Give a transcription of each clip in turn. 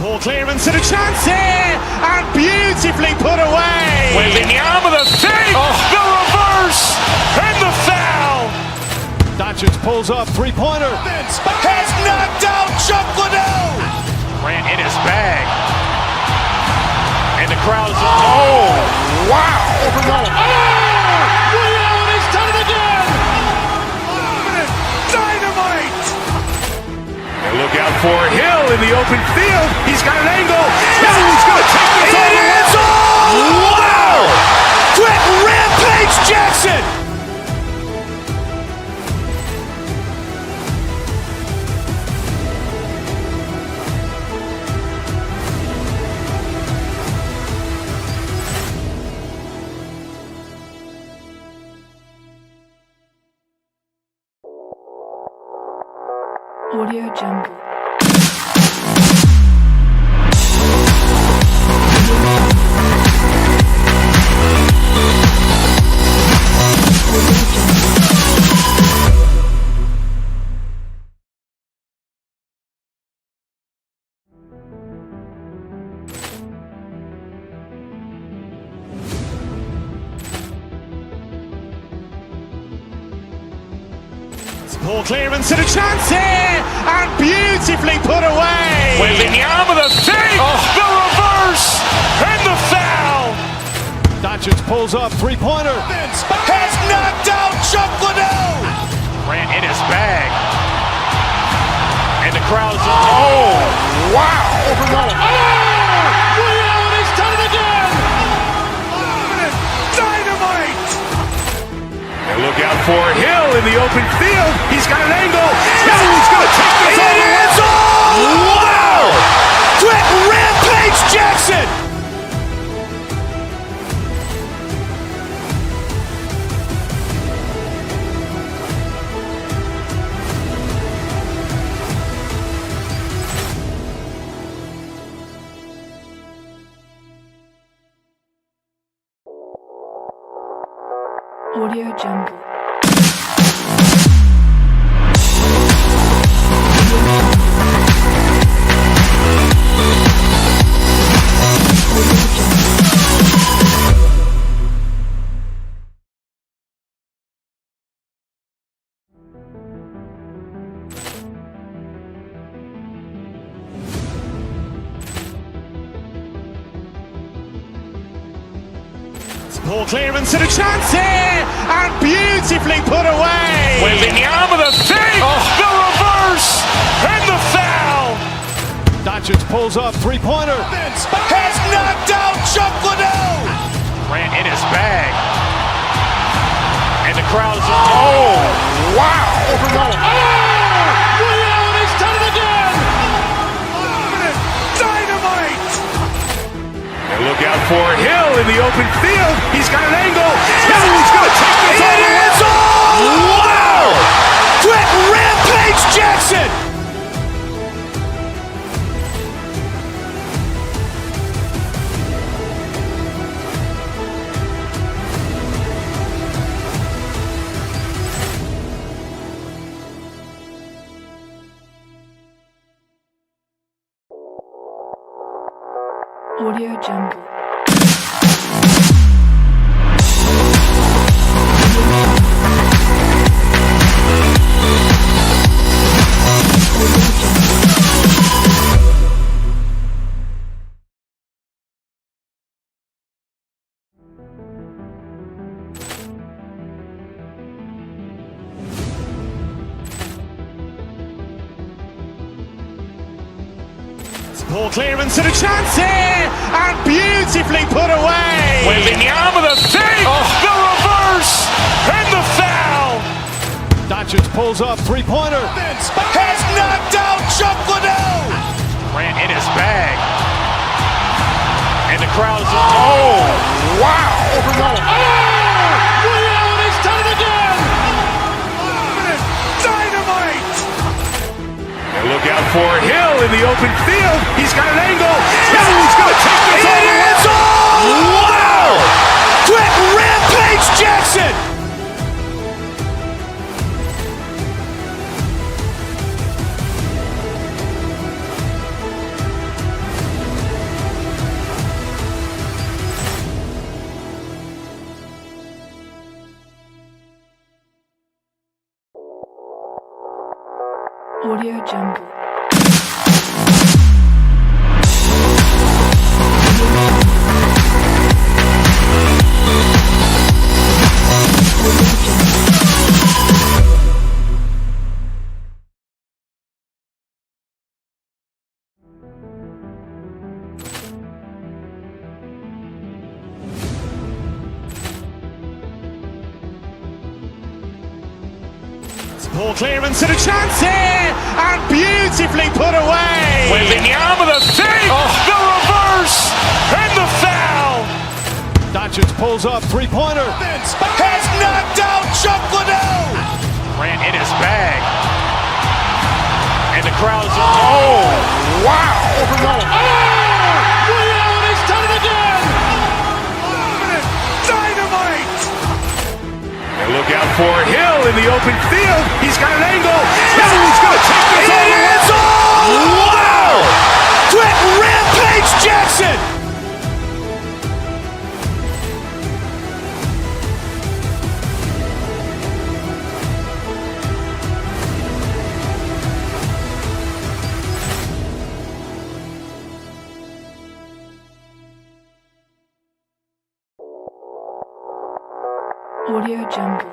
Ball clearance and a chance here, and beautifully put away. Waving the arm of the fake, the reverse, and the foul. Doncic pulls up, three-pointer. Has knocked out Chuck Liddell. Grant in his bag. And the crowd's, oh, wow. He's done it again. Dynamite. And look out for Hill in the open field. He's got an angle. He's going to take this all the way. Wow! Quick Rampage Jackson. Audio Jungle. Ball clearance and a chance here, and beautifully put away. Waving the arm of the fake, the reverse, and the foul. Doncic pulls up, three-pointer. Has knocked out Chuck Liddell. Grant in his bag. And the crowd's, oh, wow. He's done it again. Dynamite. And look out for Hill in the open field. He's got an angle. He's going to take this all the way. Wow! Quick Rampage Jackson. Audio Jungle. Ball clearance and a chance here, and beautifully put away. Waving the arm of the fake, the reverse, and the foul. Doncic pulls up, three-pointer. Has knocked out Chuck Liddell. Grant in his bag. And the crowd's, oh, wow. He's done it again. Dynamite. And look out for Hill in the open field. He's got an angle. He's going to take this all the way. Wow! Quick Rampage Jackson. Audio Jungle. Ball clearance and a chance here, and beautifully put away. Waving the arm of the fake, the reverse, and the foul. Doncic pulls up, three-pointer. Has knocked out Chuck Liddell. Grant in his bag. And the crowd's, oh, wow. He's done it again. Dynamite. And look out for Hill in the open field. He's got an angle. He's going to take this all the way. Wow! Quick Rampage Jackson. Audio Jungle. Ball clearance and a chance here, and beautifully put away. Wembanyama with a save, the reverse, and the foul. Doncic pulls up, three-pointer. Has knocked out Chuck Liddell. Grant in his bag. And the crowd's, oh, wow. Allen has done it again. Dynamite. And look out for Hill in the open field. He's got an angle. He's going to take this all the way. Wow. Quick Rampage Jackson. Audio Jungle.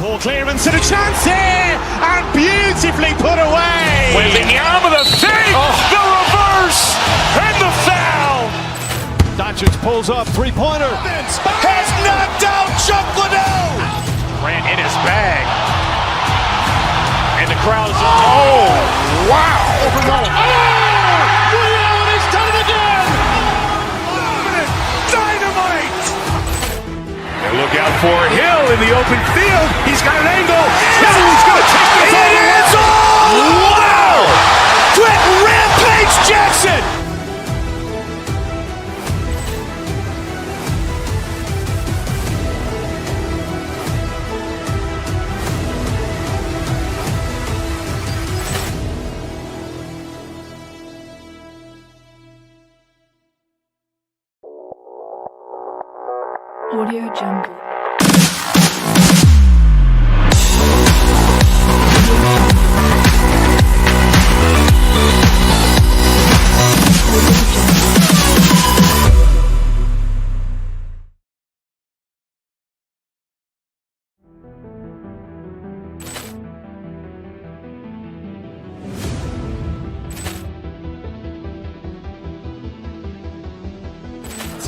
Ball clearance and a chance here, and beautifully put away. Wembanyama with a save, the reverse, and the foul. Doncic pulls up, three-pointer. Has knocked out Chuck Liddell. Grant in his bag. And the crowd's, oh, wow. Allen has done it again. Dynamite. And look out for Hill in the open field. He's got an angle. He's going to take this all the way. Wow. Quick Rampage Jackson. Audio Jungle.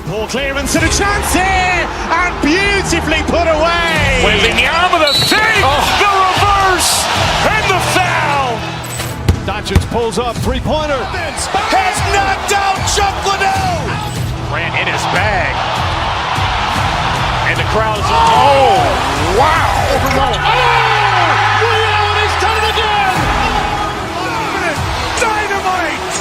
Ball clearance and a chance here, and beautifully put away. Wembanyama with a save, the reverse, and the foul. Doncic pulls up, three-pointer. Has knocked out Chuck Liddell. Grant in his bag. And the crowd's, oh, wow. Allen has done it again. Dynamite.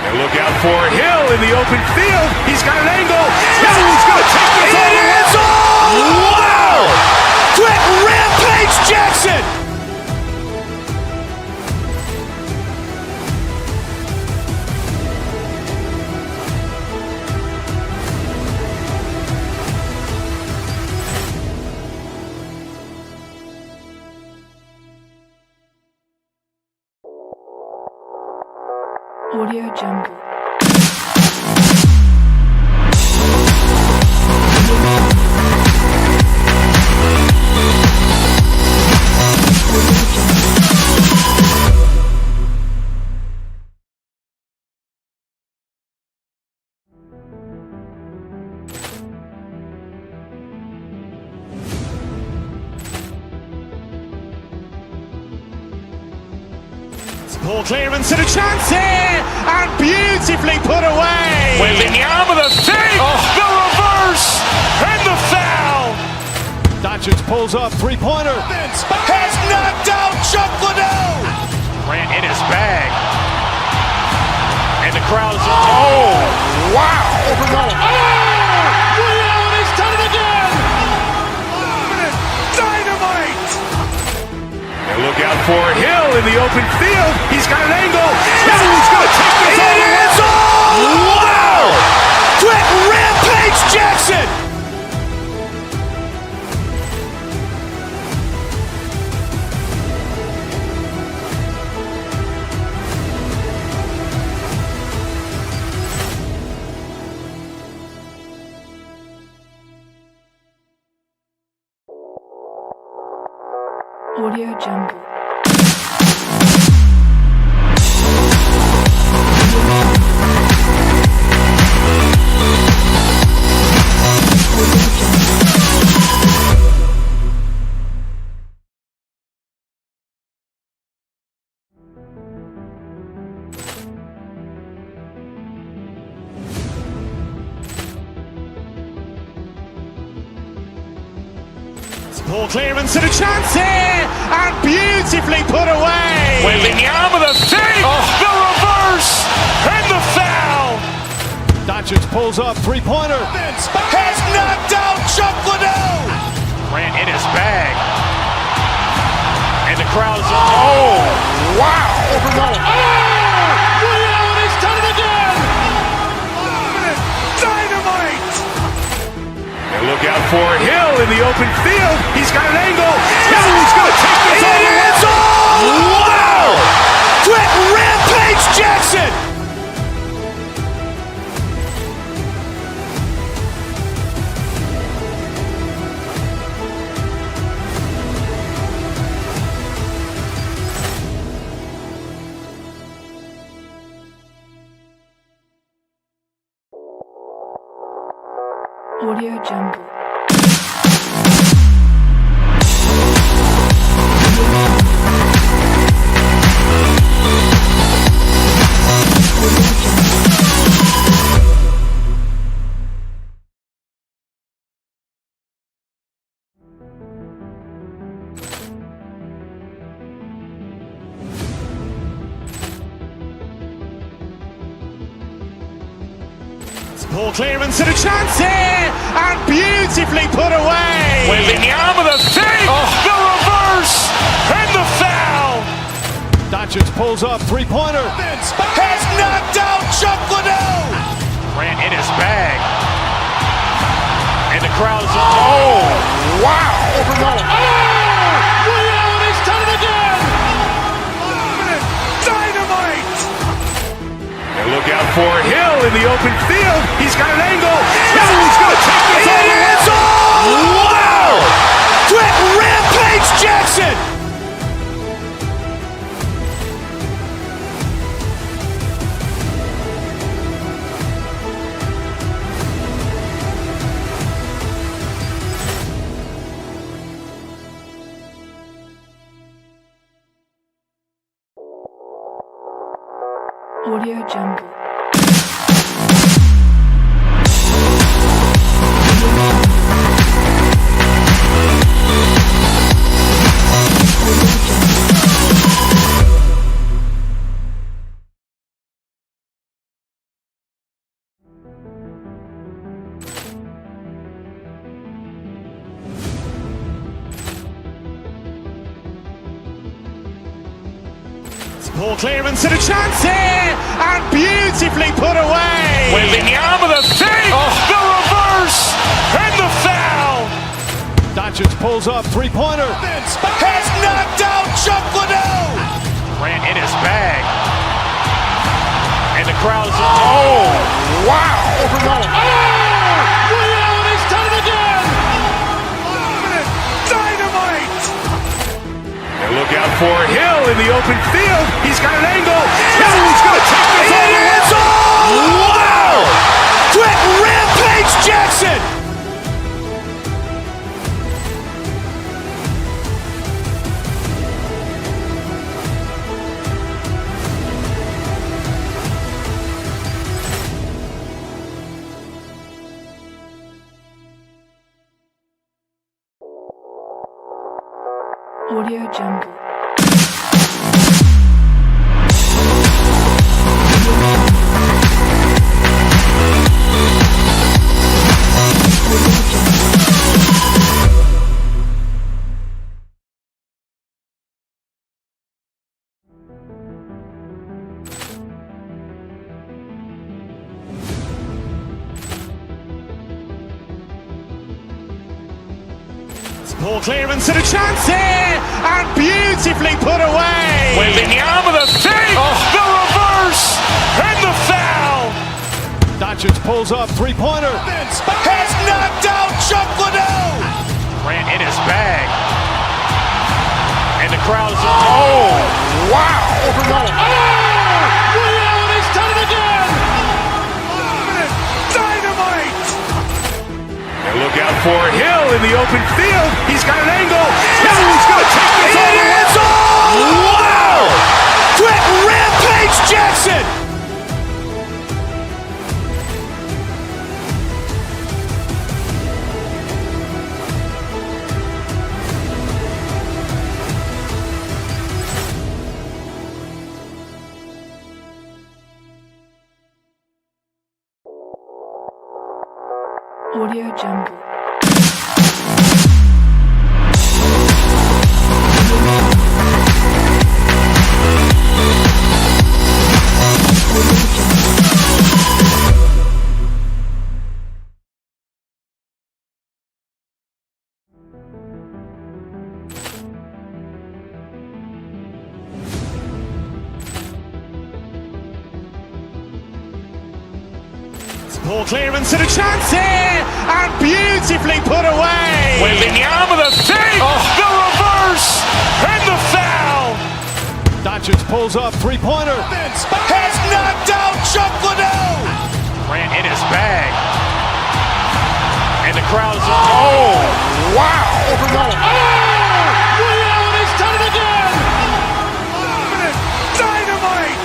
And look out for Hill in the open field. He's got an angle. He's going to take this all the way. Wow. Quick Rampage Jackson. Audio Jungle. Ball clearance and a chance here, and beautifully put away. Wembanyama with a save, the reverse, and the foul. Doncic pulls up, three-pointer. Has knocked out Chuck Liddell. Grant in his bag. the crowd is, oh, wow! He's done it again! Dynamite! And look out for Hill in the open field. He's got an angle. Hill's going to take this all the way. Wow! Quick Rampage Jackson! Audio Jungle. Ball clearance and a chance here, and beautifully put away. Wembanyama the fake, the reverse, and the foul. Doncic pulls up, three-pointer. Has knocked out Chuck Liddell. Grant in his bag, and the crowd is, oh, wow! He's done it again! Dynamite! And look out for Hill in the open field. He's got an angle. Hill's going to take this all the way. Wow! Quick Rampage Jackson! Audio Jungle. Ball clearance and a chance here, and beautifully put away. Wembanyama the fake, the reverse, and the foul. Doncic pulls up, three-pointer. Has knocked out Chuck Liddell. Grant in his bag, and the crowd is, oh, wow! He's done it again! Dynamite! And look out for Hill in the open field. He's got an angle. Hill's going to take this all the way. Wow! Quick Rampage Jackson! Audio Jungle. Ball clearance and a chance here, and beautifully put away. Wembanyama the fake, the reverse, and the foul. Doncic pulls up, three-pointer. Has knocked out Chuck Liddell. Grant in his bag, and the crowd is, oh, wow! He's done it again! Dynamite! And look out for Hill in the open field. He's got an angle. Hill's going to take this all the way. Wow! Quick Rampage Jackson! Audio Jungle. Ball clearance and a chance here, and beautifully put away. Wembanyama the fake, the reverse, and the foul. Doncic pulls up, three-pointer. Has knocked out Chuck Liddell. Grant in his bag. And the crowd is, oh, wow. Reality's done it again. Dynamite. And look out for Hill in the open field. He's got an angle. Hill is going to take this all the way. Wow. Quick Rampage Jackson. Audio Jungle. Ball clearance and a chance here, and beautifully put away. Wembanyama the fake, the reverse, and the foul. Doncic pulls up, three-pointer. Has knocked out Chuck Liddell. Grant in his bag. And the crowd is, oh, wow. Reality's done it again. Dynamite.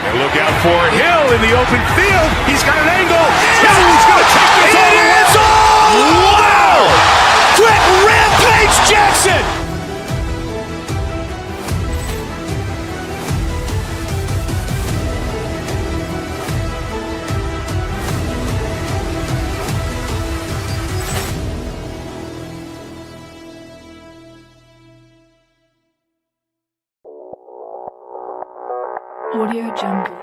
And look out for Hill in the open field. He's got an angle. Hill is going to take this all the way. Wow. Quick Rampage Jackson. Audio Jungle.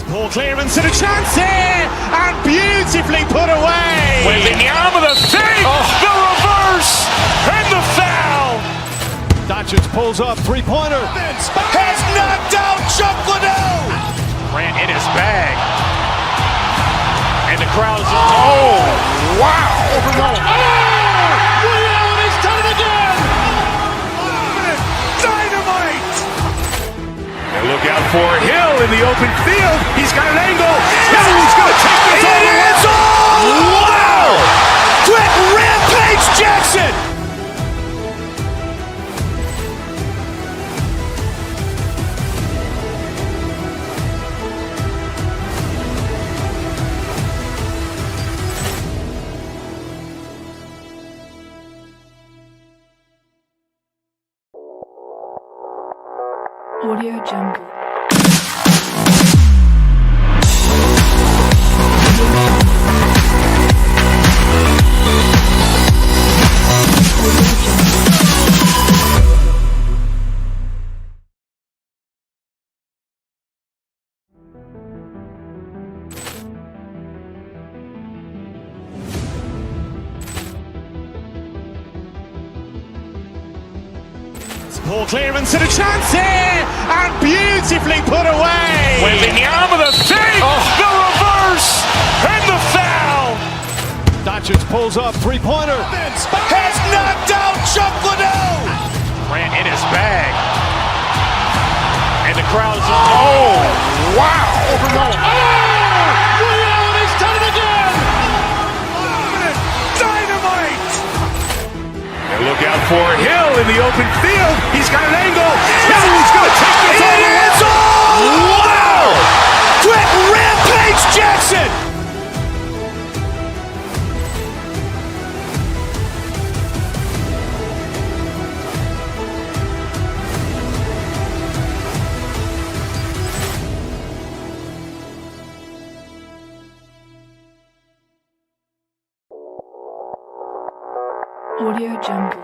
Ball clearance and a chance here, and beautifully put away. Wembanyama the fake, the reverse, and the foul. Doncic pulls up, three-pointer. Has knocked out Chuck Liddell. Grant in his bag. And the crowd is, oh, wow. Reality's done it again. Dynamite. And look out for Hill in the open field. He's got an angle. Hill is going to take this all the way. Wow. Quick Rampage Jackson. Audio Jungle. Ball clearance and a chance here, and beautifully put away. Wembanyama the fake, the reverse, and the foul. Doncic pulls up, three-pointer. Has knocked out Chuck Liddell. Grant in his bag. And the crowd is, oh, wow. Reality's done it again. Dynamite. And look out for Hill in the open field. He's got an angle. Hill is going to take this all the way. Wow! Quick rampage Jackson! Audio Jungle.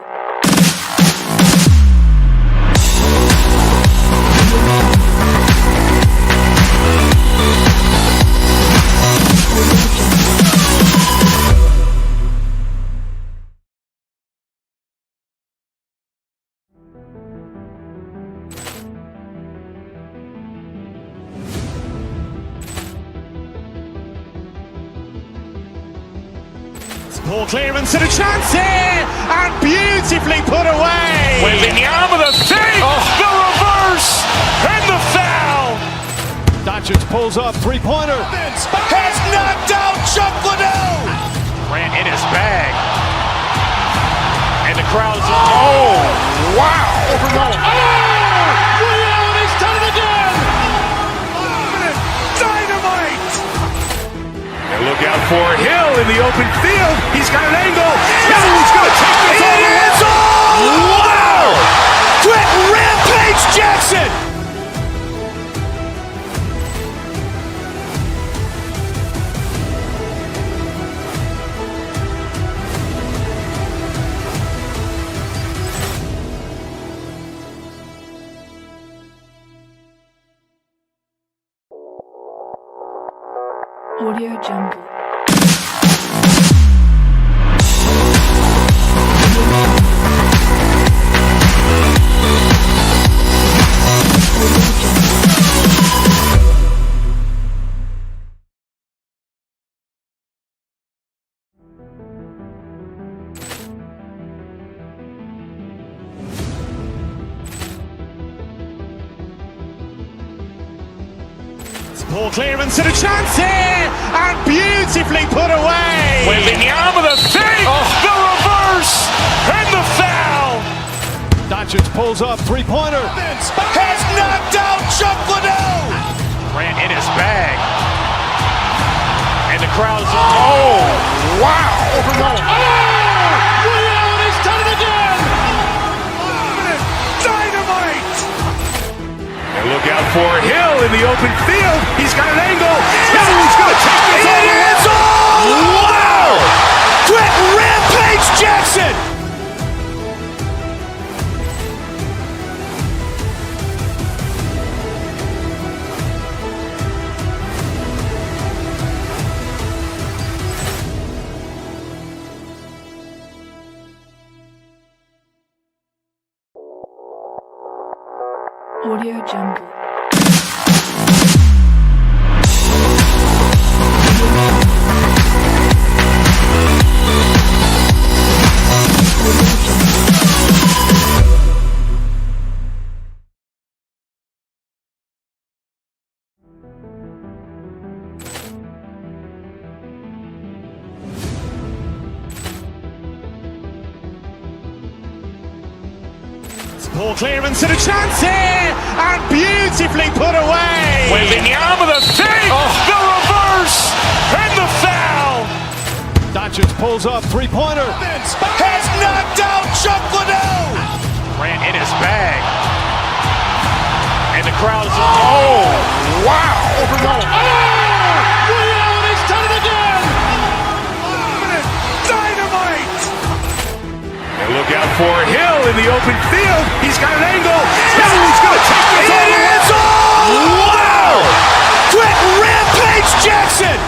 Poor clearance and a chance here, and beautifully put away. Wembanyama the fake, the reverse, and the foul. Doncic pulls up, three-pointer. Has knocked out Chuck Liddell. Grant in his bag. And the crowd's, oh, wow. Ray Allen has done it again. Dynamite. And look out for Hill in the open field. He's got an angle. Hill is going to take this all the way. Wow. Quick rampage Jackson. Audio Jungle. Poor clearance and a chance here, and beautifully put away. Wembanyama the fake, the reverse, and the foul. Doncic pulls up, three-pointer. Has knocked out Chuck Liddell. Grant in his bag. And the crowd's, oh, wow. Ray Allen has done it again. Dynamite. And look out for Hill in the open field. He's got an angle. Hill is going to take this all the way. Wow. Quick rampage Jackson. Audio Jungle. Poor clearance and a chance here, and beautifully put away. Wembanyama the fake, the reverse, and the foul. Doncic pulls up, three-pointer. Has knocked out Chuck Liddell. Grant in his bag. And the crowd's, oh, wow. Ray Allen has done it again. Dynamite. And look out for Hill in the open field. He's got an angle. Hill is going to take this all the way. Wow. Quick rampage Jackson.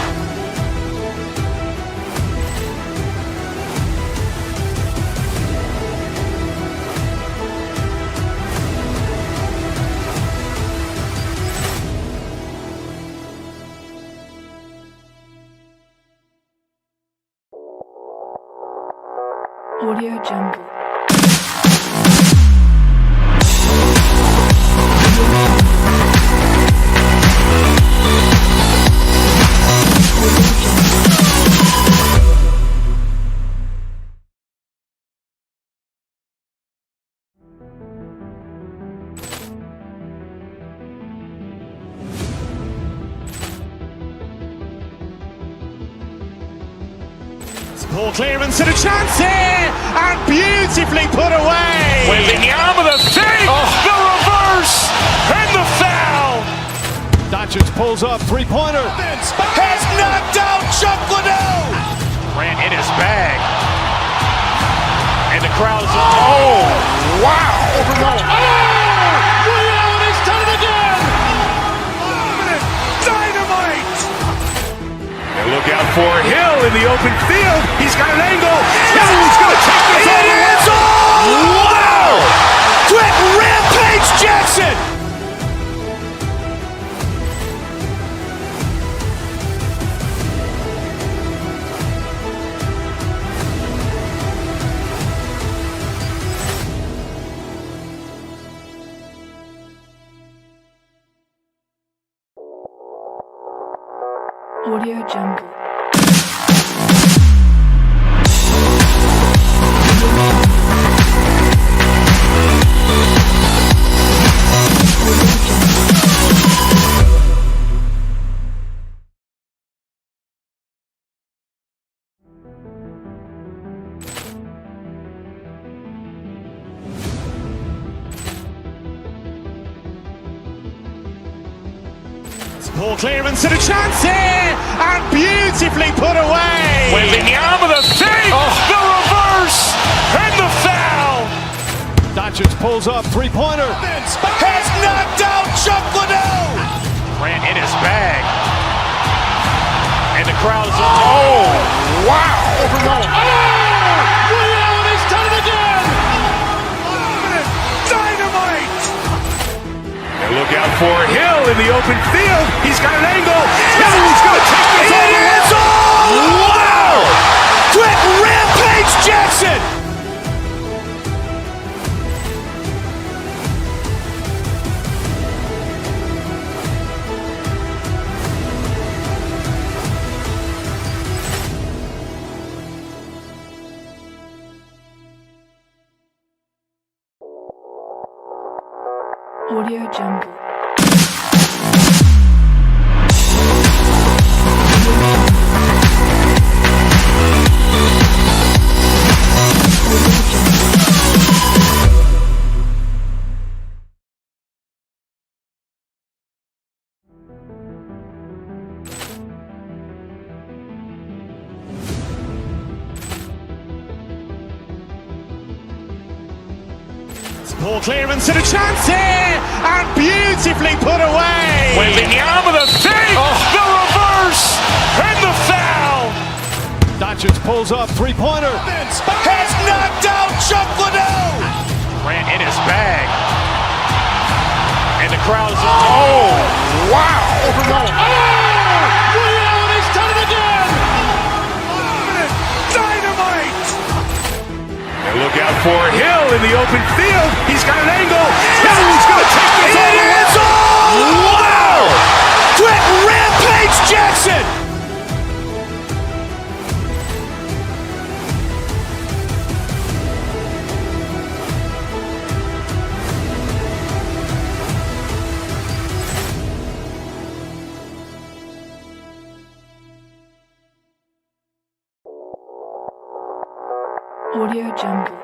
Audio Jungle. Ball clearance and a chance here, and beautifully put away. Wembanyama the fake, the reverse, and the foul. Doncic pulls up, three-pointer. Has knocked out Chuck Liddell. Grant in his bag. And the crowd is, wow. Ray Allen has done it again. Dynamite. And look out for Hill in the open field. He's got an angle. He's going to take this all the way. Wow. Quick Rampage Jackson. Audio Jungle. Ball clearance and a chance here, and beautifully put away. Wembanyama the fake, the reverse, and the foul. Doncic pulls up, three-pointer. Has knocked out Chuck Liddell. Grant in his bag. And the crowd is, wow. Ray Allen has done it again. Dynamite. And look out for Hill in the open field. He's got an angle. He's going to take this all the way. Wow. Quick Rampage Jackson. Audio Jungle. Ball clearance and a chance here, and beautifully put away. Wembanyama the fake, the reverse, and the foul. Doncic pulls up, three-pointer. Has knocked out Chuck Liddell. Grant in his bag. And the crowd is, wow. Ray Allen has done it again. Dynamite. And look out for Hill in the open field. He's got an angle. He's going to take this all the way. Wow. Quick Rampage Jackson. Audio Jungle.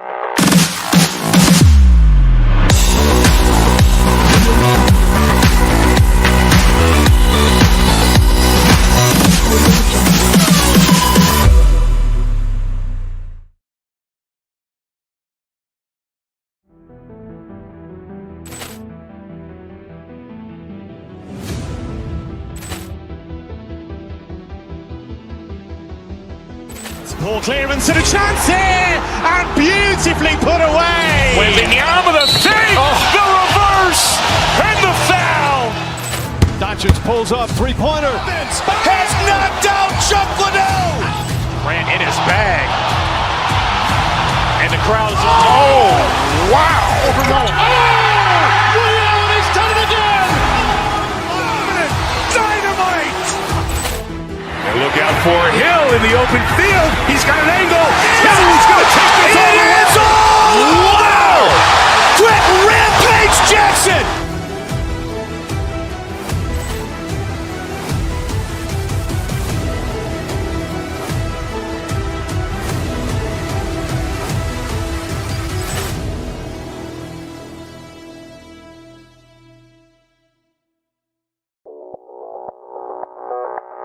Ball clearance and a chance here, and beautifully put away. Wembanyama the fake, the reverse, and the foul. Doncic pulls up, three-pointer. Has knocked out Chuck Liddell. Grant in his bag. And the crowd is, wow. Ray Allen has done it again. Dynamite. And look out for Hill in the open field. He's got an angle. He's going to take this all the way. Wow. Quick Rampage Jackson.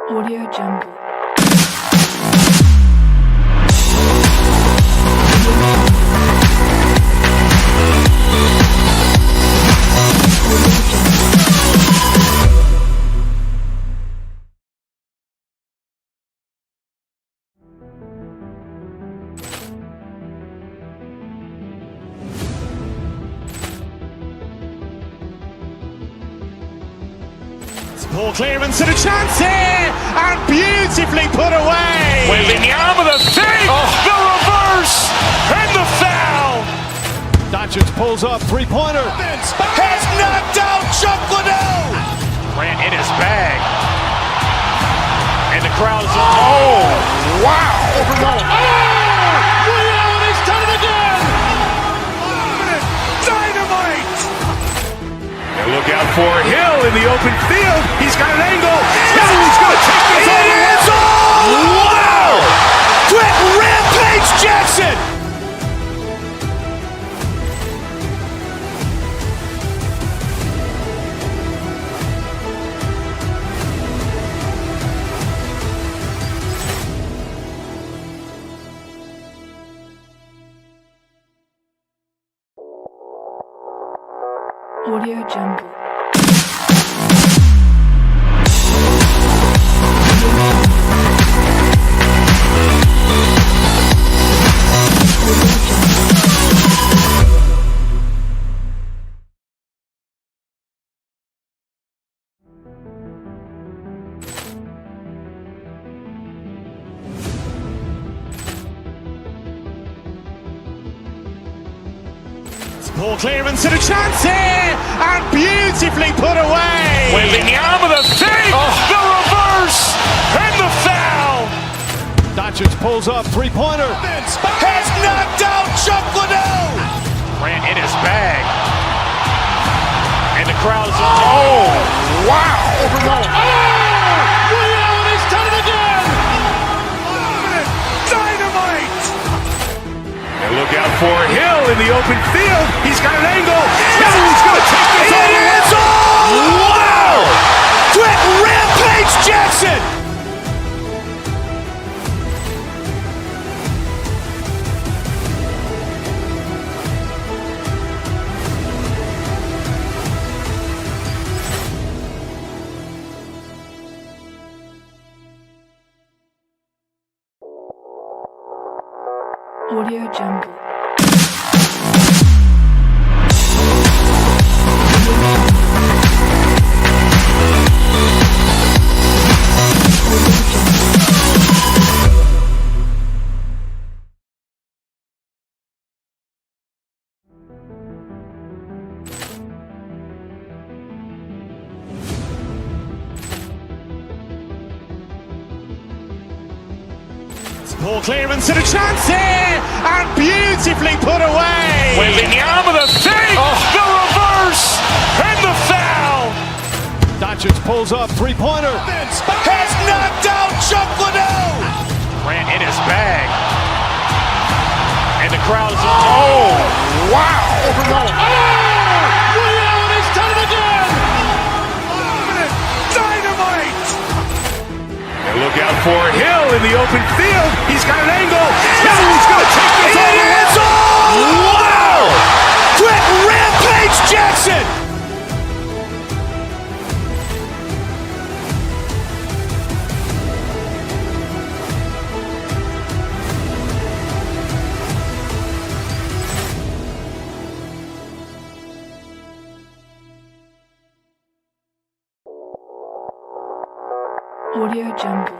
Audio Jungle. Poor clearance and a chance here, and beautifully put away. Wembanyama the fake, the reverse, and the foul. Doncic pulls up, three-pointer. Has knocked out Chuck Liddell. Grant in his bag. And the crowd is, oh, wow. He's done it again. Dynamite. And look out for Hill in the open field. He's got an angle. Hill is going to take this all the way. Wow. Brett Rampage Jackson. Audio Jungle. Poor clearance and a chance here, and beautifully put away. Wembanyama the fake, the reverse, and the foul. Doncic pulls up, three-pointer. Has knocked out Chuck Liddell. Grant in his bag. And the crowd is, oh, wow. He's done it again. Dynamite. And look out for Hill in the open field. He's got an angle. Hill is going to take this all the way. Wow. Brett Rampage Jackson. Audio Jungle. Poor clearance and a chance here, and beautifully put away. Wembanyama the fake, the reverse, and the foul. Doncic pulls up, three-pointer. Has knocked out Chuck Liddell. Grant in his bag. And the crowd is, oh, wow. He's done it again. Dynamite. And look out for Hill in the open field. He's got an angle. Hill is going to take this all the way. Wow. Brett Rampage Jackson. Audio Jungle.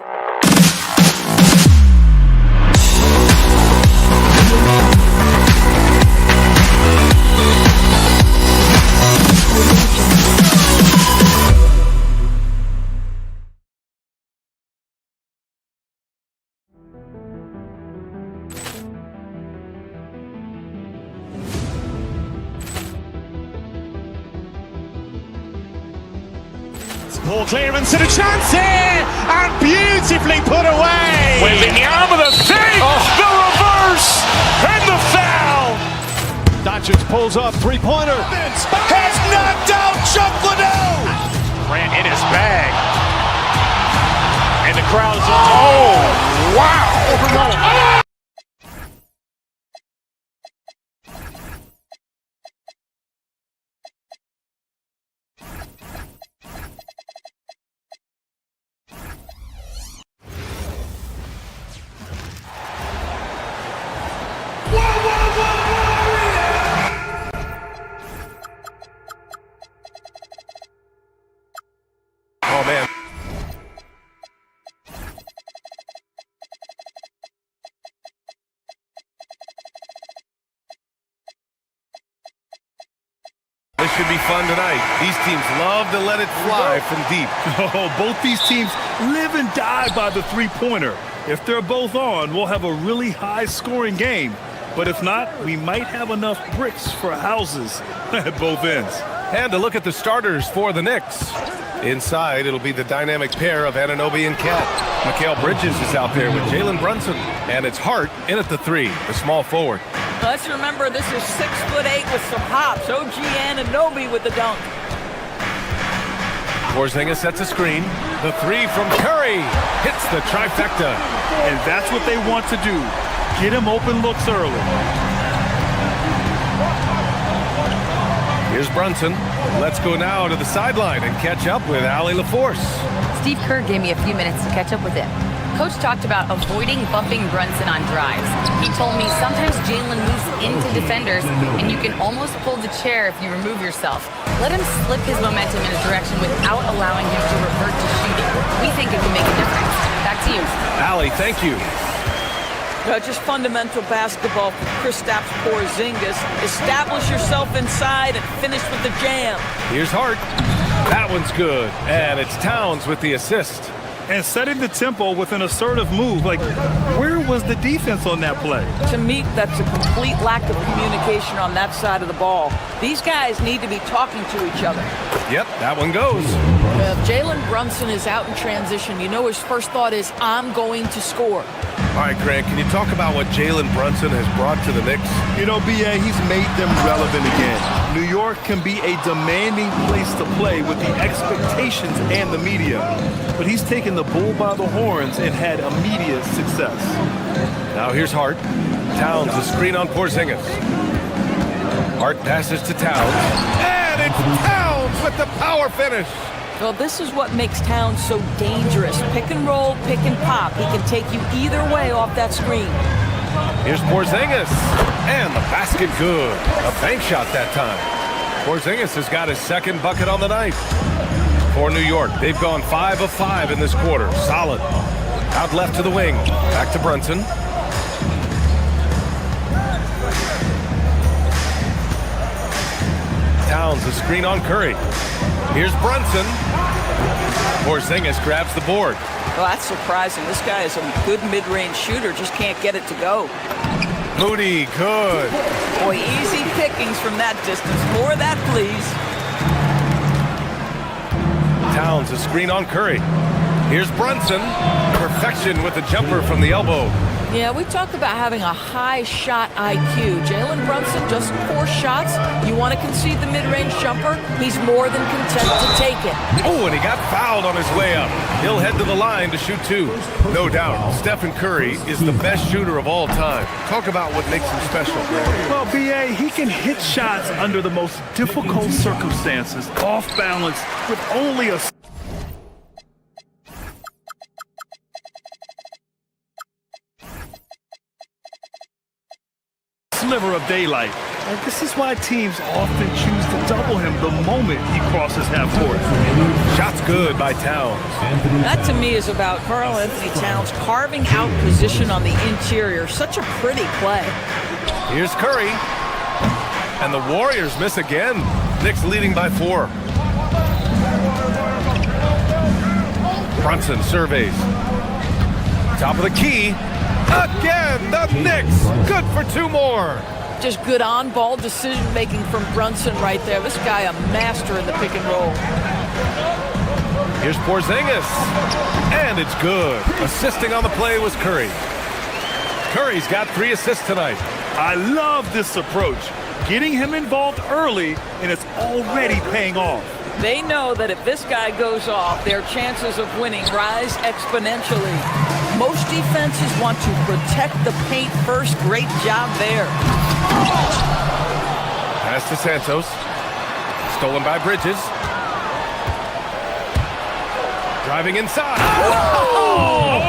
Poor clearance and a chance here, and beautifully put away. Wembanyama the fake, the reverse, and the foul. Doncic pulls up, three-pointer. Has knocked out Chuck Liddell. Grant in his bag. crowd is Oh, wow! Oh, man. This should be fun tonight. These teams love to let it fly from deep. Oh, both these teams live and die by the three-pointer. If they're both on, we'll have a really high-scoring game. But if not, we might have enough bricks for houses at both ends. And to look at the starters for the Knicks. Inside, it'll be the dynamic pair of Anunoby and Cat. Mikal Bridges is out there with Jalen Brunson. And it's Hart in at the three, the small forward. Let's remember this is 6'8" with some hops. OG Anunoby with the dunk. Porzingis sets a screen. The three from Curry hits the trifecta. And that's what they want to do. Get him open looks early. Here's Brunson. Let's go now to the sideline and catch up with Allie LaForce. Steve Kerr gave me a few minutes to catch up with him. Coach talked about avoiding bumping Brunson on drives. He told me sometimes Jalen moves into defenders and you can almost pull the chair if you remove yourself. Let him slip his momentum in a direction without allowing him to revert to shooting. We think it can make a difference. Back to you. Allie, thank you. Just fundamental basketball for Kristaps Porzingis. Establish yourself inside and finish with the jam. Here's Hart. That one's good. And it's Towns with the assist. And setting the tempo with an assertive move. Like, where was the defense on that play? To me, that's a complete lack of communication on that side of the ball. These guys need to be talking to each other. Yep, that one goes. If Jalen Brunson is out in transition, you know his first thought is, I'm going to score. All right, Grant, can you talk about what Jalen Brunson has brought to the Knicks? You know, B.A., he's made them relevant again. New York can be a demanding place to play with the expectations and the media. But he's taken the bull by the horns and had immediate success. Now here's Hart. Towns, a screen on Porzingis. Hart passes to Towns. And it's Towns with the power finish. Well, this is what makes Towns so dangerous. Pick and roll, pick and pop. He can take you either way off that screen. Here's Porzingis. And the basket good. A bank shot that time. Porzingis has got his second bucket on the night. For New York, they've gone 5 of 5 in this quarter. Solid. Out left to the wing. Back to Brunson. Towns, a screen on Curry. Here's Brunson. Porzingis grabs the board. Well, that's surprising. This guy is a good mid-range shooter, just can't get it to go. Moody, good. Boy, easy pickings from that distance. More of that, please. Towns, a screen on Curry. Here's Brunson. Perfection with the jumper from the elbow. Yeah, we talk about having a high shot IQ. Jalen Brunson, just 4 shots. You want to concede the mid-range jumper? He's more than content to take it. Oh, and he got fouled on his way up. He'll head to the line to shoot 2. No doubt, Stephen Curry is the best shooter of all time. Talk about what makes him special. Well, B.A., he can hit shots under the most difficult circumstances, off balance, with only a sliver of daylight. And this is why teams often choose to double him the moment he crosses half court. Shots good by Towns. That to me is about Karl-Anthony Towns carving out position on the interior. Such a pretty play. Here's Curry. And the Warriors miss again. Knicks leading by 4. Brunson surveys. Top of the key. Again, the Knicks. Good for 2 more. Just good on-ball decision-making from Brunson right there. This guy a master in the pick and roll. Here's Porzingis. And it's good. Assisting on the play was Curry. Curry's got 3 assists tonight. I love this approach. Getting him involved early, and it's already paying off. They know that if this guy goes off, their chances of winning rise exponentially. Most defenses want to protect the paint first. Great job there. Pass to Santos. Stolen by Bridges. Driving inside. Oh,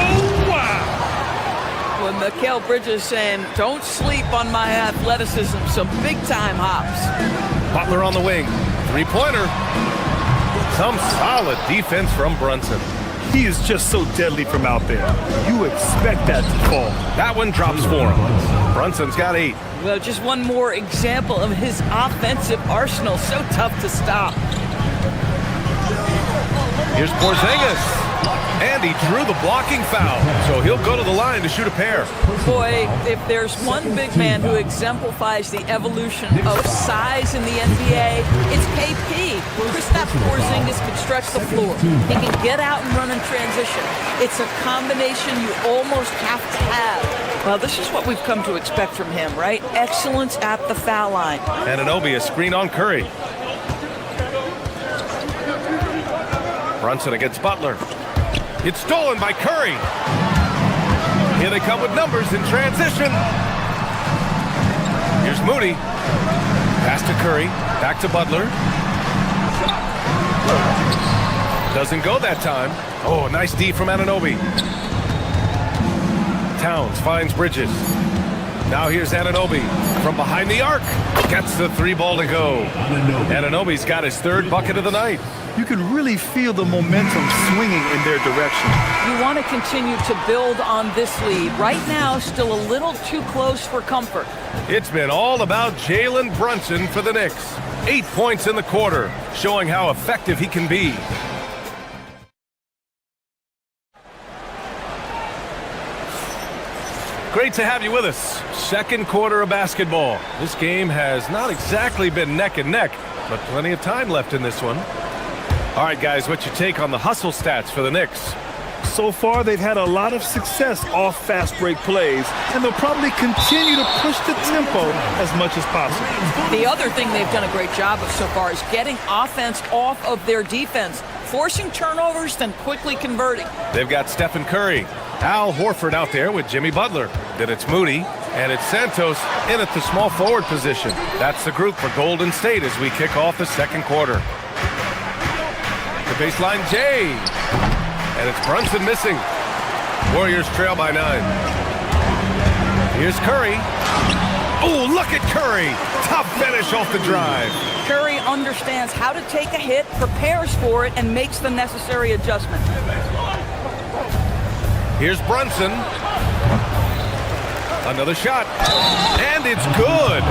wow. When Mikal Bridges saying, don't sleep on my athleticism, some big-time hops. Butler on the wing. Three-pointer. Some solid defense from Brunson. He is just so deadly from out there. You expect that to fall. That one drops for him. Brunson's got 8. Well, just one more example of his offensive arsenal. So tough to stop. Here's Porzingis. And he drew the blocking foul, so he'll go to the line to shoot a pair. Boy, if there's one big man who exemplifies the evolution of size in the NBA, it's KP. Kristaps Porzingis can stretch the floor. He can get out and run in transition. It's a combination you almost have to have. Well, this is what we've come to expect from him, right? Excellence at the foul line. Anunoby, a screen on Curry. Brunson against Butler. It's stolen by Curry. Here they come with numbers in transition. Here's Moody. Pass to Curry. Back to Butler. Doesn't go that time. Oh, nice D from Anunoby. Towns finds Bridges. Now here's Anunoby from behind the arc. Gets the 3-ball to go. Anunoby's got his 3rd bucket of the night. You can really feel the momentum swinging in their direction. You want to continue to build on this lead. Right now, still a little too close for comfort. It's been all about Jalen Brunson for the Knicks. 8 points in the quarter, showing how effective he can be. Great to have you with us. Second quarter of basketball. This game has not exactly been neck and neck, but plenty of time left in this one. All right, guys, what's your take on the hustle stats for the Knicks? So far, they've had a lot of success off fast break plays, and they'll probably continue to push the tempo as much as possible. The other thing they've done a great job of so far is getting offense off of their defense, forcing turnovers, then quickly converting. They've got Stephen Curry, Al Horford out there with Jimmy Butler. Then it's Moody, and it's Santos in at the small forward position. That's the group for Golden State as we kick off the second quarter. The baseline J. And it's Brunson missing. Warriors trail by 9. Here's Curry. Oh, look at Curry. Tough finish off the drive. Curry understands how to take a hit, prepares for it, and makes the necessary adjustment. Here's Brunson. Another shot. And it's good.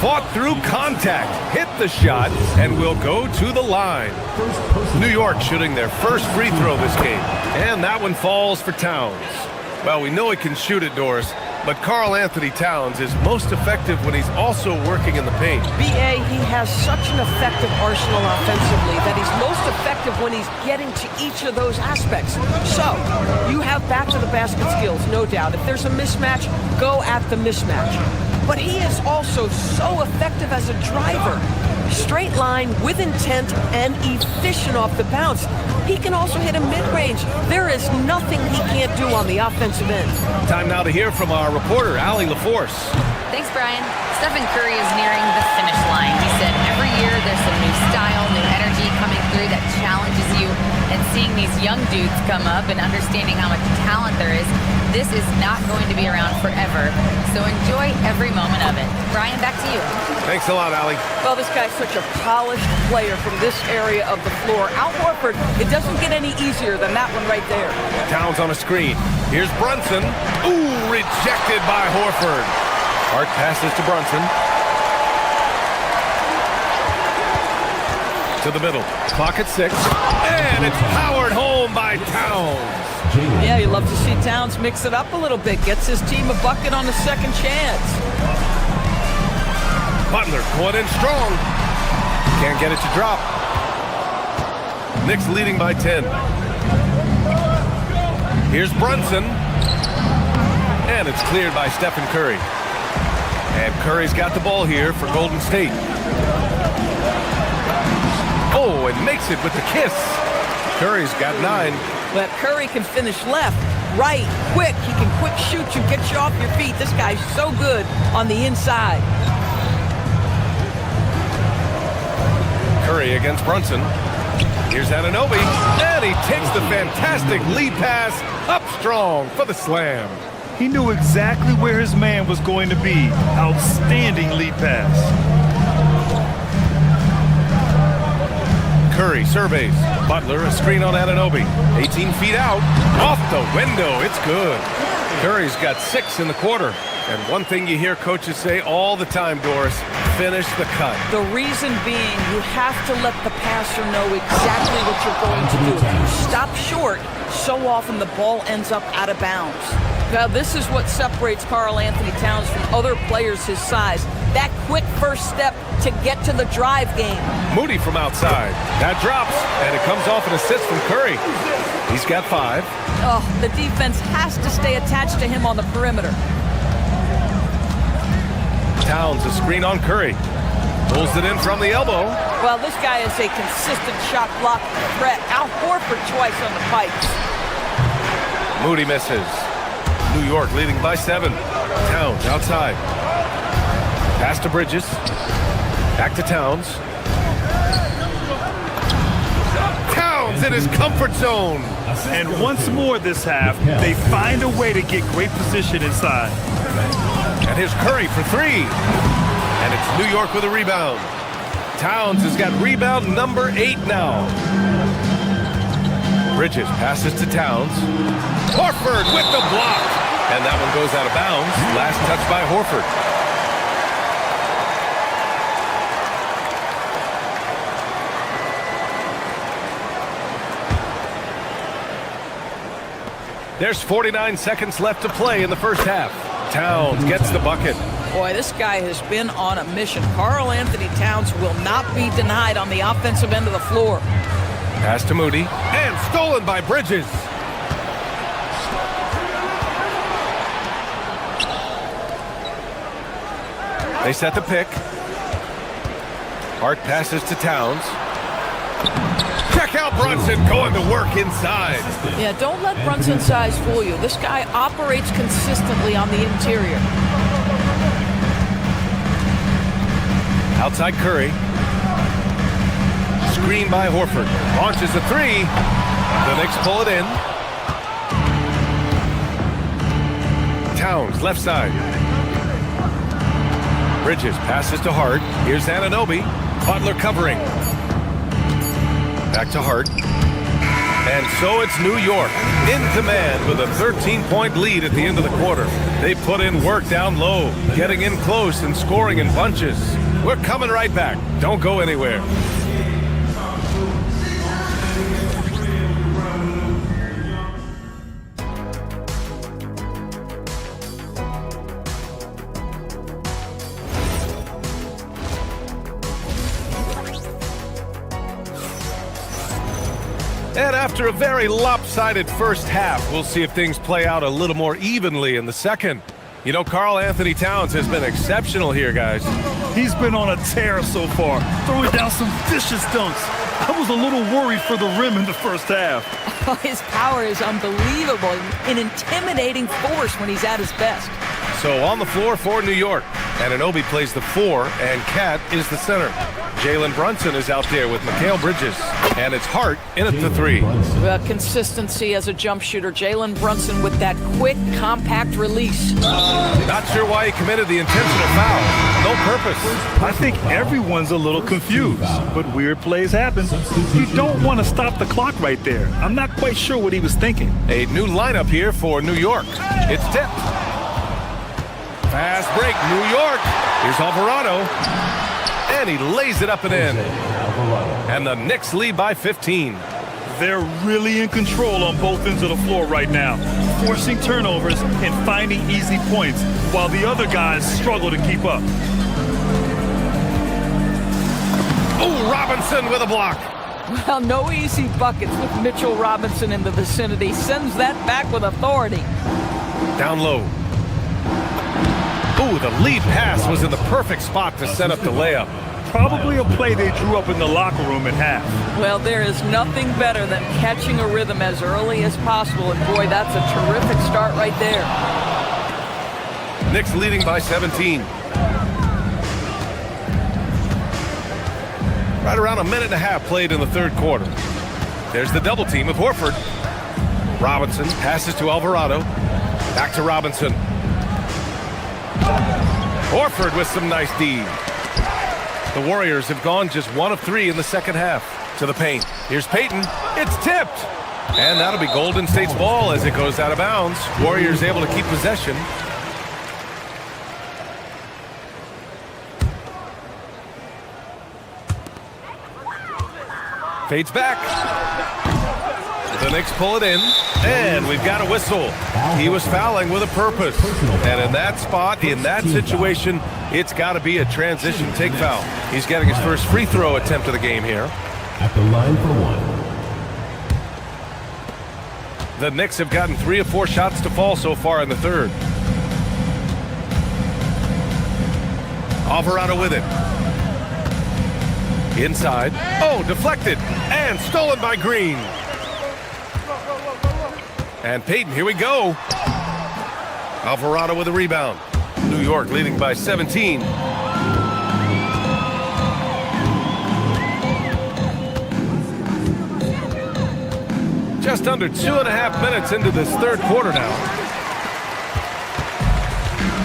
Fought through contact, hit the shot, and will go to the line. New York shooting their first free throw this game. And that one falls for Towns. Well, we know he can shoot it, Doris, but Karl Anthony Towns is most effective when he's also working in the paint. B.A., he has such an effective arsenal offensively that he's most effective when he's getting to each of those aspects. So, you have back-to-the-basket skills, no doubt. If there's a mismatch, go at the mismatch. But he is also so effective as a driver. Straight line, with intent, and efficient off the bounce. He can also hit a mid-range. There is nothing he can't do on the offensive end. Time now to hear from our reporter, Allie LaForce. Thanks, Brian. Stephen Curry is nearing the finish line. He said every year there's some new style, new energy coming through that challenges you. And seeing these young dudes come up and understanding how much talent there is, this is not going to be around forever. So enjoy every moment of it. Brian, back to you. Thanks a lot, Allie. Well, this guy's such a polished player from this area of the floor. Al Horford, it doesn't get any easier than that one right there. Towns on a screen. Here's Brunson. Ooh, rejected by Horford. Hart passes to Brunson. To the middle. Clock at 6. And it's powered home by Towns. Yeah, you love to see Towns mix it up a little bit. Gets his team a bucket on a second chance. Butler going in strong. Can't get it to drop. Knicks leading by 10. Here's Brunson. And it's cleared by Stephen Curry. And Curry's got the ball here for Golden State. Oh, and makes it with the kiss. Curry's got 9. But Curry can finish left, right, quick. He can quick shoot you, get you off your feet. This guy's so good on the inside. Curry against Brunson. Here's Anunoby, and he takes the fantastic lead pass up strong for the slam. He knew exactly where his man was going to be. Outstanding lead pass. Curry surveys. Butler, a screen on Anunoby. 18 feet out. Off the window. It's good. Curry's got 6 in the quarter. And one thing you hear coaches say all the time, Doris, finish the cut. The reason being you have to let the passer know exactly what you're going to do. If you stop short, so often the ball ends up out of bounds. Now, this is what separates Karl Anthony Towns from other players his size. That quick first step to get to the drive game. Moody from outside. That drops, and it comes off an assist from Curry. He's got 5. Oh, the defense has to stay attached to him on the perimeter. Towns, a screen on Curry. Pulls it in from the elbow. Well, this guy is a consistent shot block threat. Al Horford twice on the pipes. Moody misses. New York leading by 7. Towns outside. Pass to Bridges. Back to Towns. Towns in his comfort zone. And once more this half, they find a way to get great position inside. And here's Curry for 3. And it's New York with a rebound. Towns has got rebound number 8 now. Bridges passes to Towns. Horford with the block. And that one goes out of bounds. Last touch by Horford. There's 49 seconds left to play in the first half. Towns gets the bucket. Boy, this guy has been on a mission. Karl Anthony Towns will not be denied on the offensive end of the floor. Pass to Moody. And stolen by Bridges. They set the pick. Hart passes to Towns. Check out Brunson going to work inside. Yeah, don't let Brunson's size fool you. This guy operates consistently on the interior. Outside Curry. Screen by Horford. Launches a 3. The Knicks pull it in. Towns, left side. Bridges passes to Hart. Here's Anunoby. Butler covering. Back to Hart. And so it's New York in command with a 13-point lead at the end of the quarter. They put in work down low, getting in close and scoring in bunches. We're coming right back. Don't go anywhere. And after a very lopsided first half, we'll see if things play out a little more evenly in the second. You know, Karl Anthony Towns has been exceptional here, guys. He's been on a tear so far, throwing down some vicious dunks. I was a little worried for the rim in the first half. His power is unbelievable, an intimidating force when he's at his best. So on the floor for New York, Anunoby plays the 4, and Cat is the center. Jalen Brunson is out there with Mikal Bridges, and it's Hart in at the 3. Consistency as a jump shooter. Jalen Brunson with that quick, compact release. Not sure why he committed the intentional foul. No purpose. I think everyone's a little confused, but weird plays happen. You don't want to stop the clock right there. I'm not quite sure what he was thinking. A new lineup here for New York. It's tipped. Fast break, New York. Here's Alvarado. And he lays it up and in. And the Knicks lead by 15. They're really in control on both ends of the floor right now, forcing turnovers and finding easy points while the other guys struggle to keep up. Oh, Robinson with a block. Well, no easy buckets with Mitchell Robinson in the vicinity. Sends that back with authority. Down low. Ooh, the lead pass was in the perfect spot to set up the layup. Probably a play they drew up in the locker room at half. Well, there is nothing better than catching a rhythm as early as possible, and boy, that's a terrific start right there. Knicks leading by 17. Right around a minute and a half played in the third quarter. There's the double team with Horford. Robinson passes to Alvarado. Back to Robinson. Horford with some nice D. The Warriors have gone just 1 of 3 in the second half. To the paint. Here's Payton. It's tipped. And that'll be Golden State's ball as it goes out of bounds. Warriors able to keep possession. Fades back. The Knicks pull it in, and we've got a whistle. He was fouling with a purpose. And in that spot, in that situation, it's got to be a transition take foul. He's getting his first free throw attempt of the game here. At the line for one. The Knicks have gotten 3 of 4 shots to fall so far in the third. Alvarado with it. Inside. Oh, deflected. And stolen by Green. And Payton, here we go. Alvarado with a rebound. New York leading by 17. Just under 2.5 minutes into this third quarter now.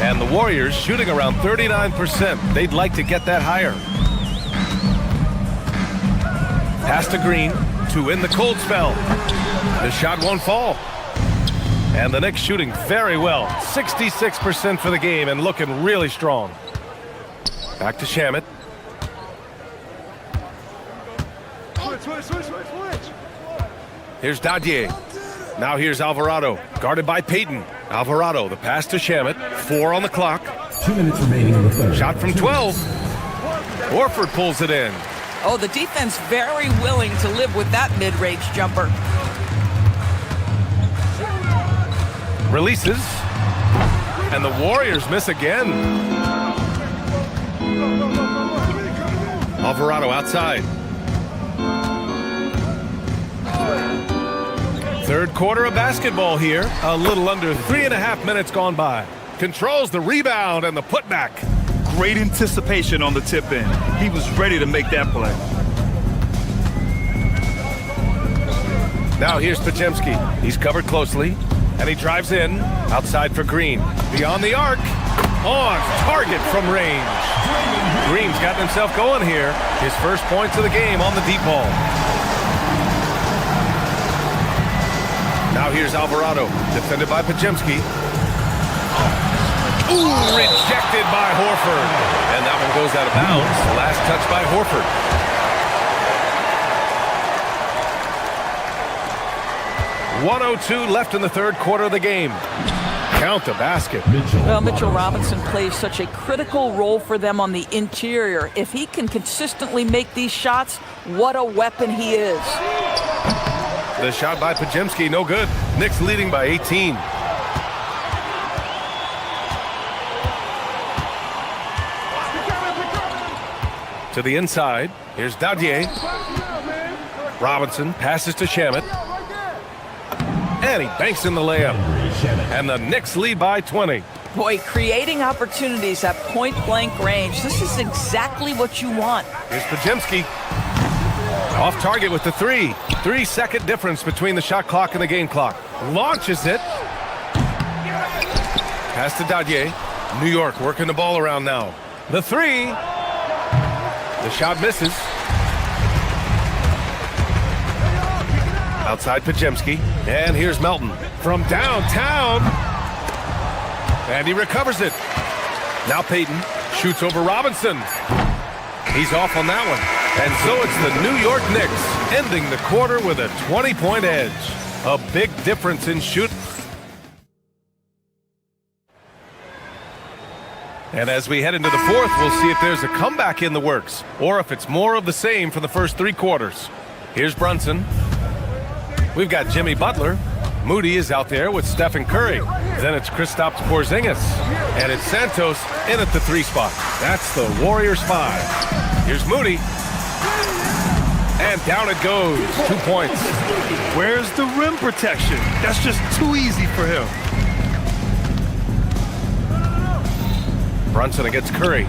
And the Warriors shooting around 39%. They'd like to get that higher. Pass to Green to end the cold spell. The shot won't fall. And the Knicks shooting very well. 66% for the game and looking really strong. Back to Shamet. Here's Dadier. Now here's Alvarado. Guarded by Payton. Alvarado, the pass to Shamet. 4 on the clock. 2 minutes remaining in the third. Shot from 12. Horford pulls it in. Oh, the defense very willing to live with that mid-range jumper. Releases. And the Warriors miss again. Alvarado outside. Third quarter of basketball here. A little under 3.5 minutes gone by. Controls the rebound and the putback. Great anticipation on the tip in. He was ready to make that play. Now here's Podziemski. He's covered closely, and he drives in. Outside for Green. Beyond the arc. On target from range. Green's gotten himself going here. His first points of the game on the deep ball. Now here's Alvarado. Defended by Podziemski. Ooh, rejected by Horford. And that one goes out of bounds. Last touch by Horford. .102 left in the third quarter of the game. Count the basket. Well, Mitchell Robinson plays such a critical role for them on the interior. If he can consistently make these shots, what a weapon he is. The shot by Podziemski, no good. Knicks leading by 18. To the inside. Here's Dadier. Robinson passes to Shamet. And he banks in the layup. And the Knicks lead by 20. Boy, creating opportunities at point-blank range. This is exactly what you want. Here's Podziemski. Off target with the 3. 3-second difference between the shot clock and the game clock. Launches it. Pass to Dadier. New York working the ball around now. The 3. The shot misses. Outside Podziemski. And here's Melton from downtown. And he recovers it. Now Payton shoots over Robinson. He's off on that one. And so it's the New York Knicks ending the quarter with a 20-point edge. A big difference in shooting. And as we head into the fourth, we'll see if there's a comeback in the works or if it's more of the same for the first 3 quarters. Here's Brunson. We've got Jimmy Butler. Moody is out there with Stephen Curry. Then it's Kristaps Porzingis. And it's Santos in at the 3 spot. That's the Warriors 5. Here's Moody. And down it goes. 2 points. Where's the rim protection? That's just too easy for him. Brunson against Curry.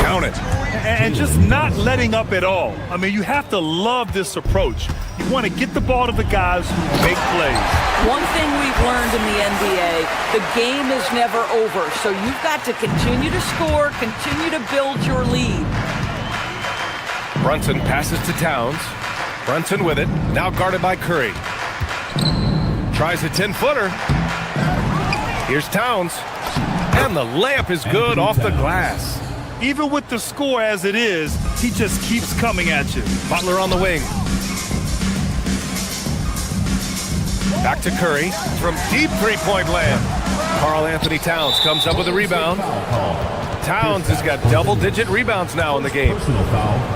Count it. And just not letting up at all. I mean, you have to love this approach. You want to get the ball to the guys who make plays. One thing we've learned in the NBA, the game is never over. So you've got to continue to score, continue to build your lead. Brunson passes to Towns. Brunson with it. Now guarded by Curry. Tries a 10-footer. Here's Towns. And the layup is good off the glass. Even with the score as it is, he just keeps coming at you. Butler on the wing. Back to Curry from deep three-point land. Karl Anthony Towns comes up with a rebound. Towns has got double-digit rebounds now in the game.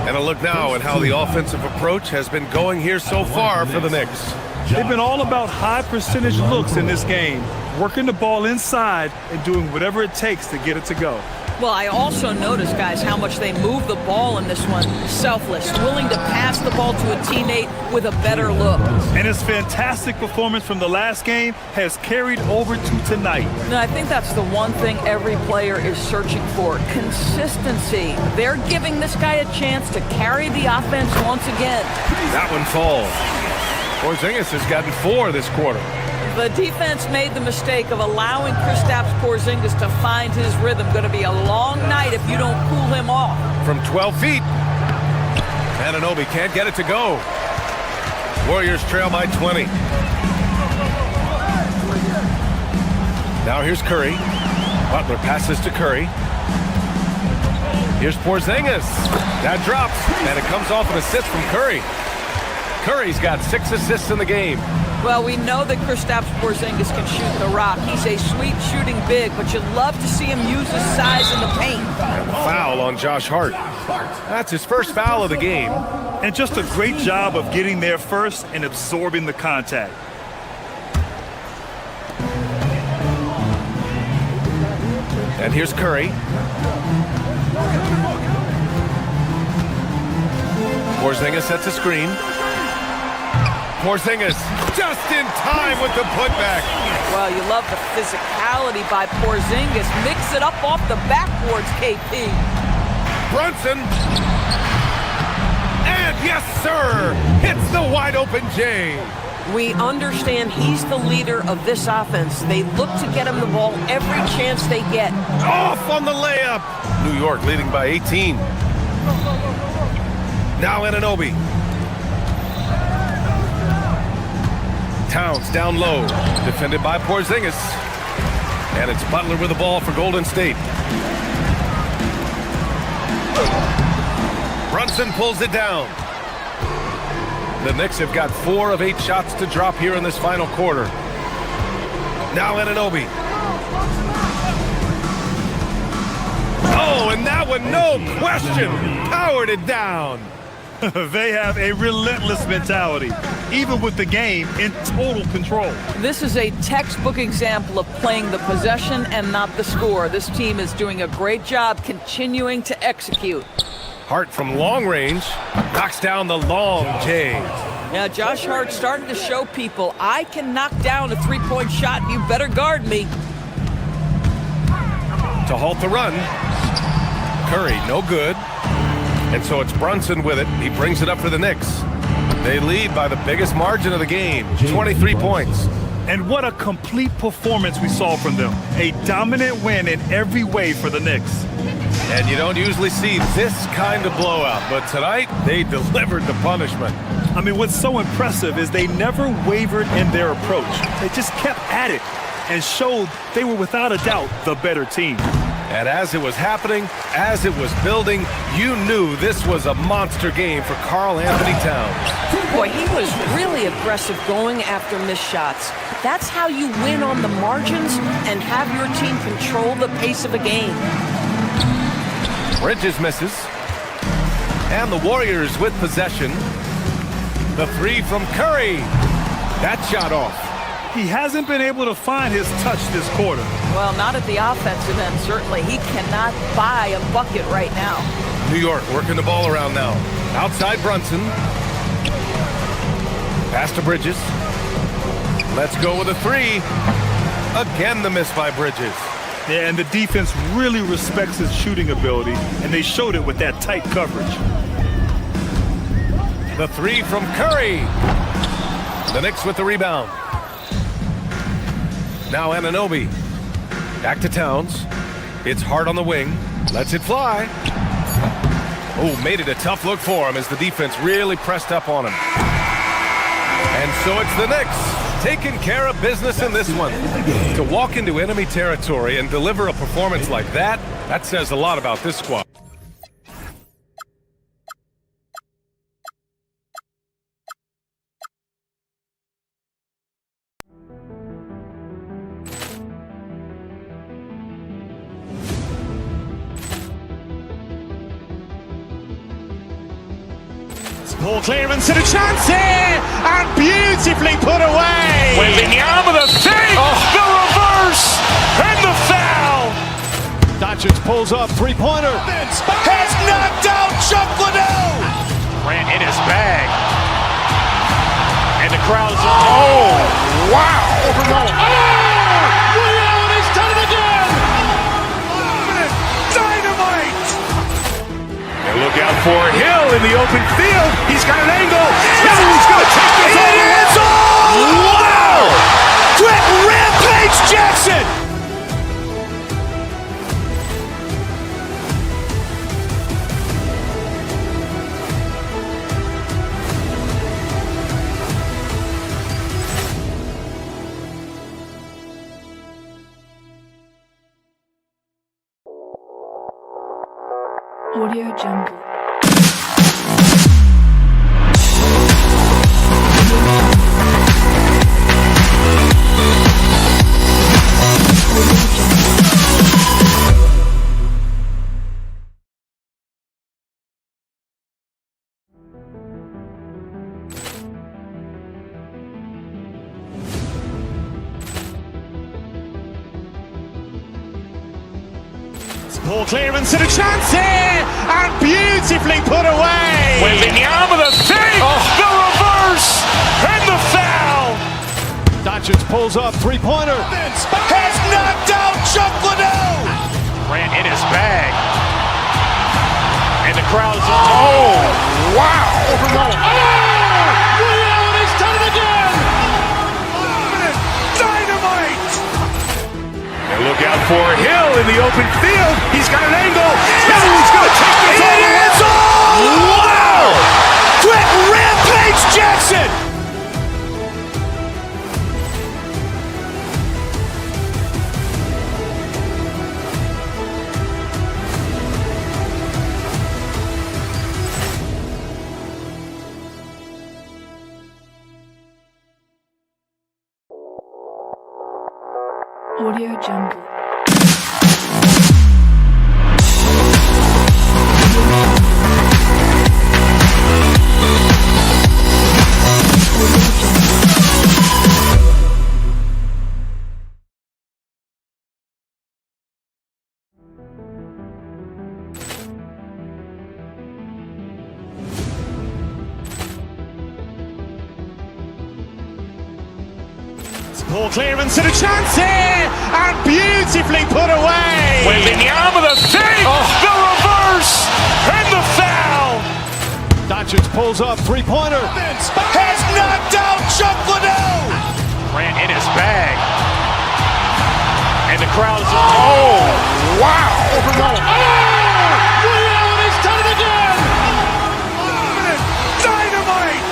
And a look now at how the offensive approach has been going here so far for the Knicks. They've been all about high percentage looks in this game, working the ball inside and doing whatever it takes to get it to go. Well, I also noticed, guys, how much they move the ball in this one. Selfless, willing to pass the ball to a teammate with a better look. And his fantastic performance from the last game has carried over to tonight. And I think that's the one thing every player is searching for, consistency. They're giving this guy a chance to carry the offense once again. That one falls. Porzingis has gotten 4 this quarter. The defense made the mistake of allowing Kristaps Porzingis to find his rhythm. Going to be a long night if you don't cool him off. From 12 feet. Anunoby can't get it to go. Warriors trail by 20. Now here's Curry. Butler passes to Curry. Here's Porzingis. That drops, and it comes off an assist from Curry. Curry's got 6 assists in the game. Well, we know that Kristaps Porzingis can shoot the rock. He's a sweet shooting big, but you'd love to see him use his size in the paint. And the foul on Josh Hart. That's his first foul of the game. And just a great job of getting there first and absorbing the contact. And here's Curry. Porzingis sets a screen. Porzingis just in time with the putback. Well, you love the physicality by Porzingis. Mix it up off the backboards, KP. Brunson. And yes, sir, hits the wide open J. We understand he's the leader of this offense. They look to get him the ball every chance they get. Off on the layup. New York leading by 18. Now Anunoby. Towns down low, defended by Porzingis. And it's Butler with the ball for Golden State. Brunson pulls it down. The Knicks have got 4 of 8 shots to drop here in this final quarter. Now Anunoby. Oh, and that one, no question, powered it down. They have a relentless mentality, even with the game in total control. This is a textbook example of playing the possession and not the score. This team is doing a great job continuing to execute. Hart from long range knocks down the long J. Now, Josh Hart starting to show people, I can knock down a three-point shot. You better guard me. To halt the run. Curry, no good. And so it's Brunson with it. He brings it up for the Knicks. They lead by the biggest margin of the game, 23 points. And what a complete performance we saw from them. A dominant win in every way for the Knicks. And you don't usually see this kind of blowout, but tonight they delivered the punishment. I mean, what's so impressive is they never wavered in their approach. They just kept at it and showed they were without a doubt the better team. And as it was happening, as it was building, you knew this was a monster game for Karl Anthony Towns. Boy, he was really aggressive going after missed shots. That's how you win on the margins and have your team control the pace of a game. Bridges misses. And the Warriors with possession. The 3 from Curry. That shot off. He hasn't been able to find his touch this quarter. Well, not at the offensive end, certainly. He cannot buy a bucket right now. New York working the ball around now. Outside Brunson. Pass to Bridges. Let's go with a three. Again, the miss by Bridges. Yeah, and the defense really respects his shooting ability, and they showed it with that tight coverage. The three from Curry. The Knicks with the rebound. Now Anunoby. Back to Towns. It's hard on the wing. Lets it fly. Oh, made it a tough look for him as the defense really pressed up on him. And so it's the Knicks taking care of business in this one. To walk into enemy territory and deliver a performance like that, that says a lot about this squad. Ball clearance and a chance here, and beautifully put away. Wembanyama the fake, the reverse, and the foul. Doncic pulls up, three-pointer. Has knocked out Chuck Liddell. Grant in his bag, and the crowd's Wow. He's done it again. Dynamite. And look out for Hill in the open field. He's got an angle. He's going to take this all the way. Wow! Quick Rampage Jackson. Audio Jungle. ball clearance and a chance here, and beautifully put away. Wembanyama the fake, the reverse, and the foul. Doncic pulls up, three-pointer. Has knocked out Chuck Liddell. Grant in his bag, and the crowd's Wow! He's done it again. Dynamite! And look out for Hill in the open field. He's got an angle. He's going to take this all the way. Wow! Quick Rampage Jackson! Audio Jungle. ball clearance and a chance here, and beautifully put away. Wembanyama the fake, the reverse, and the foul. Doncic pulls up, three-pointer. Has knocked out Chuck Liddell. Grant in his bag, and the crowd's Wow! He's done it again. Dynamite!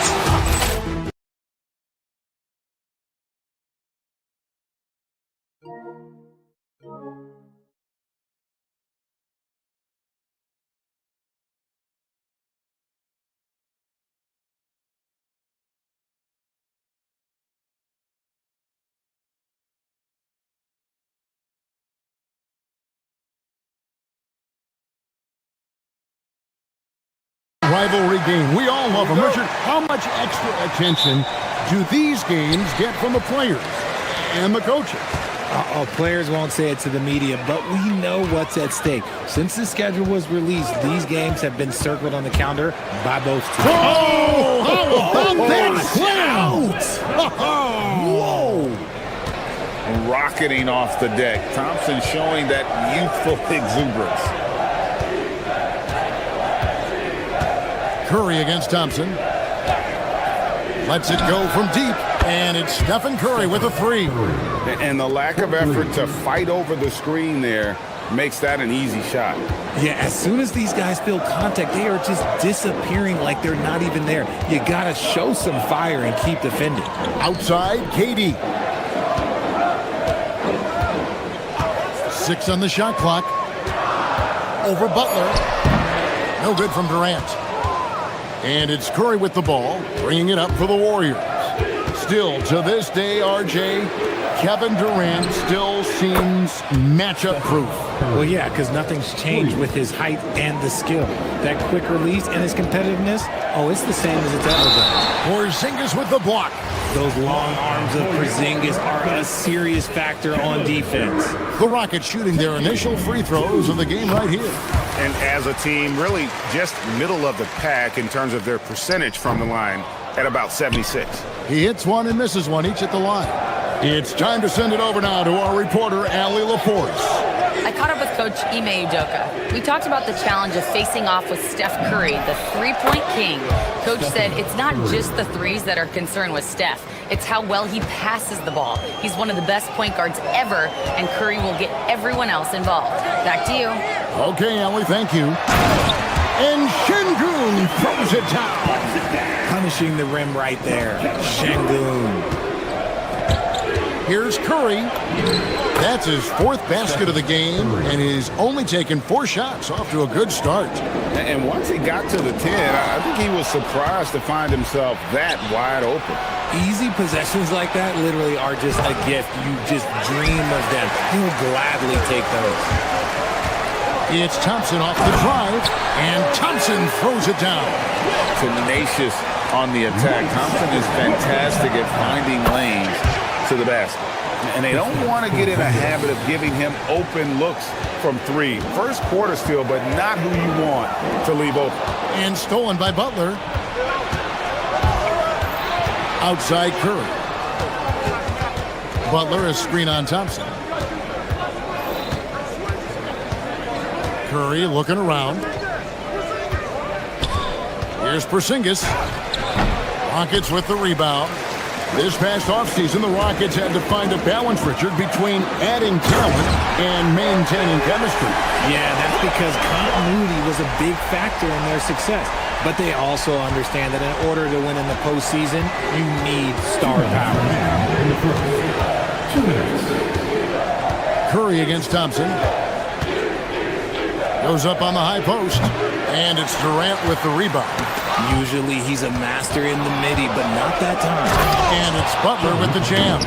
Rivalry game. We all love them. Richard, how much extra attention do these games get from the players? and the coaches. Players won't say it to the media, but we know what's at stake. Since the schedule was released, these games have been circled on the calendar by both teams. Oh, how about that slam? Whoa! Rocketing off the deck. Thompson showing that youthful exuberance. Curry against Thompson. Lets it go from deep, and it's Stephen Curry with a three. And the lack of effort to fight over the screen there makes that an easy shot. Yeah, as soon as these guys feel contact, they are just disappearing like they're not even there. You gotta show some fire and keep defending. Outside, KD. 6 on the shot clock. Over Butler. No good from Durant. And it's Curry with the ball, bringing it up for the Warriors. Still, to this day, RJ, Kevin Durant still seems matchup proof. Well, yeah, because nothing's changed with his height and the skill. That quick release and his competitiveness, it's the same as it's ever been. Porzingis with the block. Those long arms of Porzingis are a serious factor on defense. The Rockets shooting their initial free throws of the game right here. And as a team, really just middle of the pack in terms of their percentage from the line at about 76. He hits one and misses one each at the line. It's time to send it over now to our reporter, Allie LaForce. I caught up with Coach Ime Udoka. We talked about the challenge of facing off with Steph Curry, the three-point king. Coach said it's not just the threes that are concerned with Steph. It's how well he passes the ball. He's one of the best point guards ever, and Curry will get everyone else involved. Back to you. Okay, Allie, thank you. And Şengün throws it down. Punishing the rim right there. Şengün. Here's Curry. That's his 4th basket of the game, and he's only taken 4 shots. Off to a good start. And once he got to the 10, I think he was surprised to find himself that wide open. Easy possessions like that literally are just a gift. You just dream of them. He'll gladly take those. It's Thompson off the drive, and Thompson throws it down. Tenacious on the attack. Thompson is fantastic at finding lanes to the basket. And they don't want to get in a habit of giving him open looks from 3. First quarter steal, but not who you want to leave open. And stolen by Butler. Outside Curry. Butler is screen on Thompson. Curry looking around. Here's Porzingis. Rockets with the rebound. This past offseason, the Rockets had to find a balance, Richard, between adding talent and maintaining chemistry. Yeah, that's because continuity was a big factor in their success. But they also understand that in order to win in the postseason, you need star power. 2 minutes. Curry against Thompson. Goes up on the high post. And it's Durant with the rebound. Usually he's a master in the midi, but not that time. And it's Butler with the jam.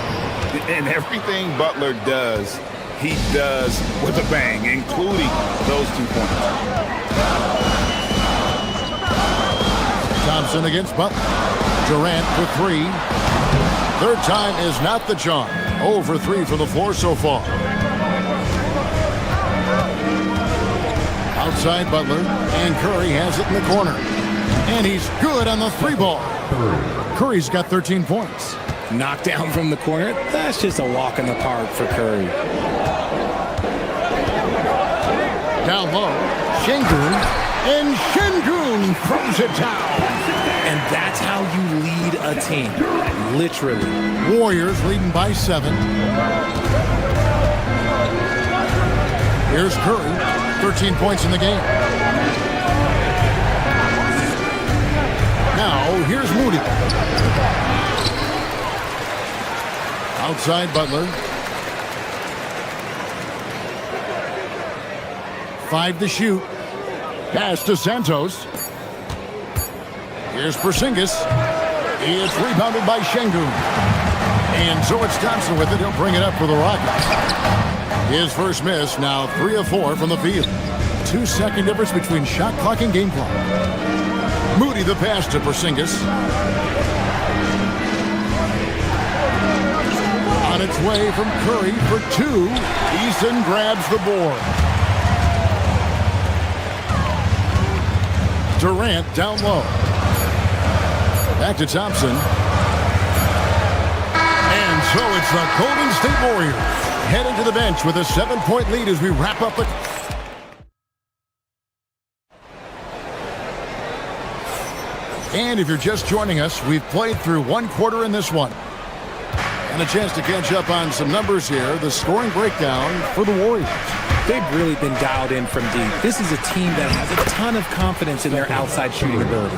And everything Butler does, he does with a bang, including those 2 points. Thompson against Butler. Durant for 3. 3rd time is not the charm. 0 for 3 from the floor so far. Outside Butler, and Curry has it in the corner. And he's good on the 3-ball. Curry's got 13 points. Knocked down from the corner, that's just a walk in the park for Curry. Down low, Şengün, and Şengün throws it down. And that's how you lead a team, literally. Warriors leading by 7. Here's Curry, 13 points in the game. Now, here's Moody. Outside Butler. 5 to shoot. Pass to Santos. Here's Porzingis. It's rebounded by Şengün. And so it's Thompson with it. He'll bring it up for the Rockets. His first miss, now 3 of 4 from the field. 2-second difference between shot clock and game clock. Moody the pass to Porzingis. On on its way from Curry for two. Eason grabs the board. Durant down low. Back to Thompson. And so it's the Golden State Warriors heading to the bench with a 7-point lead as we wrap up the... And if you're just joining us, we've played through one quarter in this one. And a chance to catch up on some numbers here. The scoring breakdown for the Warriors. They've really been dialed in from deep. This is a team that has a ton of confidence in their outside shooting ability.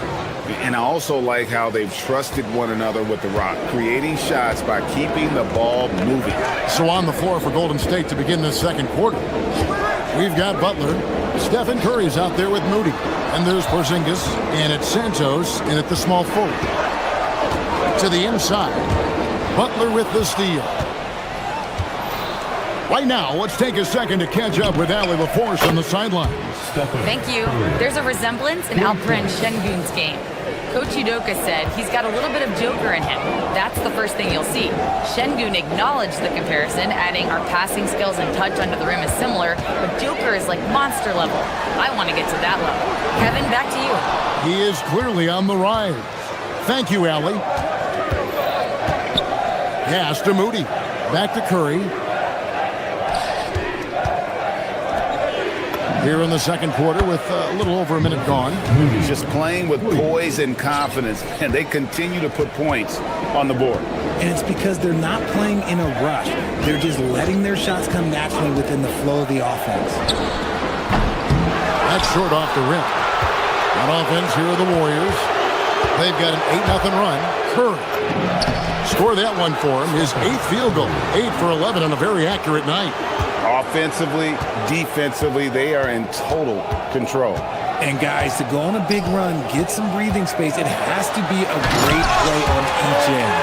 And I also like how they've trusted one another with the rock, creating shots by keeping the ball moving. So on the floor for Golden State to begin this second quarter, we've got Butler. Stephen Curry's out there with Moody. And there's Porzingis, and it's Santos in at the small forward. To the inside, Butler with the steal. Right now, let's take a second to catch up with Allie LaForce on the sidelines. Thank you. There's a resemblance in Alperen Şengün's game. Coach Udoka said he's got a little bit of Joker in him. That's the first thing you'll see. Şengün acknowledged the comparison, adding our passing skills and touch under the rim is similar, but Joker is like monster level. I want to get to that level. Kevin, back to you. He is clearly on the rise. Thank you, Allie. Pass to Moody. Back to Curry. Here in the second quarter with a little over a minute gone. He's just playing with poise and confidence, and they continue to put points on the board. And it's because they're not playing in a rush. They're just letting their shots come naturally within the flow of the offense. That's short off the rim. On offense, here are the Warriors. They've got an 8-0 run. Curry. Score that one for him. His 8th field goal. 8 for 11 on a very accurate night. Offensively, defensively, they are in total control. And guys, to go on a big run, get some breathing space, it has to be a great play on each end.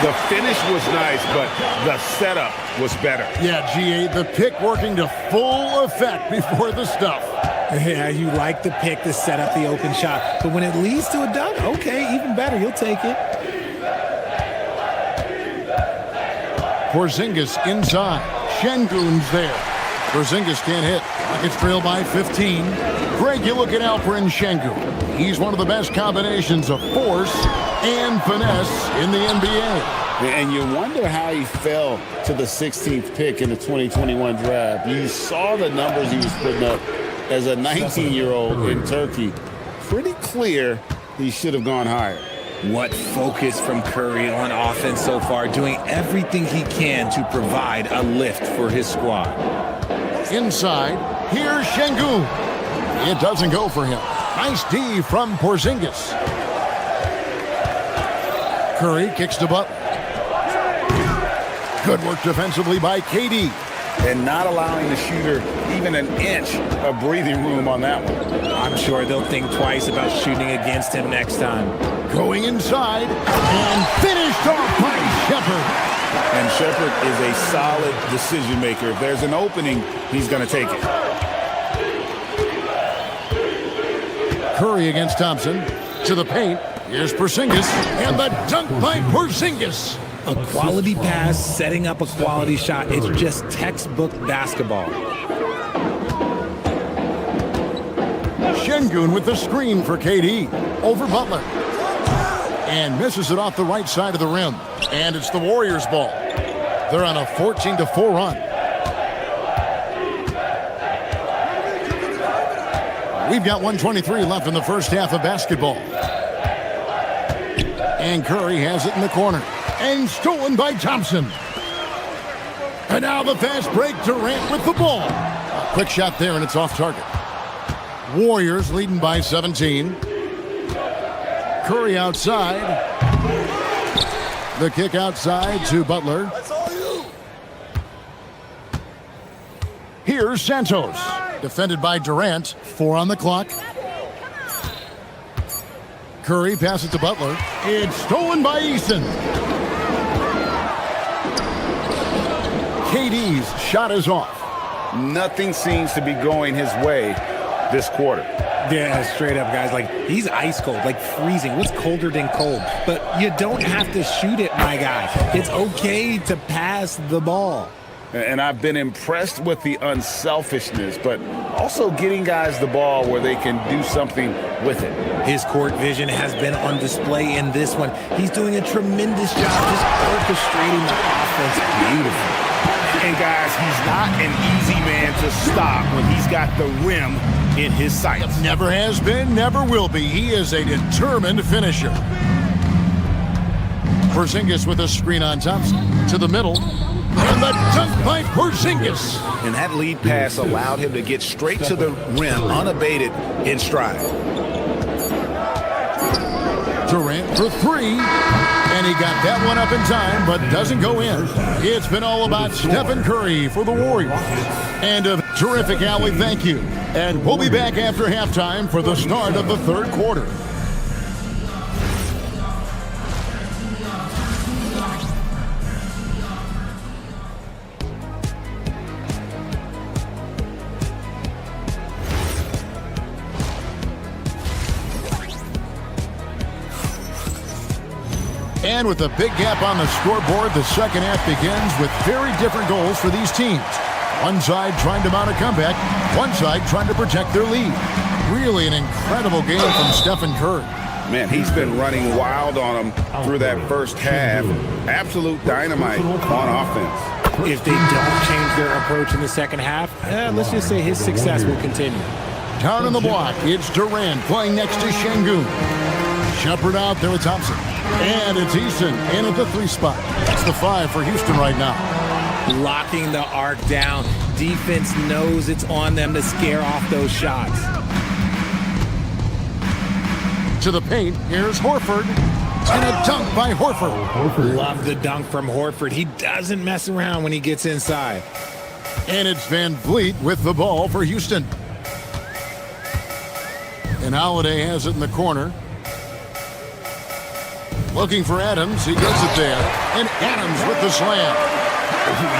The finish was nice, but the setup was better. Yeah, GA, the pick working to full effect before the stuff. Yeah, you like the pick to set up the open shot. But when it leads to a dunk, okay, even better, you'll take it. Porzingis inside. Şengün's there. Porzingis can't hit. Rockets trail by 15. Greg, you look at Alperen Şengün. He's one of the best combinations of force and finesse in the NBA. And you wonder how he fell to the 16th pick in the 2021 draft. You saw the numbers he was putting up as a 19-year-old in Turkey. Pretty clear he should have gone higher. What focus from Curry on offense so far, doing everything he can to provide a lift for his squad. Inside, here's Şengün. It doesn't go for him. Nice D from Porzingis. Curry kicks to Butler. Good work defensively by KD. And not allowing the shooter even an inch of breathing room on that one. I'm sure they'll think twice about shooting against him next time. Going inside and finished off by Shepherd. And Shepherd is a solid decision maker. If there's an opening, he's going to take it. Curry against Thompson. To the paint. Here's Porzingis. And the dunk by Porzingis. A quality pass, setting up a quality shot. It's just textbook basketball. Şengün with the screen for KD. Over Butler. And misses it off the right side of the rim. And it's the Warriors' ball. They're on a 14-4 run. We've got 1:23 left in the first half of basketball. And Curry has it in the corner. And stolen by Thompson. And now the fast break. Durant with the ball. A quick shot there, and it's off target. Warriors leading by 17. Curry outside. The kick outside to Butler. Here's Santos. Defended by Durant. 4 on the clock. Curry passes to Butler. It's stolen by Eason. KD's shot is off. Nothing seems to be going his way this quarter. Yeah, straight up, guys. Like, he's ice cold, like freezing. What's colder than cold? But you don't have to shoot it, my guy. It's okay to pass the ball. And I've been impressed with the unselfishness, but also getting guys the ball where they can do something with it. His court vision has been on display in this one. He's doing a tremendous job just orchestrating the offense beautifully. And guys, he's not an easy man to stop when he's got the rim in his sights. Never has been, never will be. He is a determined finisher. Porzingis with a screen on Thompson. To the middle. And the dunk by Porzingis. And that lead pass allowed him to get straight to the rim unabated in stride. Durant for three. And he got that one up in time, but doesn't go in. It's been all about Stephen Curry for the Warriors. And a terrific alley, thank you. And we'll be back after halftime for the start of the third quarter. And with a big gap on the scoreboard, the second half begins with very different goals for these teams. One side trying to mount a comeback, one side trying to protect their lead. Really an incredible game from Stephen Curry. Man, he's been running wild on them through that first half. Absolute dynamite on offense. If they don't change their approach in the second half, let's just say his success will continue. Down on the block, it's Durant playing next to Şengün. Shepard out there with Thompson. And it's Easton in at the 3 spot. That's the 5 for Houston right now. Locking the arc down. Defense knows it's on them to scare off those shots. To the paint, here's Horford. And a dunk by Horford. Love the dunk from Horford. He doesn't mess around when he gets inside. And it's Van Vliet with the ball for Houston. And Holiday has it in the corner. Looking for Adams. He gets it there. And Adams with the slam.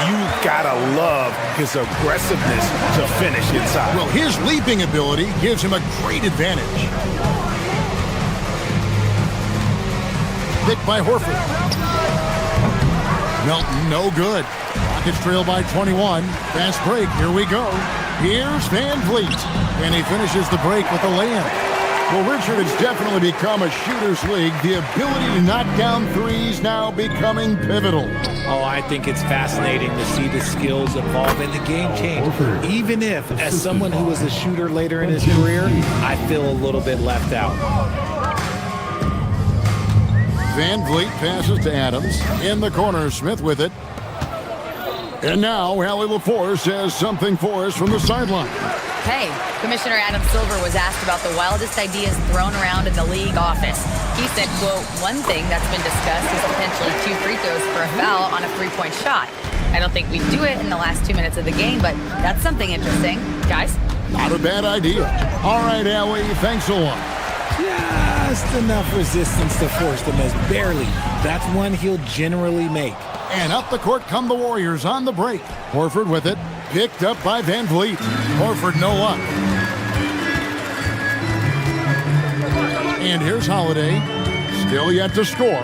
You gotta love his aggressiveness to finish inside. Well, his leaping ability gives him a great advantage. Pick by Horford. Melton, no good. Rockets trail by 21. Fast break. Here we go. Here's Van Vliet. And he finishes the break with a layup. Well, Richard, it's definitely become a shooter's league. The ability to knock down threes now becoming pivotal. Oh, I think it's fascinating to see the skills evolve and the game change. Even if, as someone who was a shooter later in his career, I feel a little bit left out. Van Vliet passes to Adams. In the corner, Smith with it. And now, Allie LaForce has something for us from the sideline. Hey, Commissioner Adam Silver was asked about the wildest ideas thrown around in the league office. He said, quote, one thing that's been discussed is potentially 2 free throws for a foul on a 3-point shot. I don't think we'd do it in the last 2 minutes of the game, but that's something interesting. Guys? Not a bad idea. All right, Allie, thanks a lot. Just enough resistance to force the miss. Barely. That's one he'll generally make. And up the court come the Warriors on the break. Horford with it. Picked up by Van Vliet. Horford no luck. And here's Holiday. Still yet to score.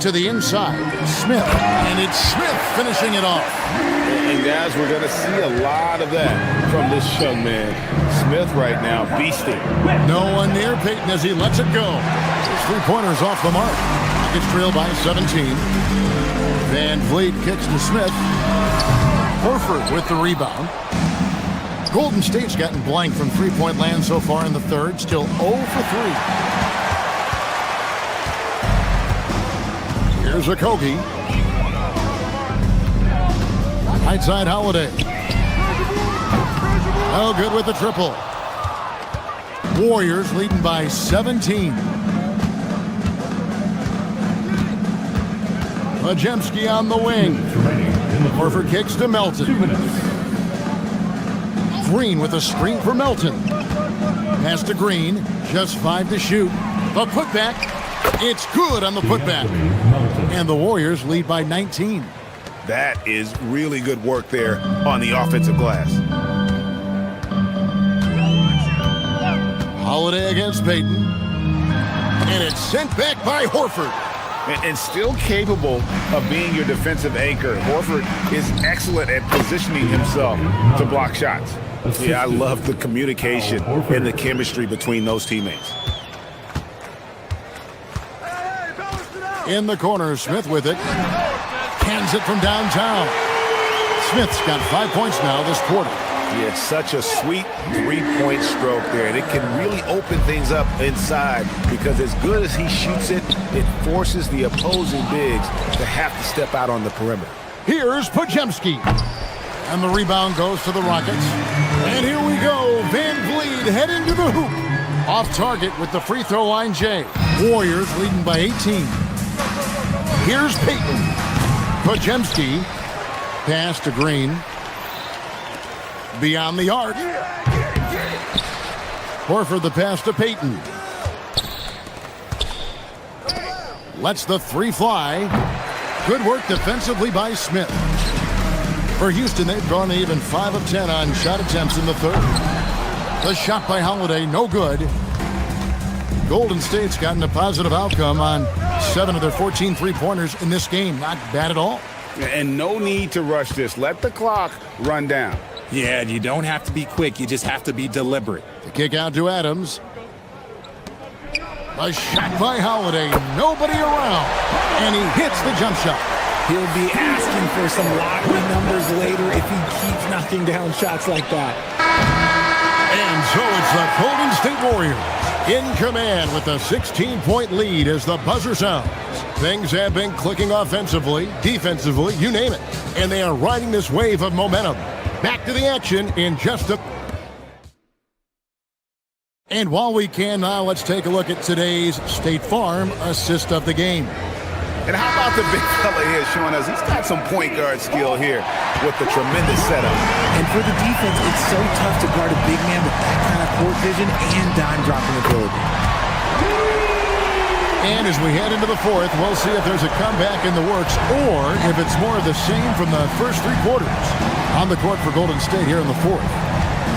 To the inside. Smith. And it's Smith finishing it off. And guys, we're going to see a lot of that from this young man. Smith right now, beasting. No one near Peyton as he lets it go. His 3-pointers off the mark. Rockets trail by 17. Van Vliet kicks to Smith. Horford with the rebound. Golden State's gotten blank from 3-point land so far in the third. Still 0 for 3. Here's Okogie. Right side Holiday. Oh, good with the triple. Warriors leading by 17. Majemski on the wing. Horford kicks to Melton. Green with a screen for Melton. Pass to Green. Just 5 to shoot. The putback. It's good on the putback. And the Warriors lead by 19. That is really good work there on the offensive glass. Holiday against Payton. And it's sent back by Horford. And still capable of being your defensive anchor. Horford is excellent at positioning himself to block shots. Yeah, I love the communication and the chemistry between those teammates. In the corner, Smith with it. Cans it from downtown. Smith's got 5 points now this quarter. Yeah, such a sweet three-point stroke there, and it can really open things up inside because as good as he shoots it, it forces the opposing bigs to have to step out on the perimeter. Here's Podziemski. And the rebound goes to the Rockets. And here we go. Van Vliet heading to the hoop. Off target with the free throw line, Jay. Warriors leading by 18. Here's Payton. Podziemski. Pass to Green. Beyond the arc. Horford the pass to Payton. Lets the three fly. Good work defensively by Smith. For Houston, they've gone even 5 of 10 on shot attempts in the third. The shot by Holiday, no good. Golden State's gotten a positive outcome on 7 of their 14 three-pointers in this game. Not bad at all. And no need to rush this. Let the clock run down. Yeah, you don't have to be quick. You just have to be deliberate. The kick out to Adams. A shot by Holiday. Nobody around. And he hits the jump shot. He'll be asking for some lottery numbers later if he keeps knocking down shots like that. And so it's the Golden State Warriors in command with a 16-point lead as the buzzer sounds. Things have been clicking offensively, defensively, you name it. And they are riding this wave of momentum. Back to the action in just a... And while we can now, let's take a look at today's State Farm assist of the game. And how about the big fella here showing us he's got some point guard skill here with the tremendous setup. And for the defense, it's so tough to guard a big man with that kind of court vision and dime dropping ability. And as we head into the fourth, we'll see if there's a comeback in the works or if it's more of the same from the first three quarters. On the court for Golden State here in the fourth.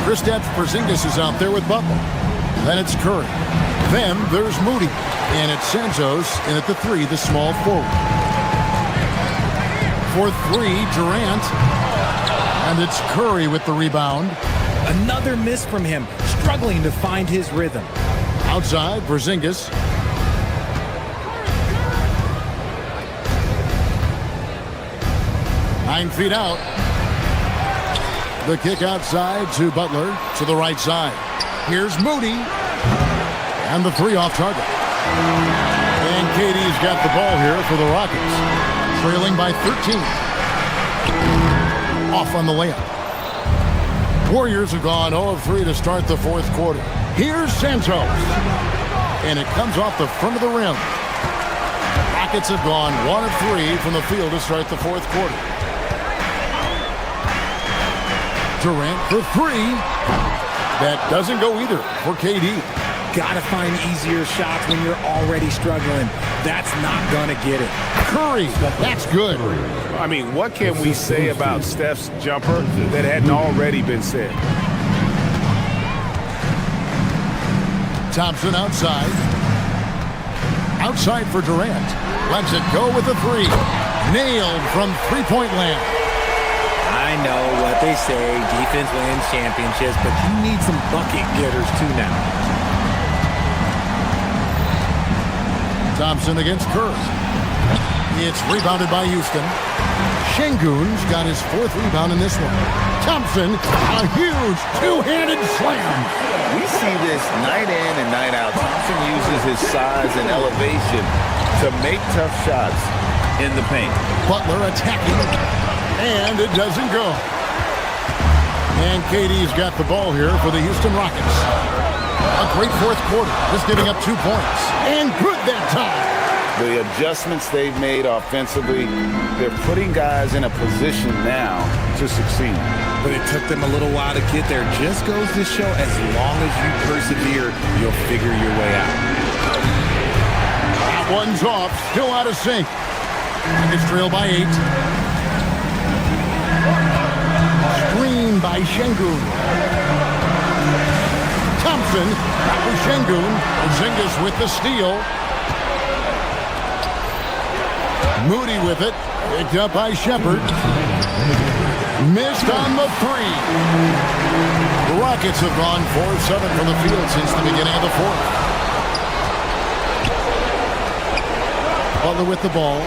Kristaps Porzingis is out there with Butler. Then it's Curry. Then there's Moody. And it's Santos, and at the three, the small forward. For three, Durant. And it's Curry with the rebound. Another miss from him, struggling to find his rhythm. Outside, Porzingis. Nine feet out. The kick outside to Butler to the right side. Here's Moody. And the three off target. And KD's got the ball here for the Rockets. Trailing by 13. Off on the layup. Warriors have gone 0 of 3 to start the fourth quarter. Here's Santos. And it comes off the front of the rim. Rockets have gone 1 of 3 from the field to start the fourth quarter. Durant for three. That doesn't go either for KD. Gotta find easier shots when you're already struggling. That's not gonna get it. Curry, that's good. I mean, what can we say about Steph's jumper that hadn't already been said? Thompson outside. Outside for Durant. Lets it go with the three. Nailed from three-point land. I know what they say, defense wins championships, but you need some bucket getters too now. Thompson against Curry. It's rebounded by Houston. Şengün's got his fourth rebound in this one. Thompson, a huge two-handed slam. We see this night in and night out. Thompson uses his size and elevation to make tough shots in the paint. Butler attacking, and it doesn't go. And KD's got the ball here for the Houston Rockets. A great fourth quarter, just giving up 2 points. And good that time. The adjustments they've made offensively, they're putting guys in a position now to succeed. But it took them a little while to get there. Just goes to show as long as you persevere, you'll figure your way out. That one's off, still out of sync. It's trailed by 8. Screen by Şengün. Thompson Mason. That was Şengün. Porzingis with the steal. Moody with it. Picked up by Shepherd. Missed on the three. The Rockets have gone 4-7 from the field since the beginning of the fourth. Butler with the ball.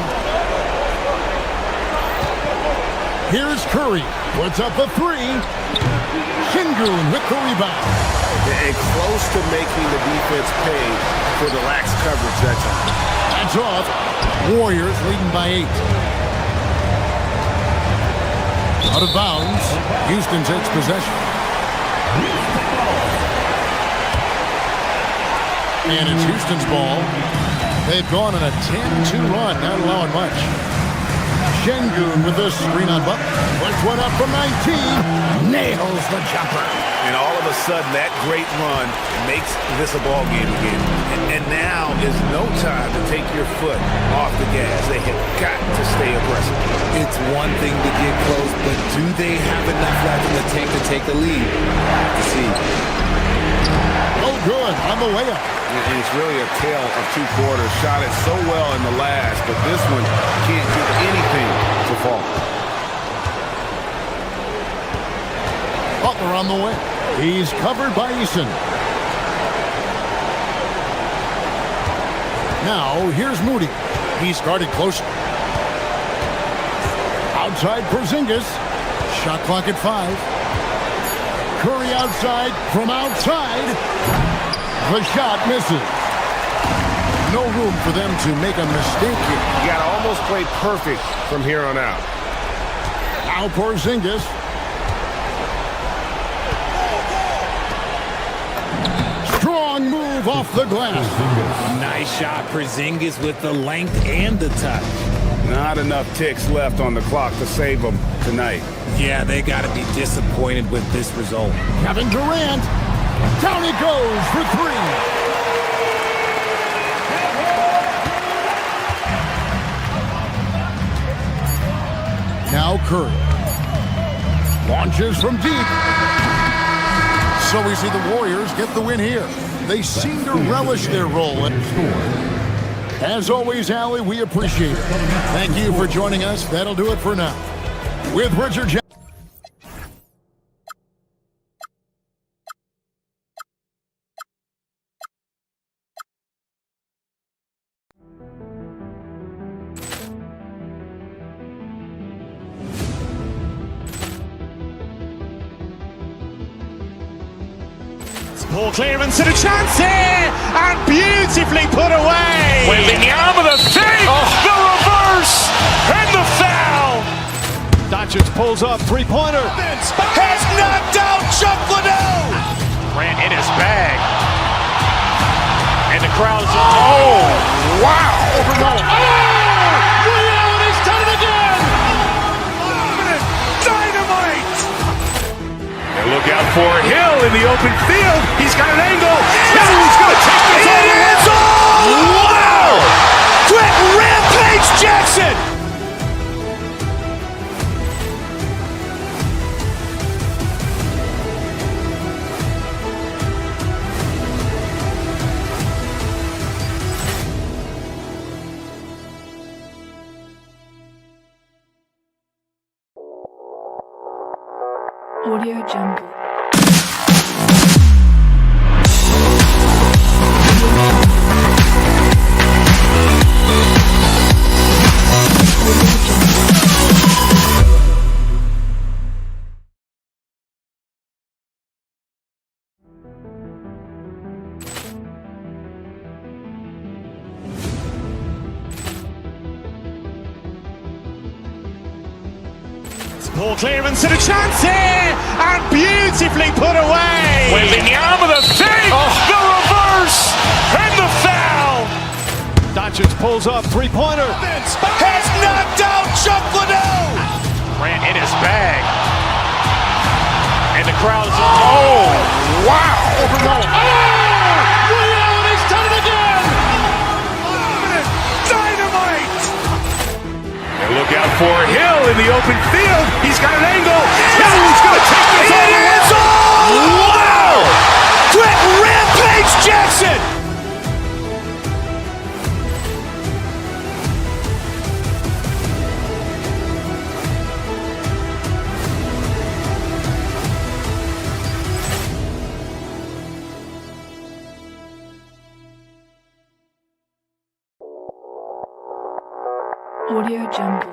Here's Curry. Puts up the three. Şengün with the rebound. And close to making the defense pay for the lax coverage that time. That's off. Warriors leading by 8. Out of bounds. Houston takes possession. And it's Houston's ball. They've gone on a 10-2 run, not allowing much. Şengün with the screen on Butler. Puts one up from 19. Nails the jumper. And all of a sudden, that great run makes this a ball game again. And now is no time to take your foot off the gas. They have got to stay aggressive. It's one thing to get close, but do they have enough left in the tank to take the lead? We'll have to see. Oh, good. On the way up. And it's really a tale of two quarters. Shot it so well in the last, but this one can't do anything to fall. Butler on the way. He's covered by Eason. Now, here's Moody. He's guarded closely. Outside Porzingis. Shot clock at 5. Curry outside from outside. The shot misses. No room for them to make a mistake here. You got to almost play perfect from here on out. Now Porzingis. Strong move off the glass. Nice shot, Porzingis with the length and the touch. Not enough ticks left on the clock to save them tonight. Yeah, they got to be disappointed with this result. Kevin Durant. Down he goes for 3. Now Curry. Launches from deep. So we see the Warriors get the win here. They seem to relish their role. As always, Allie, we appreciate it. Thank you for joining us. That'll do it for now. With Richard Jackson. Ball clearance and a chance here, and beautifully put away. Wembanyama the fake, the reverse, and the foul. Doncic pulls up, three-pointer. Has knocked out Chuck Liddell. Grant in his bag. And the crowd is, oh, wow. He's done it again. Dynamite. And look out for Hill in the open field. He's got an angle. Hill's going to take this all the way. Wow! Quit Rampage Jackson. Audio Jungle. Ball clearance and a chance here, and beautifully put away. Wembanyama the fake, the reverse, and the foul. Doncic pulls up, three-pointer. Has knocked out Chuck Liddell. Grant in his bag. And the crowd is, oh, wow. He's done it again. Dynamite. And look out for Hill in the open field. He's got an angle. Hill's going to take this all the way. Wow. Quit Jackson! Audio Jungle.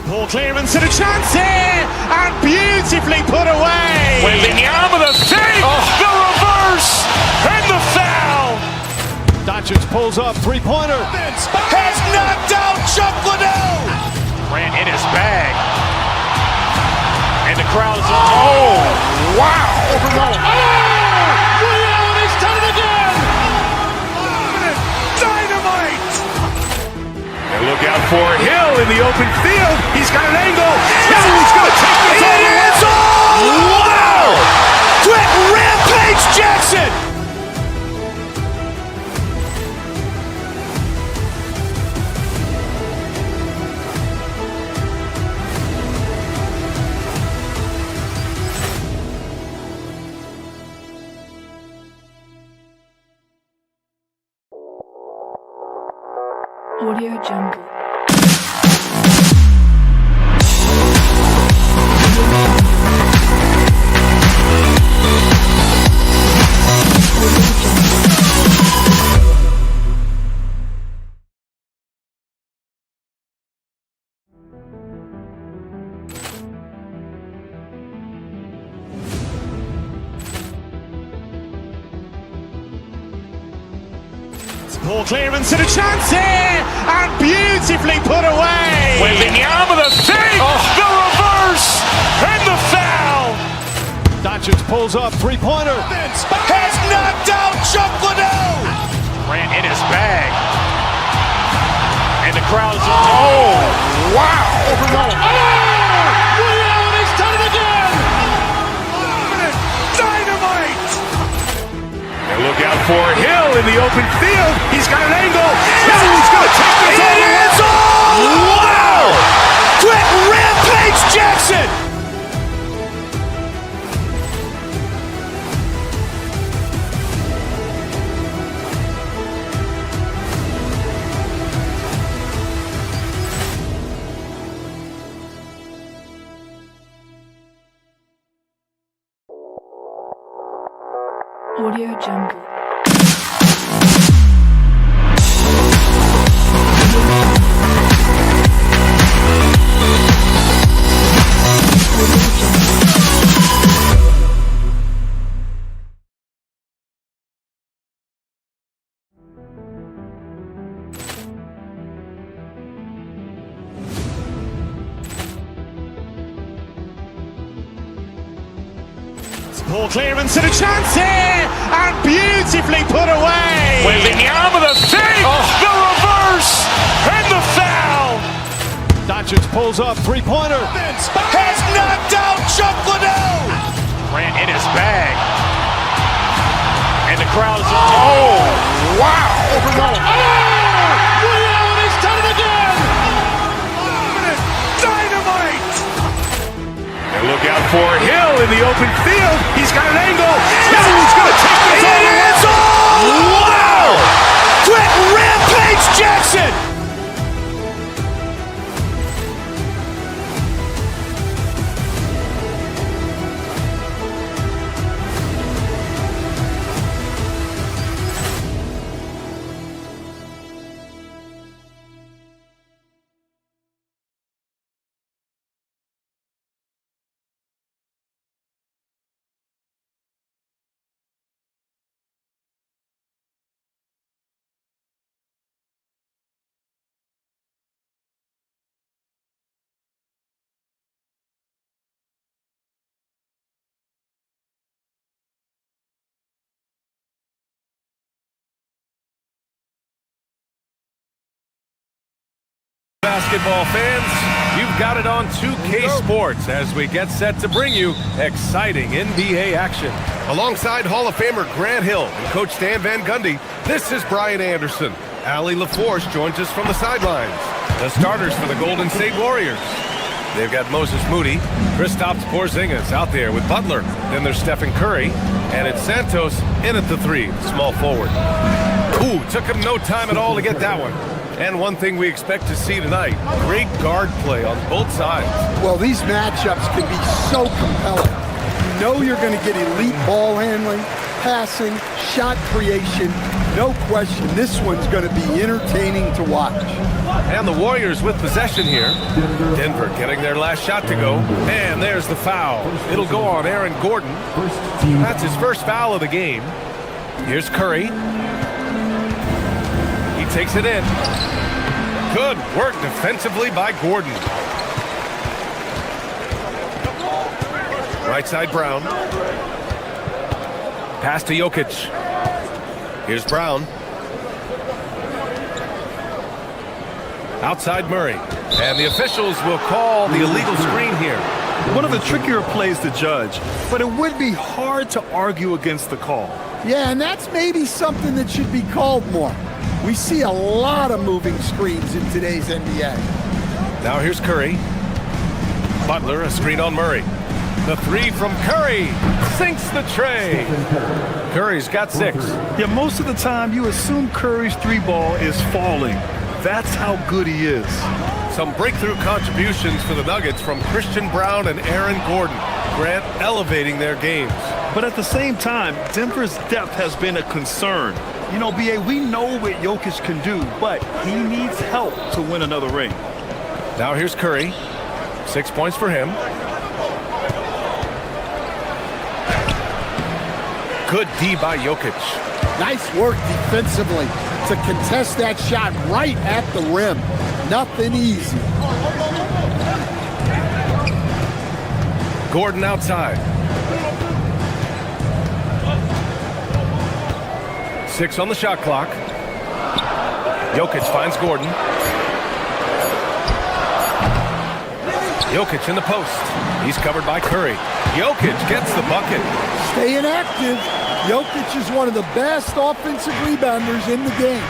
Ball clearance and a chance here, and beautifully put away. Wembanyama the fake, the reverse, and the foul. Doncic pulls up, three-pointer. Has knocked out Chuck Liddell. Ran in his bag. And the crowd is, oh, wow. He's done it again. Dynamite. And look out for Hill in the open field. He's got an angle. Hill is going to take this all the way. Wow! Brett Rampage Jackson. Audio Jungle. Ball clearance and a chance here, and beautifully put away. Wembanyama the fake, the reverse, and the foul. Doncic pulls up, three-pointer. Has knocked out Chuck Liddell. Ran in his bag. And the crowd is, oh, wow. He's done it again. Dynamite. And look out for Hill in the open field. He's got an angle. Hill is going to take this all the way. Wow. Brett Rampage Jackson. Audio Jungle. Ball clearance and a chance here, and beautifully put away. Wembanyama the fake, the reverse, and the foul. Doncic pulls up, three-pointer. Has knocked out Chuck Liddell. Ran in his bag. And the crowd is, oh, wow. He's done it again. Dynamite. And look out for Hill in the open field. He's got an angle. Hill is going to take this all the way. Wow. Brett Rampage Jackson. basketball fans, you've got it on 2K Sports as we get set to bring you exciting NBA action. Alongside Hall of Famer Grant Hill and Coach Stan Van Gundy, this is Brian Anderson. Allie LaForce joins us from the sidelines. The starters for the Golden State Warriors. They've got Moses Moody, Kristaps Porzingis out there with Butler. Then there's Stephen Curry, and it's Santos in at the 3, small forward. Ooh, took him no time at all to get that one. And one thing we expect to see tonight, great guard play on both sides. Well, these matchups can be so compelling. You know you're going to get elite ball handling, passing, shot creation. No question, this one's going to be entertaining to watch. And the Warriors with possession here. Denver getting their last shot to go. And there's the foul. It'll go on Aaron Gordon. That's his first foul of the game. Here's Curry. He takes it in. Good work defensively by Gordon. Right side Brown. Pass to Jokic. Here's Brown. Outside Murray. And the officials will call the illegal screen here. One of the trickier plays to judge, but it would be hard to argue against the call. Yeah, and that's maybe something that should be called more. We see a lot of moving screens in today's NBA. Now here's Curry. Butler, a screen on Murray. The 3 from Curry sinks the tray. Curry's got 6. Yeah, most of the time you assume Curry's 3-ball is falling. That's how good he is. Some breakthrough contributions for the Nuggets from Christian Brown and Aaron Gordon. Grant elevating their games. But at the same time, Denver's depth has been a concern. You know, B.A., we know what Jokic can do, but he needs help to win another ring. Now here's Curry. 6 points for him. Good D by Jokic. Nice work defensively to contest that shot right at the rim. Nothing easy. Gordon outside. 6 on the shot clock. Jokic finds Gordon. Jokic in the post. He's covered by Curry. Jokic gets the bucket. Staying active. Jokic is one of the best offensive rebounders in the game.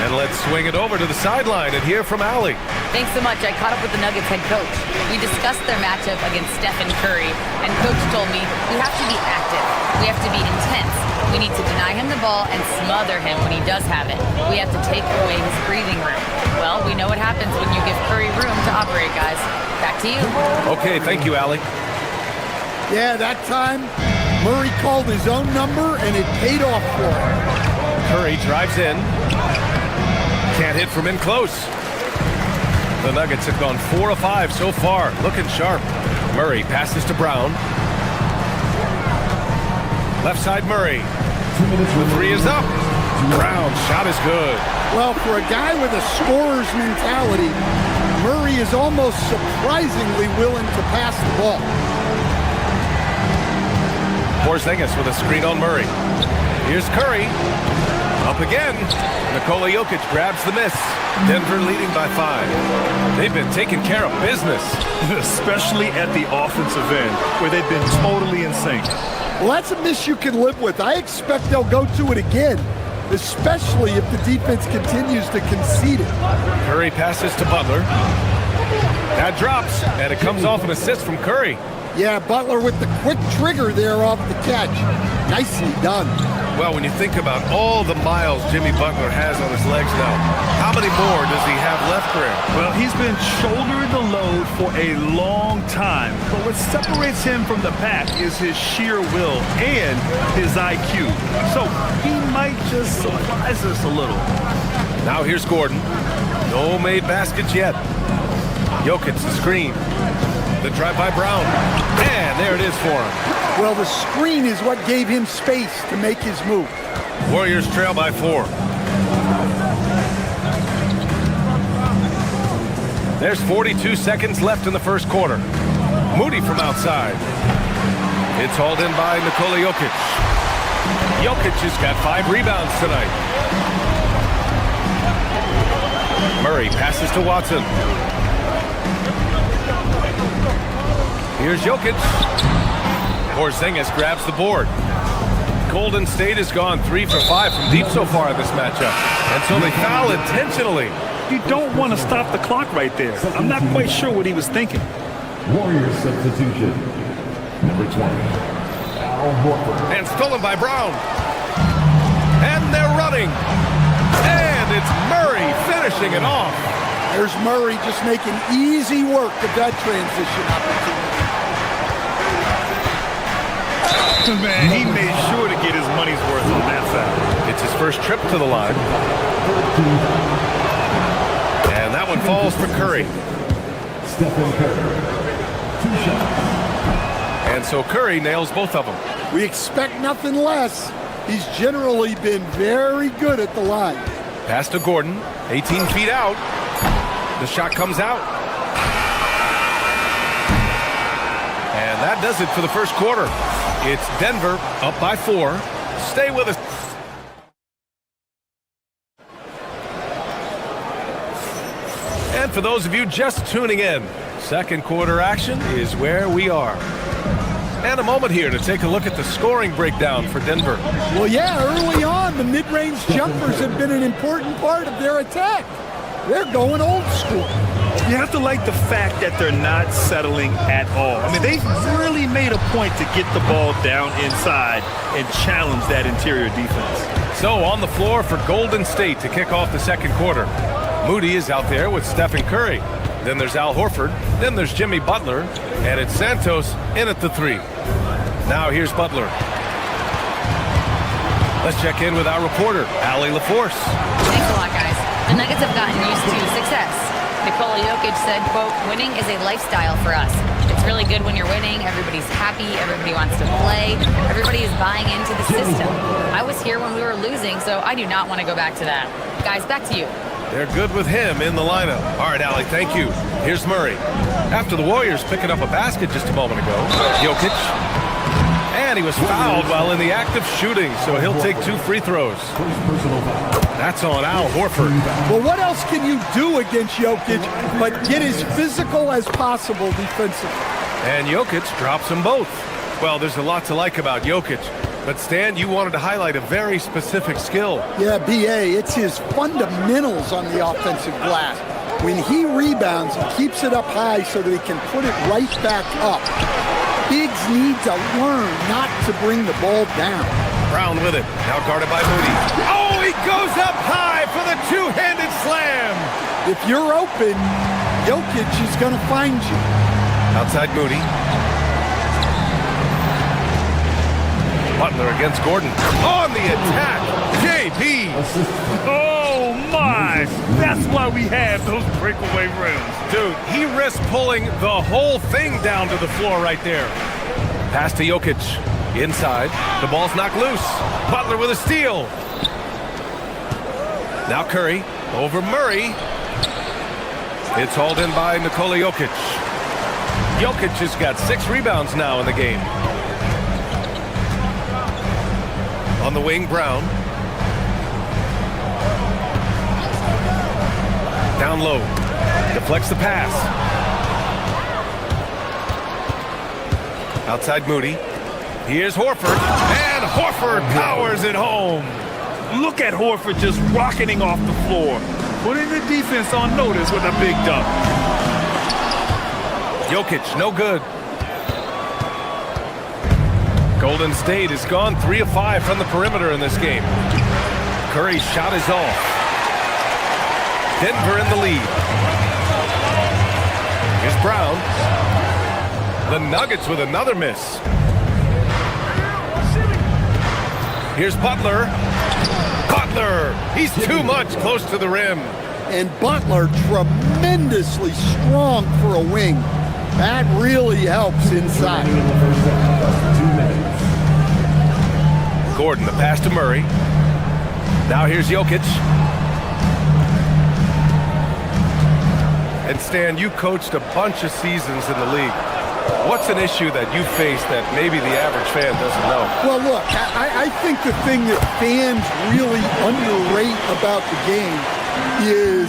And let's swing it over to the sideline and hear from Allie. Thanks so much. I caught up with the Nuggets head coach. We discussed their matchup against Stephen Curry, and coach told me we have to be active. We have to be intense. We need to deny him the ball and smother him when he does have it. We have to take away his breathing room. Well, we know what happens when you give Curry room to operate, guys. Back to you. Okay, thank you, Allie. Yeah, that time, Murray called his own number, and it paid off for him. Curry drives in. Can't hit from in close. The Nuggets have gone 4 of 5 so far, looking sharp. Murray passes to Brown. Left side Murray. The 3 is up. Brown's shot is good. Well, for a guy with a scorer's mentality, Murray is almost surprisingly willing to pass the ball. Porzingis with a screen on Murray. Here's Curry. Up again. Nikola Jokic grabs the miss. Denver leading by 5. They've been taking care of business. Especially at the offensive end, where they've been totally in sync. Well, that's a miss you can live with. I expect they'll go to it again, especially if the defense continues to concede it. Curry passes to Butler. That drops, and it comes off an assist from Curry. Yeah, Butler with the quick trigger there off the catch. Nicely done. Well, when you think about all the miles Jimmy Butler has on his legs now, how many more does he have left for him? Well, he's been shouldering the load for a long time, but what separates him from the pack is his sheer will and his IQ. So he might just surprise us a little. Now here's Gordon. No made baskets yet. Jokic the screen. The drive by Brown. And there it is for him. Well, the screen is what gave him space to make his move. Warriors trail by 4. There's 42 seconds left in the first quarter. Moody from outside. It's hauled in by Nikola Jokic. Jokic has got 5 rebounds tonight. Murray passes to Watson. Here's Jokic. Porzingis grabs the board. Golden State has gone 3 for 5 from deep so far in this matchup. And so they foul intentionally. You don't want to stop the clock right there. I'm not quite sure what he was thinking. Warriors substitution. Number 20. Al Horford. And stolen by Brown. And they're running. And it's Murray finishing it off. There's Murray just making easy work of that transition opportunity. Man, he made sure to get his money's worth on that foul. It's his first trip to the line. And that one falls for Curry. Stephen Curry. 2 shots. And so Curry nails both of them. We expect nothing less. He's generally been very good at the line. Pass to Gordon, 18 feet out. The shot comes out. And that does it for the first quarter. It's Denver up by 4. Stay with us. And for those of you just tuning in, second quarter action is where we are. And a moment here to take a look at the scoring breakdown for Denver. Well, yeah, early on, the mid-range jumpers have been an important part of their attack. They're going old school. You have to like the fact that they're not settling at all. I mean, they've really made a point to get the ball down inside and challenge that interior defense. So on the floor for Golden State to kick off the second quarter. Moody is out there with Stephen Curry. Then there's Al Horford. Then there's Jimmy Butler. And it's Santos in at the 3. Now here's Butler. Let's check in with our reporter, Allie LaForce. Thanks a lot, guys. The Nuggets have gotten used to success. Nikola Jokic said, quote, "Winning is a lifestyle for us. It's really good when you're winning. Everybody's happy. Everybody wants to play. Everybody is buying into the system. I was here when we were losing, so I do not want to go back to that." Guys, back to you. They're good with him in the lineup. All right, Allie, thank you. Here's Murray. After the Warriors picking up a basket just a moment ago, Jokic. And he was fouled while in the act of shooting, so he'll take 2 free throws. That's on Al Horford. Well, what else can you do against Jokic but get as physical as possible defensively? And Jokic drops them both. Well, there's a lot to like about Jokic. But Stan, you wanted to highlight a very specific skill. Yeah, B.A., it's his fundamentals on the offensive glass. When he rebounds, he keeps it up high so that he can put it right back up. Bigs need to learn not to bring the ball down. Brown with it, now guarded by Moody. Oh, he goes up high for the two-handed slam. If you're open, Jokic is going to find you. Outside Moody. Butler against Gordon. On the attack, JP. Oh, my. That's why we have those breakaway rims. Dude, he risked pulling the whole thing down to the floor right there. Pass to Jokic. Inside. The ball's knocked loose. Butler with a steal. Now Curry over Murray. It's hauled in by Nikola Jokic. Jokic has got 6 rebounds now in the game. On the wing, Brown. Down low. Deflects the pass. Outside Moody. Here's Horford. And Horford powers it home. Look at Horford just rocketing off the floor, putting the defense on notice with a big dunk. Jokic, no good. Golden State has gone 3 of 5 from the perimeter in this game. Curry's shot is off. Denver in the lead. Here's Brown. The Nuggets with another miss. Here's Butler. Butler! He's too much close to the rim. And Butler tremendously strong for a wing. That really helps inside. Gordon, the pass to Murray. Now here's Jokic. And Stan, you coached a bunch of seasons in the league. What's an issue that you face that maybe the average fan doesn't know? Well, look, I think the thing that fans really underrate about the game is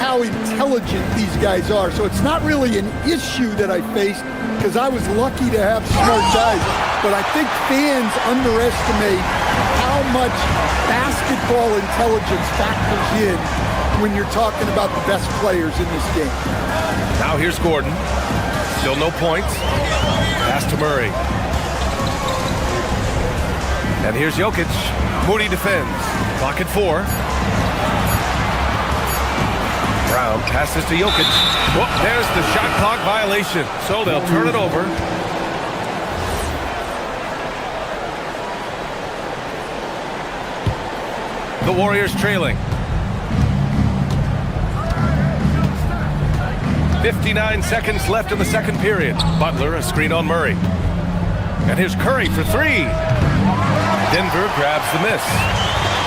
how intelligent these guys are. So it's not really an issue that I faced because I was lucky to have smart guys. But I think fans underestimate how much basketball intelligence factors in when you're talking about the best players in this game. Now here's Gordon. Still no points. Pass to Murray. And here's Jokic. Moody defends. Clock at 4. Brown passes to Jokic. Whoop, there's the shot clock violation. So they'll turn it over. The Warriors trailing. 59 seconds left in the second period. Butler, a screen on Murray. And here's Curry for 3. Denver grabs the miss.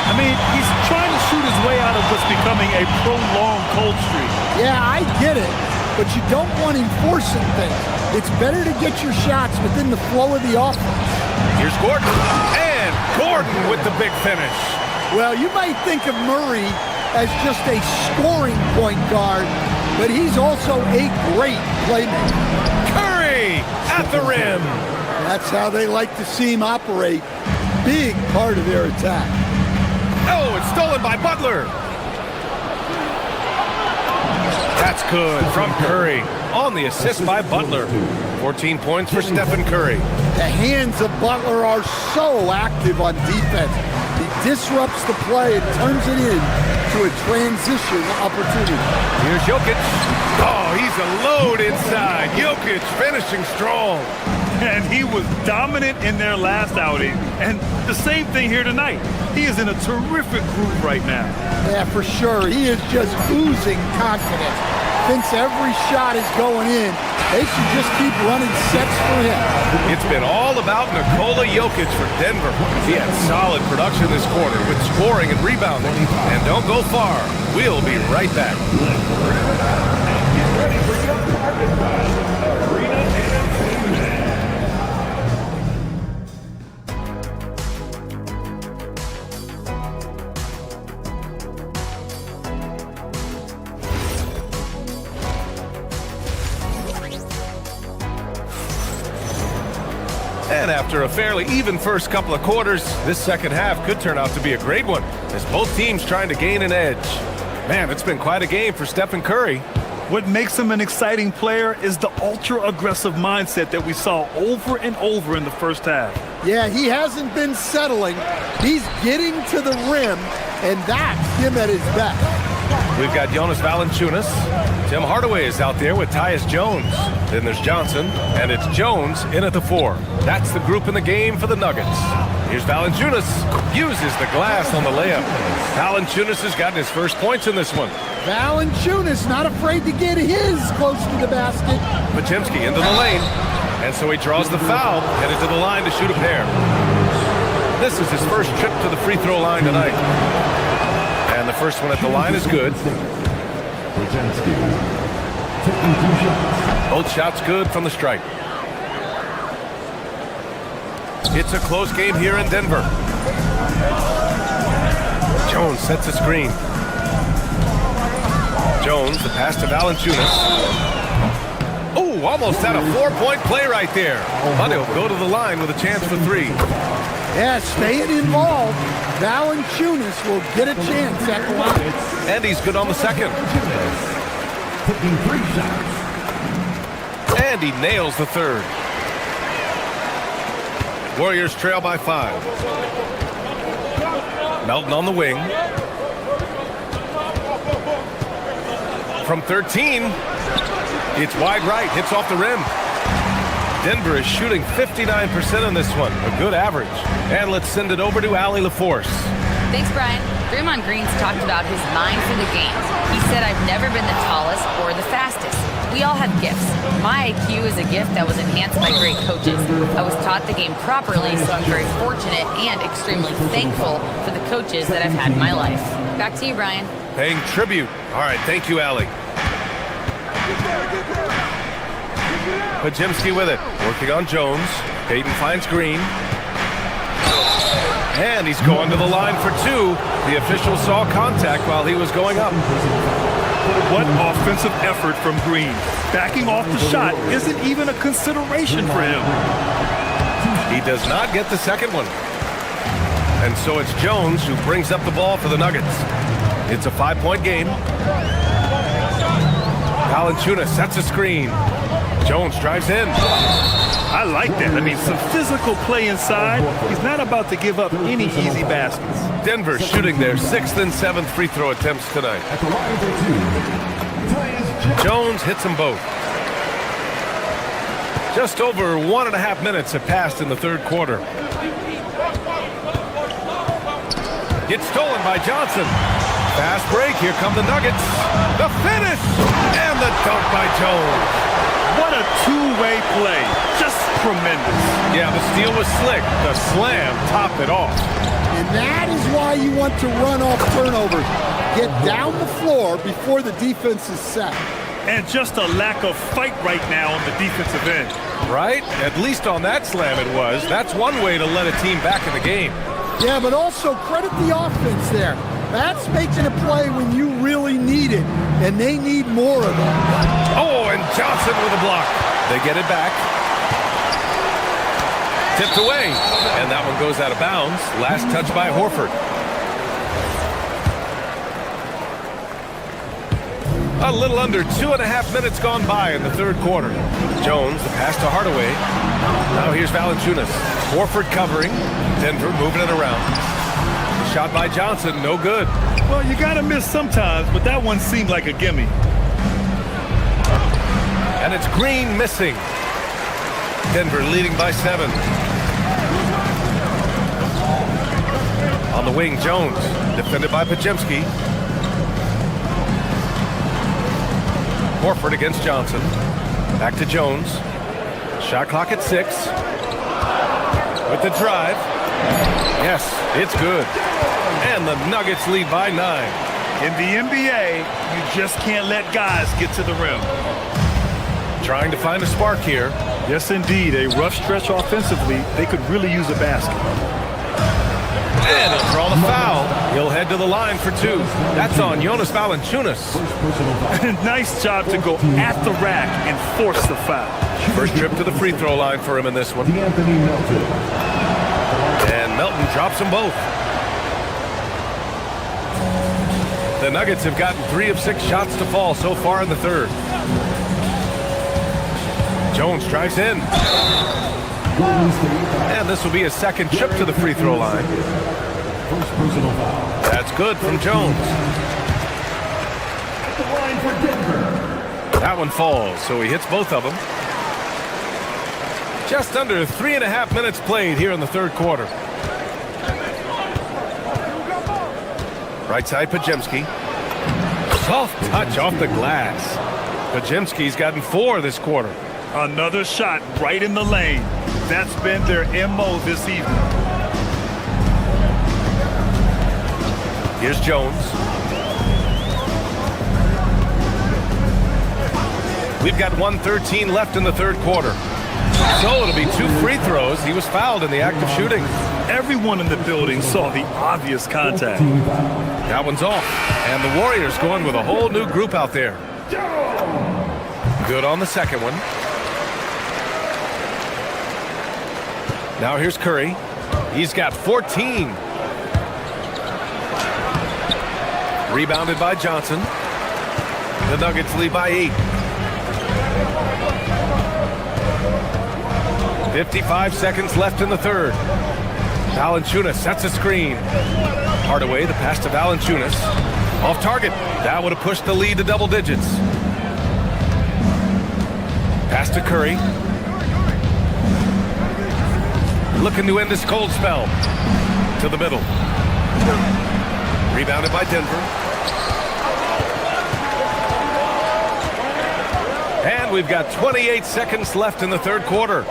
I mean, he's trying to shoot his way out of what's becoming a prolonged cold streak. Yeah, I get it, but you don't want him forcing things. It's better to get your shots within the flow of the offense. Here's Gordon, and Gordon with the big finish. Well, you might think of Murray as just a scoring point guard, but he's also a great playmaker. Curry at the rim. That's how they like to see him operate. Big part of their attack. Oh, it's stolen by Butler. That's good from Curry on the assist by Butler. 14 points for Stephen Curry. The hands of Butler are so active on defense. He disrupts the play and turns it in to a transition opportunity. Here's Jokic. Oh, he's a load inside. Jokic finishing strong. And he was dominant in their last outing. And the same thing here tonight. He is in a terrific groove right now. Yeah, for sure. He is just oozing confidence. Thinks every shot is going in. They should just keep running sets for him. It's been all about Nikola Jokic for Denver. He had solid production this quarter with scoring and rebounding. And don't go far. We'll be right back. And after a fairly even first couple of quarters, this second half could turn out to be a great one, as both teams trying to gain an edge. Man, it's been quite a game for Stephen Curry. What makes him an exciting player is the ultra-aggressive mindset that we saw over and over in the first half. Yeah, he hasn't been settling. He's getting to the rim, and that's him at his best. We've got Jonas Valanciunas. Tim Hardaway is out there with Tyus Jones. Then there's Johnson, and it's Jones in at the 4. That's the group in the game for the Nuggets. Here's Valanciunas. Uses the glass on the layup. Valanciunas has gotten his first points in this one. Valanciunas not afraid to get his close to the basket. Podziemski into the lane. And so he draws the foul, headed to the line to shoot a pair. This is his first trip to the free throw line tonight. And the first one at the line is good. Both shots good from the stripe. It's a close game here in Denver. Jones sets a screen. Jones, the pass to Valanciunas. Oh, almost had a 4-point play right there. But he'll go to the line with a chance for 3. Yeah, staying involved. Valanciunas will get a chance at the line. And he's good on the second. And he nails the third. Warriors trail by 5. Melton on the wing. From 13, it's wide right, hits off the rim. Denver is shooting 59% on this one, a good average. And let's send it over to Allie LaForce. Thanks, Brian. Draymond Green's talked about his mind for the game. He said, I've never been the tallest or the fastest. We all have gifts. My IQ is a gift that was enhanced by great coaches. I was taught the game properly, so I'm very fortunate and extremely thankful for the coaches that I've had in my life. Back to you, Brian. Paying tribute. All right, thank you, Allie. Podziemski with it, working on Jones. Payton finds Green. And he's going to the line for 2. The official saw contact while he was going up. What offensive effort from Green. Backing off the shot isn't even a consideration for him. He does not get the second one. And so it's Jones who brings up the ball for the Nuggets. It's a 5-point game. Valanciunas sets a screen. Jones drives in. I like that. I mean, some physical play inside. He's not about to give up any easy baskets. Denver shooting their 6th and 7th free throw attempts tonight. Jones hits them both. Just over 1.5 minutes have passed in the third quarter. Gets stolen by Johnson. Fast break. Here come the Nuggets. The finish! And the dunk by Jones. What a two-way play. Just tremendous. Yeah, the steal was slick. The slam topped it off. And that is why you want to run off turnovers. Get down the floor before the defense is set. And just a lack of fight right now on the defensive end. Right? At least on that slam it was. That's one way to let a team back in the game. Yeah, but also credit the offense there. That's making a play when you really need it, and they need more of it. Oh, and Johnson with a block. They get it back. Tipped away, and that one goes out of bounds. Last touch by Horford. A little under 2.5 minutes gone by in the third quarter. Jones, the pass to Hardaway. Now here's Valanciunas. Horford covering. Denver moving it around. Shot by Johnson, no good. Well, you gotta miss sometimes, but that one seemed like a gimme. And it's Green missing. Denver leading by 7. On the wing, Jones, defended by Podziemski. Horford against Johnson. Back to Jones. Shot clock at 6. With the drive. Yes, it's good. And the Nuggets lead by 9. In the NBA, you just can't let guys get to the rim. Trying to find a spark here. Yes, indeed. A rough stretch offensively. They could really use a basket. And he'll draw the foul. He'll head to the line for 2. That's on Jonas Valanciunas. Nice job to go at the rack and force the foul. First trip to the free throw line for him in this one. And Melton drops them both. The Nuggets have gotten 3 of 6 shots to fall so far in the third. Jones drives in. And this will be his second trip to the free throw line. That's good from Jones. That one falls, so he hits both of them. Just under 3.5 minutes played here in the third quarter. Right side, Podziemski. Soft touch off the glass. Podziemski's gotten 4 this quarter. Another shot right in the lane. That's been their MO this evening. Here's Jones. We've got 1:13 left in the third quarter. So it'll be 2 free throws. He was fouled in the act of shooting. Everyone in the building saw the obvious contact. That one's off. And the Warriors going with a whole new group out there. Good on the second one. Now here's Curry. He's got 14. Rebounded by Johnson. The Nuggets lead by 8. 55 seconds left in the third. Valanciunas sets a screen. Hardaway, the pass to Valanciunas. Off target. That would have pushed the lead to double digits. Pass to Curry. Looking to end this cold spell. To the middle. Rebounded by Denver. And we've got 28 seconds left in the third quarter.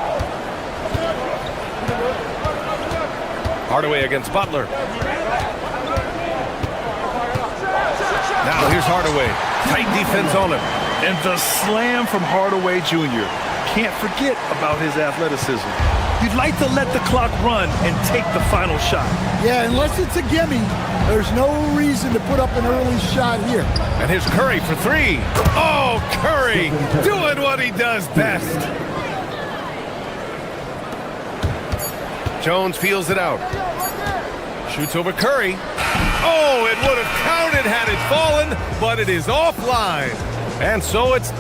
Hardaway against Butler. Now here's Hardaway. Tight defense on him. And the slam from Hardaway Jr. Can't forget about his athleticism. You'd like to let the clock run and take the final shot. Yeah, unless it's a gimme, there's no reason to put up an early shot here. And here's Curry for three. Oh, Curry doing what he does best. Jones feels it out. Shoots over Curry. Oh, it would have counted had it fallen, but it is offline. And so it's...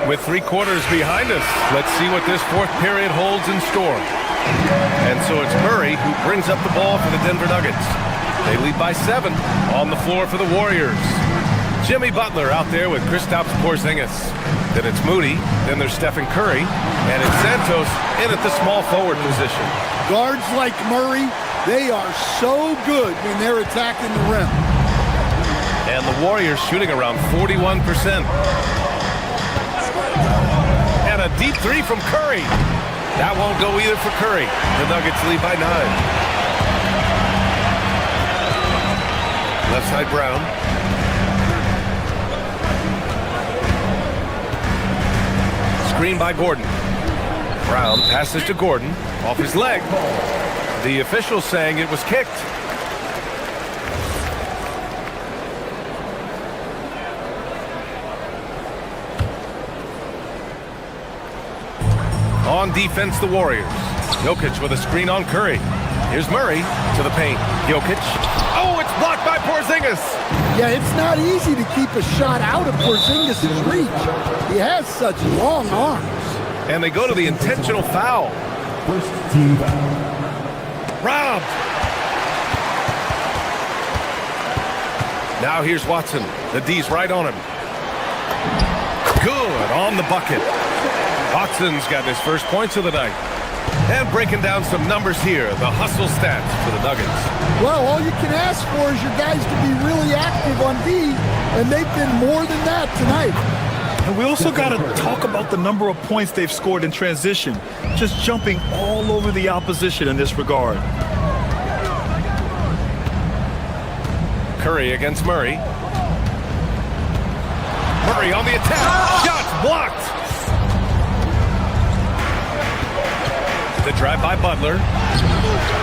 With 3 quarters behind us, let's see what this fourth period holds in store. And so it's Murray who brings up the ball for the Denver Nuggets. They lead by 7 on the floor for the Warriors. Jimmy Butler out there with Kristaps Porzingis. Then it's Moody, then there's Stephen Curry, and it's Santos in at the small forward position. Guards like Murray, they are so good when they're attacking the rim. And the Warriors shooting around 41%. And a deep 3 from Curry. That won't go either for Curry. The Nuggets lead by 9. Left side Brown. Screen by Gordon. Brown passes to Gordon. Off his leg. The official saying it was kicked. On defense, the Warriors. Jokic with a screen on Curry. Here's Murray to the paint. Jokic. Oh, it's blocked by Porzingis. Yeah, it's not easy to keep a shot out of Porzingis' reach. He has such long arms. And they go to the intentional foul. First team foul. Robbed. Now here's Watson. The D's right on him. Good on the bucket. Watson's got his first points of the night. And breaking down some numbers here, the hustle stats for the Nuggets. Well, all you can ask for is your guys to be really active on D, and they've been more than that tonight. And we also got to talk about the number of points they've scored in transition, just jumping all over the opposition in this regard. Curry against Murray. Murray on the attack. Shots blocked. The drive by Butler.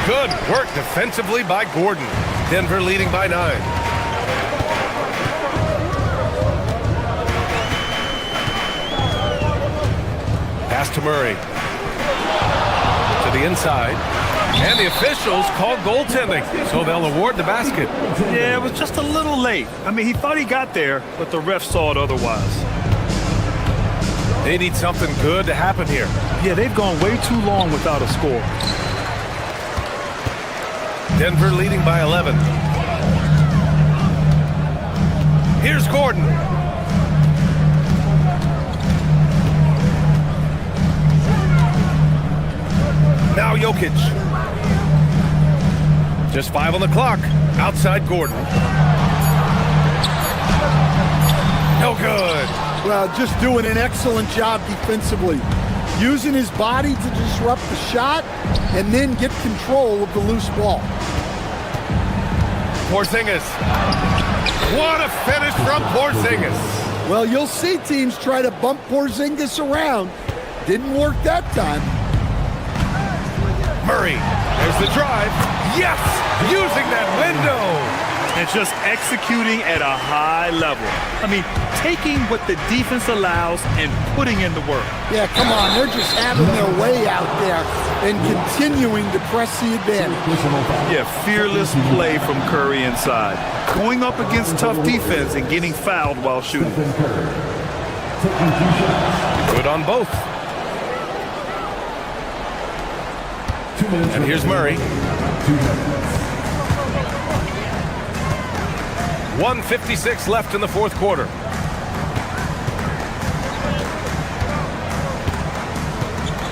Good work defensively by Gordon. Denver leading by 9. Pass to Murray. To the inside. And the officials called goaltending, so they'll award the basket. Yeah, it was just a little late. I mean, he thought he got there, but the ref saw it otherwise. They need something good to happen here. Yeah, they've gone way too long without a score. Denver leading by 11. Here's Gordon. Now Jokic. Just 5 on the clock. Outside Gordon. No good. Well, just doing an excellent job defensively. Using his body to disrupt the shot and then get control of the loose ball. Porzingis. What a finish from Porzingis. Well, you'll see teams try to bump Porzingis around. Didn't work that time. Murray. There's the drive. Yes! Using that window. And just executing at a high level. I mean, taking what the defense allows and putting in the work. Yeah, come on. They're just having their way out there and continuing to press the advantage. Yeah, fearless play from Curry inside. Going up against tough defense and getting fouled while shooting. Good on both. And here's Murray. 1:56 left in the fourth quarter.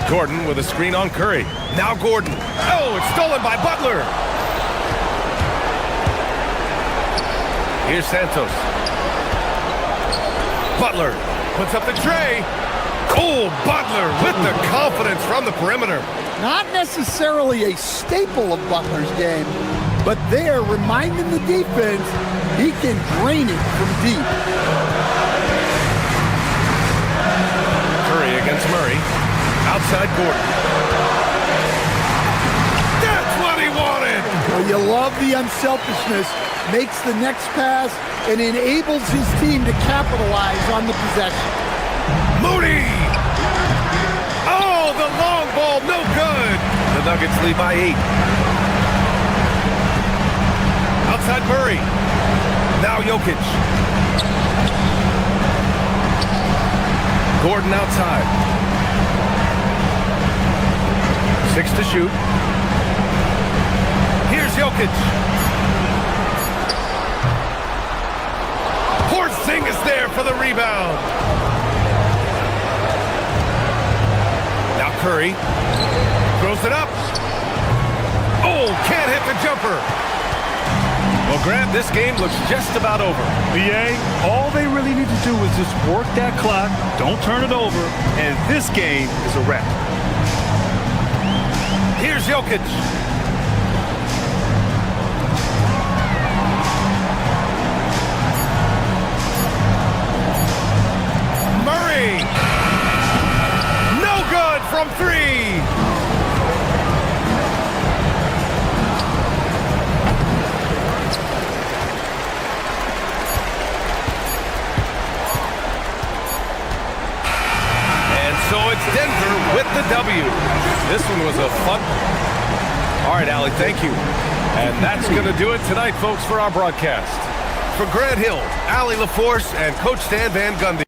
Gordon with a screen on Curry. Now Gordon. Oh, it's stolen by Butler. Here's Santos. Butler puts up the tray. Oh, Butler with the confidence from the perimeter. Not necessarily a staple of Butler's game, but they're reminding the defense he can drain it from deep. Murray. Outside Gordon. That's what he wanted! Well, you love the unselfishness. Makes the next pass and enables his team to capitalize on the possession. Moody! Oh, the long ball, no good! The Nuggets lead by 8. Outside Murray. Now Jokic. Gordon outside. 6 to shoot. Here's Jokic. Porzingis there for the rebound. Now Curry throws it up. Oh, can't hit the jumper. Well, Grant, this game looks just about over. BA, all they really need to do is just work that clock, don't turn it over, and this game is a wrap. Here's Jokic. Murray. No good from 3. So it's Denver with the W. This one was a fun. All right, Allie, thank you. And that's going to do it tonight, folks, for our broadcast. For Grant Hill, Allie LaForce, and Coach Stan Van Gundy.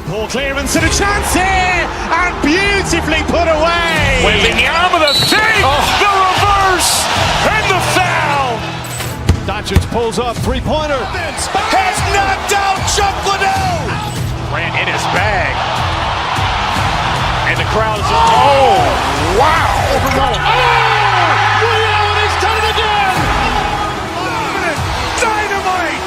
Ball clearance and a chance here, and beautifully put away. Wembanyama the fake, the reverse, and the foul. Doncic pulls up, three-pointer. Has knocked out Chuck Liddell. Grant in his bag. And the crowd is just, oh, wow. Ray Allen has done it again. Dynamite.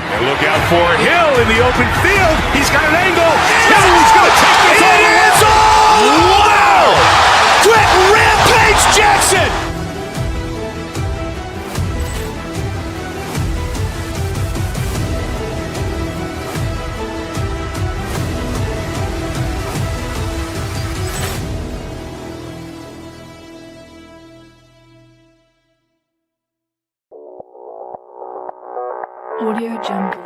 And look out for Hill in the open field. He's got an angle. Hill is going to take this all the way. Wow. Quick Rampage Jackson. Audio Jungle.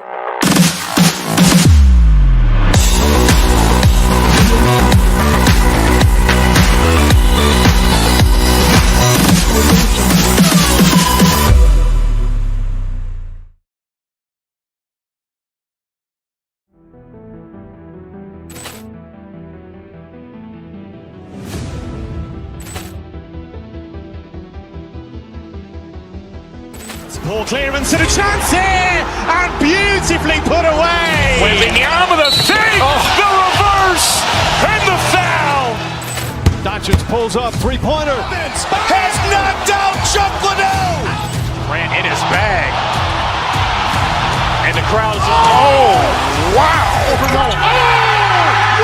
Ball clearance and a chance here, and beautifully put away. Wembanyama the fake, the reverse, and the foul. Doncic pulls up, three-pointer. Has knocked out Chuck Liddell. Grant in his bag. And the crowd is just, oh, wow.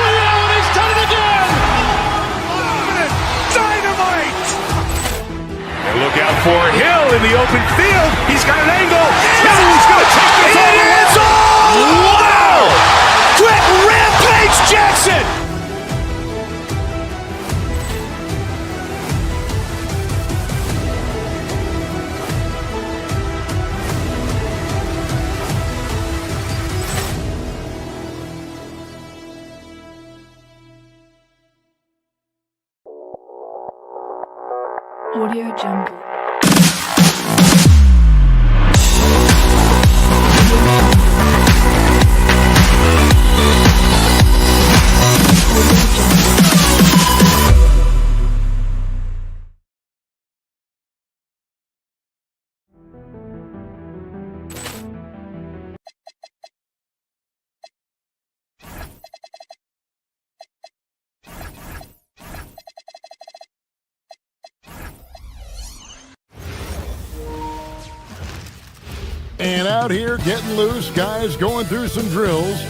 Ray Allen has done it again. Dynamite. And look out for Hill in the open field. He's got an angle. Hill is going to take this all the way. Wow. Quick Rampage Jackson. Audio Jungle. out here getting loose. Guys going through some drills.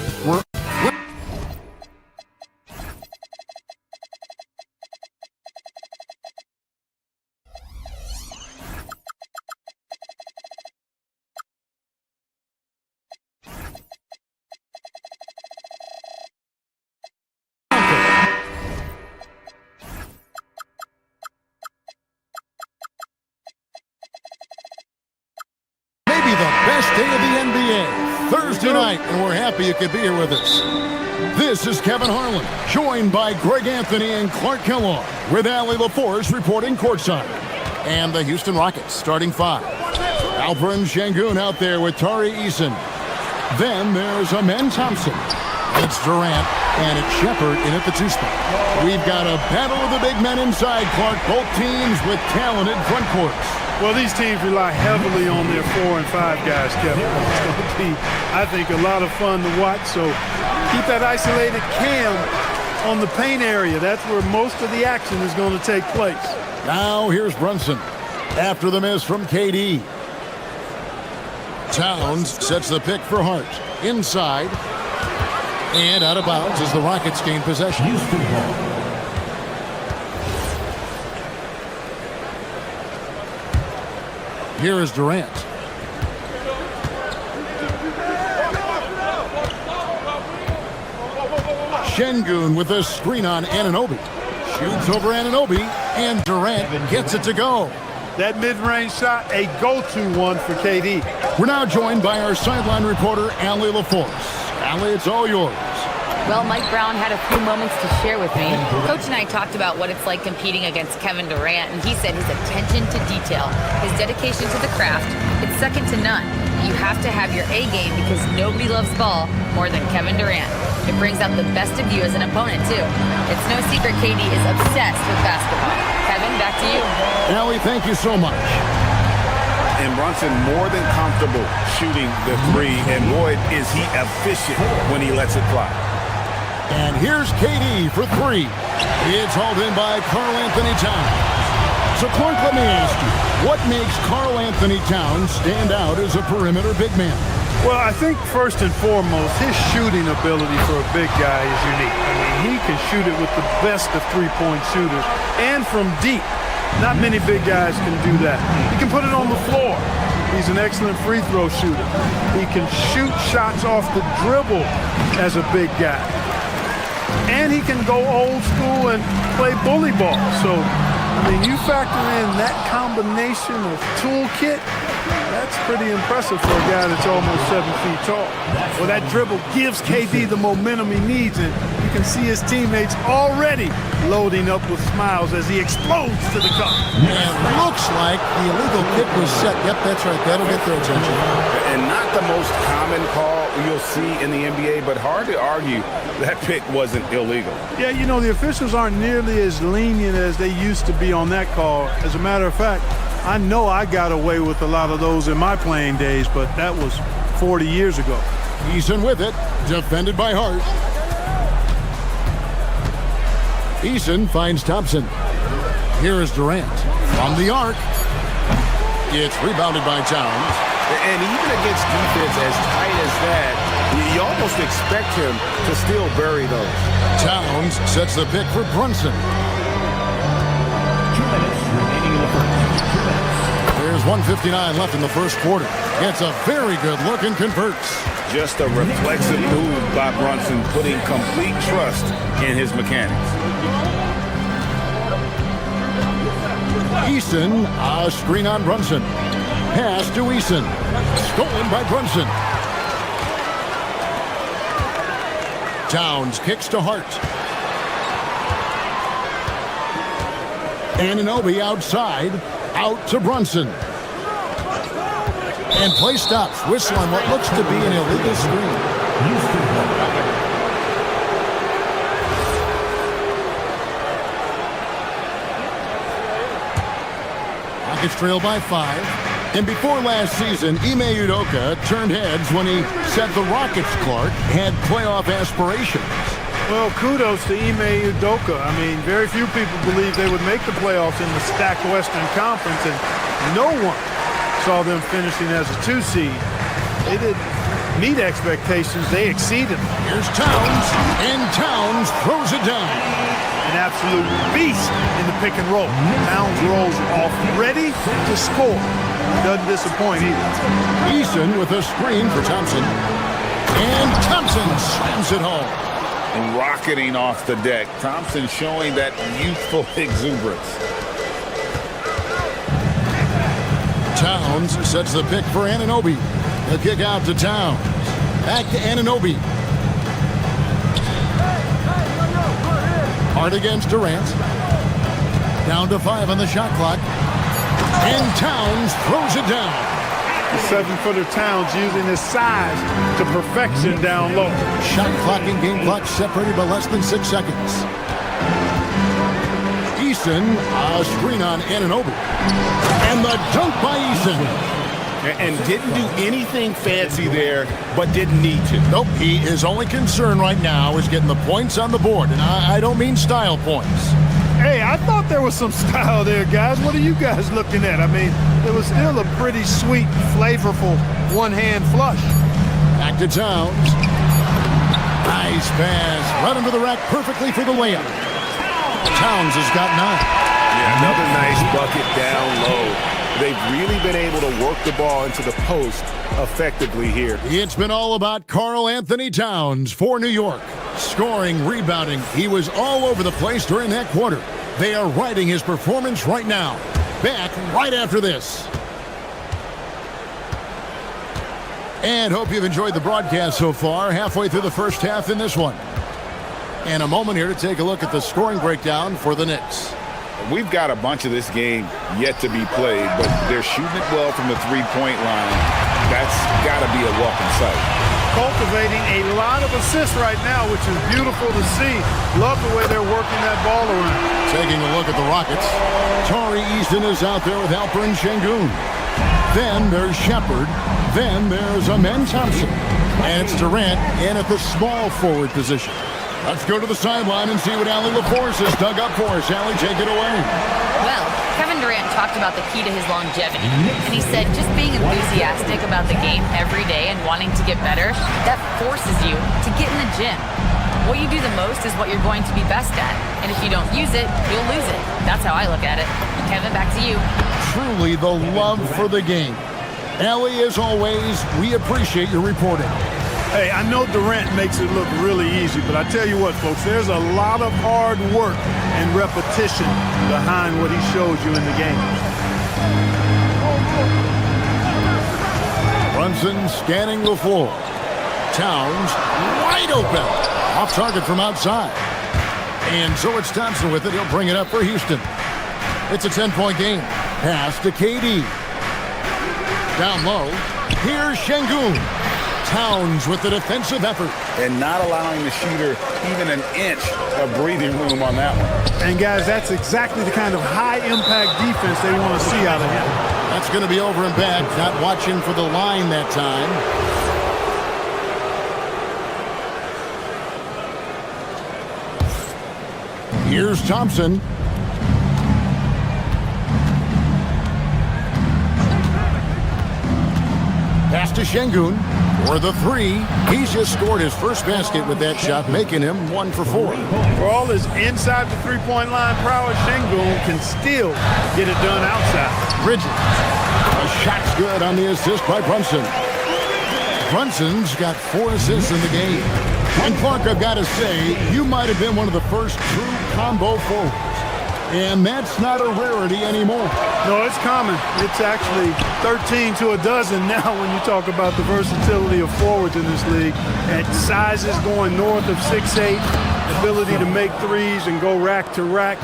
Day of the NBA, Thursday night, and we're happy you could be here with us. This is Kevin Harlan, joined by Greg Anthony and Clark Kellogg, with Allie LaForce reporting courtside. And the Houston Rockets starting five. Alperen Şengün out there with Tari Eason. Then there's Amen Thompson. It's Durant, and it's Shepherd in at the two spot. We've got a battle of the big men inside, Clark. Both teams with talented front courts. Well, these teams rely heavily on their 4 and 5 guys, Kevin. It's going to be, I think, a lot of fun to watch. So keep that isolated cam on the paint area. That's where most of the action is going to take place. Now here's Brunson after the miss from KD. Towns sets the pick for Hart. Inside. And out of bounds as the Rockets gain possession. Houston ball. Here is Durant. Şengün with a screen on Anunoby. Shoots over Anunoby, and Durant gets it to go. That mid-range shot, a go-to one for KD. We're now joined by our sideline reporter, Allie LaForce. Allie, it's all yours. Well, Mike Brown had a few moments to share with me. Coach and I talked about what it's like competing against Kevin Durant, and he said his attention to detail, his dedication to the craft, it's second to none. You have to have your A game because nobody loves ball more than Kevin Durant. It brings out the best of you as an opponent, too. It's no secret KD is obsessed with basketball. Kevin, back to you. Allie, thank you so much. And Brunson more than comfortable shooting the three, and boy, is he efficient when he lets it fly. And here's KD for three. It's hauled in by Karl Anthony Towns. So, Clark, let me ask you, what makes Karl Anthony Towns stand out as a perimeter big man? Well, I think first and foremost, his shooting ability for a big guy is unique. I mean, he can shoot it with the best of three-point shooters and from deep. Not many big guys can do that. He can put it on the floor. He's an excellent free throw shooter. He can shoot shots off the dribble as a big guy. And he can go old school and play bully ball. So, I mean, you factor in that combination of toolkit, that's pretty impressive for a guy that's almost 7 feet tall. Well, that dribble gives KD the momentum he needs, and you can see his teammates already loading up with smiles as he explodes to the cup. And looks like the illegal kick was set. Yep, that's right. That'll get their attention. And not the most common call you'll see in the NBA, but hard to argue that pick wasn't illegal. Yeah, you know, the officials aren't nearly as lenient as they used to be on that call. As a matter of fact, I know I got away with a lot of those in my playing days, but that was 40 years ago. Eason with it, defended by Hart. Eason finds Thompson. Here is Durant from the arc. It's rebounded by Towns. And even against defense as tight as that, you almost expect him to still bury those. Towns sets the pick for Brunson. 2 minutes remaining in the first. 2 minutes. There's 1:59 left in the first quarter. It's a very good look and converts. Just a reflexive move by Brunson, putting complete trust in his mechanics. Eason, a screen on Brunson. Pass to Eason. Stolen by Brunson. Towns kicks to Hart. Anunoby outside. Out to Brunson. And play stops. Whistle on what looks to be an illegal screen. Rockets trail by 5. And before last season, Ime Udoka turned heads when he said the Rockets, Clark, had playoff aspirations. Well, kudos to Ime Udoka. I mean, very few people believe they would make the playoffs in the stacked Western Conference, and no one saw them finishing as a 2 seed. They didn't meet expectations. They exceeded them. Here's Towns, and Towns throws it down. An absolute beast in the pick and roll. Towns rolls off, ready to score. Doesn't disappoint either. Eason with a screen for Thompson. And Thompson slams it home. Rocketing off the deck. Thompson showing that youthful exuberance. Towns sets the pick for Anunoby. The kick out to Towns. Back to Anunoby. Hard against Durant. Down to 5 on the shot clock. And Towns throws it down. The 7-footer Towns using his size to perfection down low. Shot clock and game clock separated by less than 6 seconds. Eason, a screen on Anunoby. And the dunk by Eason. And didn't do anything fancy there, but didn't need to. Nope, his only concern right now is getting the points on the board. And I don't mean style points. Hey, I thought there was some style there, guys. What are you guys looking at? I mean, it was still a pretty sweet, flavorful one-hand flush. Back to Towns. Nice pass. Right under the rack perfectly for the layup. Towns has got 9. Yeah, another nice bucket down low. They've really been able to work the ball into the post effectively here. It's been all about Karl Anthony Towns for New York. Scoring, rebounding, he was all over the place during that quarter. They are riding his performance right now. Back right after this. And hope you've enjoyed the broadcast so far. Halfway through the first half in this one. And a moment here to take a look at the scoring breakdown for the Knicks. We've got a bunch of this game yet to be played, but they're shooting it well from the three-point line. That's got to be a welcome sight. Cultivating a lot of assists right now, which is beautiful to see. Love the way they're working that ball around. Taking a look at the Rockets. Tari Eason is out there with Alperen Şengün. Then there's Shepard. Then there's Amen Thompson. And it's Durant in at the small forward position. Let's go to the sideline and see what Allie LaForce has dug up for us. Allie, take it away. Well, Kevin Durant talked about the key to his longevity. And he said just being enthusiastic about the game every day and wanting to get better, that forces you to get in the gym. What you do the most is what you're going to be best at. And if you don't use it, you'll lose it. That's how I look at it. Kevin, back to you. Truly the love for the game. Allie, as always, we appreciate your reporting. Hey, I know Durant makes it look really easy, but I tell you what, folks, there's a lot of hard work and repetition behind what he shows you in the game. Brunson scanning the floor. Towns wide open. Off target from outside. And so it's Thompson with it. He'll bring it up for Houston. It's a 10-point game. Pass to KD. Down low. Here's Şengün. Towns with the defensive effort. And not allowing the shooter even an inch of breathing room on that one. And, guys, that's exactly the kind of high-impact defense they want to see out of him. That's going to be over and back. Not watching for the line that time. Here's Thompson. Pass to Şengün for the 3. He's just scored his first basket with that shot, making him 1 for 4. For all his inside the three-point line prowess, Şengün can still get it done outside. Bridges. The shot's good on the assist by Brunson. Brunson's got 4 assists in the game. And Clark, I've got to say, you might have been one of the first true combo forwards. And that's not a rarity anymore. No, it's common. It's actually 13 to a dozen now when you talk about the versatility of forwards in this league. At sizes going north of 6'8", ability to make threes and go rack to rack.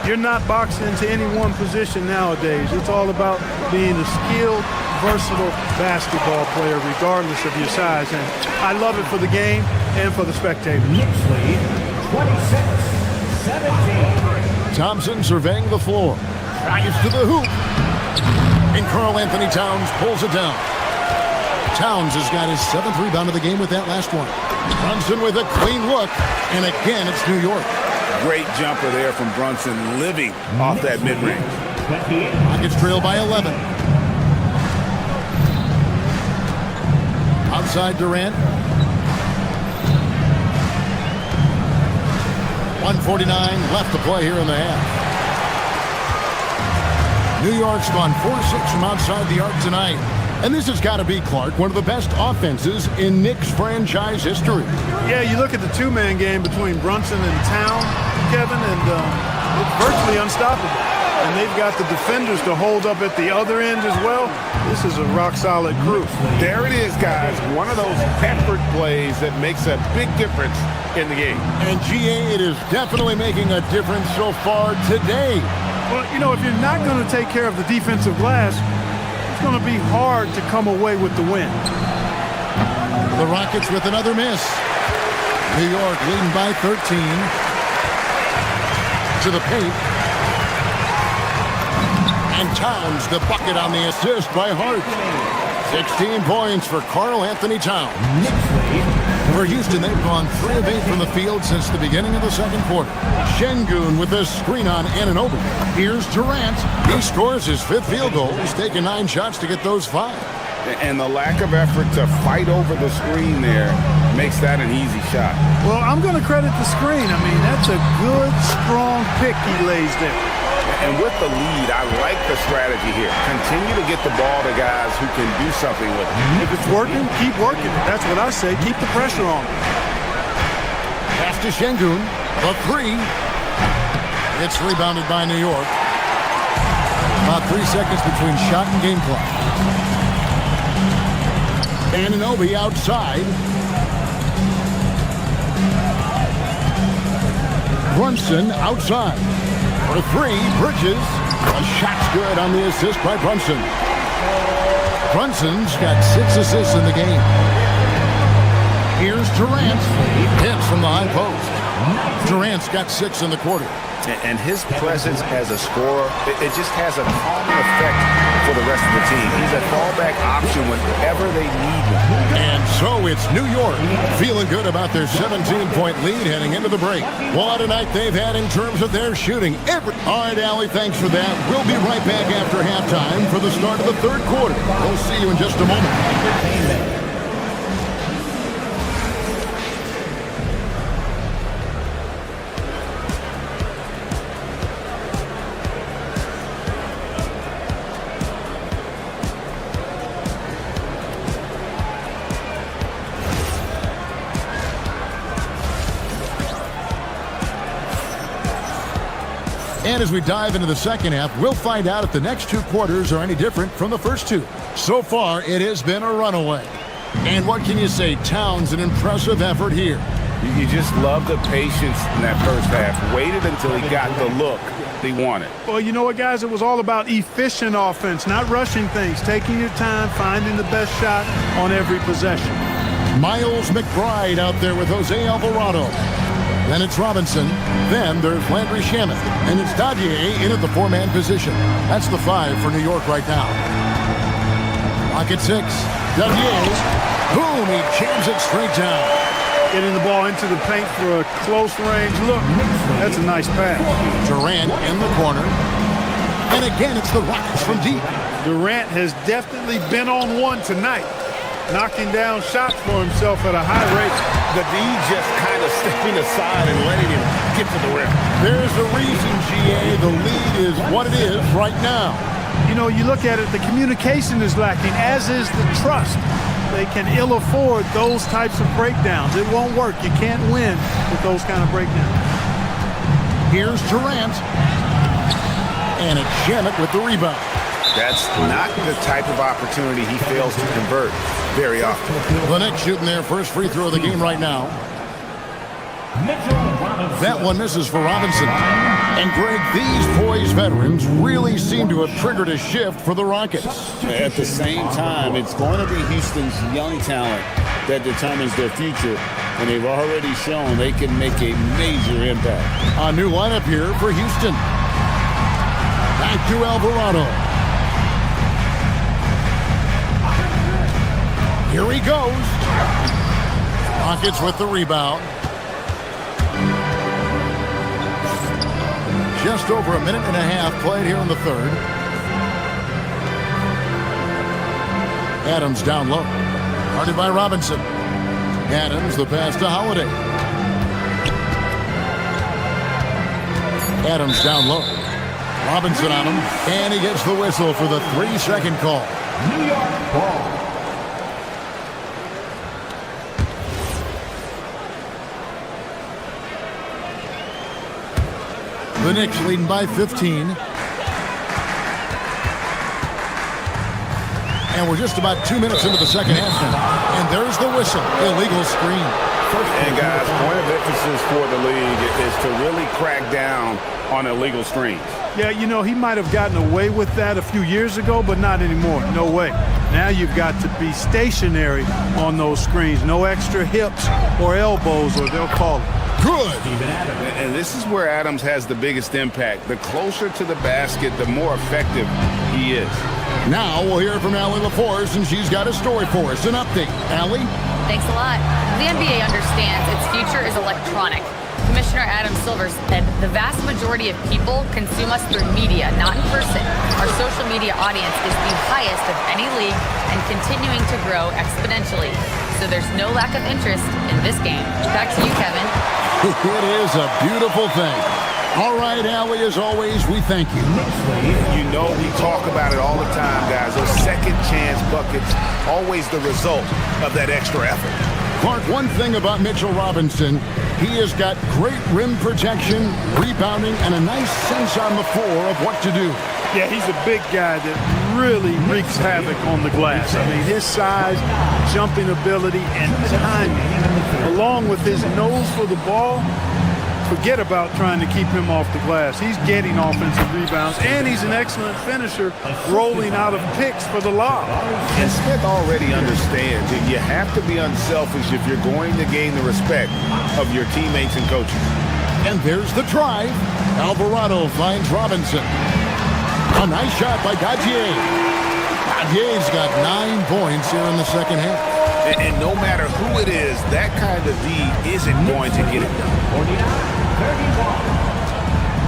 You're not boxed into any one position nowadays. It's all about being a skilled, versatile basketball player regardless of your size. And I love it for the game and for the spectators. Knicks lead 26-17. Thompson surveying the floor. Drives to the hoop. And Karl Anthony Towns pulls it down. Towns has got his 7th rebound of the game with that last one. Brunson with a clean look. And again, it's New York. Great jumper there from Brunson, living off that mid-range. Rockets trail by 11. inside Durant. 1:49 left to play here in the half. New York's gone 4-6 from outside the arc tonight. And this has got to be, Clark, one of the best offenses in Knicks franchise history. Yeah, you look at the two-man game between Brunson and Town, Kevin, and it's virtually unstoppable. And they've got the defenders to hold up at the other end as well. This is a rock-solid crew. There it is, guys. One of those peppered plays that makes a big difference in the game. And GA, it is definitely making a difference so far today. Well, you know, if you're not going to take care of the defensive glass, it's going to be hard to come away with the win. The Rockets with another miss. New York leading by 13. To the paint. And Towns the bucket on the assist by Hart. 16 points for Karl Anthony Towns. For Houston, they've gone 3 of 8 from the field since the beginning of the second quarter. Şengün with a screen on Anunoby. Here's Durant. He scores his 5th field goal. He's taken 9 shots to get those 5. And the lack of effort to fight over the screen there makes that an easy shot. Well, I'm going to credit the screen. I mean, that's a good, strong pick he lays there. And with the lead, I like the strategy here. Continue to get the ball to guys who can do something with it. If it's working, keep working it. That's what I say. Keep the pressure on. Pass to Şengün. The 3. It's rebounded by New York. About 3 seconds between shot and game clock. Anunoby outside. Brunson outside. For 3, Bridges. A shot's good on the assist by Brunson. Brunson's got 6 assists in the game. Here's Durant. Hits from the high post. Durant's got 6 in the quarter. And his presence as a scorer, it just has a calming effect for the rest of the team. He's a fallback option whenever they need him. And so it's New York feeling good about their 17-point lead heading into the break. What a night they've had in terms of their shooting. All right, Allie, thanks for that. We'll be right back after halftime for the start of the third quarter. We'll see you in just a moment. And as we dive into the second half, we'll find out if the next 2 quarters are any different from the first 2. So far, it has been a runaway. And what can you say? Towns, an impressive effort here. You just love the patience in that first half. Waited until he got the look he wanted. Well, you know what, guys? It was all about efficient offense, not rushing things, taking your time, finding the best shot on every possession. Miles McBride out there with Jose Alvarado. Then it's Robinson. Then there's Landry Shamet. And it's Dadier in at the 4-man position. That's the 5 for New York right now. Rocket 6. Dadier. Boom, he jams it straight down. Getting the ball into the paint for a close range look. That's a nice pass. Durant in the corner. And again, it's the Rockets from deep. Durant has definitely been on one tonight, knocking down shots for himself at a high rate. The D just kind of stepping aside and letting him get to the rim. There's a reason, GA. The lead is what it is right now. You know, you look at it, the communication is lacking, as is the trust. They can ill afford those types of breakdowns. It won't work. You can't win with those kind of breakdowns. Here's Durant. And it's Shamet with the rebound. That's not the type of opportunity he fails to convert very often. The Knicks shooting their first free throw of the game right now. That one misses for Robinson. And Greg, these poised veterans really seem to have triggered a shift for the Rockets. At the same time, it's going to be Houston's young talent that determines their future. And they've already shown they can make a major impact. A new lineup here for Houston. Back to Alvarado. Here he goes. Rockets with the rebound. Just over a minute and a half played here in the third. Adams down low. Guarded by Robinson. Adams, the pass to Holiday. Adams down low. Robinson on him, and he gets the whistle for the 3-second call. New York ball. The Knicks leading by 15. And we're just about 2 minutes into the second half now. And there's the whistle. Illegal screen. And guys, point of emphasis for the league is to really crack down on illegal screens. Yeah, you know, he might have gotten away with that a few years ago, but not anymore. No way. Now you've got to be stationary on those screens. No extra hips or elbows, or they'll call it. Good. And this is where Adams has the biggest impact. The closer to the basket, the more effective he is. Now we'll hear from Allie LaForce, and she's got a story for us. An update. Allie? Thanks a lot. The NBA understands its future is electronic. Commissioner Adam Silver said the vast majority of people consume us through media, not in person. Our social media audience is the highest of any league and continuing to grow exponentially. So there's no lack of interest in this game. Back to you, Kevin. It is a beautiful thing. All right, Allie, as always, we thank you. You know, we talk about it all the time, guys. Those second chance buckets, always the result of that extra effort. Clark, one thing about Mitchell Robinson, he has got great rim protection, rebounding, and a nice sense on the floor of what to do. Yeah, he's a big guy that really wreaks havoc on the glass. I mean, his size, jumping ability, and timing, along with his nose for the ball, forget about trying to keep him off the glass. He's getting offensive rebounds, and he's an excellent finisher, rolling out of picks for the lob. And Smith already understands that you have to be unselfish if you're going to gain the respect of your teammates and coaches. And there's the drive. Alvarado finds Robinson. A nice shot by Gauthier. Gautier's got 9 points here in the second half. And no matter who it is, that kind of D isn't going to get it done.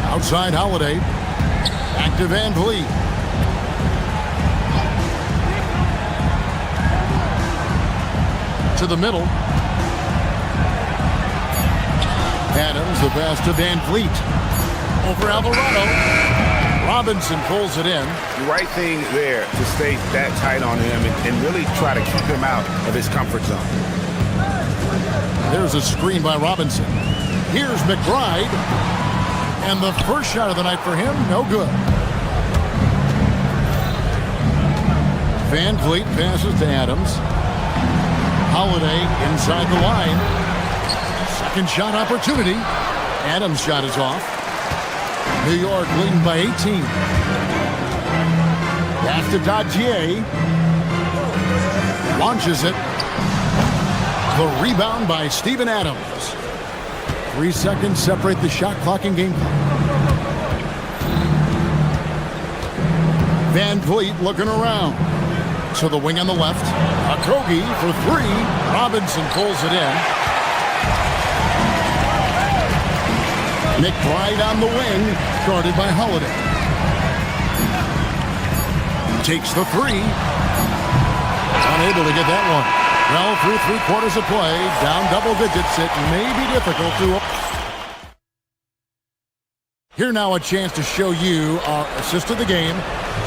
Outside Holiday. Back to Van Vliet. To the middle. Adams, the pass to Van Vliet. Over Alvarado. Robinson pulls it in. The right thing there to stay that tight on him and really try to keep him out of his comfort zone. There's a screen by Robinson. Here's McBride. And the first shot of the night for him, no good. Van Vliet passes to Adams. Holiday inside the line. Second shot opportunity. Adams' shot is off. New York leading by 18. Pass to Gauthier. Launches it. The rebound by Steven Adams. 3 seconds separate the shot clock and game clock. Van Vliet looking around. To the wing on the left. Okogie for 3. Robinson pulls it in. McBride on the wing, guarded by Holiday. Takes the 3. Unable to get that one. Well, through 3 quarters of play, down double digits, it may be difficult to... Here now a chance to show you our assist of the game,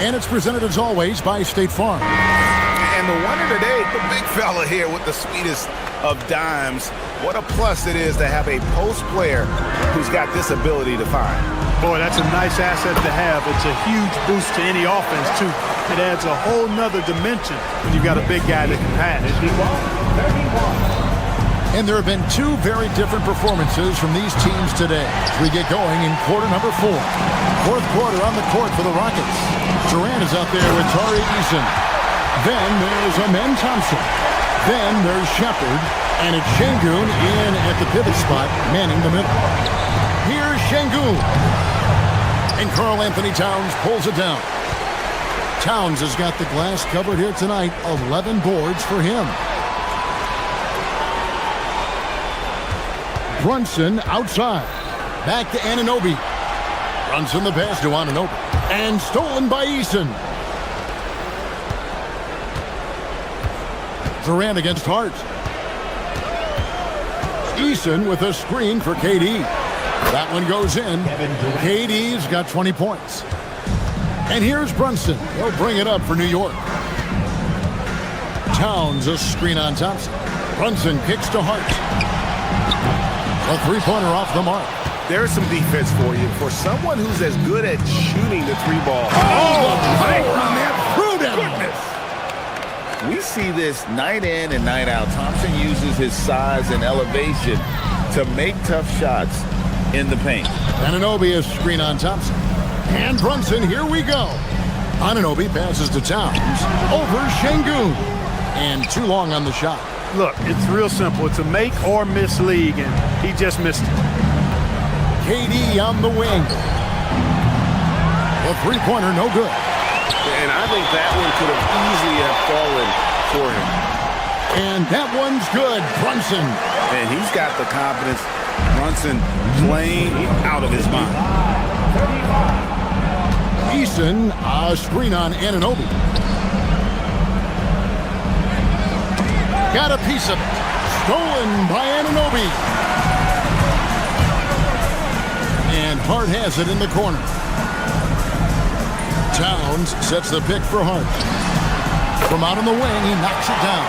and it's presented as always by State Farm. And the winner today, the big fella here with the sweetest of dimes. What a plus it is to have a post player who's got this ability to find. Boy, that's a nice asset to have. It's a huge boost to any offense, too. It adds a whole nother dimension when you've got a big guy that can pass. And there have been 2 very different performances from these teams today as we get going in quarter number 4. Fourth quarter on the court for the Rockets. Durant is out there with Tari Eason. Then there's Amen Thompson. Then there's Shepard. And it's Şengün in at the pivot spot, manning the middle. Here's Şengün. And Karl Anthony Towns pulls it down. Towns has got the glass covered here tonight. 11 boards for him. Brunson outside. Back to Anunoby. Brunson the pass to Anunoby. And stolen by Eason. Durant against Hart. Eason with a screen for KD. That one goes in. KD's got 20 points. And here's Brunson. He'll bring it up for New York. Towns a screen on Thompson. Brunson kicks to Hart. A three-pointer off the mark. There's some defense for you. For someone who's as good at shooting the three ball. Goodness. We see this night in and night out. Thompson uses his size and elevation to make tough shots in the paint. Anunoby a screen on Thompson. And Brunson, here we go. Anunoby passes to Towns. Over Şengün. And too long on the shot. Look, it's real simple. It's a make or miss league, and he just missed it. KD on the wing. The three-pointer, no good. And I think that one could have easily have fallen for him. And that one's good. Brunson. And he's got the confidence. Brunson playing out of his mind. Eason, a screen on Anunoby. Got a piece of it. Stolen by Anunoby. And Hart has it in the corner. Towns sets the pick for Hart. From out on the wing, he knocks it down.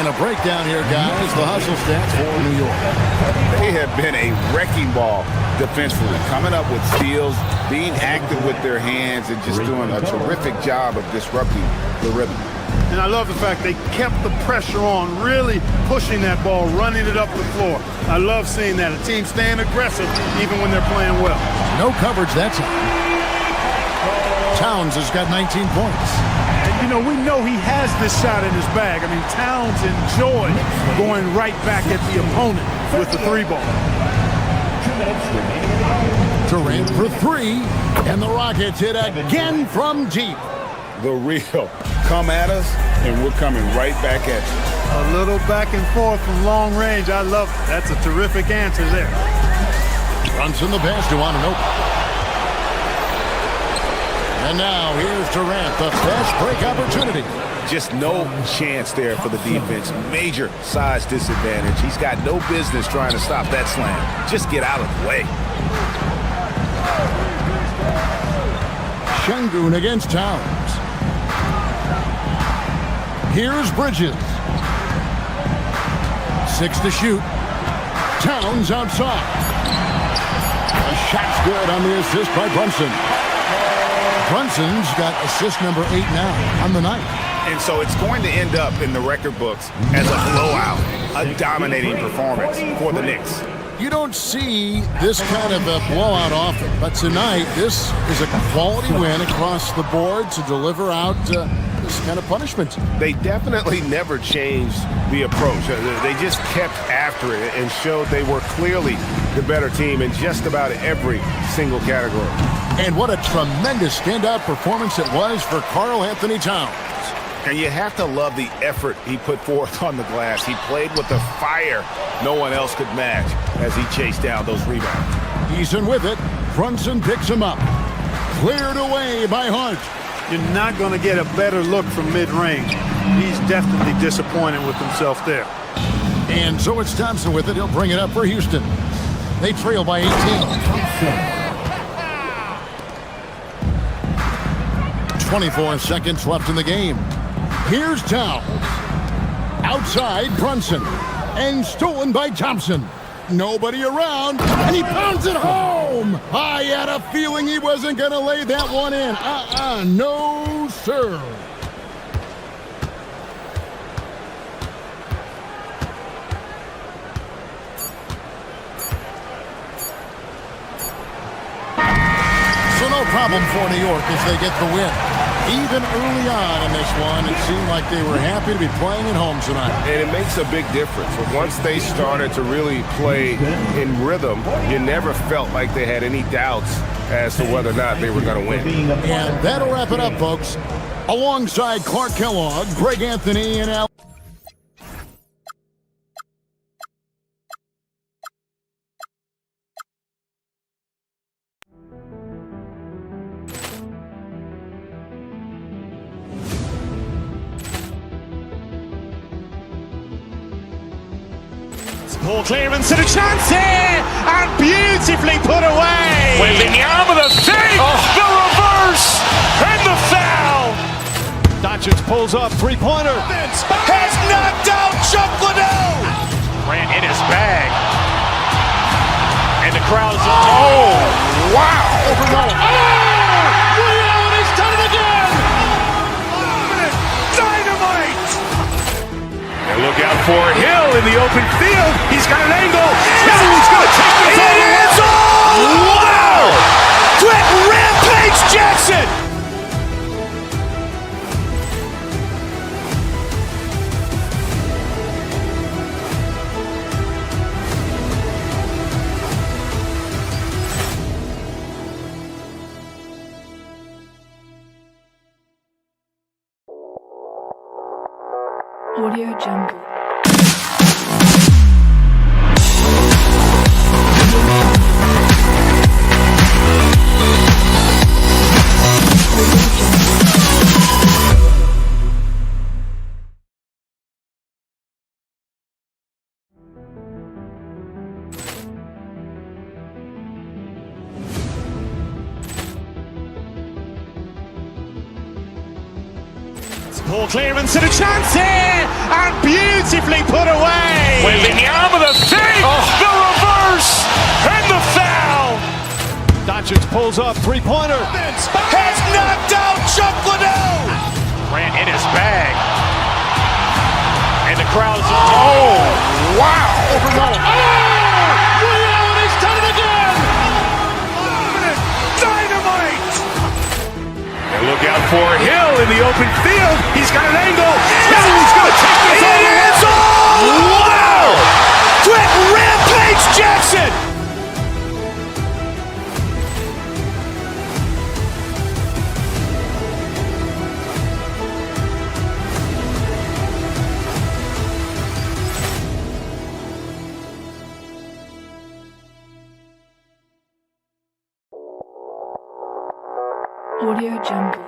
And a breakdown here, guys. The hustle stats for New York. They have been a wrecking ball defensively, coming up with steals, being active with their hands, and just doing a terrific job of disrupting the rhythm. And I love the fact they kept the pressure on, really pushing that ball, running it up the floor. I love seeing that. A team staying aggressive even when they're playing well. No coverage that time. Towns has got 19 points. And, you know, we know he has this shot in his bag. I mean, Towns enjoys going right back at the opponent with the three ball. Durant for three, and the Rockets hit again from deep. The real come at us, and we're coming right back at you. A little back and forth from long range. I love it. That's a terrific answer there. Brunson the pass to Anunoby. And now here's Durant, the fast break opportunity. Just no chance there for the defense. Major size disadvantage. He's got no business trying to stop that slam. Just get out of the way. Şengün against Towns. Here's Bridges. 6 to shoot. Towns outside. The shot's good on the assist by Brunson. Brunson's got assist number 8 now on the night. And so it's going to end up in the record books as a blowout, a dominating performance for the Knicks. You don't see this kind of a blowout often, but tonight this is a quality win across the board to deliver out this kind of punishment. They definitely never changed the approach. They just kept after it and showed they were clearly the better team in just about every single category. And what a tremendous standout performance it was for Karl Anthony Towns. And you have to love the effort he put forth on the glass. He played with a fire no one else could match as he chased down those rebounds. Eason with it. Brunson picks him up. Cleared away by Hart. You're not going to get a better look from mid-range. He's definitely disappointed with himself there. And so it's Thompson with it. He'll bring it up for Houston. They trail by 18. 24 seconds left in the game. Here's Towns. Outside Brunson. And stolen by Thompson. Nobody around. And he pounds it home. I had a feeling he wasn't going to lay that one in. No, sir. So no problem for New York as they get the win. Even early on in this one, it seemed like they were happy to be playing at home tonight. And it makes a big difference. Once they started to really play in rhythm, you never felt like they had any doubts as to whether or not they were going to win. And that'll wrap it up, folks. Alongside Clark Kellogg, Greg Anthony, and Al. Poor clearance and a chance here, and beautifully put away. Wembanyama the fake, the reverse, and the foul. Doncic pulls up, three-pointer. Has knocked out Chuck Liddell. Grant in his bag, and the crowd's Wow. He's done it again. Dynamite. And look out for Hill in the open field. He's got an angle. He's going to take this all the way. Wow. Quick Rampage Jackson. Audio Jungle. Poor clearance and a chance here, and beautifully put away. Wembanyama the fake, the reverse, and the foul. Doncic pulls up, three-pointer. Has knocked out Chuck Liddell. Grant in his bag, and the crowd's Wow. He's done it again. Dynamite. And look out for Hill in the open field. He's got an angle. He's going to take this all the way. Wow. Quick Rampage Jackson. Audio Jungle.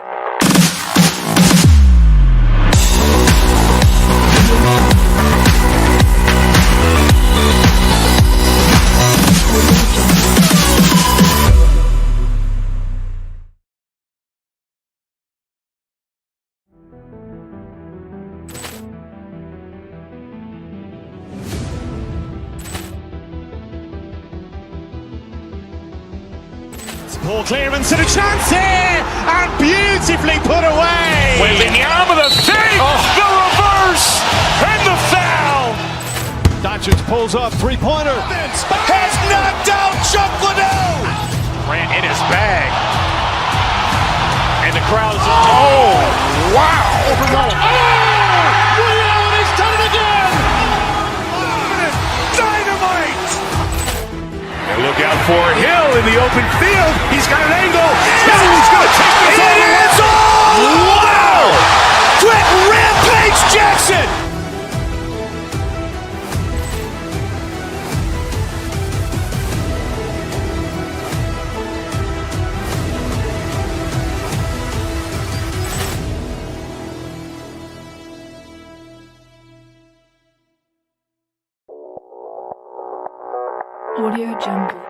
Poor clearance and a chance here, and beautifully put away. Wembanyama the fake, the reverse, and the foul. Doncic pulls up, three-pointer. Has knocked out Chuck Liddell. Grant in his bag, and the crowd's Wow. He's done it again. Dynamite. And look out for Hill in the open field. He's got an angle. He's going to take this all the way. Wow. Quick Rampage Jackson. Audio Jungle.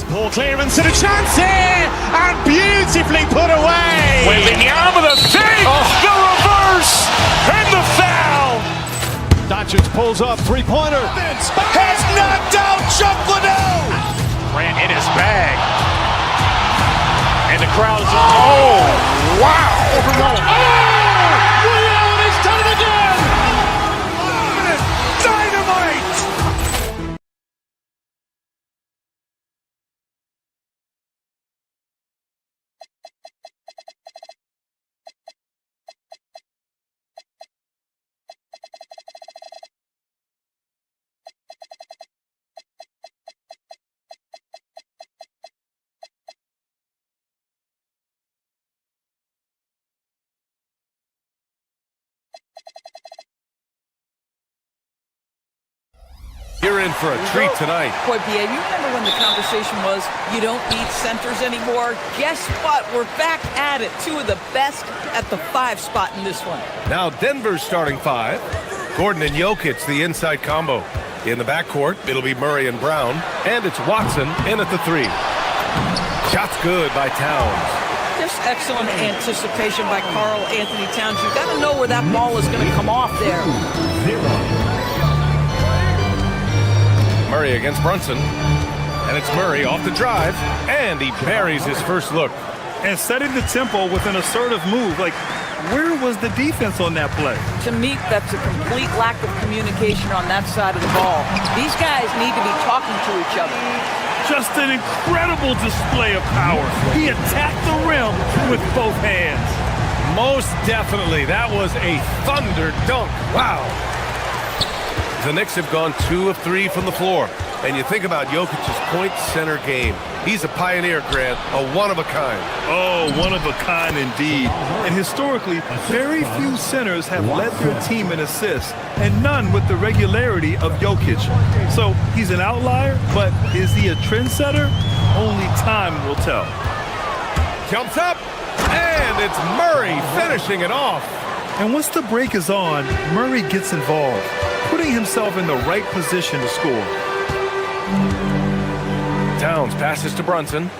Poor clearance and a chance here, and beautifully put away. Wembanyama the fake, the reverse, and the foul. Doncic pulls up, three-pointer. Has knocked out Chuck Liddell. Grant in his bag, and the crowd's Wow. He's done it again. Dynamite. for a treat tonight. Boy, B.A., you remember when the conversation was, you don't need centers anymore? Guess what? We're back at it. Two of the best at the 5 spot in this one. Now Denver's starting 5. Gordon and Jokic, the inside combo. In the backcourt, it'll be Murray and Brown. And it's Watson in at the 3. Shot's good by Towns. Just excellent anticipation by Karl Anthony Towns. You've got to know where that ball is going to come off there. Murray against Brunson. And it's Murray off the drive. And he buries his first look. And setting the tempo with an assertive move. Like, where was the defense on that play? To me, that's a complete lack of communication on that side of the ball. These guys need to be talking to each other. Just an incredible display of power. He attacked the rim with both hands. Most definitely. That was a thunder dunk. Wow. The Knicks have gone 2 of 3 from the floor. And you think about Jokic's point center game. He's a pioneer, Grant, a one-of-a-kind. Oh, one-of-a-kind indeed. And historically, very few centers have led their team in assists, and none with the regularity of Jokic. So he's an outlier, but is he a trendsetter? Only time will tell. Jumps up, and it's Murray finishing it off. And once the break is on, Murray gets involved, putting himself in the right position to score. Towns passes to Brunson.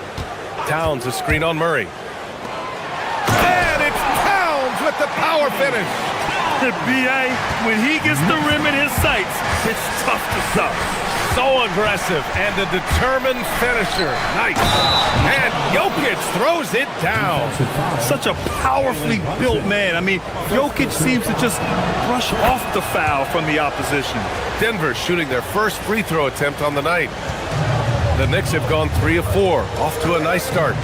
Towns a screen on Murray. And it's Towns with the power finish. The B.A., when he gets the rim in his sights, it's tough to stop. So aggressive and a determined finisher. Nice. And Jokic throws it down. Such a powerfully built man. I mean, Jokic seems to just brush off the foul from the opposition. Denver shooting their first free throw attempt on the night. The Knicks have gone 3 of 4, off to a nice start.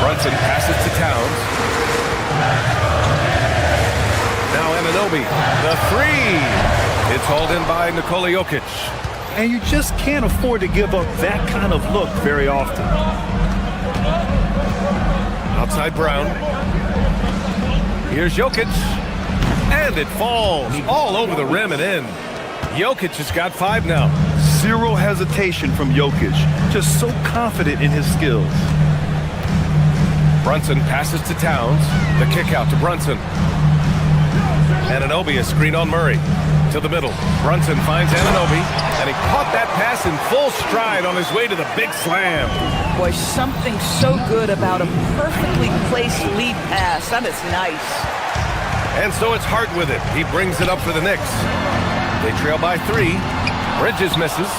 Brunson passes to Towns. Now Anunoby, the 3. It's hauled in by Nikola Jokic. And you just can't afford to give up that kind of look very often. Outside Brown. Here's Jokic. And it falls all over the rim and in. Jokic has got 5 now. Zero hesitation from Jokic. Just so confident in his skills. Brunson passes to Towns. The kick out to Brunson. Anunoby a screen on Murray. To the middle. Brunson finds Anunoby. And he caught that pass in full stride on his way to the big slam. Boy, something so good about a perfectly placed lead pass. That is nice. And so it's Hart with it. He brings it up for the Knicks. They trail by 3. Bridges misses.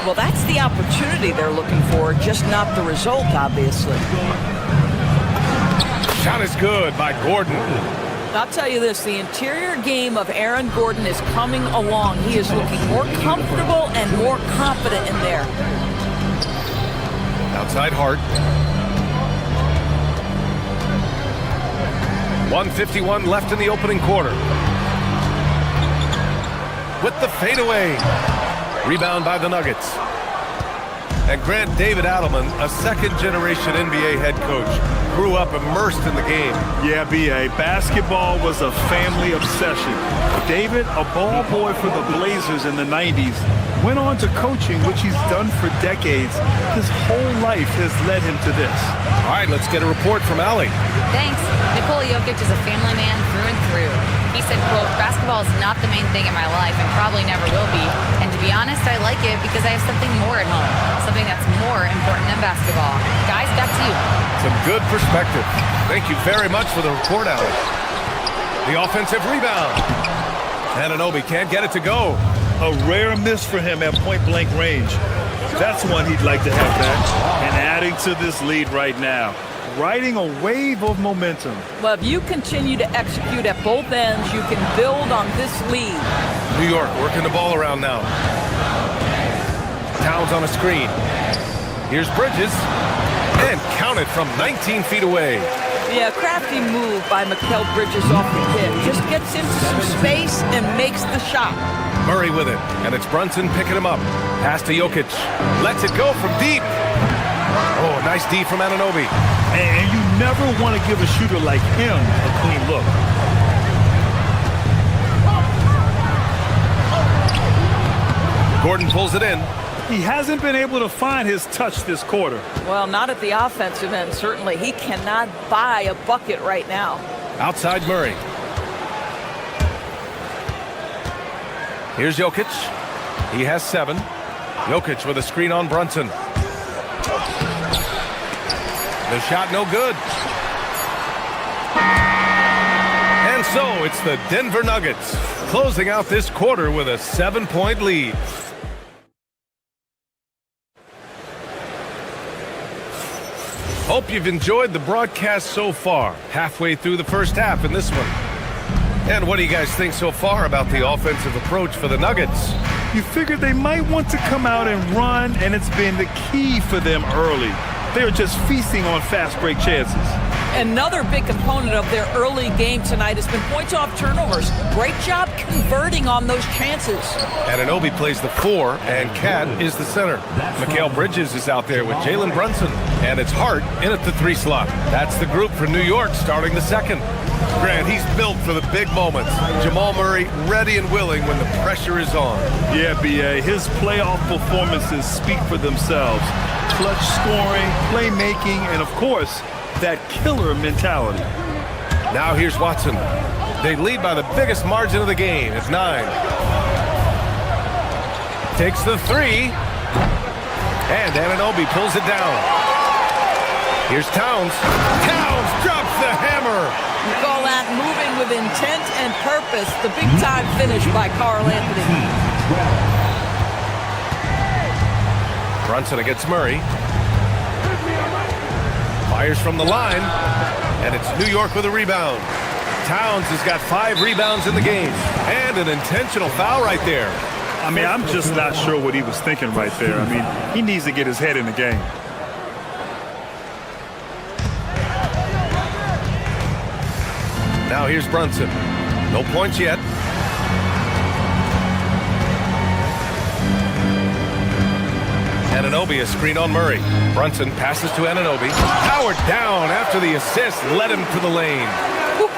Well, that's the opportunity they're looking for, just not the result, obviously. Shot is good by Gordon. I'll tell you this, the interior game of Aaron Gordon is coming along. He is looking more comfortable and more confident in there. Outside Hart. 1:51 left in the opening quarter. With the fadeaway. Rebound by the Nuggets. And Grant, David Adelman, a second-generation NBA head coach, grew up immersed in the game. Yeah, B.A., basketball was a family obsession. David, a ball boy for the Blazers in the 90s, went on to coaching, which he's done for decades. His whole life has led him to this. All right, let's get a report from Allie. Thanks. Nikola Jokic is a family man through and through. He said, quote, basketball is not the main thing in my life and probably never will be. And to be honest, I like it because I have something more at home, something that's more important than basketball. Guys, back to you. Some good perspective. Thank you very much for the report, Allie. The offensive rebound. Anunoby can't get it to go. A rare miss for him at point-blank range. That's one he'd like to have back. And adding to this lead right now. Riding a wave of momentum. Well, if you continue to execute at both ends, you can build on this lead. New York working the ball around now. Towns on a screen. Here's Bridges. And counted from 19 feet away. Yeah, crafty move by Mikal Bridges off the hit. Just gets into some space and makes the shot. Murray with it. And it's Brunson picking him up. Pass to Jokic. Lets it go from deep. Oh, nice D from Anunoby. And you never want to give a shooter like him a clean look. Gordon pulls it in. He hasn't been able to find his touch this quarter. Well, not at the offensive end, certainly. He cannot buy a bucket right now. Outside Murray. Here's Jokic. He has 7. Jokic with a screen on Brunson. The shot no good. And so it's the Denver Nuggets closing out this quarter with a 7-point lead. Hope you've enjoyed the broadcast so far. Halfway through the first half in this one. And what do you guys think so far about the offensive approach for the Nuggets? You figured they might want to come out and run, and it's been the key for them early. They're just feasting on fast break chances. Another big component of their early game tonight has been points off turnovers. Great job converting on those chances. Anunoby plays the 4, and Cat is the center. Mikal Bridges is out there with Jalen Brunson, and it's Hart in at the 3 slot. That's the group for New York starting the second. Grant, he's built for the big moments. Jamal Murray ready and willing when the pressure is on. Yeah, B.A., his playoff performances speak for themselves. Clutch scoring, playmaking, and of course, that killer mentality. Now here's Watson. They lead by the biggest margin of the game. It's 9. Takes the 3. And Anunoby pulls it down. Here's Towns. Towns drops the hammer. You call that moving with intent and purpose. The big-time finish by Karl Anthony. Brunson against Murray. Fires from the line, and it's New York with a rebound. Towns has got 5 rebounds in the game, and an intentional foul right there. I mean, I'm just not sure what he was thinking right there. I mean, he needs to get his head in the game. Now here's Brunson. No points yet. Anunoby, a screen on Murray. Brunson passes to Anunoby. Powered down after the assist led him to the lane.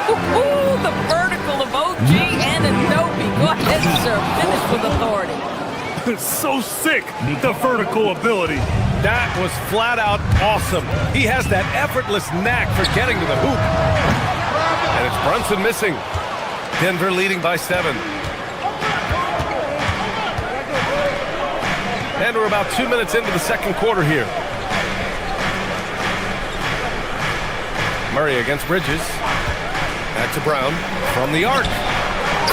The vertical of OG Anunoby. Go ahead, sir. Finish with authority. So sick, the vertical ability. That was flat out awesome. He has that effortless knack for getting to the hoop. And it's Brunson missing. Denver leading by 7. And we're about 2 minutes into the second quarter here. Murray against Bridges. Back to Brown from the arc.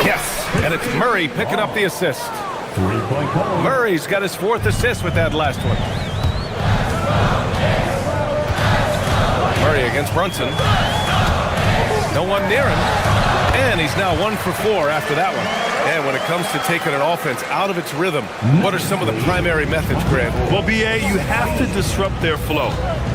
Yes, and it's Murray picking up the assist. Murray's got his 4th assist with that last one. Murray against Brunson. No one near him. And he's now 1 for 4 after that one. And when it comes to taking an offense out of its rhythm, what are some of the primary methods, Grant? Well, B.A., you have to disrupt their flow.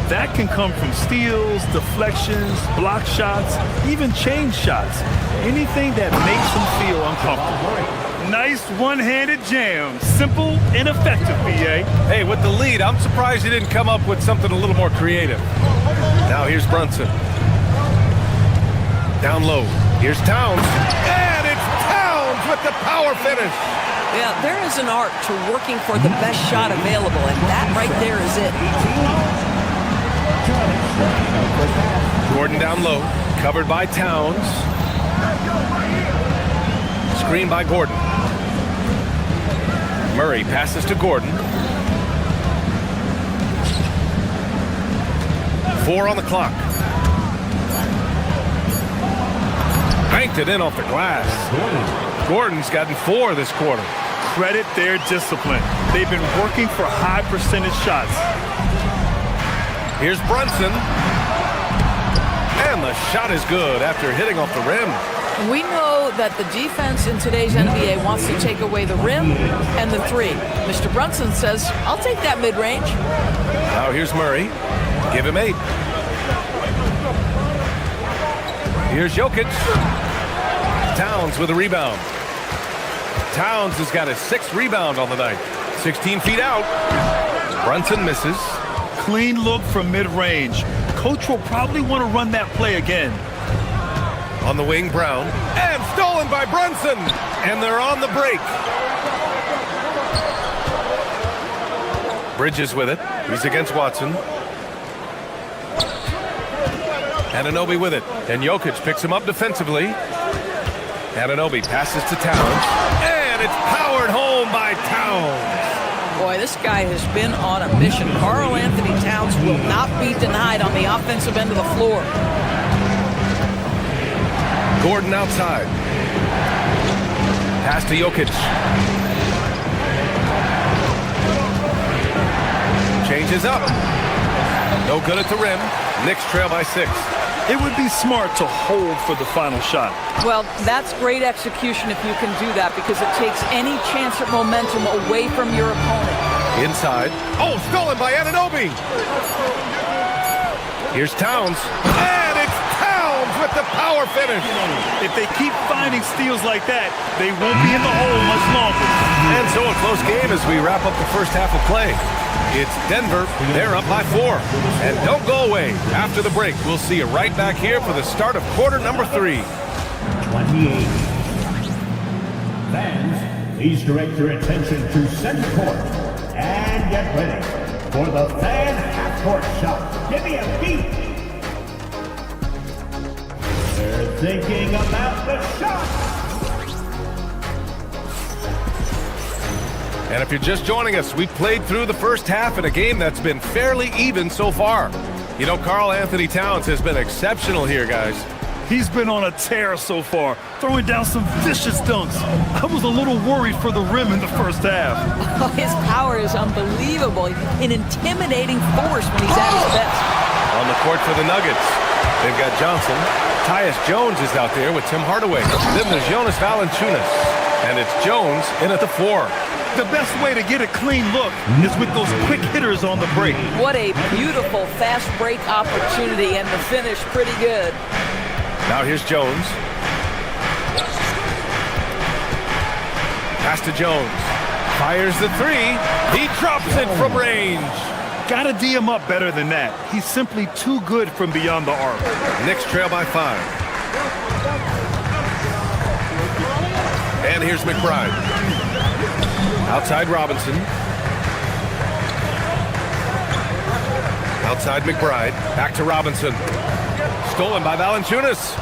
That can come from steals, deflections, block shots, even change shots. Anything that makes them feel uncomfortable. Nice one-handed jam. Simple and effective, B.A. Hey, with the lead, I'm surprised you didn't come up with something a little more creative. Now here's Brunson. Down low. Here's Towns. And it's Towns with the power finish. Yeah, there is an art to working for the best shot available, and that right there is it. Gordon down low. Covered by Towns. Screen by Gordon. Murray passes to Gordon. 4 on the clock. Banked it in off the glass. Gordon's gotten 4 this quarter. Credit their discipline. They've been working for high percentage shots. Here's Brunson. And the shot is good after hitting off the rim. We know that the defense in today's NBA wants to take away the rim and the 3. Mr. Brunson says, I'll take that mid-range. Now here's Murray. Give him 8. Here's Jokic. Towns with a rebound. Towns has got his 6th rebound on the night. 16 feet out. Brunson misses. Clean look from mid-range. Coach will probably want to run that play again. On the wing, Brown. And stolen by Brunson. And they're on the break. Bridges with it. He's against Watson. Anunoby with it. And Jokic picks him up defensively. Anunoby passes to Towns. And it's powered home by Towns. Boy, this guy has been on a mission. Karl Anthony Towns will not be denied on the offensive end of the floor. Gordon outside. Pass to Jokic. Changes up. No good at the rim. Knicks trail by 6. It would be smart to hold for the final shot. Well, that's great execution if you can do that, because it takes any chance at momentum away from your opponent. Inside. Oh, stolen by Anunoby. Here's Towns. And it's Towns with the power finish. If they keep finding steals like that, they won't be in the hole much longer. And so a close game as we wrap up the first half of play. It's Denver. They're up by 4. And don't go away. After the break, we'll see you right back here for the start of quarter number 3. 28. Fans, please direct your attention to center court and get ready for the fan half-court shot. Give me a beat. They're thinking about the shot. And if you're just joining us, we played through the first half in a game that's been fairly even so far. You know, Karl Anthony Towns has been exceptional here, guys. He's been on a tear so far, throwing down some vicious dunks. I was a little worried for the rim in the first half. Oh, his power is unbelievable. An intimidating force when he's at his best. On the court for the Nuggets, they've got Johnson. Tyus Jones is out there with Tim Hardaway. Then there's Jonas Valanciunas. And it's Jones in at the 4. The best way to get a clean look is with those quick hitters on the break. What a beautiful fast break opportunity, and the finish pretty good. Now here's Jones. Pass to Jones. Fires the 3. He drops it from range. Gotta D him up better than that. He's simply too good from beyond the arc. Knicks trail by 5. And here's McBride. Outside Robinson. Outside McBride. Back to Robinson. Stolen by Valanciunas.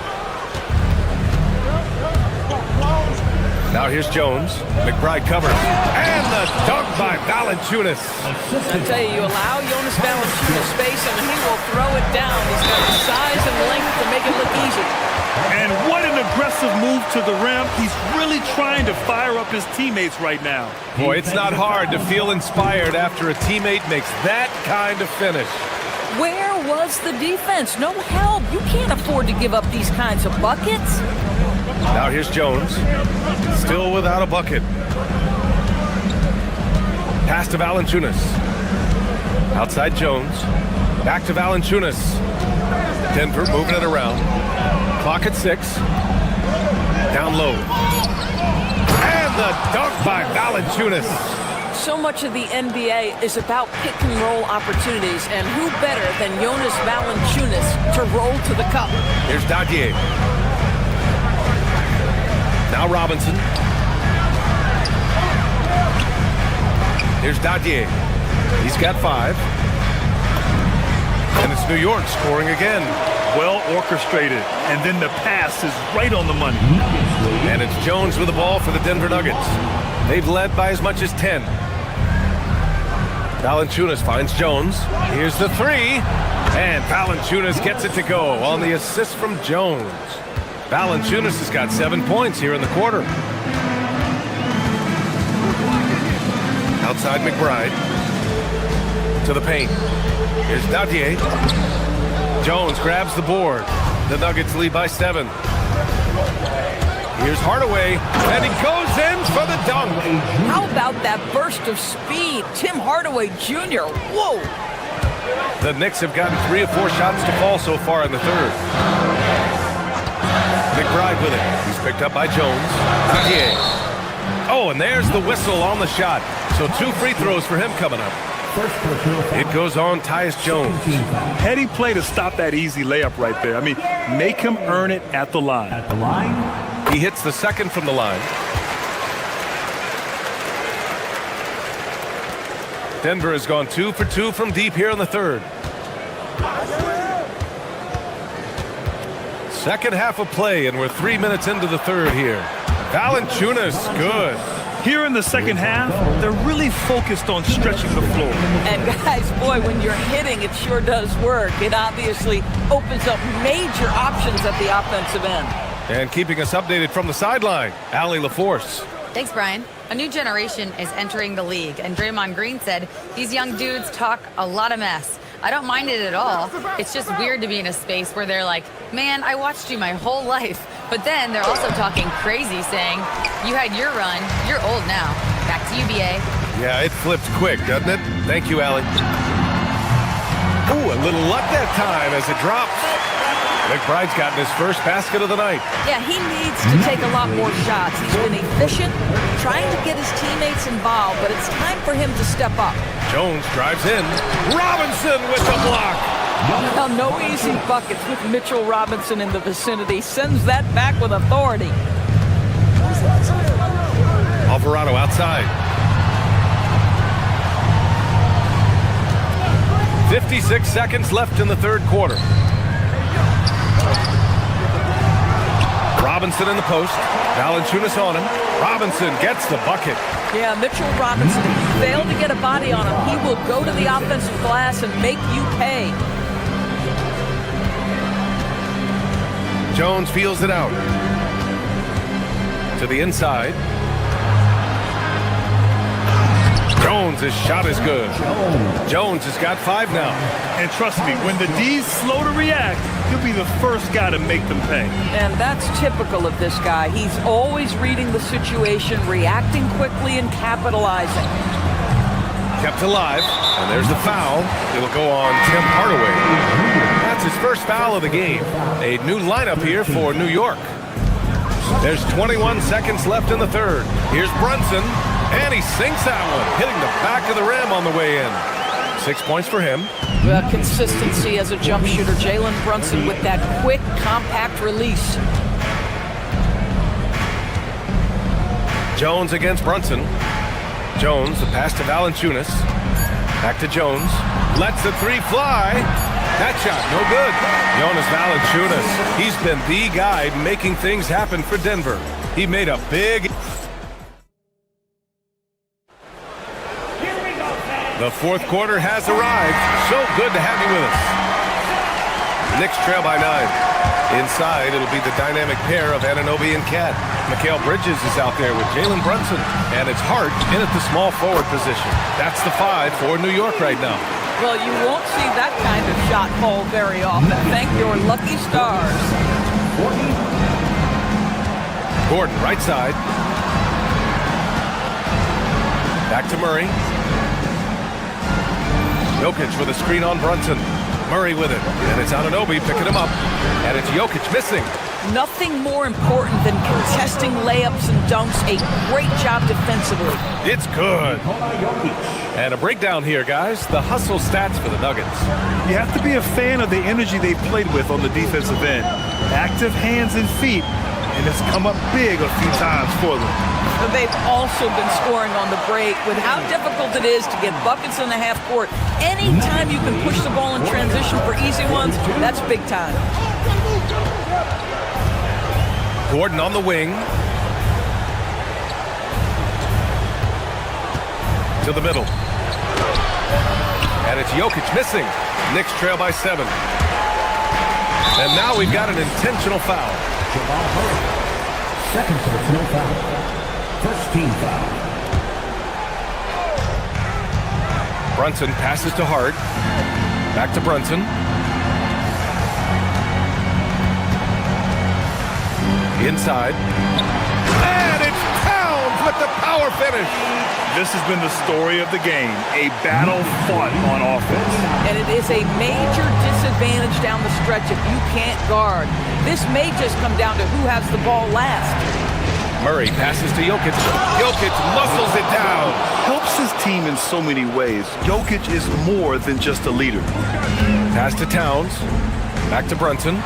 Now here's Jones. McBride covers. And the dunk by Valanciunas. I tell you, allow Jonas Valanciunas space and he will throw it down. He's got the size and length to make it look easy. And what an aggressive move to the rim. He's really trying to fire up his teammates right now. Boy, it's not hard to feel inspired after a teammate makes that kind of finish. Where was the defense? No help. You can't afford to give up these kinds of buckets. Now here's Jones. Still without a bucket. Pass to Valanciunas. Outside Jones. Back to Valanciunas. Denver moving it around. Clock at 6. Down low. And the dunk by Valanciunas. So much of the NBA is about pick-and-roll opportunities, and who better than Jonas Valanciunas to roll to the cup? Here's Dadier. Now Robinson. Here's Dadier. He's got 5. And it's New York scoring again. Well orchestrated, and then the pass is right on the money. And it's Jones with the ball for the Denver Nuggets. They've led by as much as 10. Valanciunas finds Jones. Here's the 3. And Valanciunas gets it to go on the assist from Jones. Valanciunas has got 7 points here in the quarter. Outside McBride. To the paint. Here's Dadier. Jones grabs the board. The Nuggets lead by 7. Here's Hardaway, and he goes in for the dunk. How about that burst of speed? Tim Hardaway Jr., whoa! The Knicks have gotten 3 or 4 shots to fall so far in the third. McBride with it. He's picked up by Jones. Dadier. Oh, and there's the whistle on the shot. So 2 free throws for him coming up. It goes on Tyus Jones. Heady play to stop that easy layup right there. I mean, make him earn it at the line. At the line. He hits the second from the line. Denver has gone 2 for 2 from deep here in the third. Second half of play, and we're 3 minutes into the third here. Valanciunas, good. Here in the second half, they're really focused on stretching the floor. And guys, boy, when you're hitting, it sure does work. It obviously opens up major options at the offensive end. And keeping us updated from the sideline, Allie LaForce. Thanks, Brian. A new generation is entering the league, and Draymond Green said these young dudes talk a lot of mess. I don't mind it at all. It's just weird to be in a space where they're like, man, I watched you my whole life. But then they're also talking crazy, saying, you had your run, you're old now. Back to you, BA. Yeah, it flipped quick, doesn't it? Thank you, Allie. Ooh, a little luck that time as it drops. McBride's gotten his first basket of the night. Yeah, he needs to take a lot more shots. He's been efficient, trying to get his teammates involved, but it's time for him to step up. Jones drives in. Robinson with the block. Well, no easy buckets with Mitchell Robinson in the vicinity. Sends that back with authority. Alvarado outside. 56 seconds left in the third quarter. Robinson in the post. Valanciunas on him. Robinson gets the bucket. Yeah, Mitchell Robinson, if you fail to get a body on him, he will go to the offensive glass and make you pay. Jones feels it out. To the inside. Jones' shot is good. Jones has got 5 now. And trust me, when the D's slow to react, he'll be the first guy to make them pay. And that's typical of this guy. He's always reading the situation, reacting quickly and capitalizing. Kept alive, and there's the foul. It'll go on Tim Hardaway. That's his first foul of the game. A new lineup here for New York. There's 21 seconds left in the third. Here's Brunson, and he sinks that one, hitting the back of the rim on the way in. 6 points for him. Consistency as a jump shooter. Jalen Brunson with that quick, compact release. Jones against Brunson. Jones, the pass to Valanciunas. Back to Jones. Lets the three fly. That shot, no good. Jonas Valanciunas, he's been the guy making things happen for Denver. He made a big... The fourth quarter has arrived. So good to have you with us. Knicks trail by 9. Inside, it'll be the dynamic pair of Anunoby and Cat. Mikal Bridges is out there with Jalen Brunson. And it's Hart in at the small forward position. That's the 5 for New York right now. Well, you won't see that kind of shot fall very often. Thank your lucky stars. Gordon, right side. Back to Murray. Jokic with a screen on Brunson. Murray with it. And it's Anunoby picking him up. And it's Jokic missing. Nothing more important than contesting layups and dunks. A great job defensively. It's good. And a breakdown here, guys. The hustle stats for the Nuggets. You have to be a fan of the energy they played with on the defensive end. Active hands and feet, and it's come up big a few times for them. They've also been scoring on the break. With how difficult it is to get buckets in the half court, anytime you can push the ball in transition for easy ones, that's big time. Gordon on the wing. To the middle. And it's Jokic missing. Knicks trail by 7. And now we've got an intentional foul. Second personal foul. First team foul. Brunson passes to Hart. Back to Brunson. Inside. And it's Towns with the power finish. This has been the story of the game, a battle fought on offense. And it is a major disadvantage down the stretch if you can't guard. This may just come down to who has the ball last. Murray passes to Jokic. Jokic muscles it down. Helps his team in so many ways. Jokic is more than just a leader. Pass to Towns. Back to Brunson.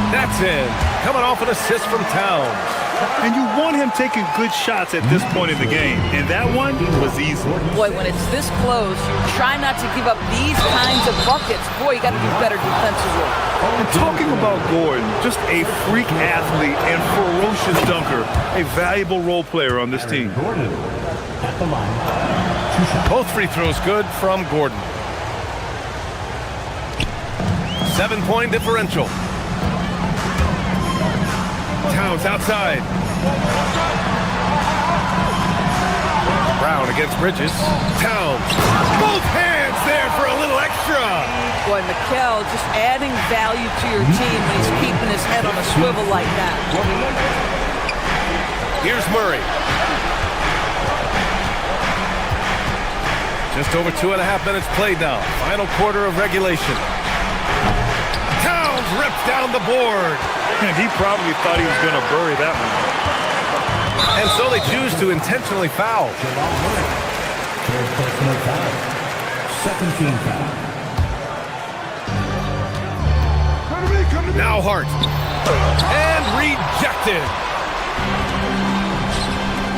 That's in. Coming off an assist from Towns. And you want him taking good shots at this point in the game. And that one was easy. Boy, when it's this close, you try not to give up these kinds of buckets. Boy, you got to do better defensively. And talking about Gordon, just a freak athlete and ferocious dunker, a valuable role player on this team. Gordon at the line. Both free throws good from Gordon. 7-point differential. Towns outside. Brown against Bridges. Towns. Both hands there for a little extra. Boy, Mikal just adding value to your team when he's keeping his head on a swivel like that. Here's Murray. Just over 2.5 minutes played now. Final quarter of regulation. Towns rips down the board. And he probably thought he was going to bury that one. And so they choose to intentionally foul. First personal foul. Second team foul. Now Hart. And rejected.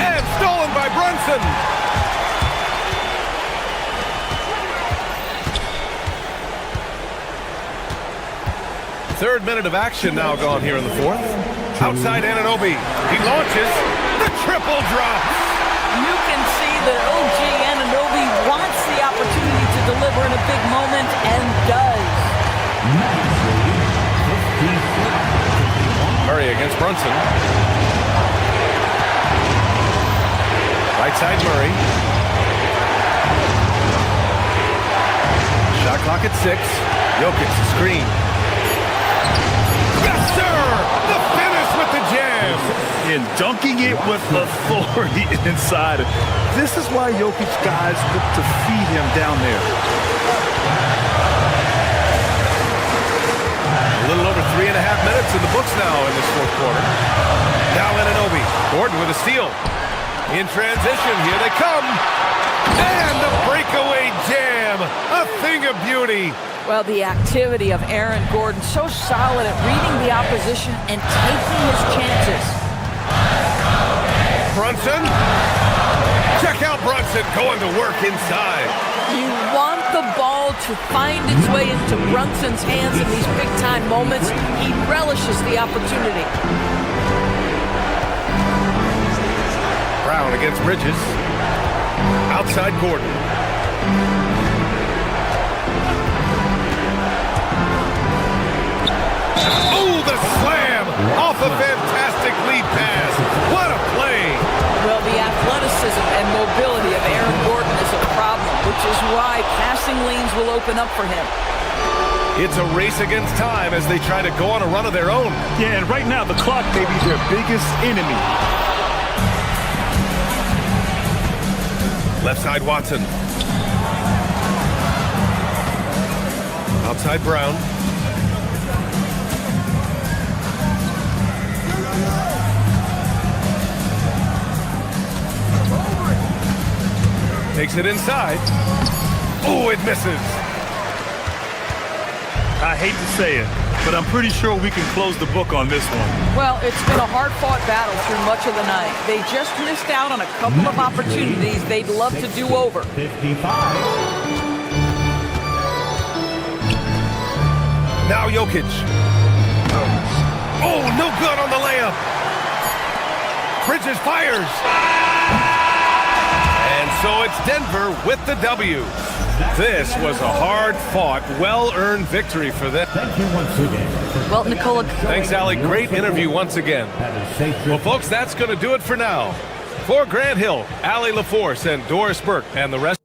And stolen by Brunson. Third minute of action now gone here in the fourth. Outside Anunoby. He launches. The triple drop. You can see that OG Anunoby wants the opportunity to deliver in a big moment and does. Murray against Brunson. Right side Murray. Shot clock at 6. Jokic screen. Yes, sir! The finish with the jam. And dunking it with authority inside. This is why Jokic guys look to feed him down there. A little over 3.5 minutes in the books now in this fourth quarter. Now Anunoby. Gordon with a steal. In transition, here they come. And the breakaway jam. A thing of beauty. Well, the activity of Aaron Gordon, so solid at reading the opposition and taking his chances. Brunson. Check out Brunson going to work inside. You want the ball to find its way into Brunson's hands in these big-time moments. He relishes the opportunity. Brown against Bridges. Outside Gordon. Oh, the slam off a fantastic lead pass. What a play. Well, the athleticism and mobility of Aaron Gordon is a problem, which is why passing lanes will open up for him. It's a race against time as they try to go on a run of their own. Yeah, and right now the clock may be their biggest enemy. Left side Watson. Outside Brown. Takes it inside. Oh, it misses. I hate to say it, but I'm pretty sure we can close the book on this one. Well, it's been a hard-fought battle through much of the night. They just missed out on a couple of opportunities they'd love to do over. 55. Now Jokic. Oh, no good on the layup. Bridges fires. And so it's Denver with the W. This was a hard-fought, well-earned victory for them. Thank you once again. Well, Nicola. Thanks, Allie. Great interview once again. Have a safe trip. Well, folks, that's going to do it for now. For Grant Hill, Allie LaForce, and Doris Burke, and the rest.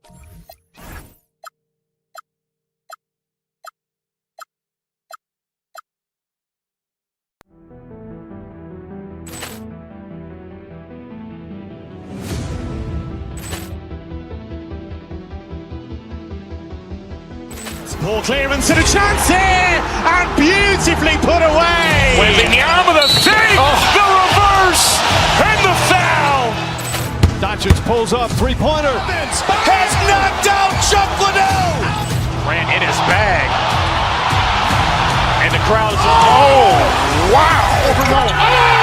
Ball clearance and a chance here, and beautifully put away. Wembanyama the save, the reverse, and the foul. Doncic pulls up, three-pointer. Has knocked out Chuck Liddell. Grant in his bag. And the crowd is, oh, wow. Oh,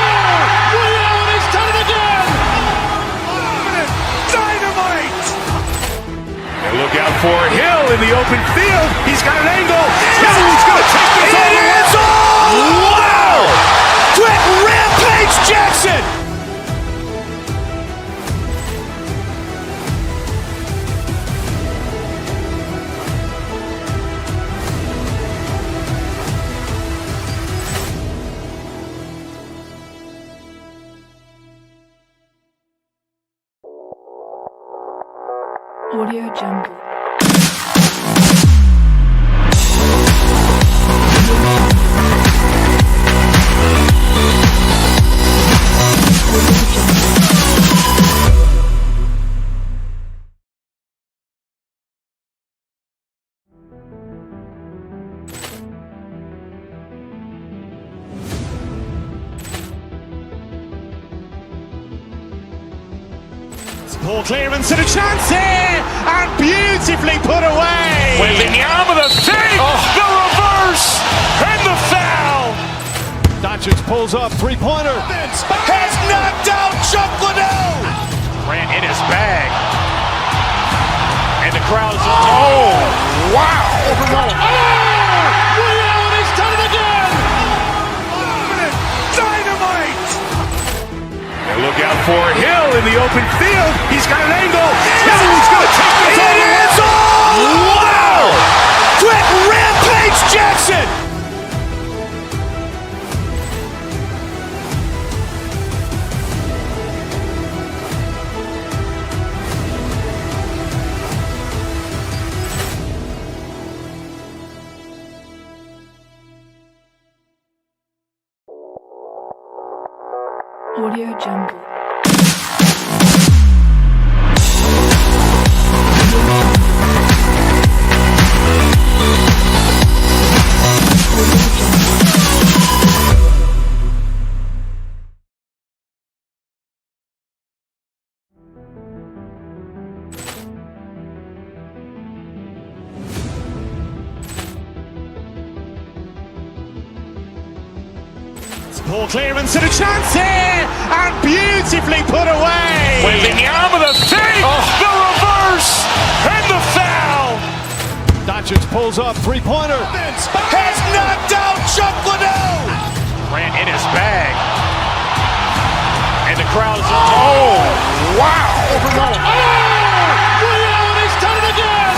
for Hill in the open field. He's got an angle. Hill is going to take this all the way. Wow! Trent Rampage Jackson! Audio Jungle. Ball clearance and a chance here, and beautifully put away. Wembanyama the fake, the reverse, and the foul. Doncic pulls up, three-pointer. Has knocked out Chuck Liddell. Ran in his bag. And the crowd is... Oh, wow. Reality's done it again. Dynamite. And look out for Hill in the open field. He's got an angle. Hill is going to take this all the way. Wow. Trent Rampage Jackson. Audio Jungle. Ball clearance and a chance here, and beautifully put away. Wembanyama the fake, the reverse, and the foul. Doncic pulls up, three-pointer. Has knocked out Chuck Liddell. Ran in his bag. And the crowd is... Oh, wow. Reality's done it again.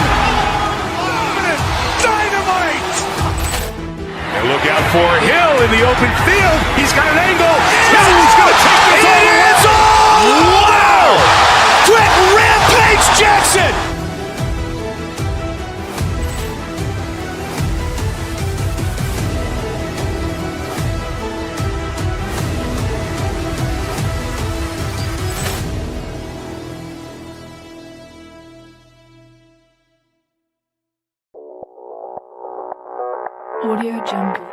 Dynamite. And look out for Hill in the open field. He's got an angle. Hill is going to take this all the way. Wow. Trent Rampage Jackson. Audio Jungle.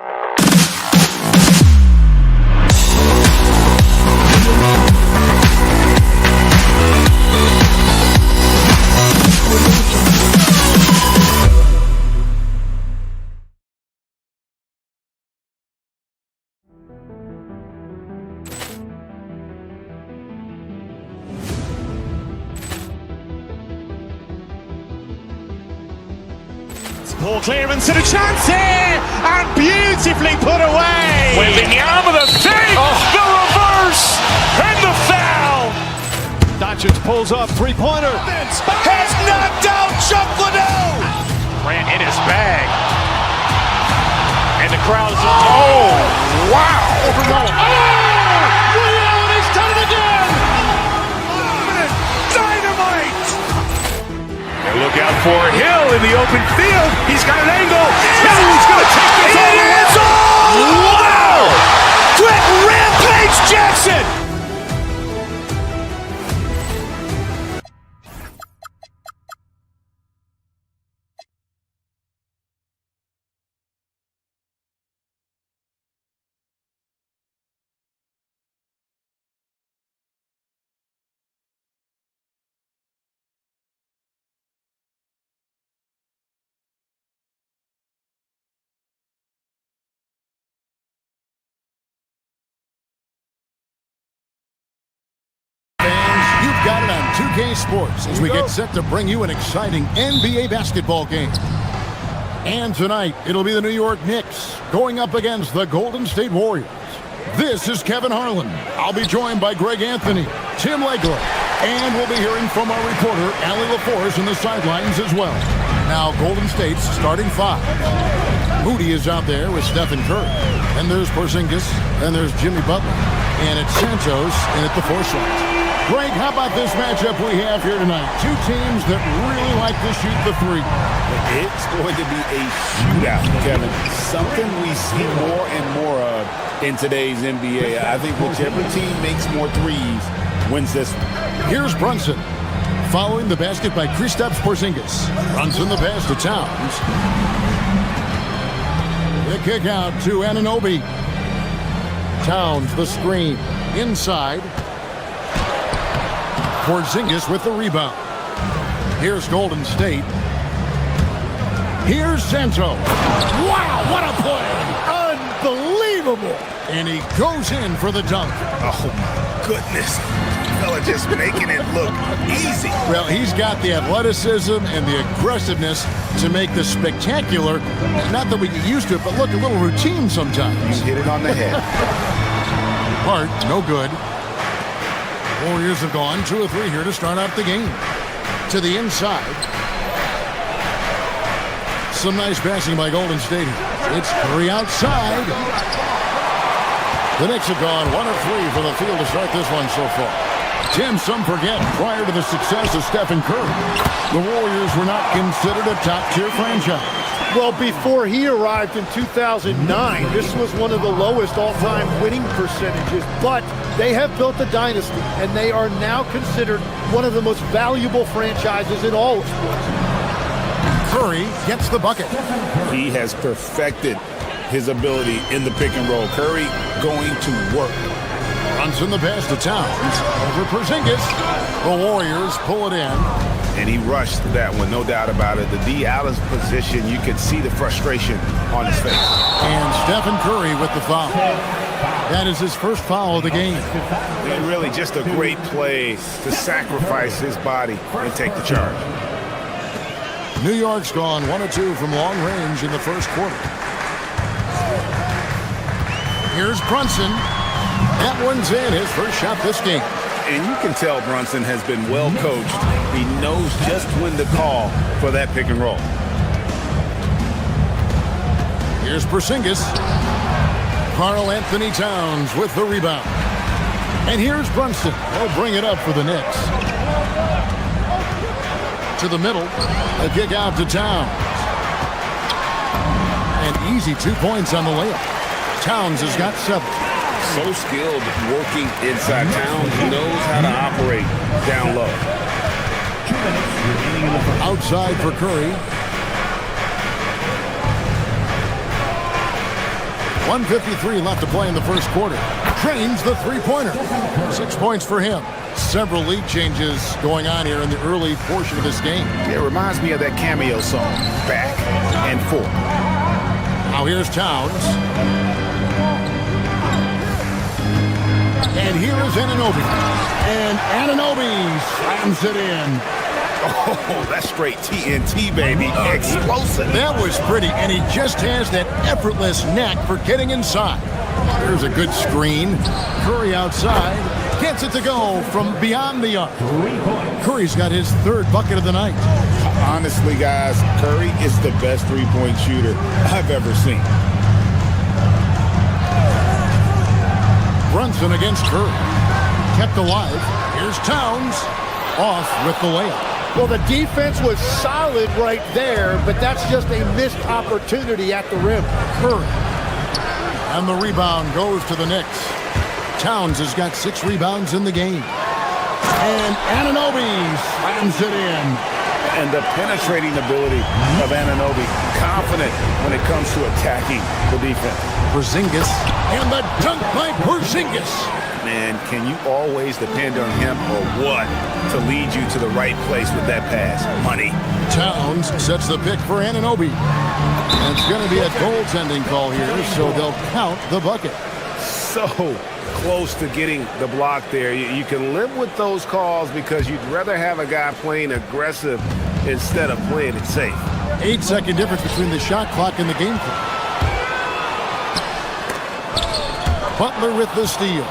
Ball clearance and a chance here, and beautifully put away. Wembanyama the fake, the reverse, and the foul. Doncic pulls up, three-pointer. Has knocked out Chuck Liddell. Ran in his bag. And the crowd is... Oh, wow. Reality's done it again. Dynamite. And look out for Hill in the open field. He's got an angle. Hill is going to take this all the way. Wow. Trent Rampage Jackson. got it on 2K Sports as we get set to bring you an exciting NBA basketball game. And tonight, it'll be the New York Knicks going up against the Golden State Warriors. This is Kevin Harlan. I'll be joined by Greg Anthony, Tim Legler, and we'll be hearing from our reporter, Allie LaForce, in the sidelines as well. Now, Golden State's starting five. Moody is out there with Stephen Curry. And there's Porzingis, and there's Jimmy Butler. And it's Santos in at the 4 slot. Greg, how about this matchup we have here tonight? Two teams that really like to shoot the three. It's going to be a shootout, Kevin. Something we see more and more of in today's NBA. I think whichever team makes more threes wins this one. Here's Brunson. Following the basket by Kristaps Porzingis. Brunson the pass to Towns. The kick out to Anunoby. Towns the screen. Inside. Porzingis with the rebound. Here's Golden State. Here's Santos. Wow, what a play! Unbelievable! And he goes in for the dunk. Oh, my goodness. Fella just making it look easy. Well, he's got the athleticism and the aggressiveness to make this spectacular. Not that we get used to it, but look, a little routine sometimes. You hit it on the head. Hart, no good. Warriors have gone 2 of 3 here to start out the game. To the inside. Some nice passing by Golden State. It's Curry outside. The Knicks have gone 1 of 3 for the field to start this one so far. Tim, some forget, prior to the success of Stephen Curry, the Warriors were not considered a top-tier franchise. Well, before he arrived in 2009, this was one of the lowest all-time winning percentages, but they have built a dynasty, and they are now considered one of the most valuable franchises in all of sports. Curry gets the bucket. He has perfected his ability in the pick and roll. Curry going to work. Runs in the pass to Towns. Over Porzingis. The Warriors pull it in. And he rushed that one, no doubt about it. The D out of position, you could see the frustration on his face. And Stephen Curry with the foul. That is his first foul of the game. And really just a great play to sacrifice his body and take the charge. New York's gone 1 of 2 from long range in the first quarter. Here's Brunson. That one's in, his first shot this game. And you can tell Brunson has been well coached. He knows just when to call for that pick and roll. Here's Porzingis. Karl Anthony Towns with the rebound. And here's Brunson. They'll bring it up for the Knicks. To the middle. A kick out to Towns. An easy 2 points on the layup. Towns has got 7. So skilled working inside. Towns knows how to operate down low. Outside for Curry. 1:53 left to play in the first quarter. Trains the three-pointer. 6 points for him. Several lead changes going on here in the early portion of this game. It reminds me of that cameo song, Back and Forth. Now here's Towns. And here is Anunoby. And Anunoby slams it in. Oh, that's straight TNT, baby. Explosive. That was pretty, and he just has that effortless knack for getting inside. There's a good screen. Curry outside. Gets it to go from beyond the arc. Curry's got his 3rd bucket of the night. Honestly, guys, Curry is the best three-point shooter I've ever seen. Brunson against Curry. Kept alive. Here's Towns. Off with the layup. Well, the defense was solid right there, but that's just a missed opportunity at the rim. Curry. And the rebound goes to the Knicks. Towns has got 6 rebounds in the game. And Anunoby slams it in. And the penetrating ability of Anunoby. Confident when it comes to attacking the defense. Porzingis. And the dunk by Porzingis. Man, can you always depend on him or what to lead you to the right place with that pass? Money. Towns sets the pick for Anunoby. And it's going to be a goaltending call here, so they'll count the bucket. So close to getting the block there. You can live with those calls because you'd rather have a guy playing aggressive instead of playing it safe. 8-second difference between the shot clock and the game clock. Butler with the steal.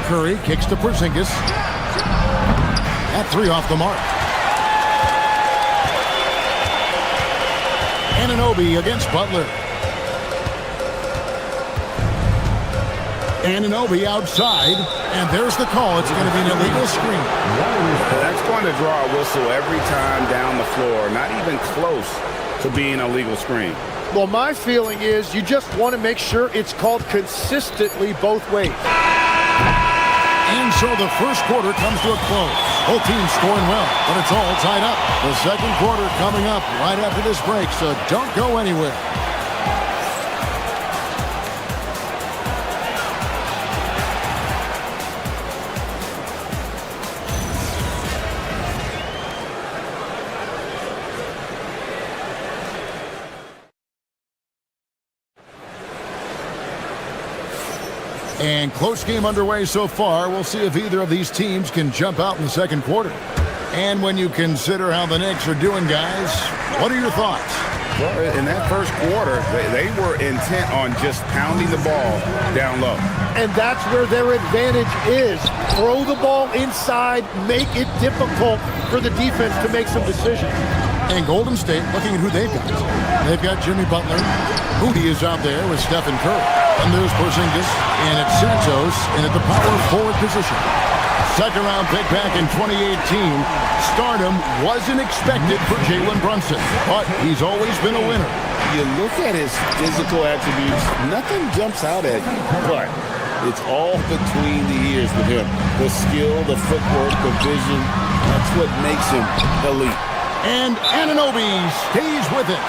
Curry kicks to Porzingis. At 3 off the mark. Anunoby against Butler. Anunoby outside, and there's the call. It's going to be an illegal screen. That's going to draw a whistle every time down the floor. Not even close to being a legal screen. Well, my feeling is you just want to make sure it's called consistently both ways. And so the first quarter comes to a close. Both teams scoring well, but it's all tied up. The second quarter coming up right after this break, so don't go anywhere. And close game underway so far. We'll see if either of these teams can jump out in the second quarter. And when you consider how the Knicks are doing, guys, what are your thoughts? Well, in that first quarter, they were intent on just pounding the ball down low. And that's where their advantage is. Throw the ball inside, make it difficult for the defense to make some decisions. And Golden State, looking at who they've got. They've got Jimmy Butler. Moody is out there with Stephen Curry. And there's Porzingis. And it's Santos in at the power forward position. Second round pick back in 2018. Stardom wasn't expected for Jalen Brunson, but he's always been a winner. You look at his physical attributes, nothing jumps out at you, but it's all between the ears with him. The skill, the footwork, the vision, that's what makes him elite. And Anunoby stays with it.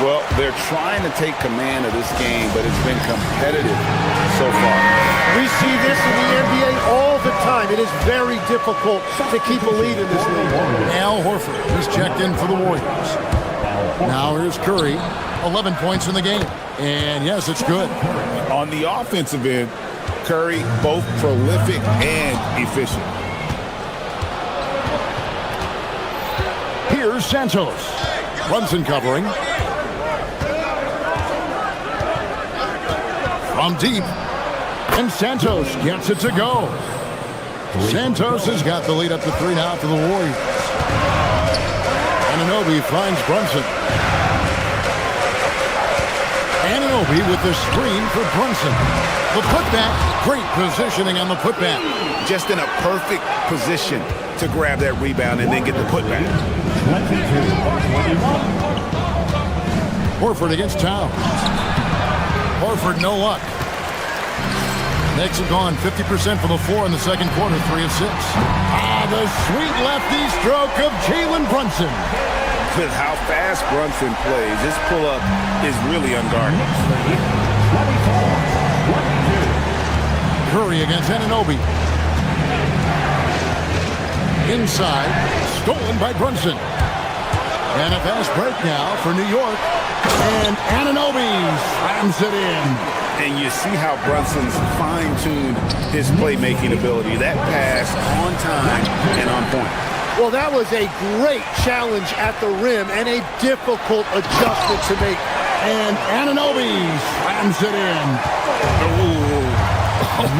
Well, they're trying to take command of this game, but it's been competitive so far. We see this in the NBA all the time. It is very difficult to keep a lead in this league. Al Horford, he's checked in for the Warriors. Now here's Curry, 11 points in the game. And yes, it's good. On the offensive end, Curry both prolific and efficient. Here's Santos. Brunson covering. From deep. And Santos gets it to go. Santos has got the lead up to 3 now for the Warriors. Anunoby finds Brunson. Anunoby with the screen for Brunson. The putback, great positioning on the putback. Just in a perfect position to grab that rebound and then get the putback. Horford against Towns. Horford, no luck. Knicks have gone 50% from the floor in the second quarter, 3 of 6. The sweet lefty stroke of Jalen Brunson. With how fast Brunson plays, this pull-up is really unguarded. Curry against Anunoby. Inside, stolen by Brunson. And a fast break now for New York. And Anunoby slams it in. And you see how Brunson's fine-tuned his playmaking ability. That pass on time and on point. Well, that was a great challenge at the rim and a difficult adjustment to make. And Anunoby slams it in.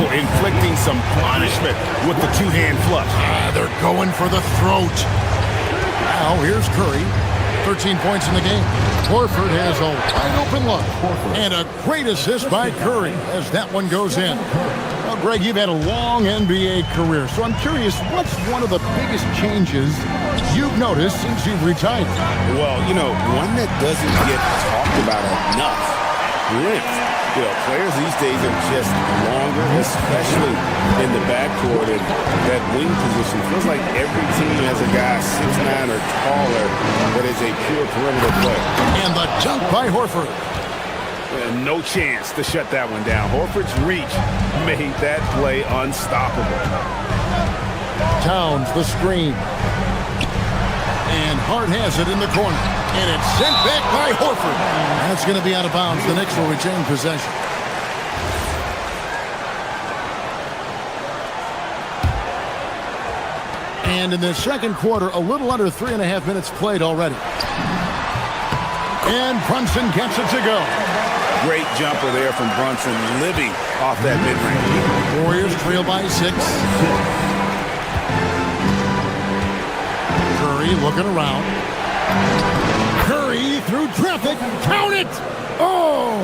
Inflicting some punishment with the two-hand flush. They're going for the throat. Now here's Curry. 13 points in the game. Horford has a wide open look. And a great assist by Curry as that one goes in. Well, Greg, you've had a long NBA career, so I'm curious, what's one of the biggest changes you've noticed since you've retired? Well, one that doesn't get talked about enough. Length. Players these days are just longer, especially in the backcourt, and that wing position. Feels like every team has a guy 6'9" or taller that is a pure perimeter player. And the jump by Horford. No chance to shut that one down. Horford's reach made that play unstoppable. Towns, the screen. And Hart has it in the corner. And it's sent back by Horford. That's going to be out of bounds. The Knicks will retain possession. And in the second quarter, a little under 3.5 minutes played already. And Brunson gets it to go. Great jumper there from Brunson, living off that mid-range. Warriors trail by 6. Curry looking around. Curry through traffic. Count it! Oh!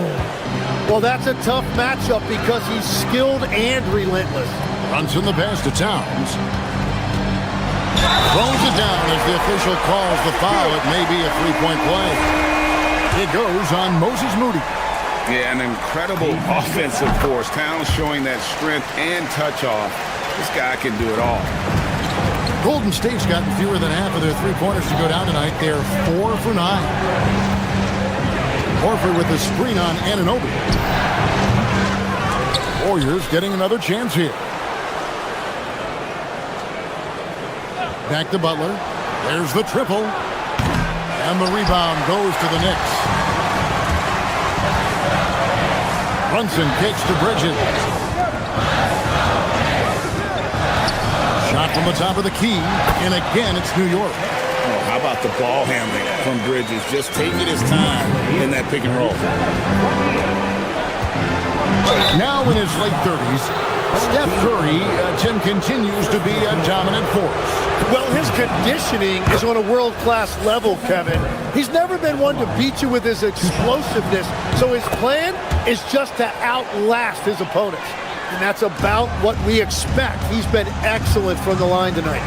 Well, that's a tough matchup because he's skilled and relentless. Brunson the pass to Towns. Throws it down as the official calls the foul. It may be a three-point play. It goes on Moses Moody. Yeah, an incredible offensive force. Towns showing that strength and touch off. This guy can do it all. Golden State's gotten fewer than half of their three-pointers to go down tonight. They're 4 for 9. Horford with the screen on Anunoby. Warriors getting another chance here. Back to Butler. There's the triple. And the rebound goes to the Knicks. Brunson kicks to Bridges. Shot from the top of the key. And again, it's New York. Oh, how about the ball handling from Bridges? Just taking his time in that pick and roll. Now in his late 30s, Steph Curry continues to be a dominant force. Well, his conditioning is on a world-class level, Kevin. He's never been one to beat you with his explosiveness, so his plan is just to outlast his opponents. And that's about what we expect. He's been excellent from the line tonight.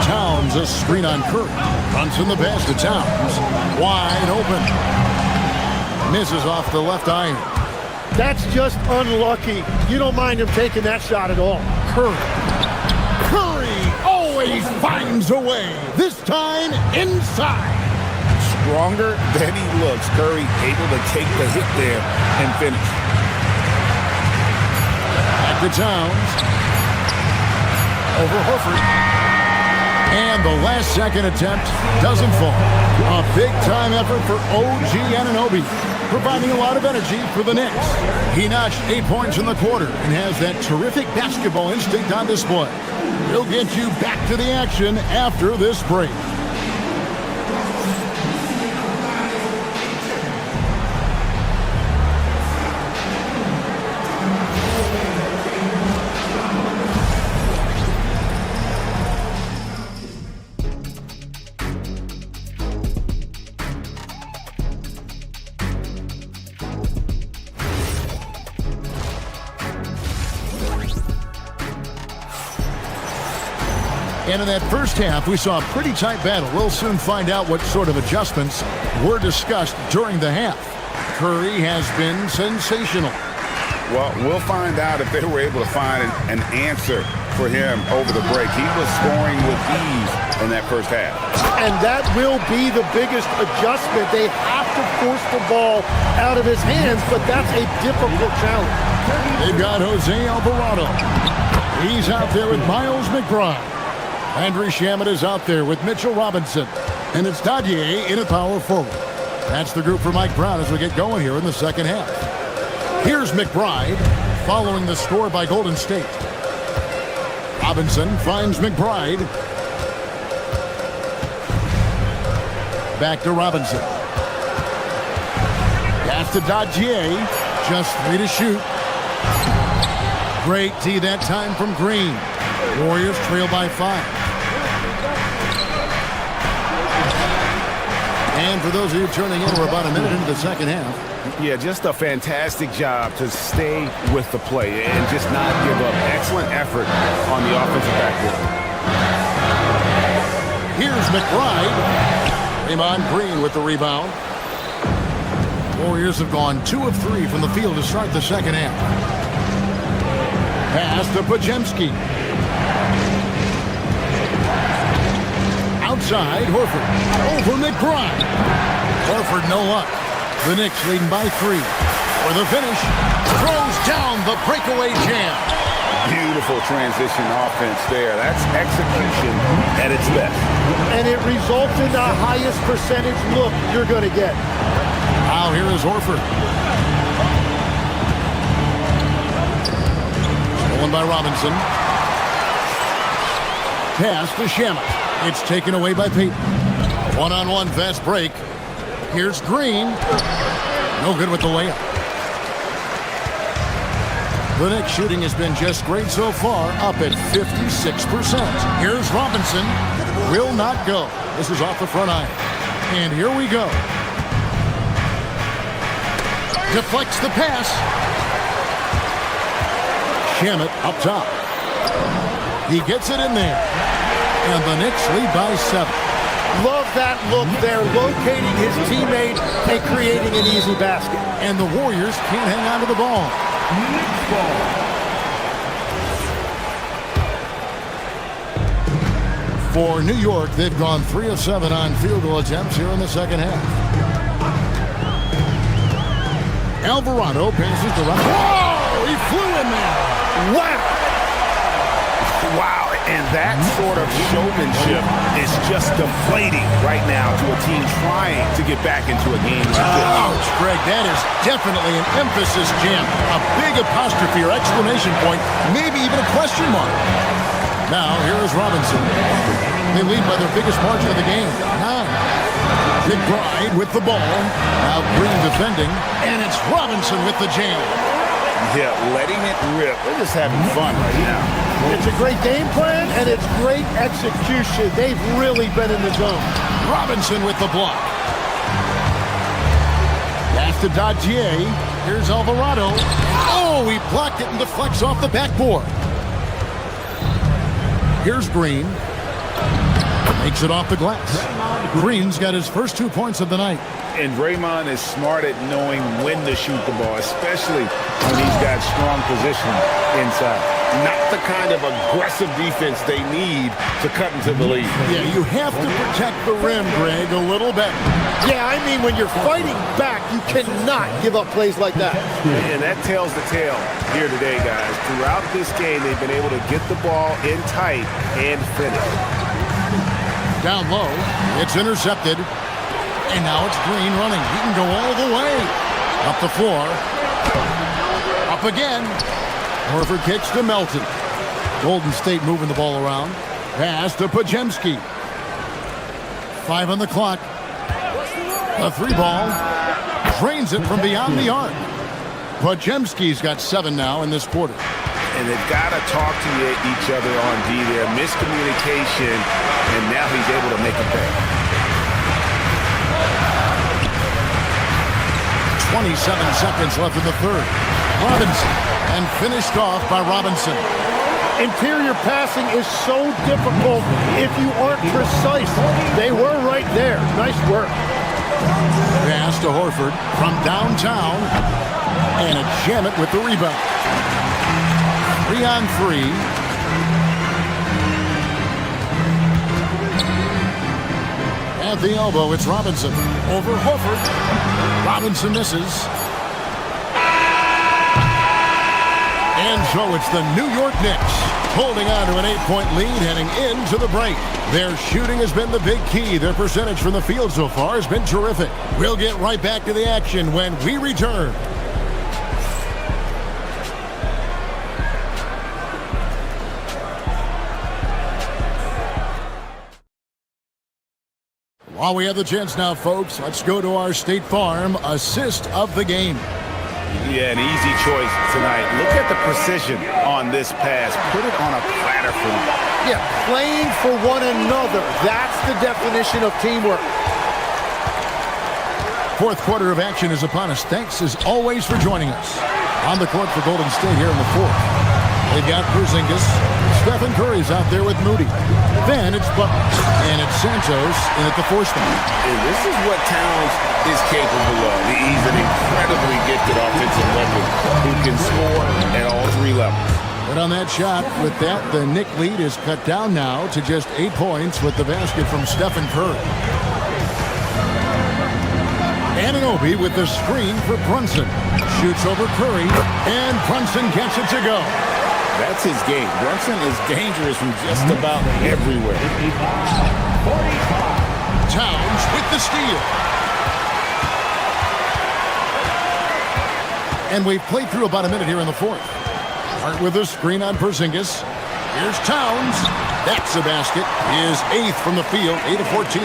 Towns, a screen on Curry. Brunson the pass to Towns. Wide open. Misses off the left iron. That's just unlucky. You don't mind him taking that shot at all. Curry always finds a way. This time inside. Stronger than he looks. Curry able to take the hit there and finish. Back to Towns. Over Horford. And the last second attempt doesn't fall. A big-time effort for OG Anunoby, providing a lot of energy for the Knicks. He notched 8 points in the quarter and has that terrific basketball instinct on display. He'll get you back to the action after this break. And in that first half, we saw a pretty tight battle. We'll soon find out what sort of adjustments were discussed during the half. Curry has been sensational. Well, we'll find out if they were able to find an answer for him over the break. He was scoring with ease in that first half. And that will be the biggest adjustment. They have to force the ball out of his hands, but that's a difficult challenge. They've got Jose Alvarado. He's out there with Miles McBride. Landry Shamet is out there with Mitchell Robinson. And it's Dadier in at power forward. That's the group for Mike Brown as we get going here in the second half. Here's McBride following the score by Golden State. Robinson finds McBride. Back to Robinson. Pass to Dadier. Just 3 to shoot. Great D that time from Green. Warriors trail by 5. And for those of you turning in, we're about a minute into the second half. Yeah, just a fantastic job to stay with the play and just not give up. Excellent effort on the offensive backboard. Here's McBride. Draymond Green with the rebound. Warriors have gone 2 of 3 from the field to start the second half. Pass to Podziemski. Outside, Horford. Over McBride. Horford, no luck. The Knicks leading by 3. For the finish, throws down the breakaway jam. Beautiful transition offense there. That's execution at its best. And it results in the highest percentage look you're going to get. Now here is Horford. Stolen by Robinson. Pass to Shamet. It's taken away by Payton. One-on-one fast break. Here's Green. No good with the layup. The Knicks shooting has been just great so far, up at 56%. Here's Robinson. Will not go. This is off the front iron. And here we go. Deflects the pass. Shamet up top. He gets it in there. And the Knicks lead by 7. Love that look there, locating his teammate and creating an easy basket. And the Warriors can't hang on to the ball. For New York, they've gone 3 of 7 on field goal attempts here in the second half. Alvarado passes to Rotterdam. Whoa! He flew in there. Wow! Wow, and that sort of showmanship is just deflating right now to a team trying to get back into a game like this. Ouch, Greg, that is definitely an emphasis jam. A big apostrophe or exclamation point, maybe even a question mark. Now, here is Robinson. They lead by their biggest margin of the game, 9. McBride with the ball. Now Green defending, and it's Robinson with the jam. Yeah, letting it rip. They're just having fun right now. It's a great game plan, and it's great execution. They've really been in the zone. Robinson with the block. Pass to Dadier. Here's Alvarado. Oh, he blocked it and deflects off the backboard. Here's Green. Makes it off the glass. Green's got his first 2 points of the night. And Draymond is smart at knowing when to shoot the ball, especially when he's got strong position inside. Not the kind of aggressive defense they need to cut into the lead. Yeah, you have to protect the rim, Greg, a little bit. Yeah, I mean, when you're fighting back, you cannot give up plays like that. And that tells the tale here today, guys. Throughout this game, they've been able to get the ball in tight and finish. Down low, it's intercepted. And now it's Green running. He can go all the way. Up the floor. Up again. Horford kicks to Melton. Golden State moving the ball around. Pass to Podziemski. 5 on the clock. A 3 ball. Drains it from beyond the arc. Podziemski's got 7 now in this quarter. And they've got to talk to each other on D there. Miscommunication, and now he's able to make a pay. 27 seconds left in the third. Robinson, and finished off by Robinson. Interior passing is so difficult if you aren't precise. They were right there. Nice work. Pass to Horford from downtown. And a Shamet with the rebound. 3 on 3. At the elbow, it's Robinson. Over Horford. Robinson misses. And so it's the New York Knicks holding on to an 8-point lead heading into the break. Their shooting has been the big key. Their percentage from the field so far has been terrific. We'll get right back to the action when we return. While we have the chance now, folks, let's go to our State Farm assist of the game. Yeah, an easy choice tonight. Look at the precision on this pass. Put it on a platter for me. Yeah, playing for one another. That's the definition of teamwork. Fourth quarter of action is upon us. Thanks, as always, for joining us. On the court for Golden State here in the fourth. They've got Porzingis. Stephen Curry's out there with Moody. Then it's Butler. And it's Santos in at the 4 spot. And this is what Towns is capable of. He's an incredibly gifted offensive weapon who can score at all 3 levels. But on that shot, with that, the Knick lead is cut down now to just 8 points with the basket from Stephen Curry. Anunoby with the screen for Brunson. Shoots over Curry, and Brunson gets it to go. That's his game. Brunson is dangerous from just about everywhere. Towns with the steal. And we've played through about a minute here in the fourth. Hart with a screen on Porzingis. Here's Towns. That's a basket. His 8th from the field, 8 of 14.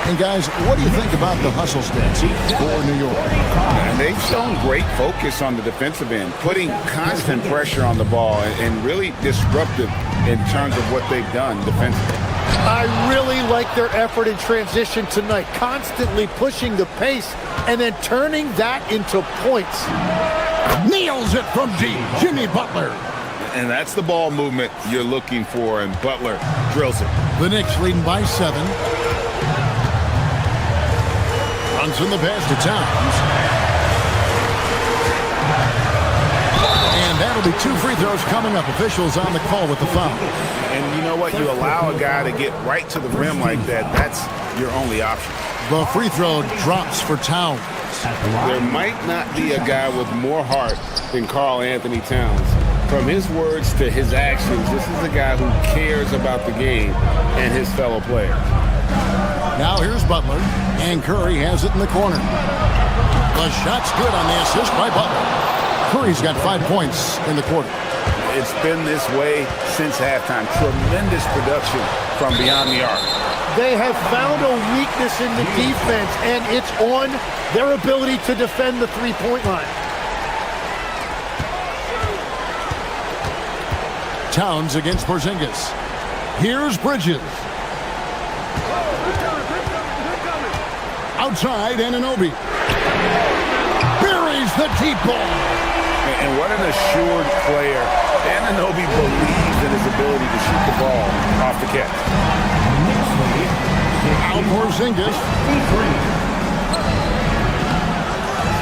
And guys, what do you think about the hustle stats for New York? And they've shown great focus on the defensive end, putting constant pressure on the ball and really disruptive in terms of what they've done defensively. I really like their effort in transition tonight, constantly pushing the pace and then turning that into points. Nails it from deep, Jimmy Butler. And that's the ball movement you're looking for, and Butler drills it. The Knicks leading by 7. Brunson the pass to Towns. And that'll be 2 free throws coming up. Officials on the call with the foul. And you know what? You allow a guy to get right to the rim like that, that's your only option. The free throw drops for Towns. There might not be a guy with more heart than Karl Anthony Towns. From his words to his actions, this is a guy who cares about the game and his fellow players. Now here's Butler, and Curry has it in the corner. The shot's good on the assist by Butler. Curry's got 5 points in the quarter. It's been this way since halftime. Tremendous production from beyond the arc. They have found a weakness in the defense, and it's on their ability to defend the three-point line. Towns against Porzingis. Here's Bridges. Outside, Anunoby. Buries the deep ball. And what an assured player. Anunoby believes in his ability to shoot the ball off the catch. Now Porzingis.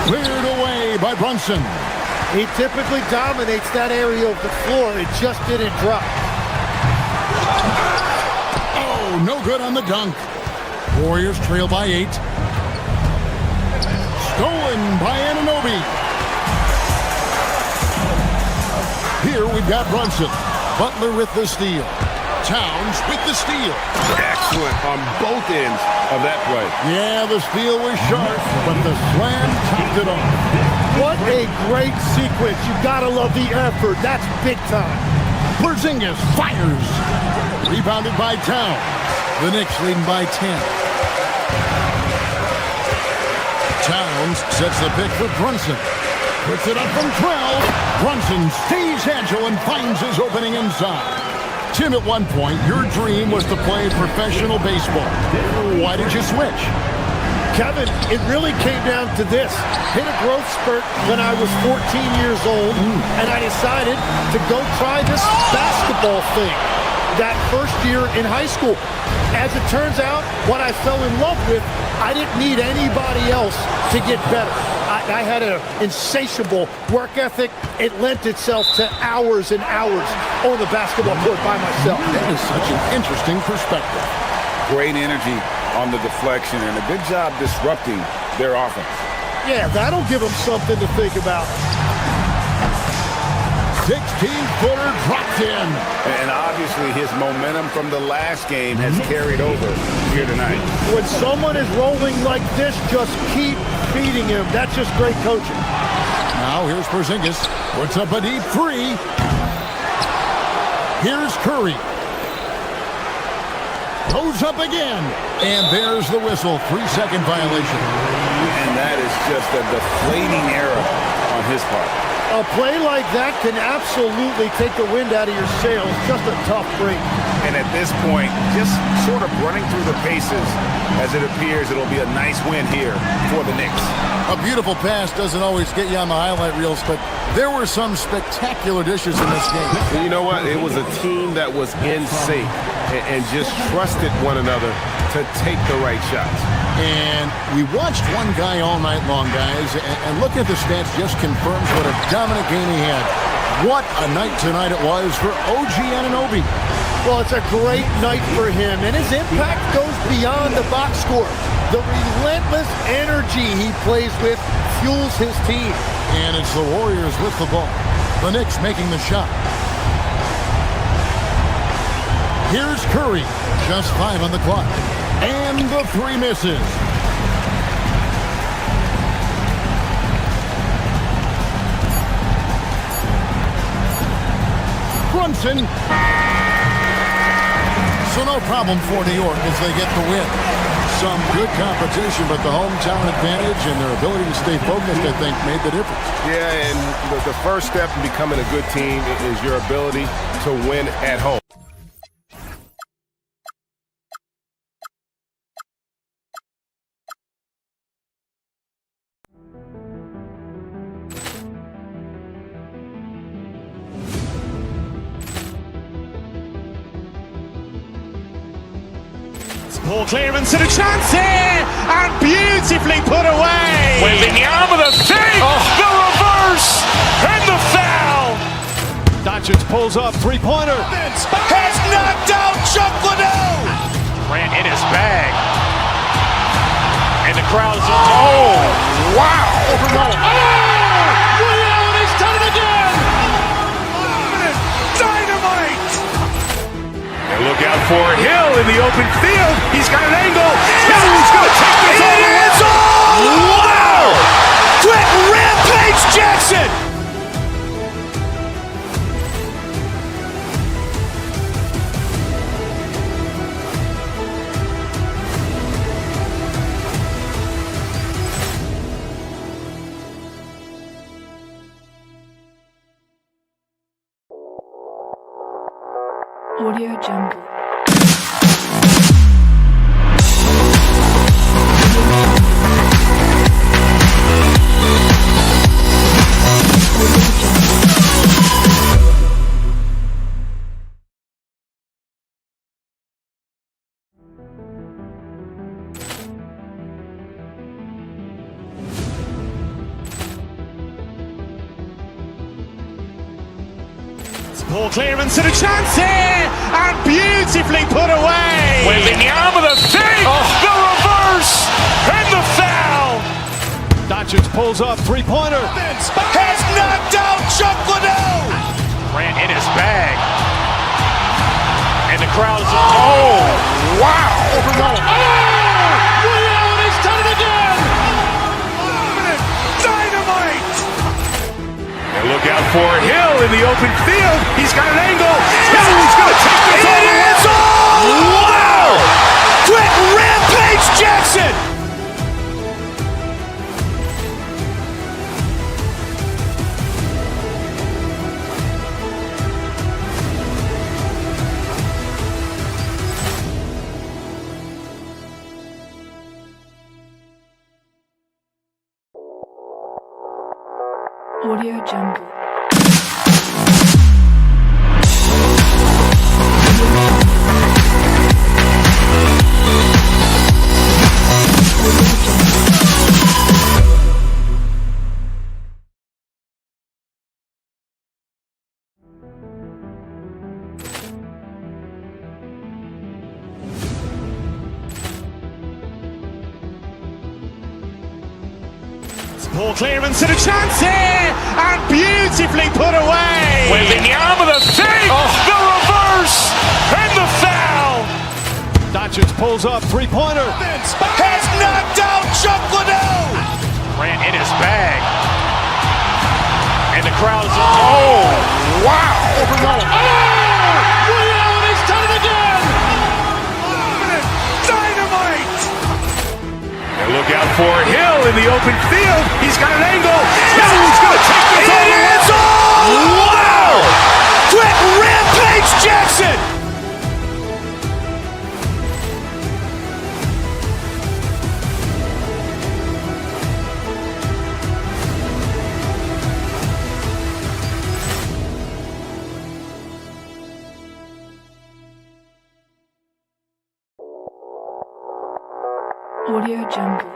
Cleared away by Brunson. He typically dominates that area of the floor. It just didn't drop. Oh, no good on the dunk. Warriors trail by 8. Stolen by Anunoby. Here we've got Brunson. Butler with the steal. Towns with the steal. Excellent on both ends of that play. Yeah, the steal was sharp, but the slam topped it off. What a great sequence. You gotta love the effort. That's big time. Porzingis fires. Rebounded by Towns. The Knicks leading by 10. Towns sets the pick for Brunson. Puts it up from 12. Brunson stays agile and finds his opening inside. Tim, at one point, your dream was to play professional baseball. Why did you switch? Kevin, it really came down to this. Hit a growth spurt when I was 14 years old, and I decided to go try this basketball thing that first year in high school. As it turns out, what I fell in love with, I didn't need anybody else to get better. I had an insatiable work ethic. It lent itself to hours and hours on the basketball court by myself. That is such an interesting perspective. Great energy on the deflection and a good job disrupting their offense. Yeah, that'll give them something to think about. 16-footer dropped in. And obviously his momentum from the last game has carried over here tonight. When someone is rolling like this, just keep feeding him. That's just great coaching. Now here's Porzingis. Puts up a deep 3. Here's Curry. Goes up again. And there's the whistle. 3-second violation. And that is just a deflating error on his part. A play like that can absolutely take the wind out of your sails. Just a tough break. And at this point, just sort of running through the paces, as it appears it'll be a nice win here for the Knicks. A beautiful pass doesn't always get you on the highlight reels, but there were some spectacular dishes in this game. You know what? It was a team that was in sync and just trusted one another to take the right shots. And we watched one guy all night long, guys, and look at the stats just confirms what a dominant game he had. What a night tonight it was for OG Anunoby. Well, it's a great night for him, and his impact goes beyond the box score. The relentless energy he plays with fuels his team. And it's the Warriors with the ball. The Knicks making the shot. Here's Curry. Just 5 on the clock. And the 3 misses. Brunson. So no problem for New York as they get the win. Some good competition, but the hometown advantage and their ability to stay focused, I think, made the difference. Yeah, and the first step in becoming a good team is your ability to win at home. Ball clearance and a chance here, and beautifully put away. Wembanyama the fake, the reverse, and the foul. Doncic pulls up, three-pointer. Has knocked out Chuck Liddell. Grant in his bag. And the crowd is, oh, wow. Ray Allen has done it again. Dynamite. And look out for Hill in the open field. He's got an angle. Hill's going to take this all the way. Wow. Quick Rampage Jackson. Audio Jungle. Ball clearance and a chance here, and beautifully put away. Wembanyama the fake, the reverse, and the foul. Doncic pulls up, three-pointer. Has knocked out Chuck Liddell. Grant in his bag. And the crowd is, oh, wow. Ray Allen has done it again. Dynamite. And look out for Hill in the open field. He's got an angle. Hill's going to take this all the way. Wow. Quick Rampage Jackson. Audio Jungle. Ball clearance and a chance here, and beautifully put away. Wembanyama the fake, the reverse, and the foul. Doncic pulls up, three-pointer. Has knocked out Chuck Liddell. Grant in his bag. And the crowd is, oh, wow. Ray Allen has done it again. Dynamite. And look out for Hill in the open field. He's got an angle. Hill's going to take this all the way. Wow. Quick Rampage Jackson. Audio Jungle.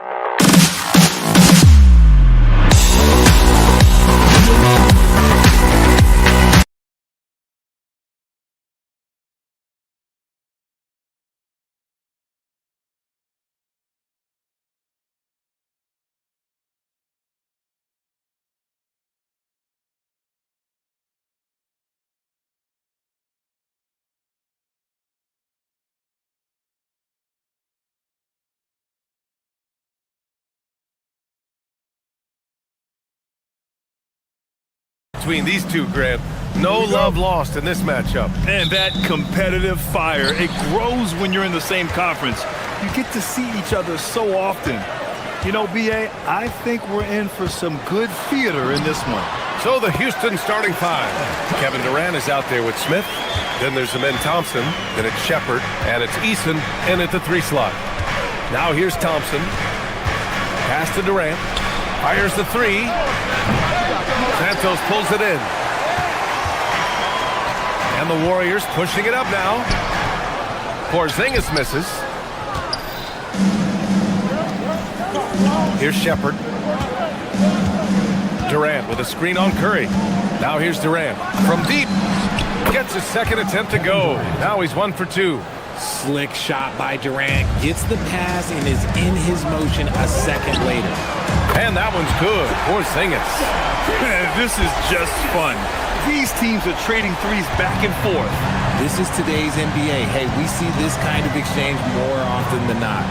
between these two, Grant. No love lost in this matchup. And that competitive fire, it grows when you're in the same conference. You get to see each other so often. You know, B.A., I think we're in for some good theater in this one. So the Houston starting five. Kevin Durant is out there with Smith. Then there's Amen Thompson. Then it's Shepard. And it's Eason in at the 3 slot. Now here's Thompson. Pass to Durant. Fires the 3. Santos pulls it in. And the Warriors pushing it up now. Porzingis misses. Here's Shepard. Durant with a screen on Curry. Now here's Durant. From deep. Gets his second attempt to go. Now he's 1 for 2. Slick shot by Durant. Gets the pass and is in his motion a second later. And that one's good. Porzingis. This is just fun. These teams are trading threes back and forth. This is today's NBA. Hey, we see this kind of exchange more often than not.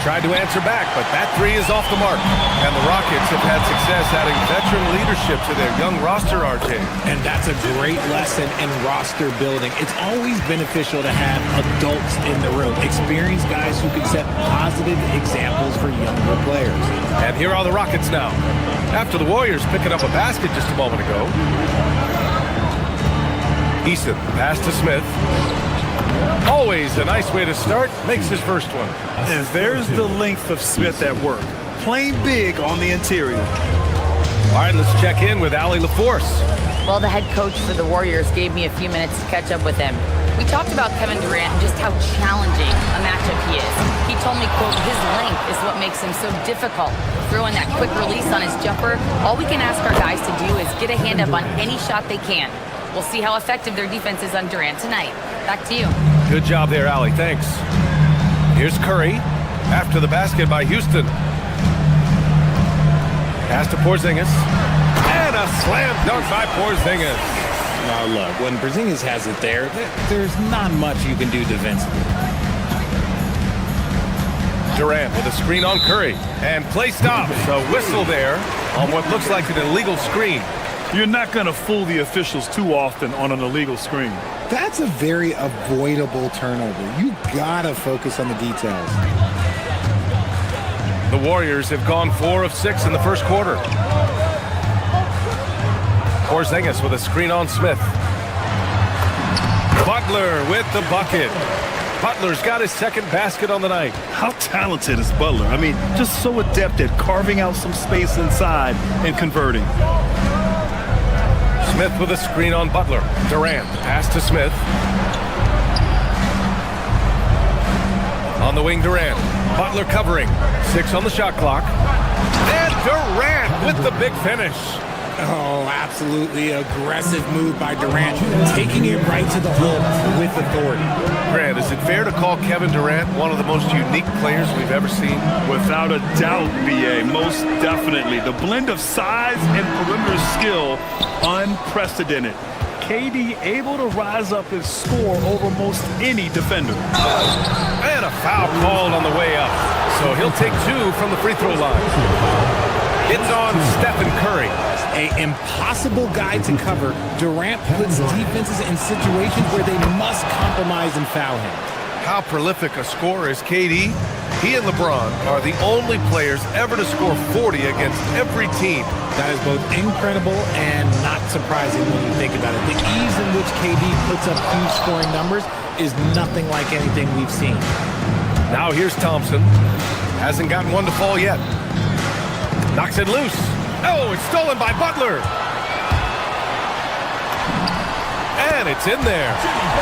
Tried to answer back, but that 3 is off the mark. And the Rockets have had success adding veteran leadership to their young roster, RJ. And that's a great lesson in roster building. It's always beneficial to have adults in the room, experienced guys who can set positive examples for younger players. And here are the Rockets now. After the Warriors picking up a basket just a moment ago. Eason, pass to Smith. Always a nice way to start. Makes his first one. And there's the length of Smith at work. Playing big on the interior. All right, let's check in with Allie LaForce. Well, the head coach for the Warriors gave me a few minutes to catch up with him. We talked about Kevin Durant and just how challenging a matchup he is. He told me, quote, his length is what makes him so difficult. Throwing that quick release on his jumper, all we can ask our guys to do is get a hand up on any shot they can. We'll see how effective their defense is on Durant tonight. Back to you. Good job there, Allie. Thanks. Here's Curry after the basket by Houston. Pass to Porzingis. And a slam dunk by Porzingis. Now look, when Porzingis has it there's not much you can do defensively. Durant with a screen on Curry. And play stops. A whistle there on what looks like an illegal screen. You're not going to fool the officials too often on an illegal screen. That's a very avoidable turnover. You gotta focus on the details. The Warriors have gone 4 of 6 in the first quarter. Porzingis with a screen on Smith. Butler with the bucket. Butler's got his second basket on the night. How talented is Butler? I mean, just so adept at carving out some space inside and converting. Smith with a screen on Butler. Durant, pass to Smith. On the wing, Durant. Butler covering. 6 on the shot clock. And Durant with the big finish. Oh, absolutely aggressive move by Durant, taking it right to the hole with authority. Grant, is it fair to call Kevin Durant one of the most unique players we've ever seen? Without a doubt, B.A., most definitely. The blend of size and perimeter skill, unprecedented. KD able to rise up and score over most any defender. And a foul called on the way up. So he'll take 2 from the free throw line. It's on Stephen Curry. An impossible guy to cover, Durant puts defenses in situations where they must compromise and foul him. How prolific a scorer is KD? He and LeBron are the only players ever to score 40 against every team. That is both incredible and not surprising when you think about it. The ease in which KD puts up huge scoring numbers is nothing like anything we've seen. Now here's Thompson. Hasn't gotten one to fall yet. Knocks it loose. Oh, it's stolen by Butler. And it's in there.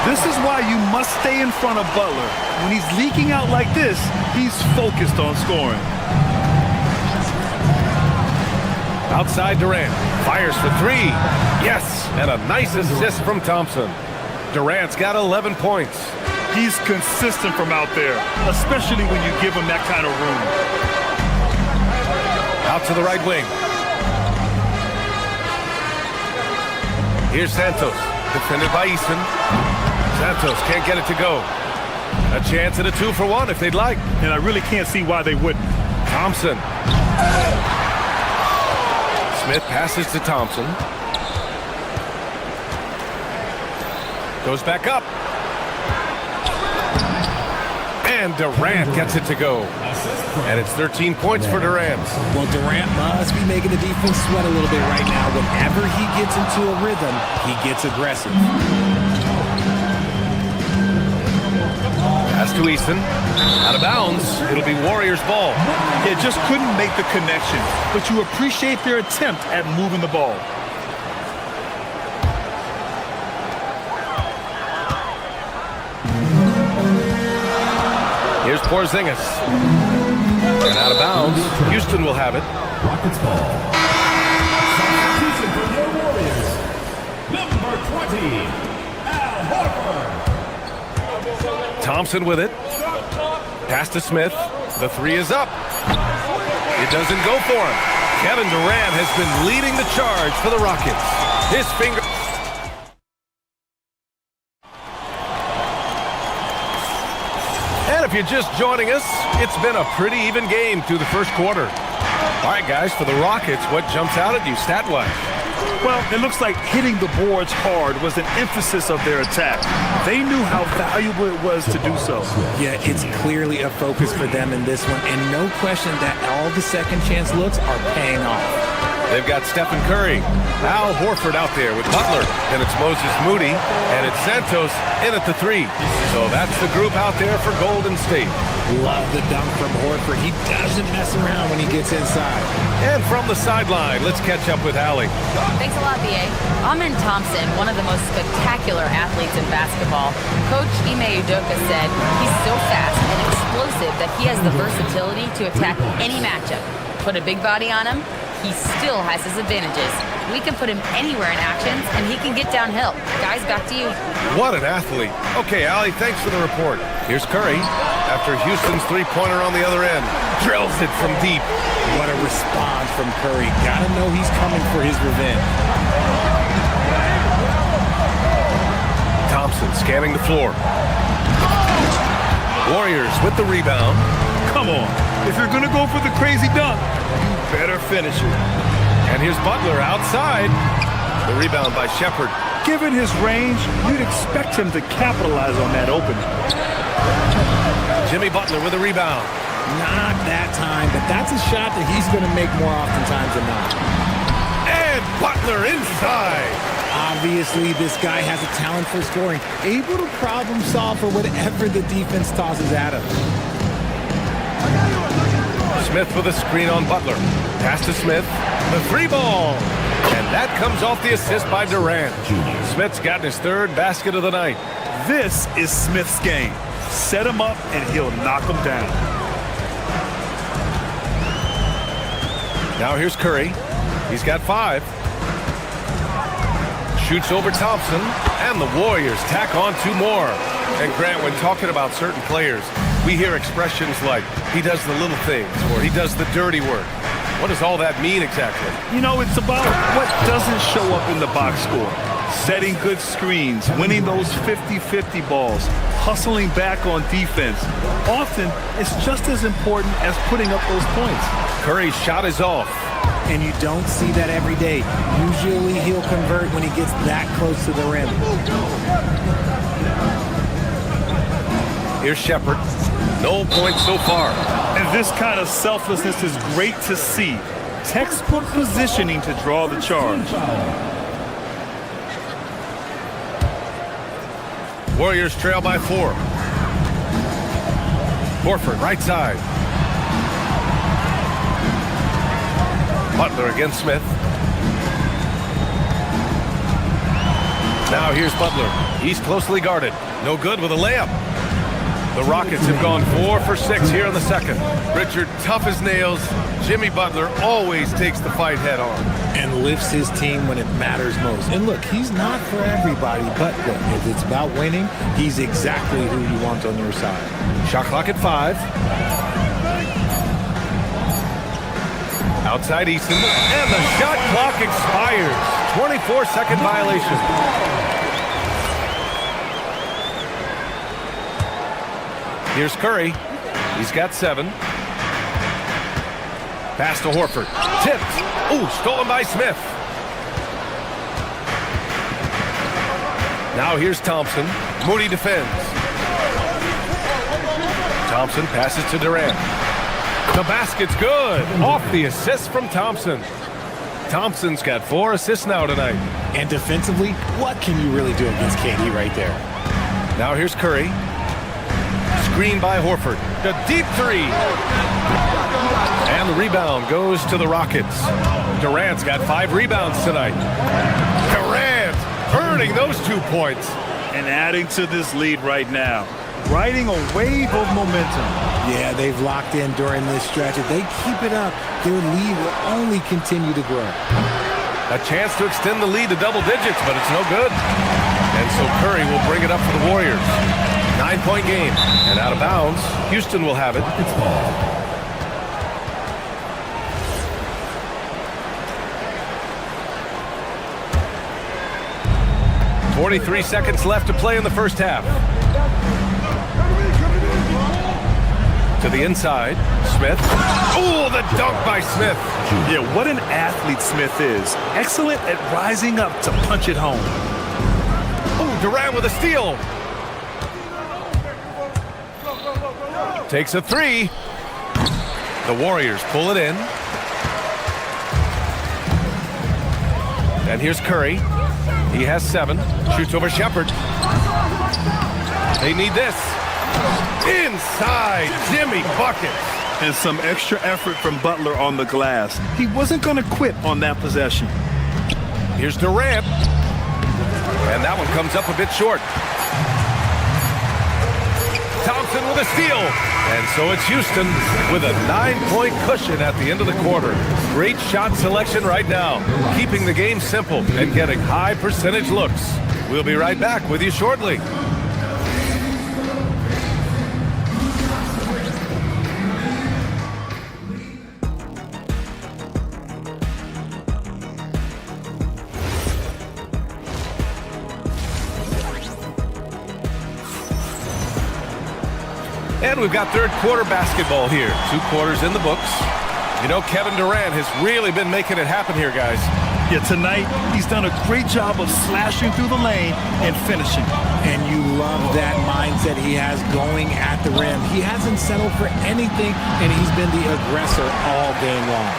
This is why you must stay in front of Butler. When he's leaking out like this, he's focused on scoring. Outside Durant. Fires for 3. Yes. And a nice assist from Thompson. Durant's got 11 points. He's consistent from out there, especially when you give him that kind of room. Out to the right wing. Here's Santos, defended by Eason. Santos can't get it to go. A chance at a 2-for-1 if they'd like. And I really can't see why they wouldn't. Thompson. Smith passes to Thompson. Goes back up. And Durant gets it to go. And it's 13 points for Durant. Well, Durant must be making the defense sweat a little bit right now. Whenever he gets into a rhythm, he gets aggressive. Pass to Easton. Out of bounds. It'll be Warriors ball. Yeah, just couldn't make the connection. But you appreciate their attempt at moving the ball. Here's Porzingis. And out of bounds. Houston will have it. Rockets ball. Substitution for your Warriors. Number 20, Al Horford. Thompson with it. Pass to Smith. The three is up. It doesn't go for him. Kevin Durant has been leading the charge for the Rockets. His finger... And if you're just joining us, it's been a pretty even game through the first quarter. All right, guys, for the Rockets, what jumps out at you stat-wise? Well, it looks like hitting the boards hard was an emphasis of their attack. They knew how valuable it was to do so. Yeah, it's clearly a focus for them in this one, and no question that all the second chance looks are paying off. They've got Stephen Curry, Al Horford out there with Butler, and it's Moses Moody, and it's Santos in at the three. So that's the group out there for Golden State. Love the dunk from Horford. He doesn't mess around when he gets inside. And from the sideline, let's catch up with Allie. Thanks a lot, B.A. Amen Thompson, one of the most spectacular athletes in basketball. Coach Ime Udoka said he's so fast and explosive that he has the versatility to attack any matchup. Put a big body on him, he still has his advantages. We can put him anywhere in actions, and he can get downhill. Guys, back to you. What an athlete. Okay, Allie, thanks for the report. Here's Curry after Houston's three-pointer on the other end. Drills it from deep. What a response from Curry. Gotta know he's coming for his revenge. Thompson scanning the floor. Warriors with the rebound. Come on. If you're going to go for the crazy dunk, you better finish it. And here's Butler outside. The rebound by Shepard. Given his range, you'd expect him to capitalize on that opening. Jimmy Butler with a rebound. Not that time, but that's a shot that he's going to make more oftentimes than not. And Butler inside. Obviously, this guy has a talent for scoring, able to problem solve for whatever the defense tosses at him. Smith with a screen on Butler. Pass to Smith. The three ball. And that comes off the assist by Durant. Smith's gotten his third basket of the night. This is Smith's game. Set him up and he'll knock him down. Now here's Curry. He's got 5. Shoots over Thompson. And the Warriors tack on 2 more. And Grant, when talking about certain players, we hear expressions like, he does the little things, or he does the dirty work. What does all that mean exactly? You know, it's about what doesn't show up in the box score. Setting good screens, winning those 50-50 balls, hustling back on defense. Often, it's just as important as putting up those points. Curry's shot is off. And you don't see that every day. Usually he'll convert when he gets that close to the rim. Here's Shepard. No points so far. And this kind of selflessness is great to see. Textbook positioning to draw the charge. Warriors trail by 4. Horford, right side. Butler against Smith. Now here's Butler. He's closely guarded. No good with a layup. The Rockets have gone 4 for 6 here in the second. Richard, tough as nails. Jimmy Butler always takes the fight head on. And lifts his team when it matters most. And look, he's not for everybody, but look, if it's about winning, he's exactly who you want on your side. Shot clock at 5. Outside Easton. And the shot clock expires. 24-second violation. Here's Curry. He's got 7. Pass to Horford. Tipped. Ooh, stolen by Smith. Now here's Thompson. Moody defends. Thompson passes to Durant. The basket's good. Off the assist from Thompson. Thompson's got 4 assists now tonight. And defensively, what can you really do against KD right there? Now here's Curry. Screen by Horford. The deep three. And the rebound goes to the Rockets. Durant's got 5 rebounds tonight. Durant earning those 2 points. And adding to this lead right now. Riding a wave of momentum. Yeah, they've locked in during this stretch. If they keep it up, their lead will only continue to grow. A chance to extend the lead to double digits, but it's no good. And so Curry will bring it up for the Warriors. 9-point game. And out of bounds, Houston will have it. 43 seconds left to play in the first half. To the inside, Smith. Oh, the dunk by Smith. Yeah, what an athlete Smith is. Excellent at rising up to punch it home. Oh, Durant with a steal. Takes a 3. The Warriors pull it in. And here's Curry. He has 7. Shoots over Shepherd. They need this. Inside, Jimmy buckets. And some extra effort from Butler on the glass. He wasn't going to quit on that possession. Here's Durant. And that one comes up a bit short. Thompson with a steal. And so it's Houston with a 9-point cushion at the end of the quarter. Great shot selection right now. Keeping the game simple and getting high percentage looks. We'll be right back with you shortly. And we've got third quarter basketball here. 2 quarters in the books. You know, Kevin Durant has really been making it happen here, guys. Yeah, tonight he's done a great job of slashing through the lane and finishing. And you love that mindset he has going at the rim. He hasn't settled for anything, and he's been the aggressor all game long.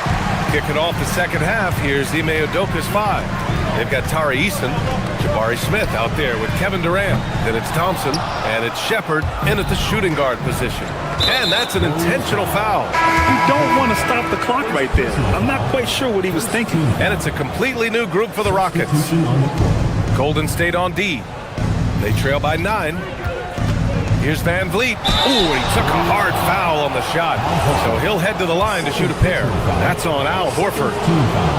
Kicking off the second half, here's Ime Udoka's 5. They've got Tari Eason, Jabari Smith out there with Kevin Durant. Then it's Thompson, and it's Shepherd in at the shooting guard position. And that's an intentional foul. You don't want to stop the clock right there. I'm not quite sure what he was thinking. And it's a completely new group for the Rockets. Golden State on D. They trail by 9. Here's Van Vliet. Ooh, he took a hard foul on the shot. So he'll head to the line to shoot a pair. That's on Al Horford.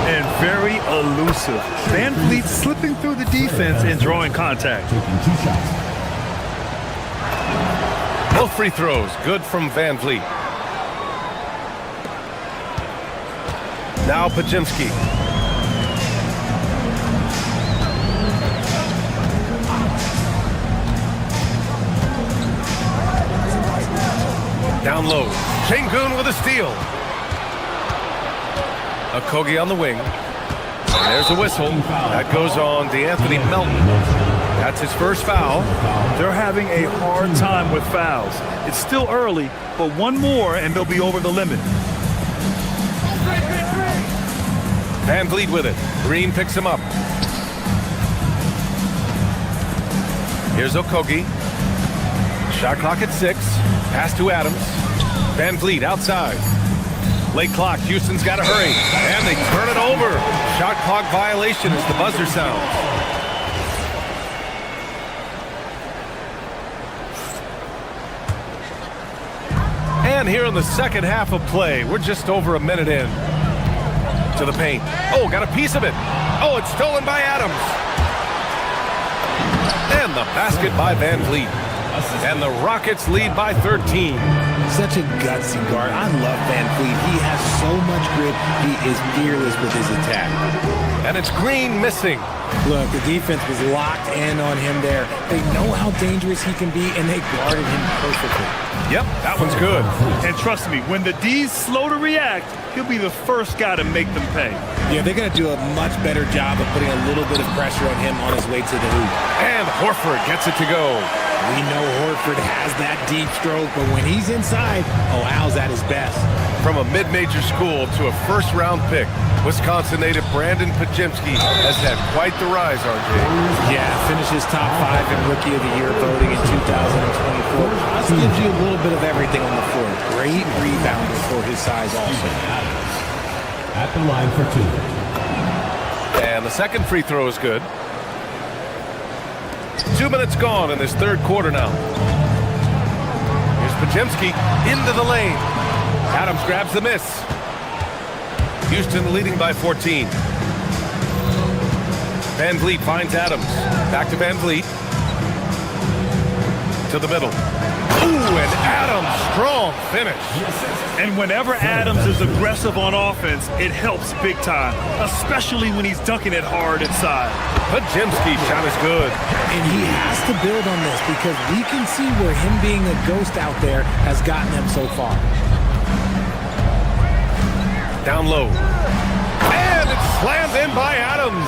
And very elusive. Van Vliet slipping through the defense and drawing contact. Both free throws, good from Van Vliet. Now Pajimski. Down low. Şengün with a steal. Okogie on the wing. And there's a whistle. That goes on DeAnthony Melton. That's his first foul. They're having a hard time with fouls. It's still early, but one more and they'll be over the limit. Van Vliet with it. Green picks him up. Here's Okogie. Shot clock at 6. Pass to Adams. Van Vliet outside. Late clock. Houston's got to hurry. And they turn it over. Shot clock violation as the buzzer sounds. And here in the second half of play, we're just over a minute in. To the paint. Oh, got a piece of it. Oh, it's stolen by Adams. And the basket by Van Vliet. And the Rockets lead by 13. Such a gutsy guard. I love Van Fleet. He has so much grit. He is fearless with his attack. And it's Green missing. Look, the defense was locked in on him there. They know how dangerous he can be, and they guarded him perfectly. Yep, that one's good. And trust me, when the D's slow to react, he'll be the first guy to make them pay. Yeah, they're going to do a much better job of putting a little bit of pressure on him on his way to the hoop. And Horford gets it to go. We know Horford has that deep stroke, but when he's inside, oh, Al's at his best. From a mid-major school to a first-round pick, Wisconsin native Brandon Pajemski has had quite the rise, RJ. Yeah, finishes top 5 in Rookie of the Year voting in 2024. This gives you a little bit of everything on the floor. Great rebounder for his size also. At the line for 2. And the second free throw is good. 2 minutes gone in this third quarter now. Here's Pajemski into the lane. Adams grabs the miss. Houston leading by 14. Van Vliet finds Adams. Back to Van Vliet. To the middle. Ooh, and Adams, strong finish. And whenever Adams is aggressive on offense, it helps big time, especially when he's dunking it hard inside. Pajemski's shot is good. And he has to build on this because we can see where him being a ghost out there has gotten them so far. Down low. And it's slammed in by Adams.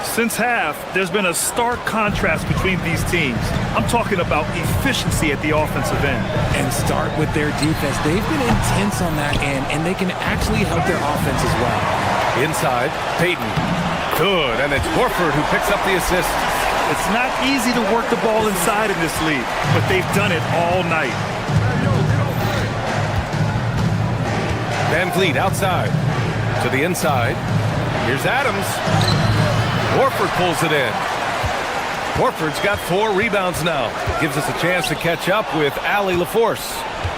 Since half, there's been a stark contrast between these teams. I'm talking about efficiency at the offensive end. And start with their defense. They've been intense on that end, and they can actually help their offense as well. Inside, Payton. Good, and it's Horford who picks up the assist. It's not easy to work the ball inside in this league, but they've done it all night. Van Vliet outside to the inside. Here's Adams. Horford pulls it in. Horford's got 4 rebounds now. Gives us a chance to catch up with Allie LaForce.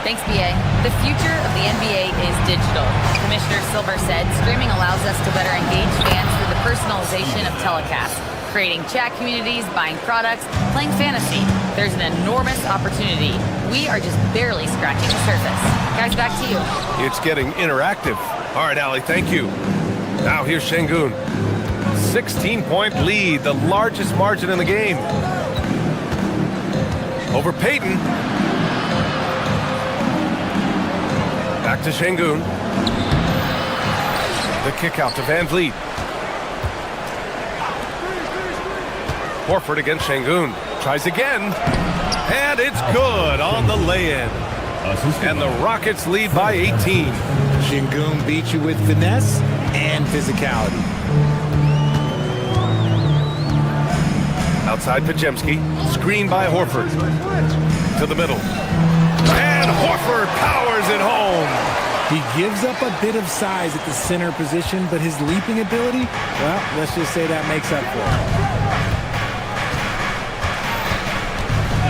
Thanks, BA. The future of the NBA is digital. Commissioner Silver said streaming allows us to better engage fans through the personalization of telecasts, creating chat communities, buying products, playing fantasy. There's an enormous opportunity. We are just barely scratching the surface. Guys, back to you. It's getting interactive. All right, Allie, thank you. Now here's Şengün. 16-point lead, the largest margin in the game. Over Payton. Back to Şengün. The kick out to Van Vliet. Horford against Şengün. Tries again. And it's good on the lay-in. And the Rockets lead by 18. Şengün beat you with finesse and physicality. Outside Pajemski. Screen by Horford. To the middle. And Horford powers it home. He gives up a bit of size at the center position, but his leaping ability, well, let's just say that makes up for it.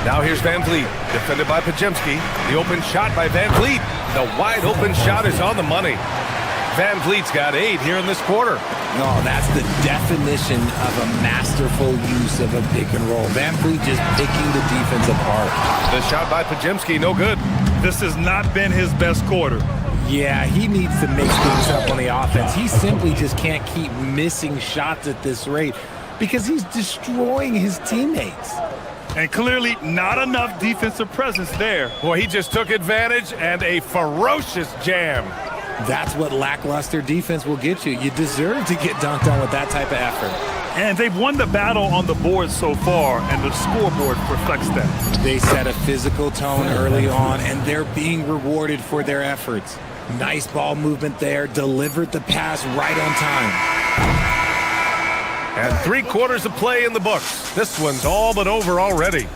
Now here's Van Vliet, defended by Pajemski. The open shot by Van Vliet. The wide open shot is on the money. Van Vliet's got 8 here in this quarter. No, that's the definition of a masterful use of a pick and roll. Van Vliet just picking the defense apart. The shot by Pajemski, no good. This has not been his best quarter. Yeah, he needs to mix things up on the offense. He simply just can't keep missing shots at this rate because he's destroying his teammates. And clearly not enough defensive presence there. Boy, he just took advantage and a ferocious jam. That's what lackluster defense will get you. You deserve to get dunked on with that type of effort. And they've won the battle on the board so far, and the scoreboard reflects that. They set a physical tone early on, and they're being rewarded for their efforts. Nice ball movement there, delivered the pass right on time. And 3 quarters of play in the books. This one's all but over already.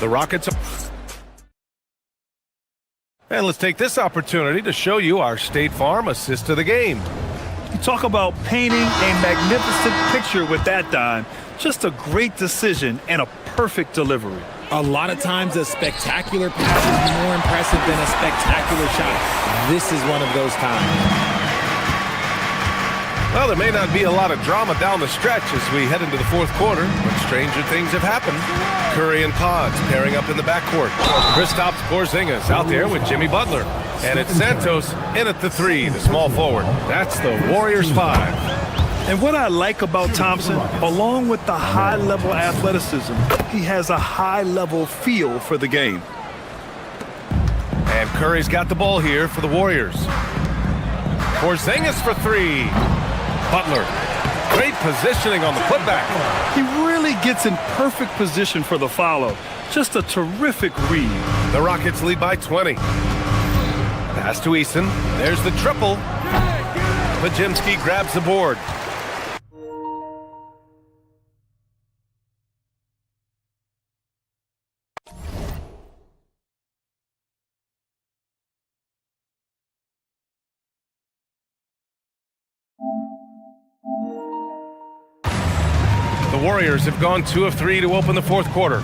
The Rockets... And let's take this opportunity to show you our State Farm assist to the game. You talk about painting a magnificent picture with that dime. Just a great decision and a perfect delivery. A lot of times a spectacular pass is more impressive than a spectacular shot. This is one of those times. Well, there may not be a lot of drama down the stretch as we head into the fourth quarter, but stranger things have happened. Curry and Pods pairing up in the backcourt. Kristaps Porzingis out there with Jimmy Butler. And it's Santos in at the 3, the small forward. That's the Warriors 5. And what I like about Thompson, along with the high-level athleticism, he has a high-level feel for the game. And Curry's got the ball here for the Warriors. Porzingis for 3. Butler, great positioning on the putback. He really gets in perfect position for the follow. Just a terrific read. The Rockets lead by 20. Pass to Eason. There's the triple. Pajemski grabs the board. The Warriors have gone 2 of 3 to open the fourth quarter.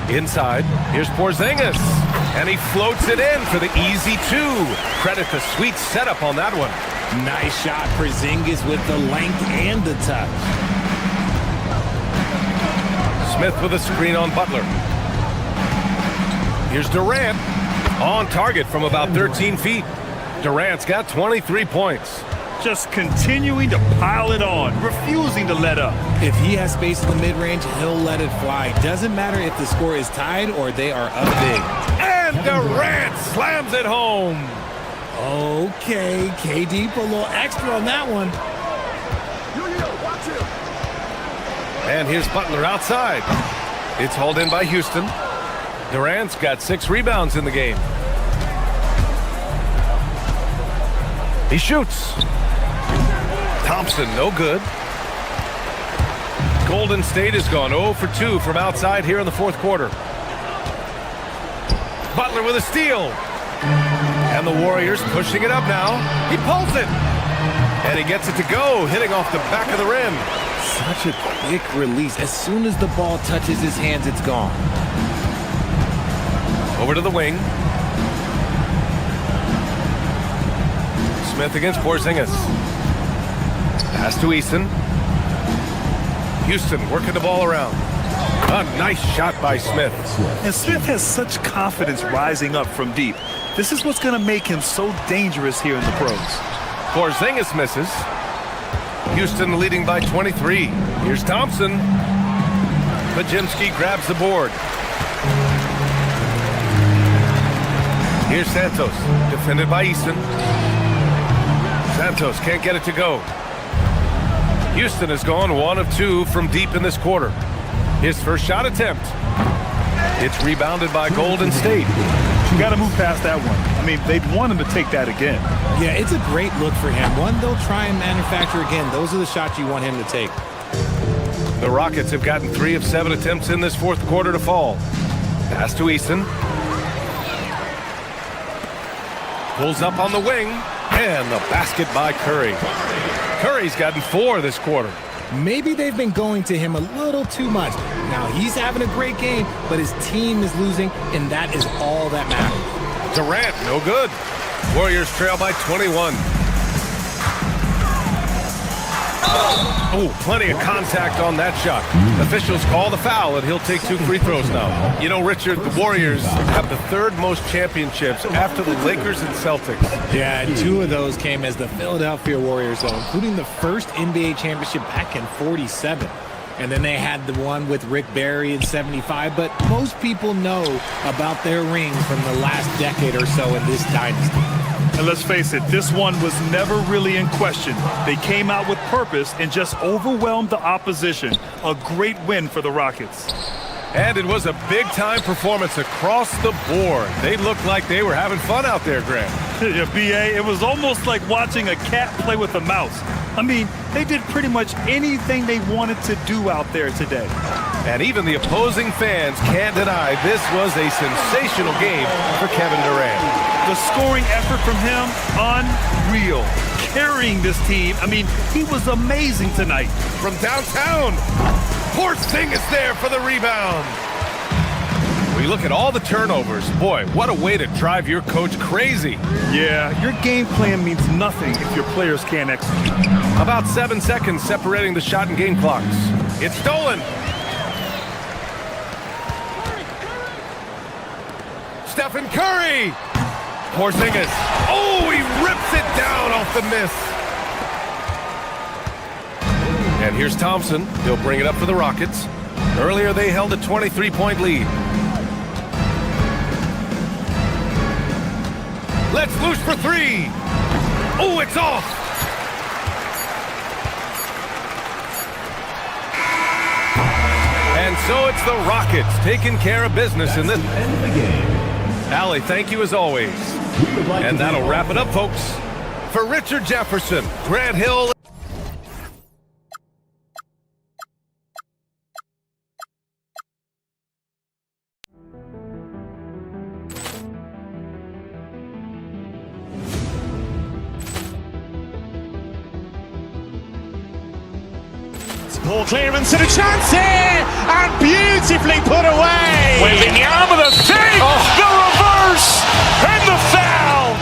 Inside, here's Porzingis, and he floats it in for the easy 2. Credit the sweet setup on that one. Nice shot, Porzingis with the length and the touch. Smith with a screen on Butler. Here's Durant, on target from about 13 feet. Durant's got 23 points. Just continuing to pile it on, refusing to let up. If he has space in the mid-range, he'll let it fly. Doesn't matter if the score is tied or they are up big. And Durant slams it home. Okay, KD put a little extra on that one. And here's Butler outside. It's hauled in by Houston. Durant's got 6 rebounds in the game. He shoots. Thompson, no good. Golden State has gone 0 for 2 from outside here in the fourth quarter. Butler with a steal. And the Warriors pushing it up now. He pulls it. And he gets it to go, hitting off the back of the rim. Such a quick release. As soon as the ball touches his hands, it's gone. Over to the wing. Smith against Porzingis. Pass to Eason. Houston working the ball around. A nice shot by Smith. And Smith has such confidence rising up from deep. This is what's going to make him so dangerous here in the pros. Porzingis misses. Houston leading by 23. Here's Thompson. Pajemski grabs the board. Here's Santos, defended by Eason. Santos can't get it to go. Houston has gone 1 of 2 from deep in this quarter. His first shot attempt. It's rebounded by Golden State. You got to move past that one. I mean, they'd want him to take that again. Yeah, it's a great look for him. One they'll try and manufacture again. Those are the shots you want him to take. The Rockets have gotten 3 of 7 attempts in this fourth quarter to fall. Pass to Eason. Pulls up on the wing. And the basket by Curry. Curry's gotten 4 this quarter. Maybe they've been going to him a little too much. Now he's having a great game, but his team is losing, and that is all that matters. Durant, no good. Warriors trail by 21. Oh, plenty of contact on that shot. Officials call the foul, and he'll take 2 free throws now. You know, Richard, the Warriors have the 3rd most championships after the Lakers and Celtics. Yeah, 2 of those came as the Philadelphia Warriors, though, including the first NBA championship back in '47. And then they had the one with Rick Barry in '75. But most people know about their ring from the last decade or so in this dynasty. And let's face it, this one was never really in question. They came out with purpose and just overwhelmed the opposition. A great win for the Rockets. And it was a big-time performance across the board. They looked like they were having fun out there, Grant. Yeah, B.A., it was almost like watching a cat play with a mouse. I mean, they did pretty much anything they wanted to do out there today. And even the opposing fans can't deny this was a sensational game for Kevin Durant. The scoring effort from him, unreal. Carrying this team, I mean, he was amazing tonight. From downtown, Porzingis there for the rebound. We look at all the turnovers. Boy, what a way to drive your coach crazy. Yeah, your game plan means nothing if your players can't execute. About 7 seconds separating the shot and game clocks. It's stolen. Stephen Curry. Porzingis. Oh, he rips it down off the miss. And here's Thompson. He'll bring it up for the Rockets. Earlier, they held a 23-point lead. Let's loose for three. Oh, it's off. And so it's the Rockets taking care of business in this. Allie, thank you as always. And that'll wrap it up, folks. For Richard Jefferson, Grant Hill. Ball clearance and a chance here, and beautifully put away. Wembanyama the fake, the reverse, and the foul.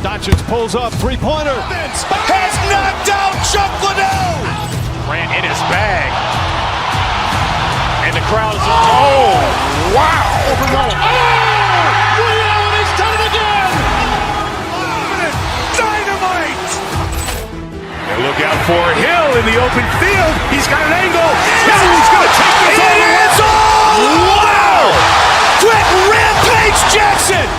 Doncic pulls up, three-pointer. Has knocked out Chuck Liddell. Grant in his bag. And the crowd is, oh, wow. He's done it again. Dynamite. And look out for Hill in the open field. He's got an angle. He's going to take this all the way. Wow! Quick Rampage Jackson.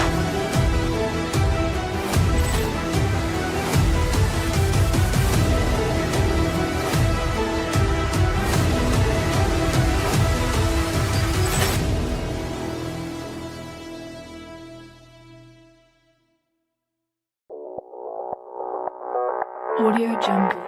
Audio Jungle.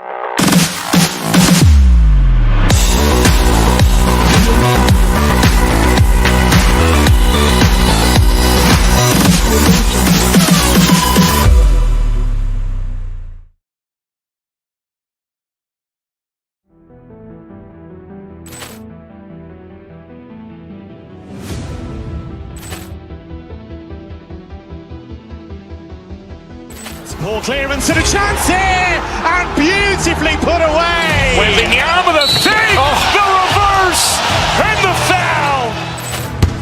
Ball clearance and a chance here, and beautifully put away. Wembanyama the fake, the reverse, and the foul.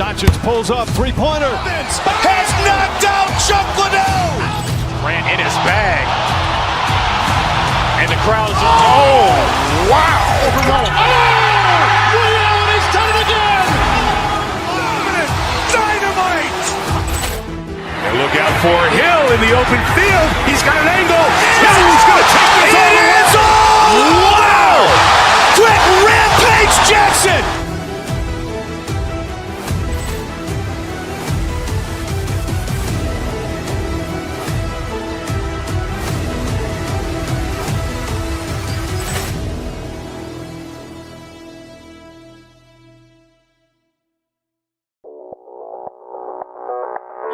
Doncic pulls up, three-pointer. Has knocked out Chuck Liddell. Grant in his bag. And the crowd is, oh, wow. He's done it again. Dynamite. And look out for Hill in the open field. He's got an angle. He's going to take this all the way. Wow! Quick Rampage Jackson.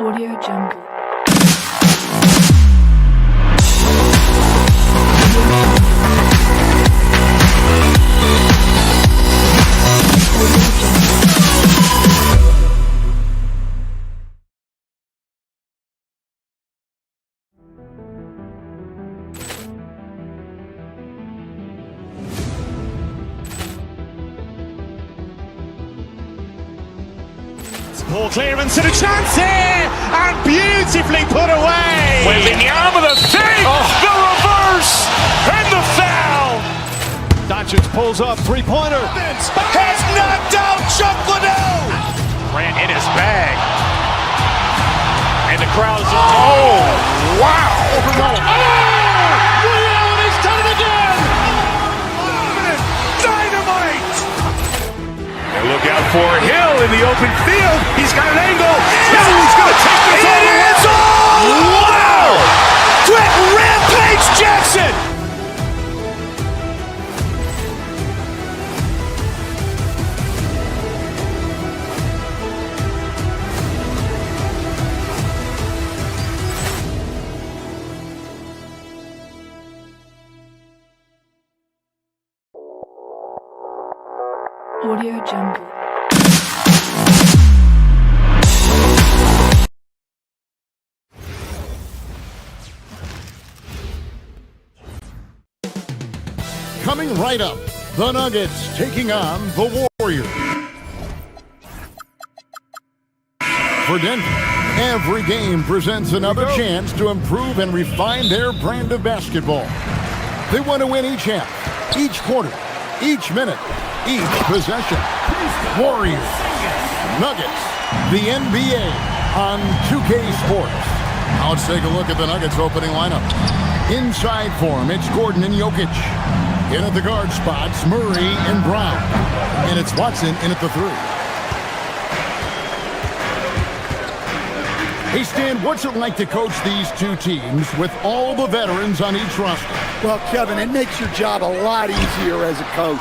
Audio Jungle. Ball clearance and a chance here, and beautifully put away. Wembanyama the fake, the reverse, and the foul. Doncic pulls up, three-pointer. Has knocked out Chuck Liddell. Grant in his bag. And the crowd is, oh, wow. He's done it again. Dynamite. And look out out for Hill in the open field. He's got an angle. Hill's going to take this all the way. Wow! Brett Rampage Jackson! Audio Jungle. Coming right up, the Nuggets taking on the Warriors. For Denver, every game presents another chance to improve and refine their brand of basketball. They want to win each half, each quarter, each minute, each possession. Warriors, Nuggets, the NBA on 2K Sports. Now let's take a look at the Nuggets opening lineup. Inside for him, it's Gordon and Jokic. In at the guard spots, Murray and Brown. And it's Watson in at the 3. Hey, Stan, what's it like to coach these two teams with all the veterans on each roster? Well, Kevin, it makes your job a lot easier as a coach.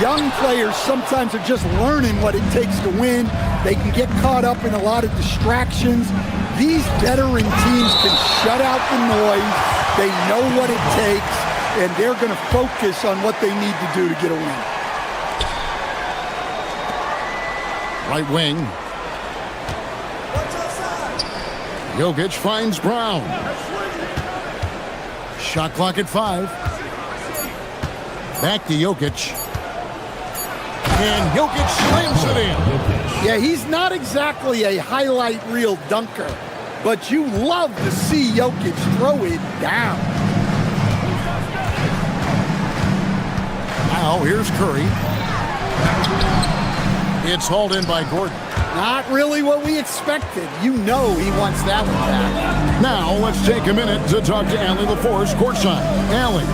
Young players sometimes are just learning what it takes to win. They can get caught up in a lot of distractions. These veteran teams can shut out the noise. They know what it takes, and they're going to focus on what they need to do to get a win. Right wing. Jokic finds Brown. Shot clock at 5. Back to Jokic. And Jokic slams it in. Yeah, he's not exactly a highlight reel dunker, but you love to see Jokic throw it down. Now here's Curry. It's hauled in by Gordon. Not really what we expected. You know he wants that one back. Now let's take a minute to talk to Allie LaForce courtside. Allie.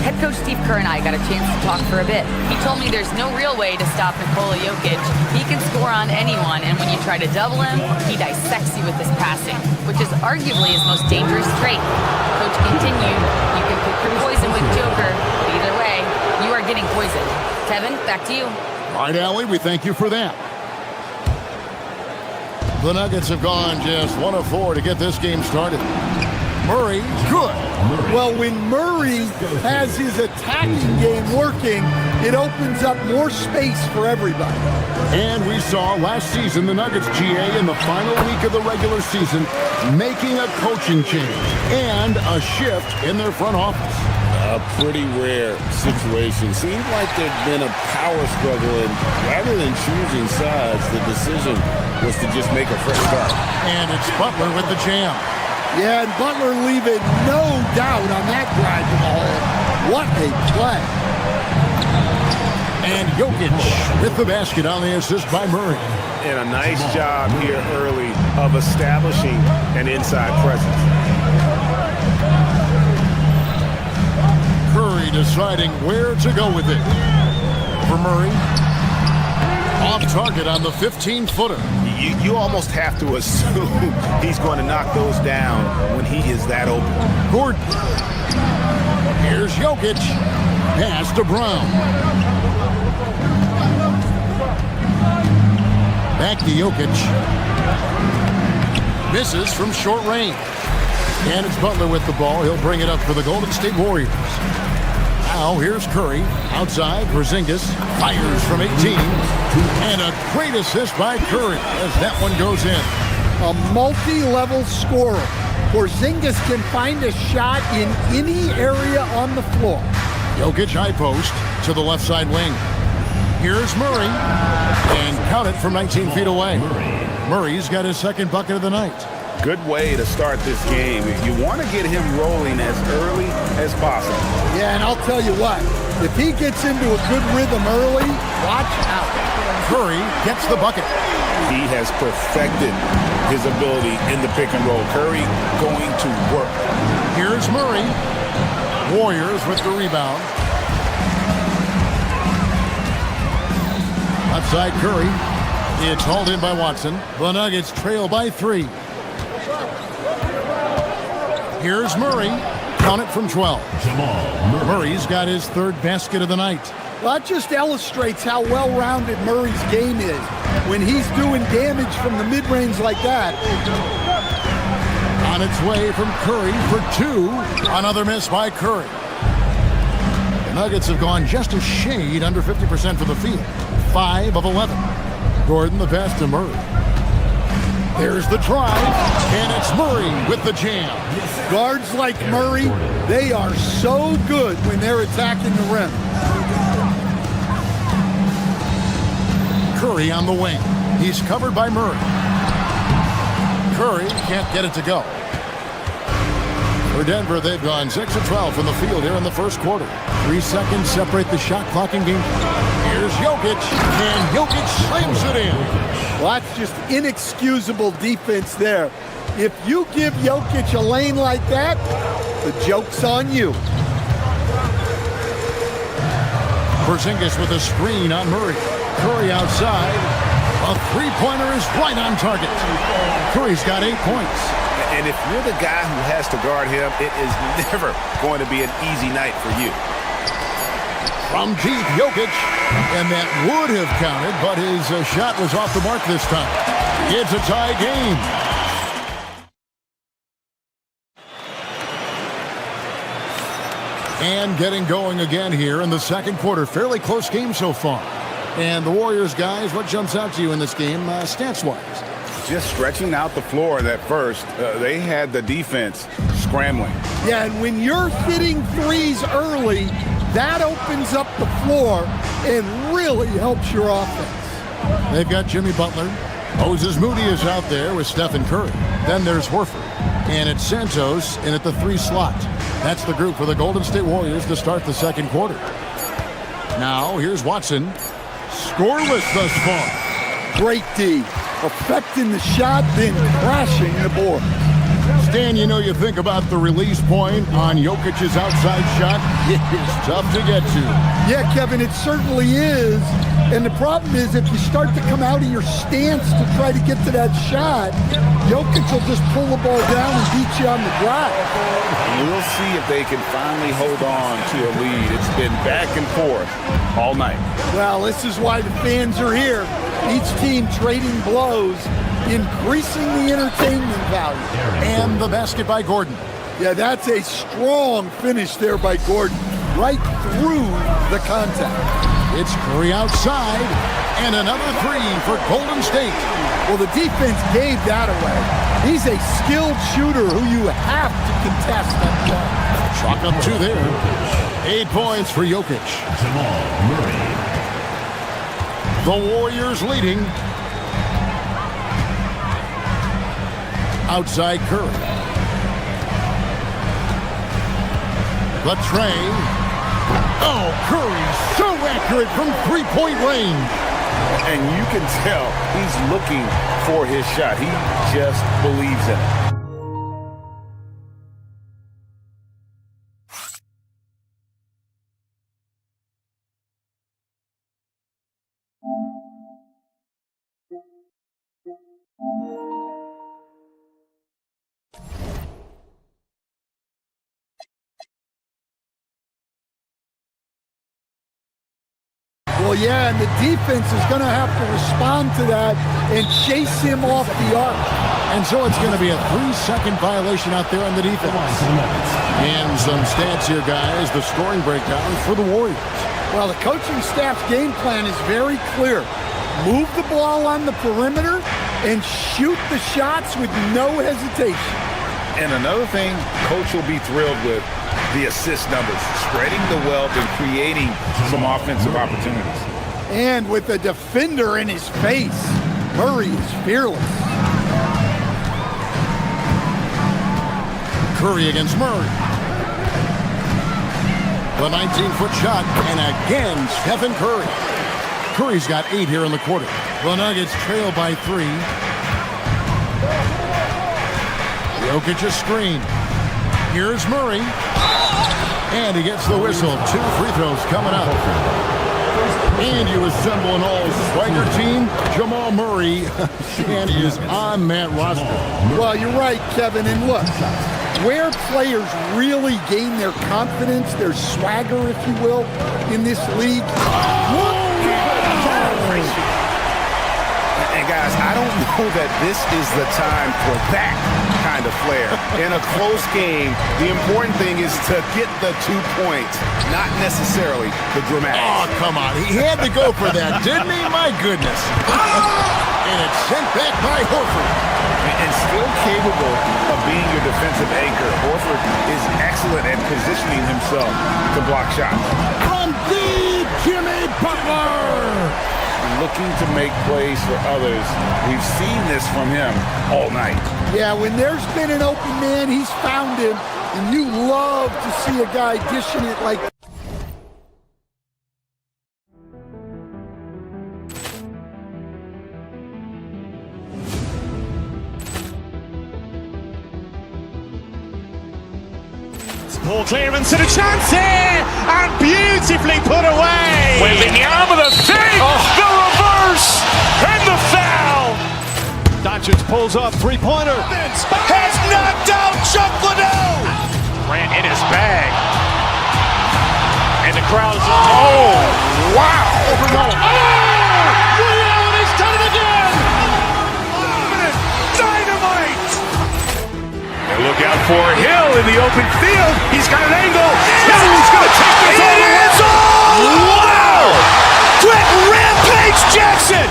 Head coach Steve Kerr and I got a chance to talk for a bit. He told me there's no real way to stop Nikola Jokic. He can score on anyone, and when you try to double him, he dissects you with his passing, which is arguably his most dangerous trait. Coach continued, you can pick your poison with Joker, but either way, you are getting poisoned. Kevin, back to you. All right, Allie, we thank you for that. The Nuggets have gone just 1 of 4 to get this game started. Murray, good. Well, when Murray has his attacking game working, it opens up more space for everybody. And we saw last season the Nuggets, GA, in the final week of the regular season, making a coaching change and a shift in their front office. A pretty rare situation. Seemed like there'd been a power struggle, and rather than choosing sides, the decision was to just make a fresh start. And it's Butler with the jam. Yeah, and Butler leaving no doubt on that drive to the hole. What a play. And Jokic with the basket on the assist by Murray. And a nice job here early of establishing an inside presence. Curry deciding where to go with it. For Murray. Off target on the 15-footer. You almost have to assume he's going to knock those down when he is that open. Gordon. Here's Jokic. Pass to Brown. Back to Jokic. Misses from short range. And it's Butler with the ball. He'll bring it up for the Golden State Warriors. Now here's Curry. Outside, Porzingis fires from 18. And a great assist by Curry as that one goes in. A multi-level scorer. Porzingis can find a shot in any area on the floor. Jokic high post to the left side wing. Here's Murray. And count it from 19 feet away. Murray's got his second bucket of the night. Good way to start this game. You want to get him rolling as early as possible. Yeah, and I'll tell you what, if he gets into a good rhythm early, watch out. Curry gets the bucket. He has perfected his ability in the pick and roll. Curry going to work. Here's Murray. Warriors with the rebound. Outside Curry. It's hauled in by Watson. The Nuggets trail by 3. Here's Murray. Count it from 12. Murray's got his 3rd basket of the night. Well, that just illustrates how well-rounded Murray's game is. When he's doing damage from the mid-range like that. On its way from Curry for 2. Another miss by Curry. The Nuggets have gone just a shade under 50% from the field. 5 of 11. Gordon the pass to Murray. There's the drive, and it's Murray with the jam. Guards like Murray, they are so good when they're attacking the rim. Curry on the wing. He's covered by Murray. Curry can't get it to go. For Denver, they've gone 6 of 12 from the field here in the first quarter. 3 seconds separate the shot clock and game. Here's Jokic, and Jokic slams it in. Well, that's just inexcusable defense there. If you give Jokic a lane like that, the joke's on you. Porzingis with a screen on Murray. Curry outside. A three-pointer is right on target. Curry's got 8 points. And if you're the guy who has to guard him, it is never going to be an easy night for you. From deep, Jokic. And that would have counted, but his shot was off the mark this time. It's a tie game. And getting going again here in the second quarter. Fairly close game so far. And the Warriors, guys, what jumps out to you in this game stats-wise? Just stretching out the floor that first. They had the defense scrambling. Yeah, and when you're hitting threes early, that opens up the floor and really helps your offense. They've got Jimmy Butler. Moses Moody is out there with Stephen Curry. Then there's Horford. And it's Santos in at the 3 slot. That's the group for the Golden State Warriors to start the second quarter. Now, here's Watson. Scoreless thus far. Great D. Affecting the shot, then crashing the board. Stan, you know, you think about the release point on Jokic's outside shot. It is tough to get to. Yeah, Kevin, it certainly is. And the problem is if you start to come out of your stance to try to get to that shot, Jokic will just pull the ball down and beat you on the drive. We'll see if they can finally hold on to a lead. It's been back and forth all night. Well, this is why the fans are here. Each team trading blows, increasing the entertainment value. And the basket by Gordon. Yeah, that's a strong finish there by Gordon, right through the contact. It's Curry outside, and another 3 for Golden State. Well, the defense gave that away. He's a skilled shooter who you have to contest that ball. Chalk up 2 there. 8 points for Jokic. The Warriors leading. Outside Curry. The tray. Oh, Curry so accurate from 3-point range. And you can tell he's looking for his shot. He just believes in it. Well, yeah, and the defense is going to have to respond to that and chase him off the arc. And so it's going to be a 3-second violation out there on the defense. And some stats here, guys. The scoring breakdown for the Warriors. Well, the coaching staff's game plan is very clear. Move the ball on the perimeter and shoot the shots with no hesitation. And another thing Coach will be thrilled with, the assist numbers, spreading the wealth and creating some offensive opportunities. And with a defender in his face, Murray is fearless. Curry against Murray. The 19-foot shot, and again, Stephen Curry. Curry's got 8 here in the quarter. The Nuggets trail by 3. Jokic a screen. Here's Murray. And he gets the whistle. 2 free throws coming up. And you assemble an all-swagger team, Jamal Murray, and he is on that roster. Well, you're right, Kevin. And look, where players really gain their confidence, their swagger, if you will, in this league. And guys, I don't know that this is the time for that kind of flair. In a close game, the important thing is to get the 2 points, not necessarily the dramatics. Oh, come on. He had to go for that, didn't he? My goodness. And it's sent back by Horford. And still capable of being your defensive anchor. Horford is excellent at positioning himself to block shots. From the Jimmy Butler. Looking to make plays for others. We've seen this from him all night. Yeah, when there's been an open man, he's found him. And you love to see a guy dishing it like that. Ball clearance and a chance here, and beautifully put away. Wembanyama the fake, the reverse, and the foul. Doncic pulls off three-pointer. Has knocked out Chuck Liddell. Ran in his bag. And the crowd is... Oh, wow. He's done it again. Dynamite. And look out for Hill in the open field. He's got an angle. He's going to take this all the way. Wow! Quick Rampage Jackson.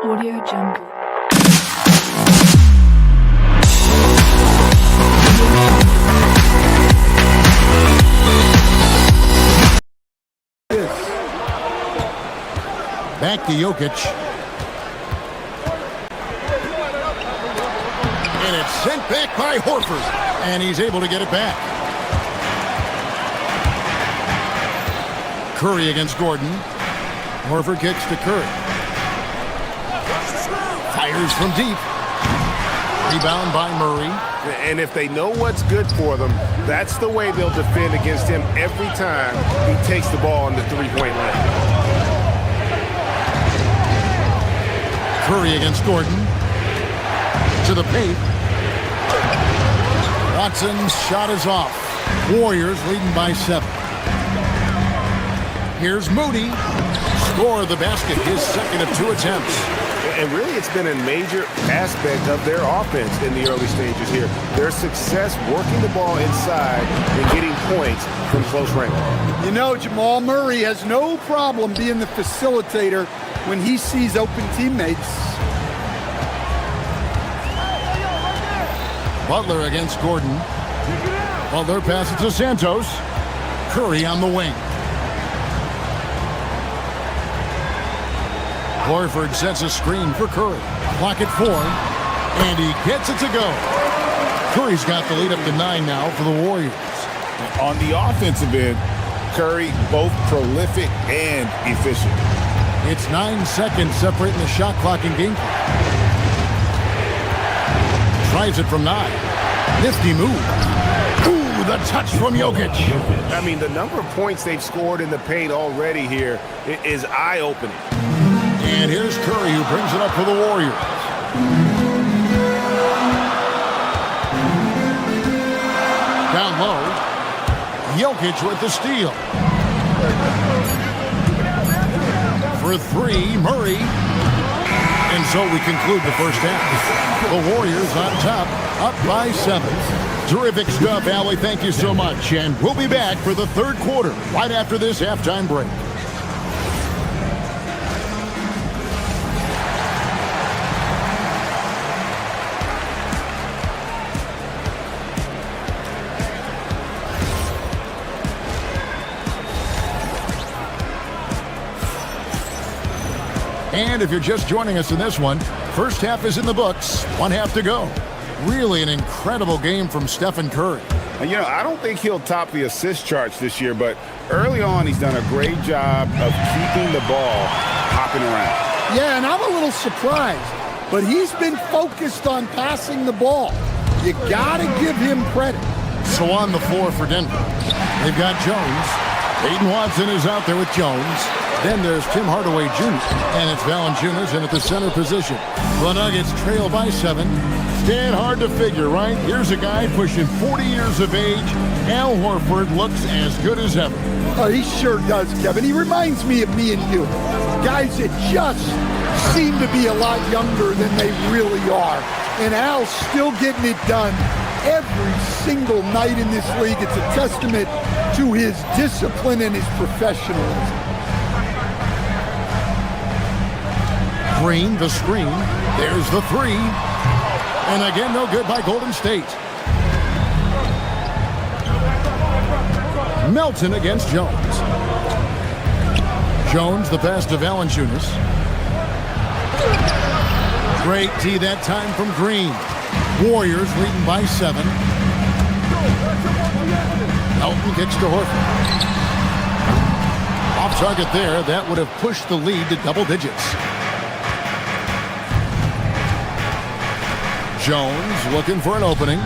Audio Jungle. Back to Jokic. And it's sent back by Horford. And he's able to get it back. Curry against Gordon. Horford kicks to Curry. Fires from deep. Rebound by Murray. And if they know what's good for them, that's the way they'll defend against him every time he takes the ball on the three-point line. Curry against Gordon. To the paint. Watson's shot is off. Warriors leading by 7. Here's Moody. Score the basket, his second of 2 attempts. And really, it's been a major aspect of their offense in the early stages here. Their success working the ball inside and getting points from close range. You know, Jamal Murray has no problem being the facilitator when he sees open teammates. Butler against Gordon. Butler passes to Santos. Curry on the wing. Horford sets a screen for Curry. Clock at 4. And he gets it to go. Curry's got the lead up to 9 now for the Warriors. On the offensive end, Curry both prolific and efficient. It's 9 seconds separating the shot clock and game clock. Tries it from 9. Nifty move. Ooh, the touch from Jokic. I mean, the number of points they've scored in the paint already here is eye-opening. And here's Curry who brings it up for the Warriors. Down low. Jokic with the steal. For 3, Murray. And so we conclude the first half. The Warriors on top, up by 7. Terrific stuff, Allie. Thank you so much. And we'll be back for the third quarter right after this halftime break. And if you're just joining us in this one, first half is in the books, 1 half to go. Really an incredible game from Stephen Curry. And, you know, I don't think he'll top the assist charts this year, but early on he's done a great job of keeping the ball hopping around. Yeah, and I'm a little surprised, but he's been focused on passing the ball. You got to give him credit. So on the floor for Denver, they've got Jones. Peyton Watson is out there with Jones. Then there's Tim Hardaway Jr. And it's Valanciunas in at the center position. The Nuggets trail by 7. Stand hard to figure, right? Here's a guy pushing 40 years of age. Al Horford looks as good as ever. Oh, he sure does, Kevin. He reminds me of me and you. Guys that just seem to be a lot younger than they really are. And Al's still getting it done every single night in this league. It's a testament to his discipline and his professionalism. Green, the screen. There's the 3. And again, no good by Golden State. Melton against Jones. Jones, the pass to Valanciunas. Great D that time from Green. Warriors leading by 7. Melton kicks to Horford. Off target there. That would have pushed the lead to double digits. Jones looking for an opening.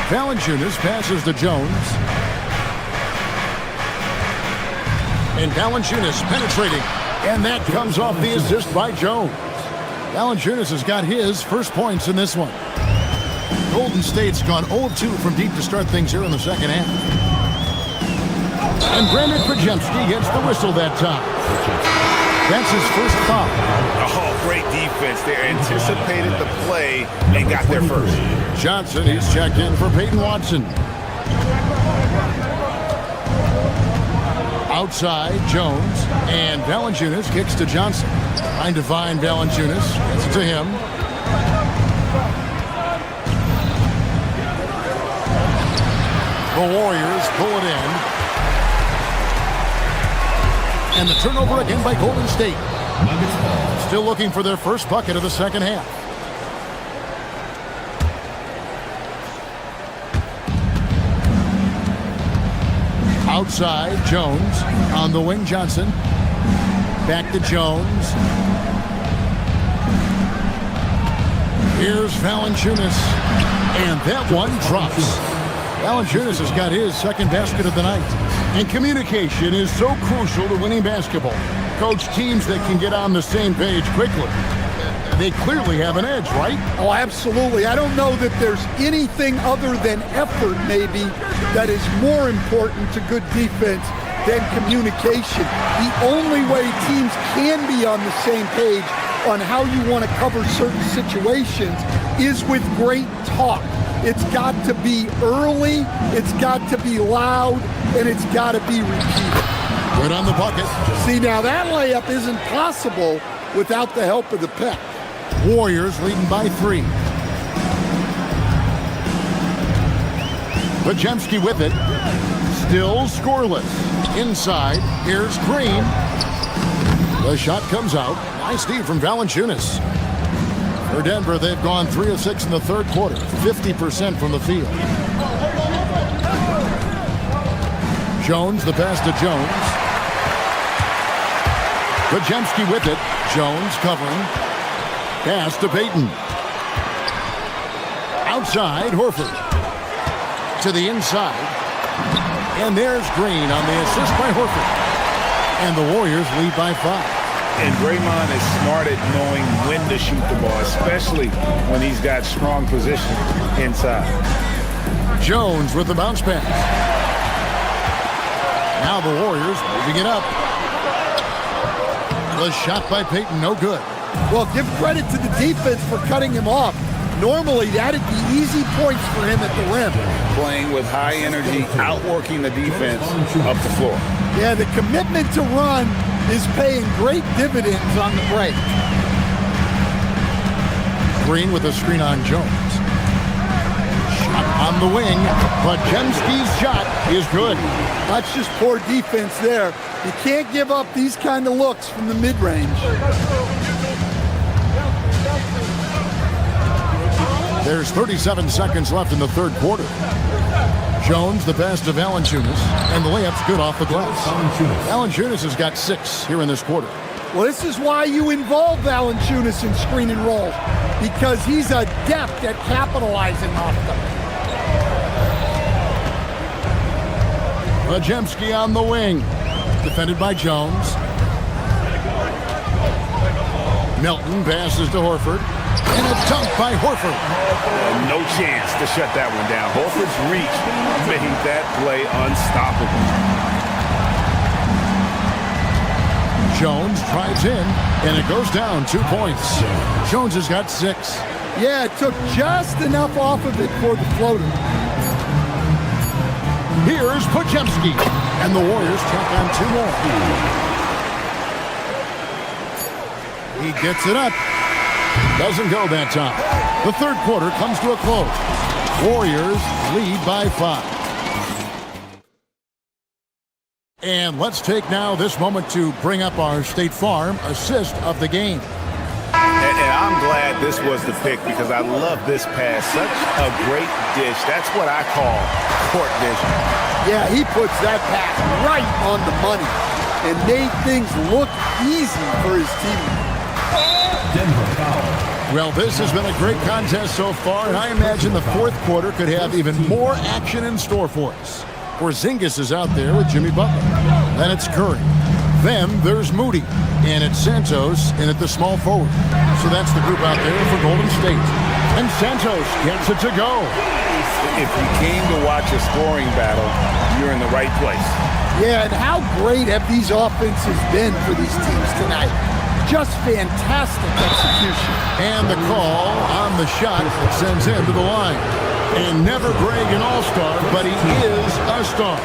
Valanciunas passes to Jones. And Valanciunas penetrating. And that comes off the assist by Jones. Valanciunas has got his first points in this one. Golden State's gone 0-2 from deep to start things here in the second half. And Brandon Krajewski gets the whistle that time. That's his first foul. Oh, great defense there. Anticipated the play and got there first. Johnson, he's checked in for Peyton Watson. Outside, Jones, and Valanciunas kicks to Johnson. Trying to find Valanciunas. Gets it to him. The Warriors pull it in. And the turnover again by Golden State. Still looking for their first bucket of the second half. Outside, Jones. On the wing, Johnson. Back to Jones. Here's Valanciunas. And that one drops. Valanciunas has got his second basket of the night. And communication is so crucial to winning basketball. Coach, teams that can get on the same page quickly, they clearly have an edge, right? Oh, absolutely. I don't know that there's anything other than effort, maybe, that is more important to good defense than communication. The only way teams can be on the same page on how you want to cover certain situations is with great talk. It's got to be early, it's got to be loud, and it's got to be repeated. Good on the bucket. See, now that layup isn't possible without the help of the pep. Warriors leading by 3. Krajewski with it. Still scoreless. Inside, here's Green. The shot comes out. Nice D from Valanciunas. For Denver, they've gone 3 of 6 in the third quarter. 50% from the field. Jones, the pass to Jones. Krajewski with it. Jones covering. Pass to Peyton. Outside, Horford. To the inside. And there's Green on the assist by Horford. And the Warriors lead by 5. And Draymond is smart at knowing when to shoot the ball, especially when he's got strong position inside. Jones with the bounce pass. Now the Warriors moving it up. The shot by Peyton, no good. Well, give credit to the defense for cutting him off. Normally, that'd be easy points for him at the rim. Playing with high energy, outworking the defense up the floor. Yeah, the commitment to run is paying great dividends on the break. Green with a screen on Jones. Shot on the wing, but Krajewski's shot is good. That's just poor defense there. You can't give up these kind of looks from the mid-range. There's 37 seconds left in the third quarter. Jones, the pass to Valanciunas, and the layup's good off the glass. Valanciunas has got 6 here in this quarter. Well, this is why you involve Valanciunas in screen and roll, because he's adept at capitalizing off them. Podziemski on the wing, defended by Jones. Melton passes to Horford, and a dunk by Horford. No chance to shut that one down. Horford's reach made that play unstoppable. Jones drives in, and it goes down 2 points. Jones has got 6. Yeah, it took just enough off of it for the floater. Here's Podziemski, and the Warriors tack on 2 more. He gets it up. Doesn't go that time. The third quarter comes to a close. Warriors lead by 5. And let's take now this moment to bring up our State Farm assist of the game. And I'm glad this was the pick because I love this pass. Such a great dish. That's what I call court vision. Yeah, he puts that pass right on the money and made things look easy for his team. Well, this has been a great contest so far, and I imagine the fourth quarter could have even more action in store for us. Porzingis is out there with Jimmy Butler. Then it's Curry. Then there's Moody. And it's Santos in at the small forward. So that's the group out there for Golden State. And Santos gets it to go. If you came to watch a scoring battle, you're in the right place. Yeah, and how great have these offenses been for these teams tonight? Just fantastic execution. And the call on the shot that sends him to the line. And never Greg an all-star, but he is a star.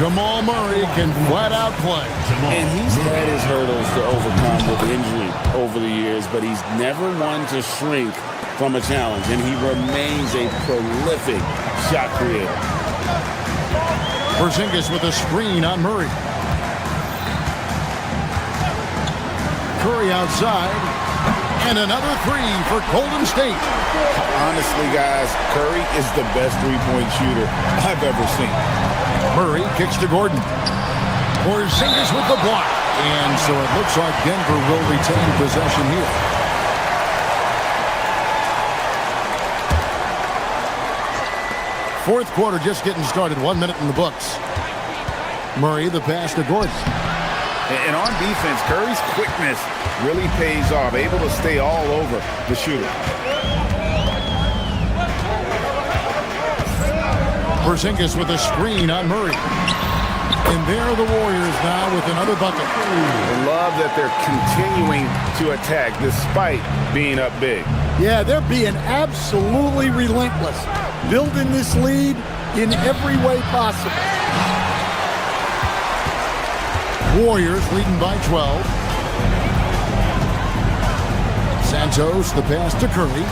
Jamal Murray can flat out play. And he's had his hurdles to overcome with injury over the years, but he's never one to shrink from a challenge, and he remains a prolific shot creator. Porzingis with a screen on Murray. Curry outside, and another 3 for Golden State. Honestly, guys, Curry is the best three-point shooter I've ever seen. Murray kicks to Gordon. Porzingis with the block. And so it looks like Denver will retain possession here. Fourth quarter just getting started. 1 minute in the books. Murray, the pass to Gordon. And on defense, Curry's quickness really pays off. Able to stay all over the shooter. Porzingis with a screen on Murray. And there are the Warriors now with another bucket. I love that they're continuing to attack despite being up big. Yeah, they're being absolutely relentless. Building this lead in every way possible. Warriors leading by 12. Santos, the pass to Curry.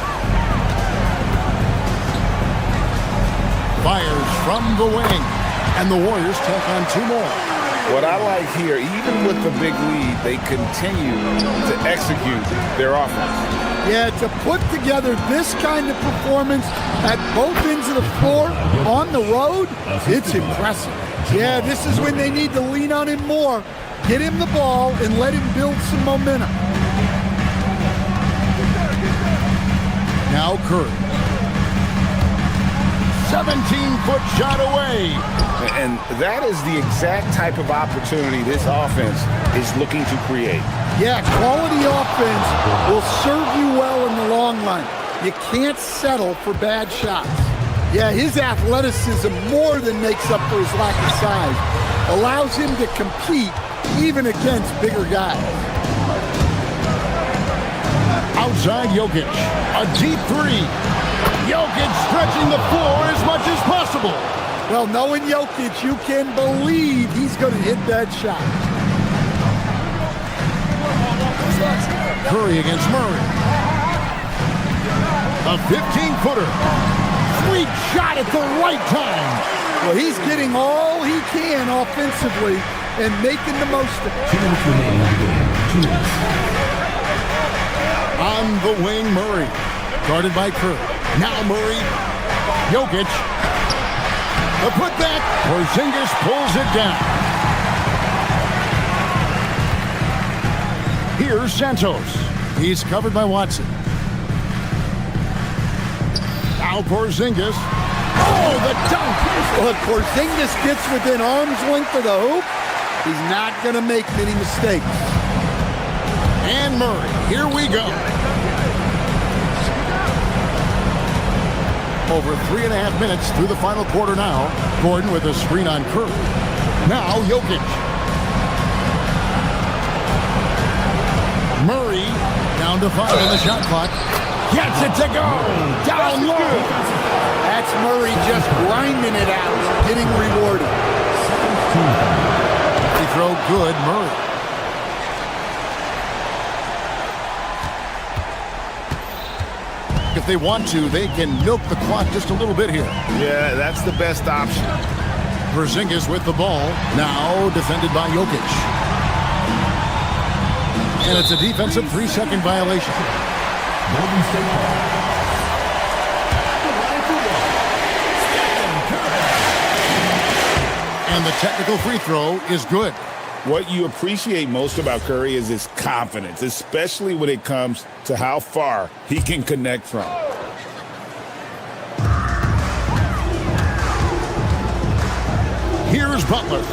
Fires from the wing, and the Warriors take on 2 more. What I like here, even with the big lead, they continue to execute their offense. Yeah, to put together this kind of performance at both ends of the floor on the road, it's impressive. Yeah, this is when they need to lean on him more. Get him the ball and let him build some momentum. Now Curry. 17-foot shot away. And that is the exact type of opportunity this offense is looking to create. Yeah, quality offense will serve you well in the long run. You can't settle for bad shots. Yeah, his athleticism more than makes up for his lack of size. Allows him to compete even against bigger guys. Outside Jokic. A deep 3. Jokic stretching the floor as much as possible. Well, knowing Jokic, you can believe he's going to hit that shot. Curry against Murray. A 15-footer. Sweet shot at the right time. Well, he's getting all he can offensively and making the most of it. 2 minutes remaining in the game. 2 minutes. On the wing, Murray. Guarded by Curry. Now Murray. Jokic. The putback. Porzingis pulls it down. Here's Santos. He's covered by Watson. Now Porzingis. Oh, the dunk! Look, Porzingis gets within arm's length of the hoop. He's not going to make many mistakes. And Murray, here we go. Over 3.5 minutes through the final quarter now. Gordon with a screen on Curry. Now Jokic. Murray down to 5 on the shot clock. Gets it to go. Down low. That's Murray just grinding it out, getting rewarded. Free throw good, Murray. If they want to, they can milk the clock just a little bit here. Yeah, that's the best option. Porzingis with the ball. Now defended by Jokic. And it's a defensive 3-second violation. And the technical free throw is good. What you appreciate most about Curry is his confidence, especially when it comes to how far he can connect from. Here's Butler.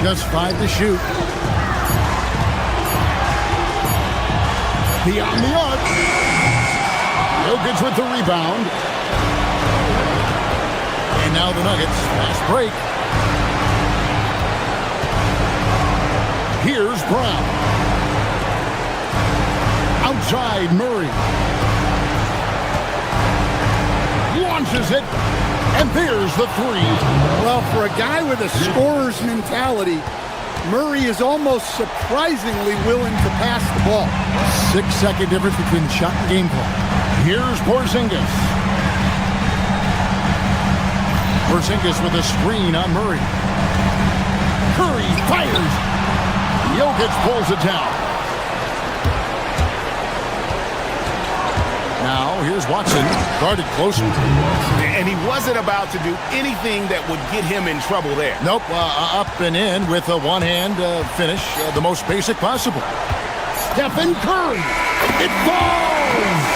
Just 5 to shoot. Beyond the arc. Jokic with the rebound. And now the Nuggets. Fast break. Here's Brown. Outside Murray. Launches it. And there's the three. Well, for a guy with a scorer's mentality, Murray is almost surprisingly willing to pass the ball. 6-second difference between shot and game clock. Here's Porzingis. Porzingis with a screen on Murray. Curry fires. Jokic pulls it down. Now, here's Watson, guarded closer. And he wasn't about to do anything that would get him in trouble there. Nope, up and in with a one-hand finish, the most basic possible. Stephen Curry, it falls!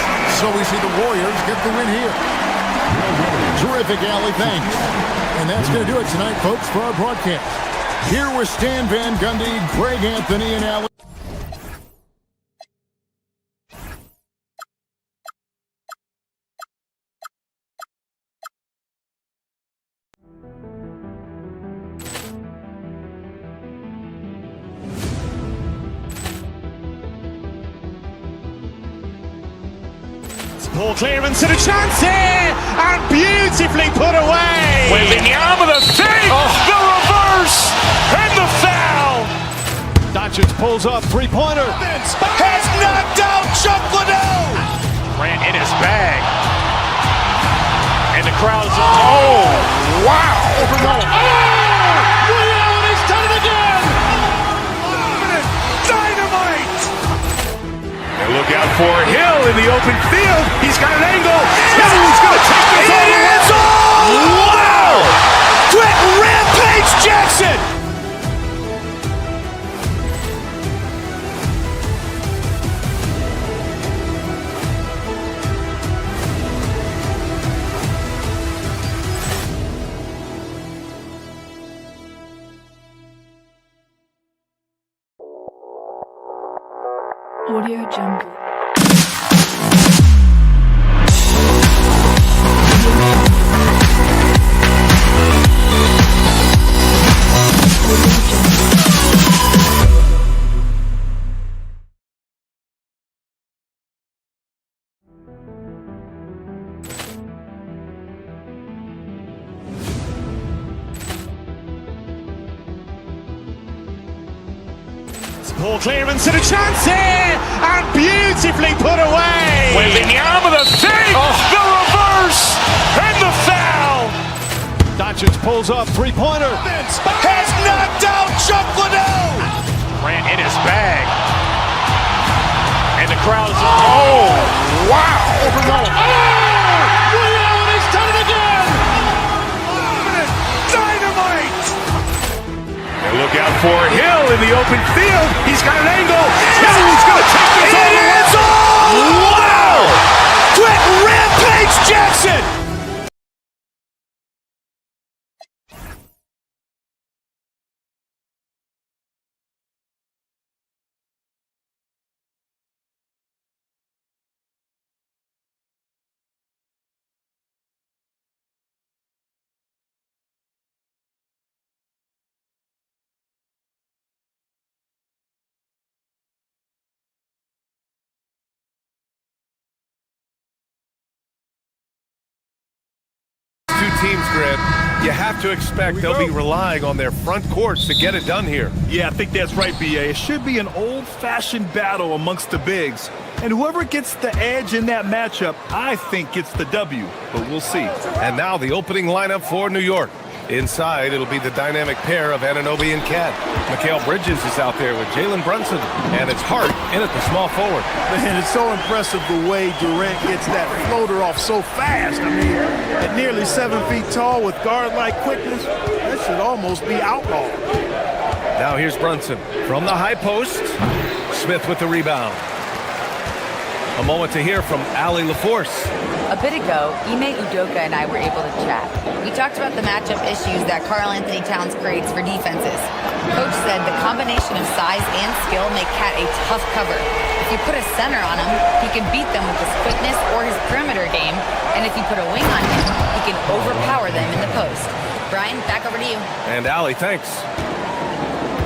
So we see the Warriors get the win here. Terrific, Allie, thanks. And that's going to do it tonight, folks, for our broadcast. Here with Stan Van Gundy, Greg Anthony, and Allie. Ball clearance and a chance here, and beautifully put away. Wembanyama the fake, the reverse, and the foul. Doncic pulls up, three-pointer. Has knocked out Chuck Liddell. Ran in his bag. And the crowd is, oh, wow. Overrun. He's done it again. Dynamite. And look out for Hill in the open field. He's got an angle. Hill is going to take this all the way. Wow! Quick Rampage Jackson. Audio Jungle. Ball clearance and a chance here, and beautifully put away. Wembanyama the fake, the reverse, and the foul. Doncic pulls up, three-pointer. Has knocked out Chuck Liddell. Ran in his bag. And the crowd is, oh, wow. Overrun. He's for Hill in the open field. He's got an angle. Hill's going to take this all the way. Wow! Quit Rampage Jackson! Two teams, Grant, you have to expect they'll be relying on their front courts to get it done here. Yeah, I think that's right, B.A. It should be an old-fashioned battle amongst the bigs. And whoever gets the edge in that matchup, I think gets the W. But we'll see. And now the opening lineup for New York. Inside, it'll be the dynamic pair of Anunoby and Cat. Mikal Bridges is out there with Jalen Brunson. And it's Hart in at the small forward. Man, it's so impressive the way Durant gets that floater off so fast. I mean, at nearly 7 feet tall with guard-like quickness, that should almost be outlawed. Now here's Brunson from the high post. Smith with the rebound. A moment to hear from Allie LaForce. A bit ago, Ime Udoka and I were able to chat. We talked about the matchup issues that Karl Anthony Towns creates for defenses. Coach said the combination of size and skill make Cat a tough cover. If you put a center on him, he can beat them with his quickness or his perimeter game. And if you put a wing on him, he can overpower them in the post. Brian, back over to you. And Allie, thanks.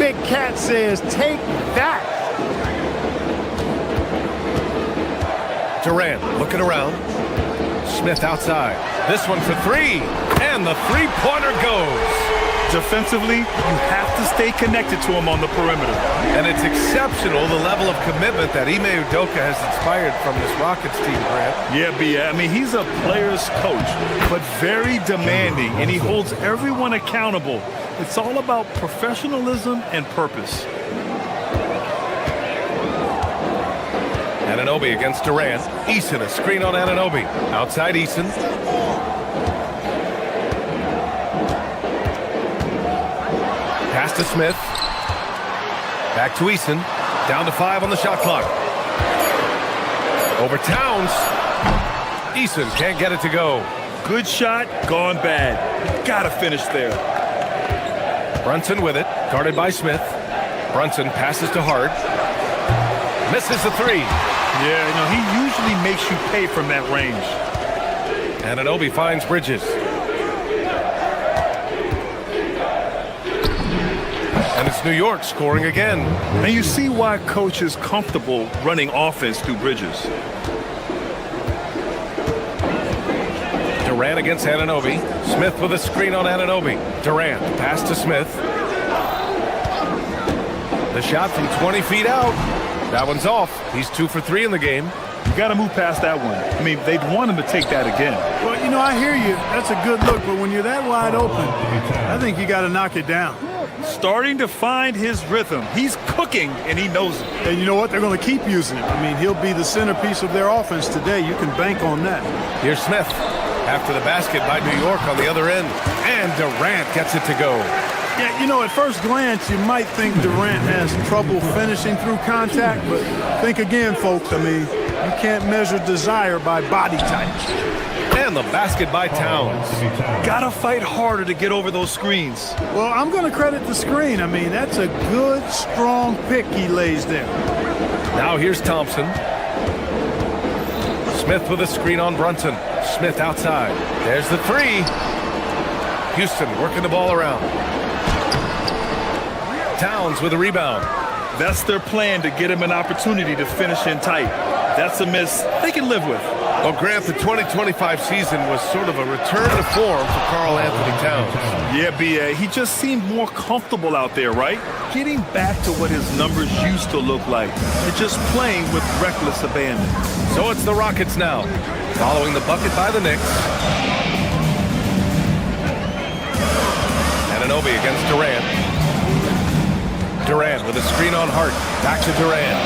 Big Cat says, take that. Durant looking around. Smith outside. This one for three. And the three-pointer goes. Defensively, you have to stay connected to him on the perimeter. And it's exceptional, the level of commitment that Ime Udoka has inspired from this Rockets team, Grant. Yeah, B.A. I mean, he's a player's coach, but very demanding, and he holds everyone accountable. It's all about professionalism and purpose. Anunoby against Durant. Eason, a screen on Anunoby. Outside Eason. Pass to Smith. Back to Eason. Down to 5 on the shot clock. Over Towns. Eason can't get it to go. Good shot, gone bad. Gotta finish there. Brunson with it. Guarded by Smith. Brunson passes to Hart. Misses the three. Yeah, you know, he usually makes you pay from that range. Anunoby finds Bridges. And it's New York scoring again. And you see why Coach is comfortable running offense through Bridges. Durant against Anunoby. Smith with a screen on Anunoby. Durant, pass to Smith. The shot from 20 feet out. That one's off. He's 2 for 3 in the game. You got to move past that one. I mean, they'd want him to take that again. Well, you know, I hear you. That's a good look, but when you're that wide open, I think you got to knock it down. Starting to find his rhythm. He's cooking, and he knows it. And you know what? They're going to keep using him. I mean, he'll be the centerpiece of their offense today. You can bank on that. Here's Smith. After the basket by New York on the other end. And Durant gets it to go. Yeah, you know, at first glance, you might think Durant has trouble finishing through contact, but think again, folks. I mean, you can't measure desire by body type. And the basket by Towns. Gotta fight harder to get over those screens. Well, I'm going to credit the screen. I mean, that's a good, strong pick he lays there. Now here's Thompson. Smith with a screen on Brunson. Smith outside. There's the three. Houston working the ball around. Towns with a rebound. That's their plan, to get him an opportunity to finish in tight. That's a miss they can live with. Well, Grant, the 2025 season was sort of a return to form for Karl Anthony Towns. Yeah, B.A. He just seemed more comfortable out there, right? Getting back to what his numbers used to look like. And just playing with reckless abandon. So it's the Rockets now, following the bucket by the Knicks. Anunoby against Durant. Durant with a screen on Hart. Back to Durant.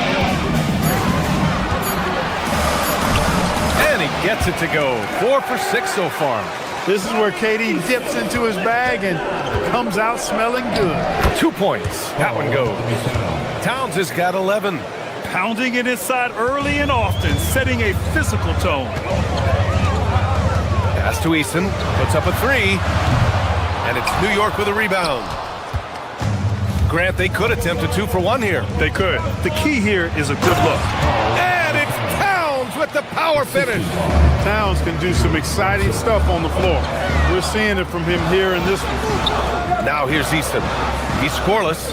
And he gets it to go. 4 for 6 so far. This is where KD dips into his bag and comes out smelling good. 2 points. That one goes. Towns has got 11. Pounding it inside early and often, setting a physical tone. Pass to Eason. Puts up a 3. And it's New York with a rebound. Grant, they could attempt a 2 for 1 here. They could. The key here is a good look. And it's Towns with the power finish. Towns can do some exciting stuff on the floor. We're seeing it from him here in this one. Now here's Easton. He's scoreless.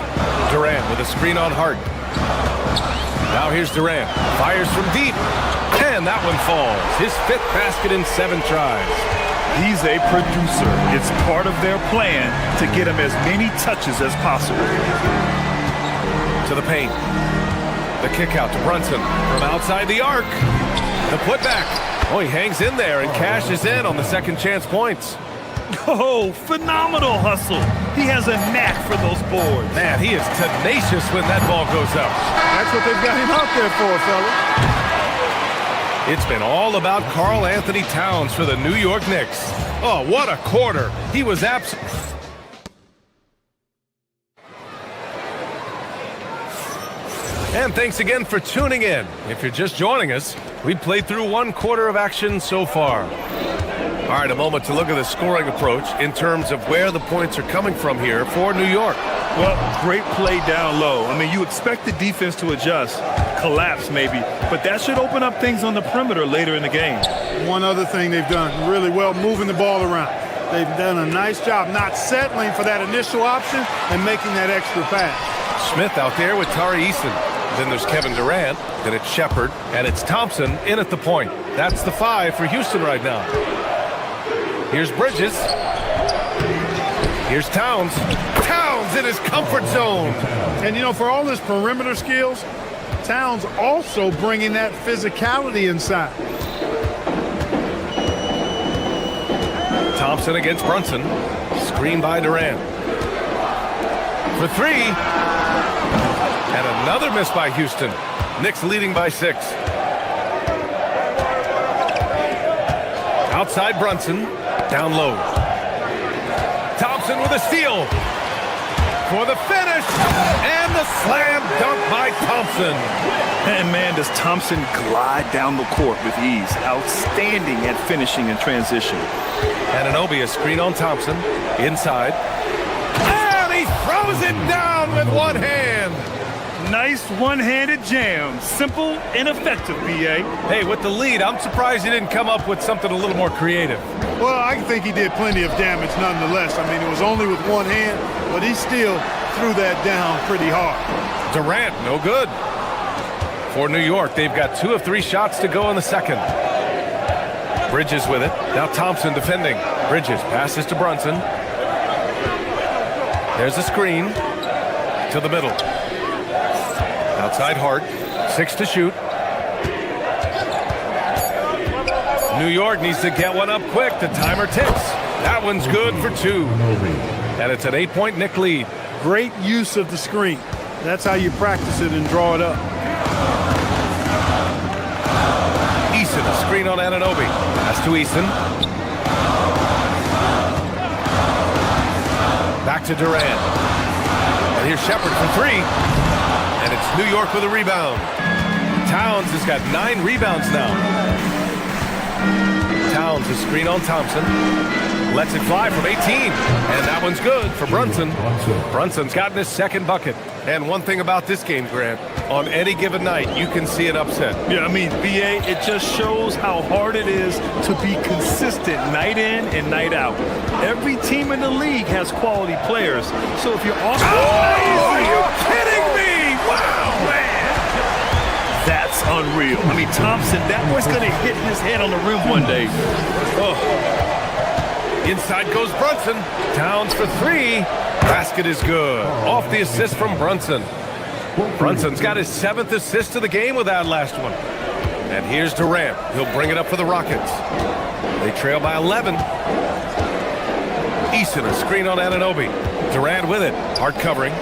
Durant with a screen on Hart. Now here's Durant. Fires from deep. And that one falls. His 5th basket in 7 tries. He's a producer. It's part of their plan to get him as many touches as possible. To the paint. The kick out to Brunson from outside the arc. The putback. Oh, he hangs in there and cashes in on the second chance points. Oh, phenomenal hustle. He has a knack for those boards. Man, he is tenacious when that ball goes up. That's what they've got him out there for, fella. It's been all about Karl Anthony Towns for the New York Knicks. Oh, what a quarter. He was absent. And thanks again for tuning in. If you're just joining us, we played through 1 quarter of action so far. All right, a moment to look at the scoring approach in terms of where the points are coming from here for New York. Well, great play down low. I mean, you expect the defense to adjust, collapse maybe, but that should open up things on the perimeter later in the game. One other thing they've done really well, moving the ball around. They've done a nice job not settling for that initial option and making that extra pass. Smith out there with Tari Eason. Then there's Kevin Durant. Then it's Shepard. And it's Thompson in at the point. That's the 5 for Houston right now. Here's Bridges. Here's Towns. Towns in his comfort zone. And, you know, for all his perimeter skills, Towns also bringing that physicality inside. Thompson against Brunson. Screen by Durant. For 3. And another miss by Houston. Knicks leading by 6. Outside Brunson. Down low. Thompson with a steal. For the finish. And the slam dunk by Thompson. And man, does Thompson glide down the court with ease. Outstanding at finishing in transition. Anunoby, a screen on Thompson. Inside. And he throws it down with one hand. Nice one-handed jam. Simple and effective, B.A. Hey, with the lead, I'm surprised he didn't come up with something a little more creative. Well, I think he did plenty of damage nonetheless. I mean, it was only with one hand, but he still threw that down pretty hard. Durant, no good. For New York, they've got 2 of 3 shots to go in the second. Bridges with it. Now Thompson defending. Bridges passes to Brunson. There's a screen to the middle. Outside Hart. 6 to shoot. New York needs to get one up quick. The timer ticks. That one's good for 2. And it's an 8-point Knick lead. Great use of the screen. That's how you practice it and draw it up. Eason, a screen on Anunoby. Pass to Eason. Back to Durant. And here's Shepard for 3. And it's New York with a rebound. Towns has got 9 rebounds now. Towns, a screen on Thompson. Lets it fly from 18. And that one's good for Brunson. Brunson's gotten his 2nd bucket. And one thing about this game, Grant, on any given night, you can see an upset. Yeah, I mean, B.A., it just shows how hard it is to be consistent night in and night out. Every team in the league has quality players. So if you're off... Oh, are you kidding me? Wow, man. That's unreal. I mean, Thompson, that boy's going to hit his head on the rim one day. Oh. Inside goes Brunson. Towns for 3. Basket is good. Off the assist from Brunson. Brunson's got his 7th assist of the game with that last one. And here's Durant. He'll bring it up for the Rockets. They trail by 11. Eason, a screen on Anunoby. Durant with it. Hart covering.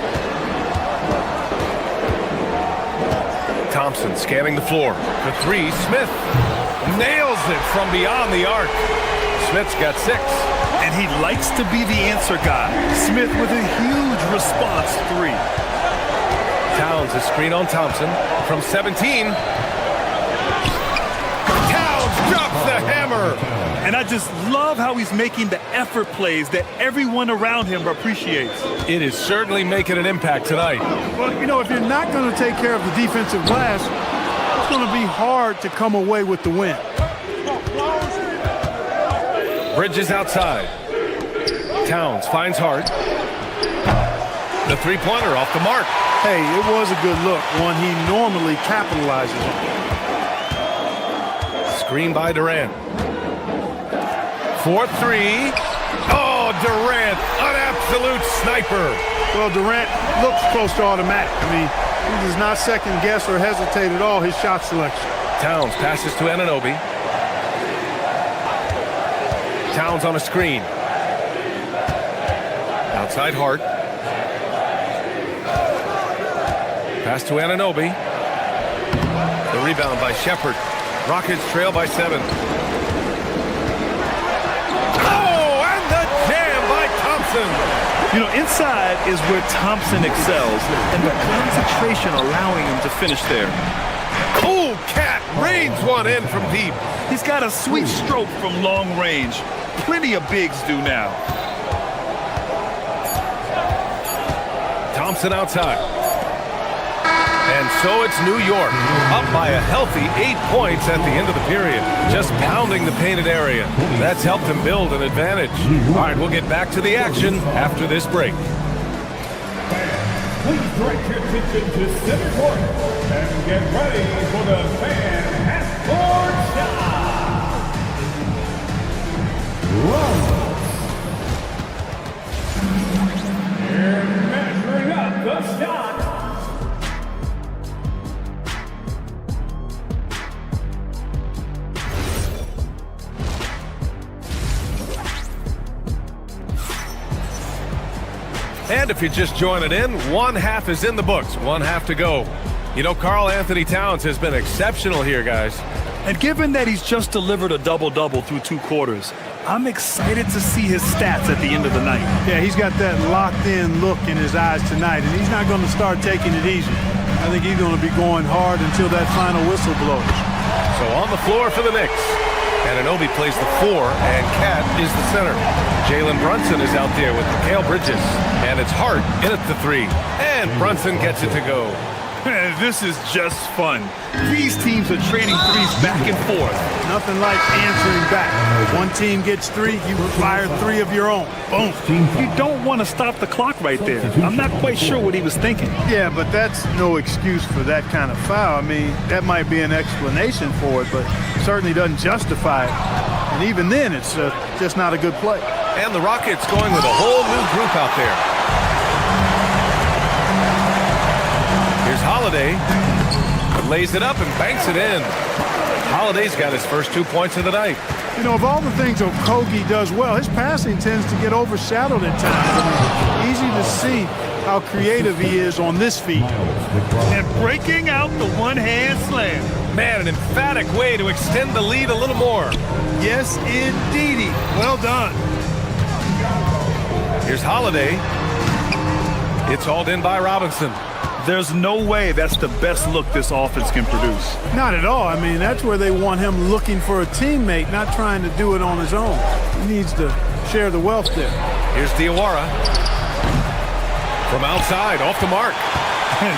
Thompson scanning the floor. For 3, Smith nails it from beyond the arc. Smith's got 6. And he likes to be the answer guy. Smith with a huge response three. Towns a screen on Thompson from 17. Towns drops the hammer. And I just love how he's making the effort plays that everyone around him appreciates. It is certainly making an impact tonight. Well, you know, if you're not going to take care of the defensive glass, it's going to be hard to come away with the win. Bridges outside. Towns finds Hart. The three-pointer off the mark. Hey, it was a good look, one he normally capitalizes on. Screen by Durant. 4-3. Oh, Durant, an absolute sniper. Well, Durant looks close to automatic. I mean, he does not second guess or hesitate at all his shot selection. Towns passes to Anunoby. Towns on a screen. Outside Hart. Pass to Anunoby. The rebound by Shepherd. Rockets trail by 7. Oh, and the jam by Thompson. You know, inside is where Thompson excels, and the concentration allowing him to finish there. Cool cat rains one in from deep. He's got a sweet stroke from long range. Plenty of bigs do now. Thompson outside. And so it's New York, up by a healthy 8 points at the end of the period, just pounding the painted area. That's helped them build an advantage. All right, we'll get back to the action after this break. Please direct your attention to center court and get ready for the fan half-court shot. Here measuring up the shot. And if you're just joining in, one half is in the books, one half to go. You know, Karl Anthony Towns has been exceptional here, guys. And given that he's just delivered a double-double through 2 quarters, I'm excited to see his stats at the end of the night. Yeah, he's got that locked-in look in his eyes tonight, and he's not going to start taking it easy. I think he's going to be going hard until that final whistle blows. So on the floor for the Knicks. Anunoby plays the 4, and Cat is the center. Jalen Brunson is out there with Mikal Bridges, and it's Hart in at the 3. And Brunson gets it to go. This is just fun. These teams are trading threes back and forth. Nothing like answering back. One team gets 3, you fire 3 of your own. Boom. You don't want to stop the clock right there. I'm not quite sure what he was thinking. Yeah, but that's no excuse for that kind of foul. I mean, that might be an explanation for it, but certainly doesn't justify it. And even then, it's just not a good play. And the Rockets going with a whole new group out there. Here's Holiday. Lays it up and banks it in. Holiday's got his first 2 points of the night. You know, of all the things Okogie does well, his passing tends to get overshadowed at times. I mean, easy to see how creative he is on this feed. And breaking out the one-hand slam. Man, an emphatic way to extend the lead a little more. Yes, indeedy. Well done. Here's Holiday. It's hauled in by Robinson. There's no way that's the best look this offense can produce. Not at all. I mean, that's where they want him looking for a teammate, not trying to do it on his own. He needs to share the wealth there. Here's Diawara. From outside, off the mark.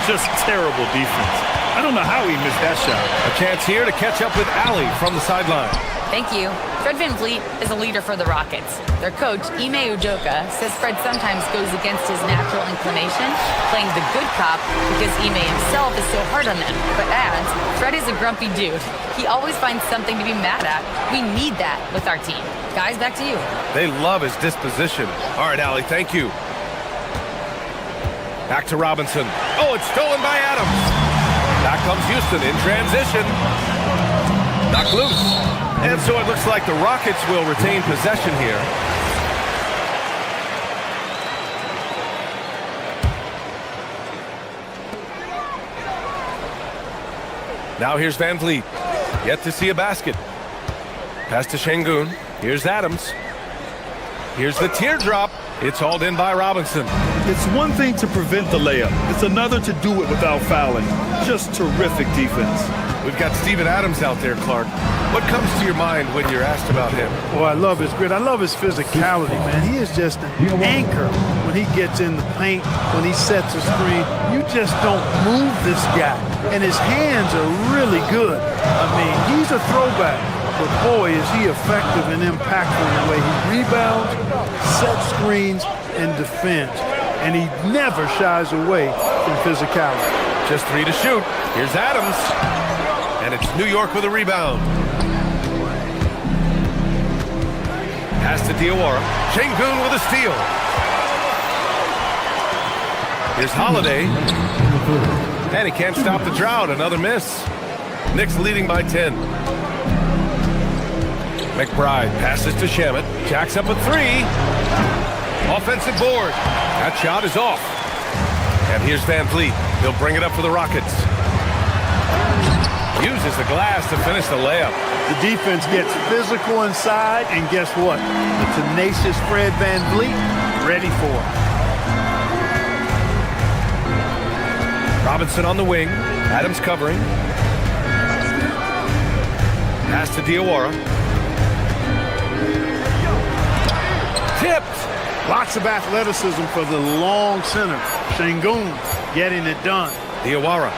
Just terrible defense. I don't know how he missed that shot. A chance here to catch up with Allie from the sideline. Thank you. Fred VanVleet is a leader for the Rockets. Their coach, Ime Udoka, says Fred sometimes goes against his natural inclination, playing the good cop because Ime himself is so hard on them, but adds, Fred is a grumpy dude. He always finds something to be mad at. We need that with our team. Guys, back to you. They love his disposition. All right, Allie, thank you. Back to Robinson. Oh, it's stolen by Adams. Back comes Houston in transition. Knocked loose. And so it looks like the Rockets will retain possession here. Now here's VanVleet. Yet to see a basket. Pass to Şengün. Here's Adams. Here's the teardrop. It's hauled in by Robinson. It's one thing to prevent the layup. It's another to do it without fouling. Just terrific defense. We've got Steven Adams out there, Clark. What comes to your mind when you're asked about him? Oh, I love his grit. I love his physicality, man. He is just an anchor when he gets in the paint, when he sets a screen. You just don't move this guy. And his hands are really good. I mean, he's a throwback. But boy, is he effective and impactful in the way he rebounds, sets screens, and defends. And he never shies away from physicality. Just 3 to shoot. Here's Adams. And it's New York with a rebound. Pass to Diawara. Şengün with a steal. Here's Holiday. And he can't stop the drought. Another miss. Knicks leading by 10. McBride passes to Shamet. Jacks up a 3. Offensive board. That shot is off. And here's Van Vliet. He'll bring it up for the Rockets. Uses the glass to finish the layup. The defense gets physical inside, and guess what? The tenacious Fred Van Vliet ready for it. Robinson on the wing. Adams covering. Pass to Diawara. Tipped. Lots of athleticism for the long center. Şengün getting it done. Diawara.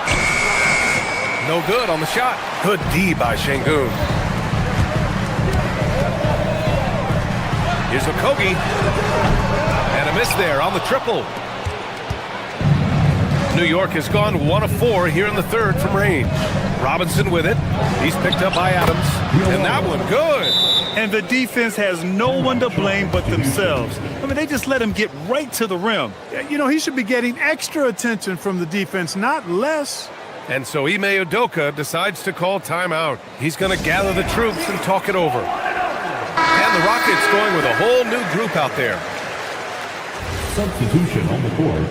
No good on the shot. Good D by Şengün. Here's Okogie. And a miss there on the triple. New York has gone 1 of 4 here in the third from range. Robinson with it. He's picked up by Adams. And that one good. And the defense has no one to blame but themselves. I mean, they just let him get right to the rim. You know, he should be getting extra attention from the defense, not less. And so Ime Udoka decides to call timeout. He's going to gather the troops and talk it over. And the Rockets going with a whole new group out there. Substitution on the court.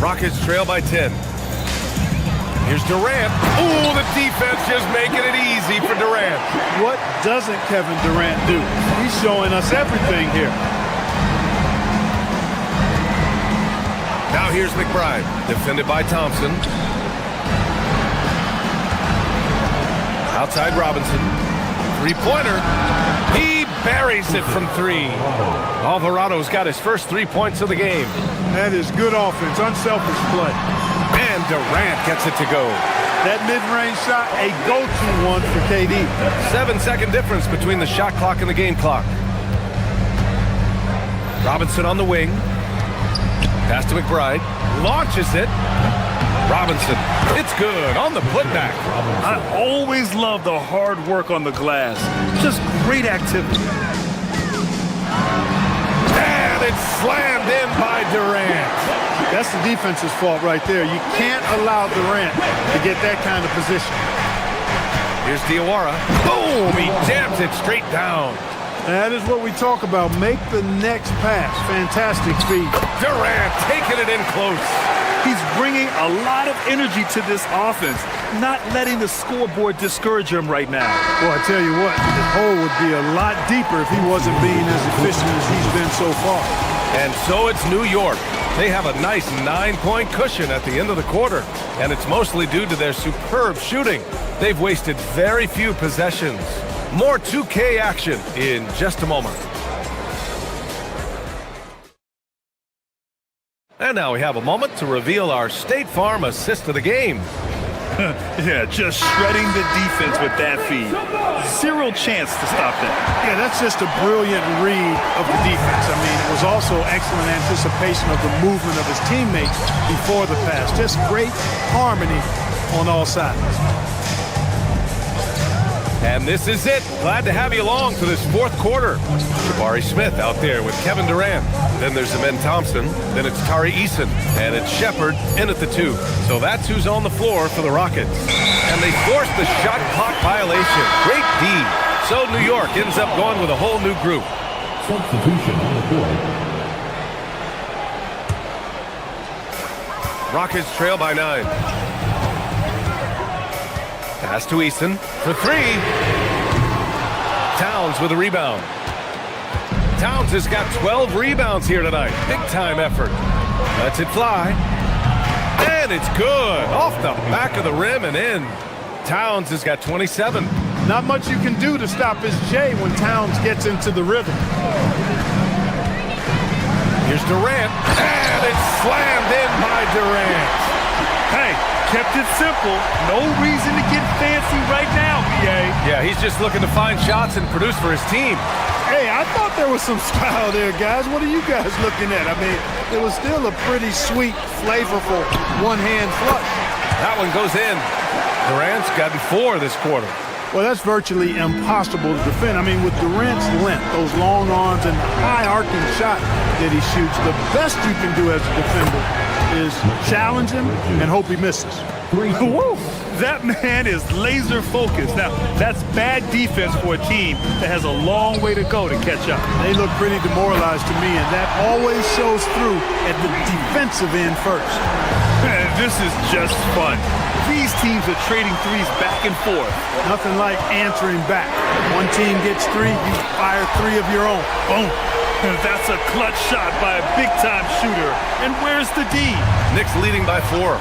Rockets trail by 10. Here's Durant. Ooh, the defense just making it easy for Durant. What doesn't Kevin Durant do? He's showing us everything here. Now here's McBride, defended by Thompson. Outside Robinson. Three-pointer. He buries it from 3. Alvarado's got his first 3 points of the game. That is good offense, unselfish play. And Durant gets it to go. That mid-range shot, a go-to one for KD. 7-second difference between the shot clock and the game clock. Robinson on the wing. Pass to McBride. Launches it. Robinson. It's good on the putback. I always love the hard work on the glass. Just great activity. And it's slammed in by Durant. That's the defense's fault right there. You can't allow Durant to get that kind of position. Here's Diawara. Boom! He jams it straight down. That is what we talk about. Make the next pass. Fantastic speed. Durant taking it in close. He's bringing a lot of energy to this offense, not letting the scoreboard discourage him right now. Well, I tell you what, the hole would be a lot deeper if he wasn't being as efficient as he's been so far. And so it's New York. They have a nice 9-point cushion at the end of the quarter, and it's mostly due to their superb shooting. They've wasted very few possessions. More 2K action in just a moment. And now we have a moment to reveal our State Farm assist of the game. Yeah, just shredding the defense with that feed. Zero chance to stop that. Yeah, that's just a brilliant read of the defense. I mean, it was also excellent anticipation of the movement of his teammates before the pass. Just great harmony on all sides. And this is it. Glad to have you along for this fourth quarter. Jabari Smith out there with Kevin Durant. Then there's Amen Thompson. Then it's Tari Eason. And it's Shepard in at the 2. So that's who's on the floor for the Rockets. And they forced the shot clock violation. Great D. So New York ends up going with a whole new group. Substitution on the court. Rockets trail by 9. Pass to Eason for 3. Towns with a rebound. Towns has got 12 rebounds here tonight. Big-time effort. Lets it fly. And it's good. Off the back of the rim and in. Towns has got 27. Not much you can do to stop his J when Towns gets into the rhythm. Here's Durant. And it's slammed in by Durant. Hey, kept it simple. No reason to get fancy right now, BA. Yeah, he's just looking to find shots and produce for his team. Hey, I thought there was some style there, guys. What are you guys looking at? I mean, it was still a pretty sweet, flavorful one-hand flush. That one goes in. Durant's gotten 4 this quarter. Well, that's virtually impossible to defend. I mean, with Durant's length, those long arms, and the high arcing shot that he shoots, the best you can do as a defender is challenge him and hope he misses. Woo! That man is laser focused. Now, that's bad defense for a team that has a long way to go to catch up. They look pretty demoralized to me, and that always shows through at the defensive end first. This is just fun. These teams are trading threes back and forth. Nothing like answering back. One team gets 3, you fire 3 of your own. Boom. That's a clutch shot by a big-time shooter. And where's the D? Knicks leading by 4.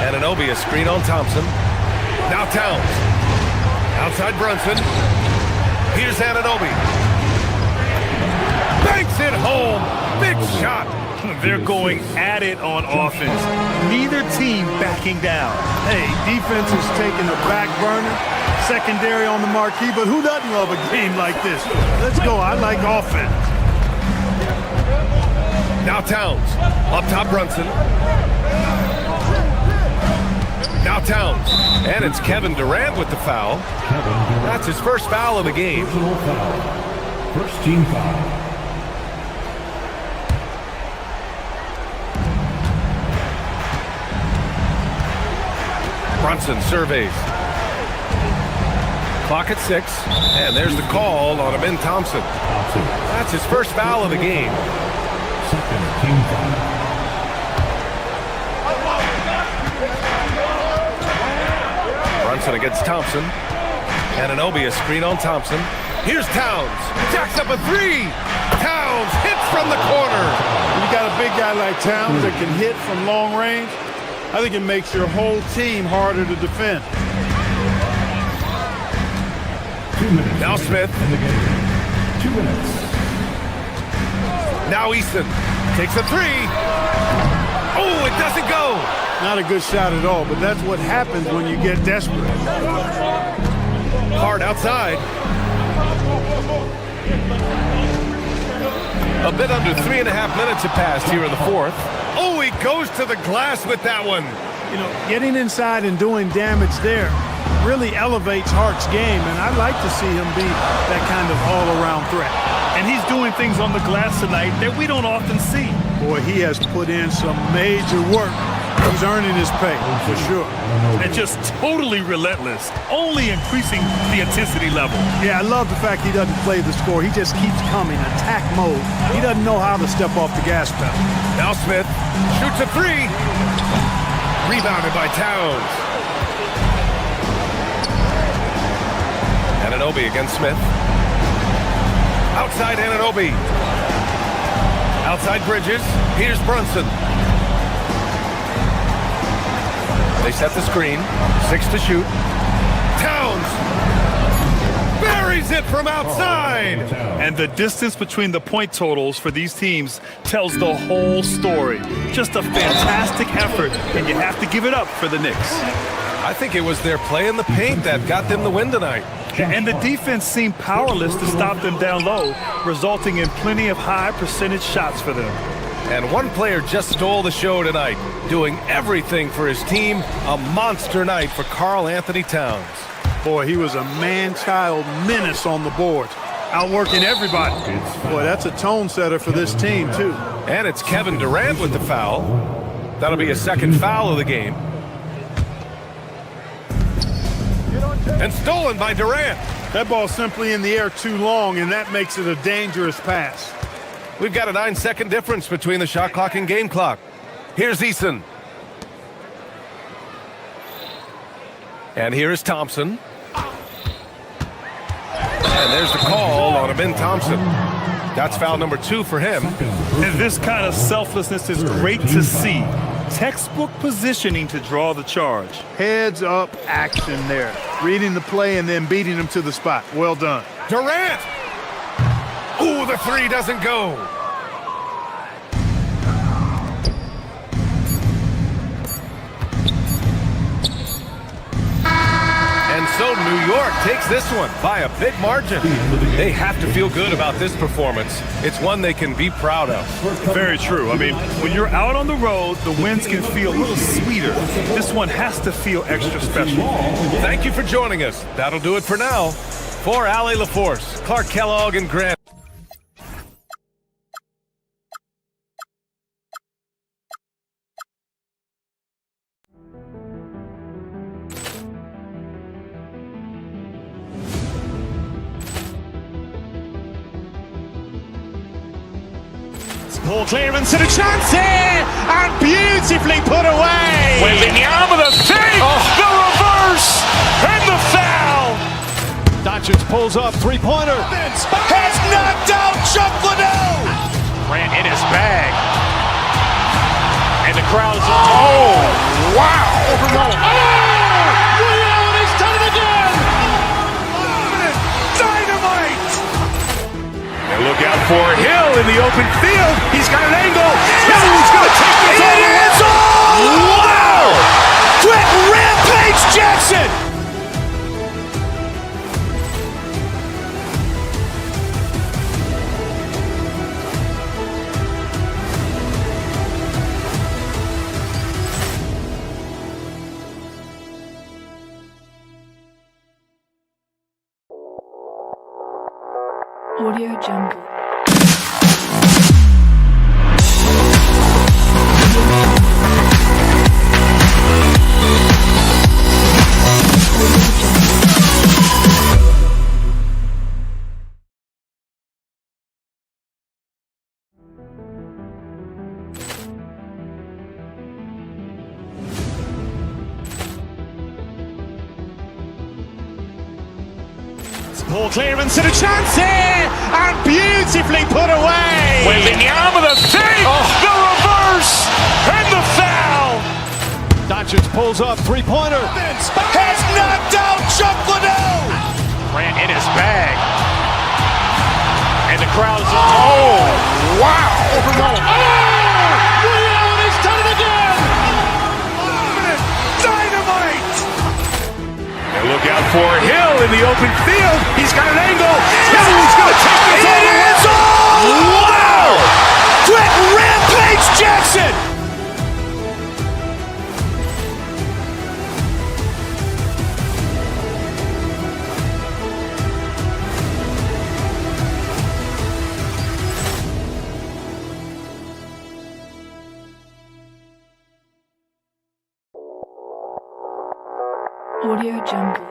Anunoby, a screen on Thompson. Now Towns. Outside Brunson. Here's Anunoby. Banks it home. Big shot. They're going at it on offense. Neither team backing down. Hey, defense is taking a back burner. Secondary on the marquee, but who doesn't love a game like this? Let's go. I like offense. Now Towns. Up top Brunson. Now Towns. And it's Kevin Durant with the foul. That's his first foul of the game. First team foul. Brunson surveys. Clock at 6. And there's the call on Amin Thompson. That's his first foul of the game. Second team foul. Brunson against Thompson. Anunoby, a screen on Thompson. Here's Towns. Jacks up a 3. Towns hits from the corner. When you got a big guy like Towns that can hit from long range, I think it makes your whole team harder to defend. 2 minutes. Now Smith. In the game. 2 minutes. Now Easton takes a 3. Oh, it doesn't go. Not a good shot at all, but that's what happens when you get desperate. Hard outside. A bit under 3.5 minutes have passed here in the 4th. Oh, he goes to the glass with that one. You know, getting inside and doing damage there really elevates Hart's game, and I'd like to see him be that kind of all-around threat. And he's doing things on the glass tonight that we don't often see. Boy, he has put in some major work. He's earning his pay, for sure. And just totally relentless, only increasing the intensity level. Yeah, I love the fact he doesn't play the score. He just keeps coming, attack mode. He doesn't know how to step off the gas pedal. Now Smith shoots a 3. Rebounded by Towns. Anunoby against Smith. Outside Anunoby. Outside Bridges. Here's Brunson. They set the screen. 6 to shoot. Towns buries it from outside. And the distance between the point totals for these teams tells the whole story. Just a fantastic effort, and you have to give it up for the Knicks. I think it was their play in the paint that got them the win tonight. And the defense seemed powerless to stop them down low, resulting in plenty of high percentage shots for them. And one player just stole the show tonight, doing everything for his team. A monster night for Karl Anthony Towns. Boy, he was a man-child menace on the boards, outworking everybody. Boy, that's a tone setter for this team, too. And it's Kevin Durant with the foul. That'll be a second foul of the game. And stolen by Durant. That ball's simply in the air too long, and that makes it a dangerous pass. We've got a 9-second difference between the shot clock and game clock. Here's Eason. And here is Thompson. And there's the call on Ben Thompson. That's foul number 2 for him. And this kind of selflessness is great to see. Textbook positioning to draw the charge. Heads up action there. Reading the play and then beating him to the spot. Well done. Durant! Ooh, the 3 doesn't go. And so New York takes this one by a big margin. They have to feel good about this performance. It's one they can be proud of. Very true. I mean, when you're out on the road, the wins can feel a little sweeter. This one has to feel extra special. Thank you for joining us. That'll do it for now. For Allie LaForce, Clark Kellogg, and Grant. Ball clearance and a chance here, and beautifully put away. Wembanyama the fake, the reverse, and the foul. Doncic pulls up, three-pointer. Has knocked out Chuck Liddell. Grant in his bag. And the crowd is, oh, wow. He's done it again. Dynamite. And look out for Hill in the open field. He's got an angle. Hill's going to take this all the way. Wow! Quick Rampage Jackson. Audio Jungle. Ball clearance and a chance here, and beautifully put away. Wembanyama the fake, the reverse, and the foul. Doncic pulls up, three-pointer. Has knocked out Chuck Liddell. Grant in his bag. And the crowd is, oh, wow. He's done it again. Dynamite. And look out for Hill in the open field. He's got an angle. Hill's going to take this all the way. Wow! Quick Rampage Jackson. Audio Jungle.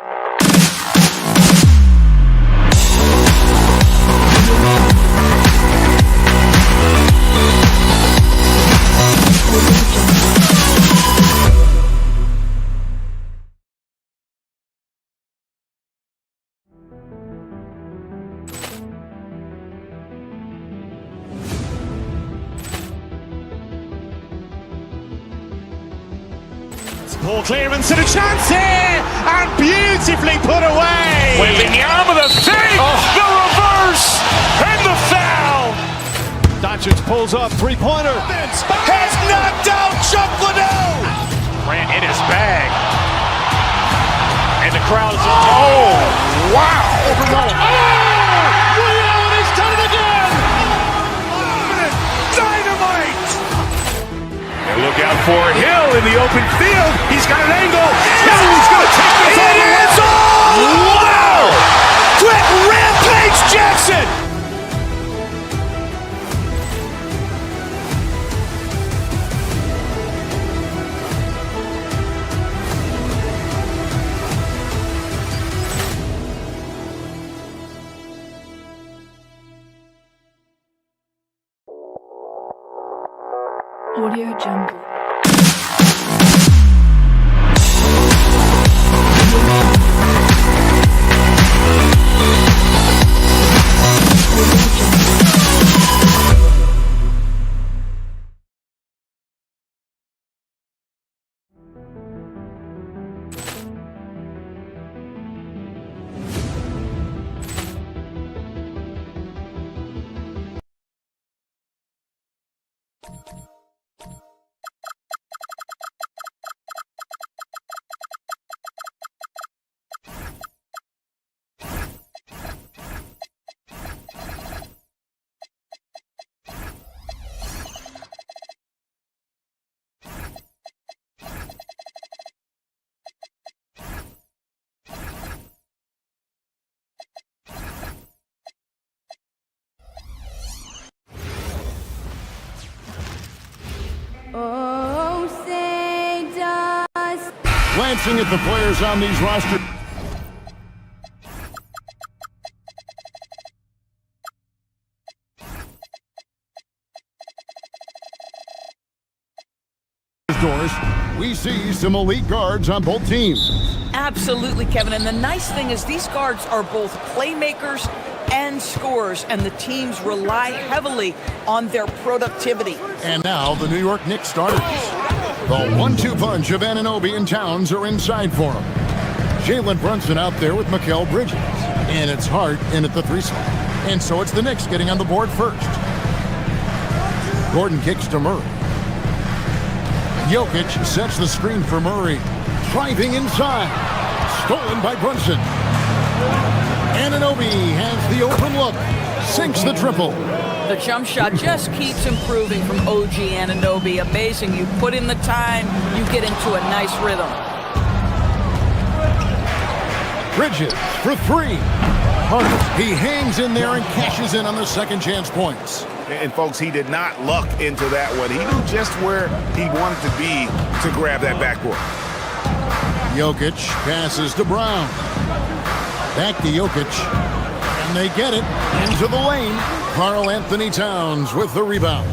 Ball clearance and a chance here, and beautifully put away. Wembanyama the fake, the reverse, and the foul. Doncic pulls up, three-pointer. Has knocked out Chuck Liddell. Grant in his bag. And the crowd is, oh, wow. He's done it again. Dynamite. And look out for Hill in the open field. He's got an angle. Hill's going to take this all the way. Wow! Quick Rampage Jackson. Audio Jungle. Oh, say does. Glancing at the players on these rosters. Doors, we see some elite guards on both teams. Absolutely, Kevin. And the nice thing is these guards are both playmakers and scorers, and the teams rely heavily on their productivity. And now the New York Knicks starters. The 1-2 punch of Anunoby and Towns are inside for him. Jalen Brunson out there with Mikal Bridges. And it's Hart in at the 3 slot. And so it's the Knicks getting on the board first. Gordon kicks to Murray. Jokic sets the screen for Murray. Driving inside. Stolen by Brunson. Anunoby has the open look. Sinks the triple. The jump shot just keeps improving from OG Anunoby. Amazing. You put in the time, you get into a nice rhythm. Bridges for 3. Hart, he hangs in there and cashes in on the second chance points. And folks, he did not luck into that one. He knew just where he wanted to be to grab that backboard. Jokic passes to Brown. Back to Jokic. And they get it into the lane. Karl Anthony Towns with the rebound.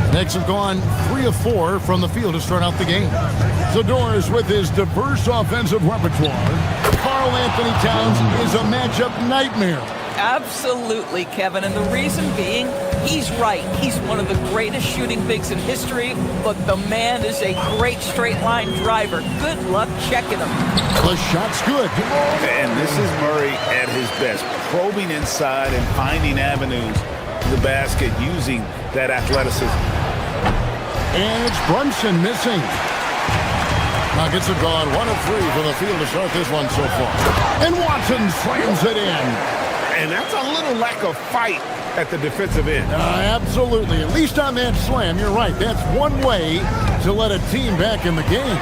The Knicks have gone 3 of 4 from the field to start out the game. Zador's with his diverse offensive repertoire. Karl Anthony Towns is a matchup nightmare. Absolutely, Kevin. And the reason being, he's right. He's one of the greatest shooting bigs in history, but the man is a great straight line driver. Good luck checking him. The shot's good. And this is Murray at his best, probing inside and finding avenues to the basket using that athleticism. And it's Brunson missing. Nuggets have gone 1 of 3 from the field to start this one so far. And Watson slams it in. And that's a little lack of fight at the defensive end. Absolutely. At least on that slam, you're right. That's one way to let a team back in the game.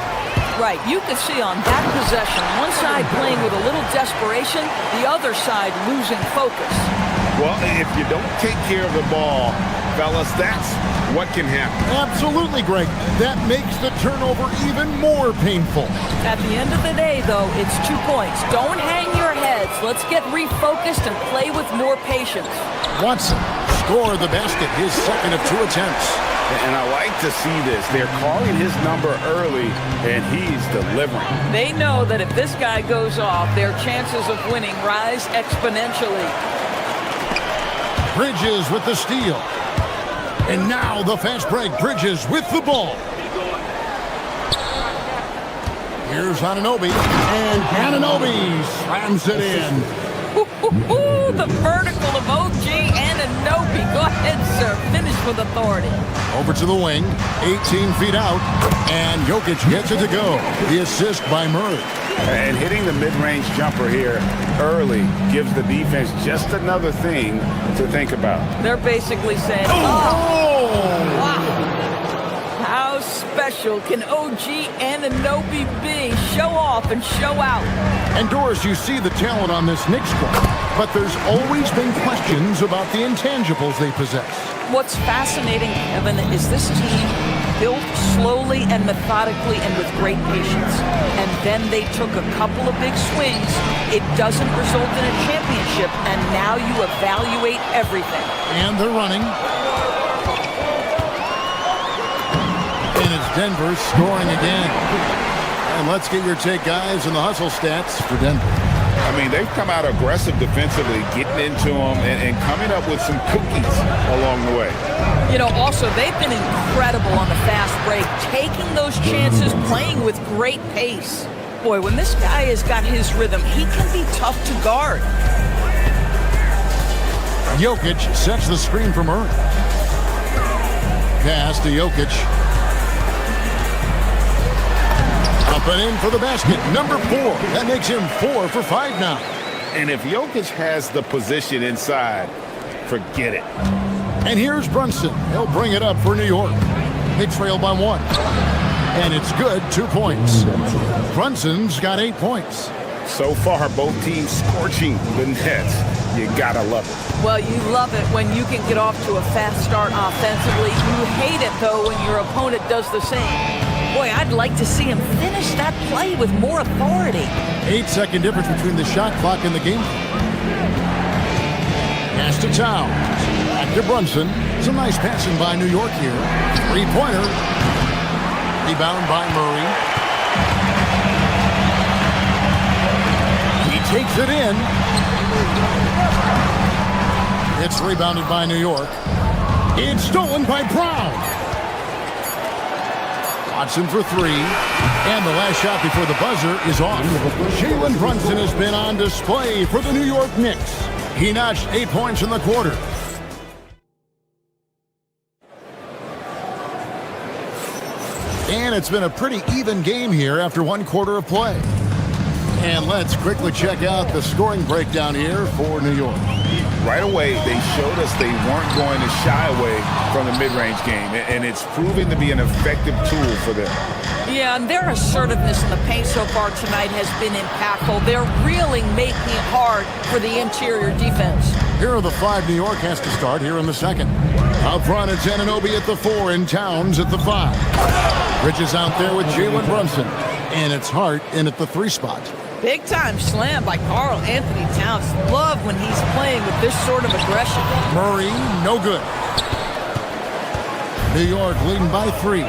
Right. You could see on that possession, one side playing with a little desperation, the other side losing focus. Well, if you don't take care of the ball, fellas, that's what can happen. Absolutely, Greg. That makes the turnover even more painful. At the end of the day, though, it's 2 points. Don't hang your heads. Let's get refocused and play with more patience. Watson scored the basket, his second of 2 attempts. And I like to see this. They're calling his number early, and he's delivering. They know that if this guy goes off, their chances of winning rise exponentially. Bridges with the steal. And now the fast break. Bridges with the ball. Here's Anunoby. And Anunoby slams it in. The vertical of OG Anunoby. Go ahead, sir. Finish with authority. Over to the wing. 18 feet out. And Jokic gets it to go. The assist by Murray. And hitting the mid-range jumper here early gives the defense just another thing to think about. They're basically saying, oh, wow. How special can OG Anunoby be? Show off and show out. And Doris, you see the talent on this Knicks squad, but there's always been questions about the intangibles they possess. What's fascinating, Kevin, is this team built slowly and methodically and with great patience. And then they took a couple of big swings. It doesn't result in a championship, and now you evaluate everything. And they're running. And it's Denver scoring again. And let's get your take, guys, on the hustle stats for Denver. I mean, they've come out aggressive defensively, getting into them and coming up with some cookies along the way. You know, also, they've been incredible on the fast break, taking those chances, playing with great pace. Boy, when this guy has got his rhythm, he can be tough to guard. Jokic sets the screen for Murray. Pass to Jokic. Up and in for the basket. Number 4. That makes him 4 for 5 now. And if Jokic has the position inside, forget it. And here's Brunson. He'll bring it up for New York. They trail by 1. And it's good, 2 points. Brunson's got 8 points. So far, both teams scorching the Nets. You gotta love it. Well, you love it when you can get off to a fast start offensively. You hate it, though, when your opponent does the same. Boy, I'd like to see him finish that play with more authority. 8-second difference between the shot clock and the game. Pass to Towns. Back to Brunson. Some nice passing by New York here. 3-pointer. Rebound by Murray. He takes it in. It's rebounded by New York. It's stolen by Brown. Watson for 3. And the last shot before the buzzer is off. Jalen Brunson has been on display for the New York Knicks. He notched 8 points in the quarter. And it's been a pretty even game here after 1 quarter of play. And let's quickly check out the scoring breakdown here for New York. Right away, they showed us they weren't going to shy away from the mid-range game, and it's proven to be an effective tool for them. Yeah, and their assertiveness in the paint so far tonight has been impactful. They're really making it hard for the interior defense. Here are the 5 New York has to start here in the second. Up front, it's Anunoby at the 4 and Towns at the 5. Bridges out there with Jalen Brunson. And it's Hart in at the 3 spot. Big-time slam by Karl Anthony Towns. Love when he's playing with this sort of aggression. Murray, no good. New York leading by 3.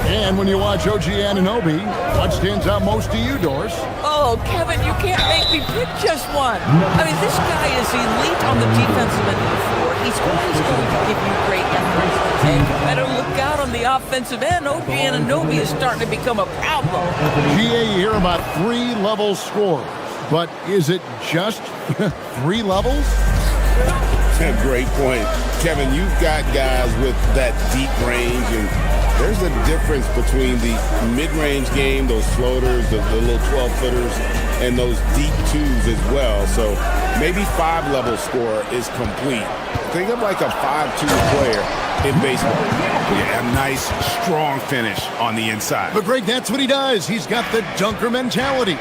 And when you watch OG Anunoby, what stands out most to you, Doris? Oh, Kevin, you can't make me pick just one. I mean, this guy is elite on the defensive end of the floor. He's always going to give you great efforts. And you better look out on the offensive end. OG Anunoby is starting to become a problem. GA, you hear about 3-level scorers. But is it just 3 levels? Great point. Kevin, you've got guys with that deep range, and there's a difference between the mid-range game, those floaters, the little 12-footers, and those deep 2s as well. So maybe 5-level scorer is complete. Think of like a 5-2 player in baseball. Yeah, a nice, strong finish on the inside. But Greg, that's what he does. He's got the dunker mentality.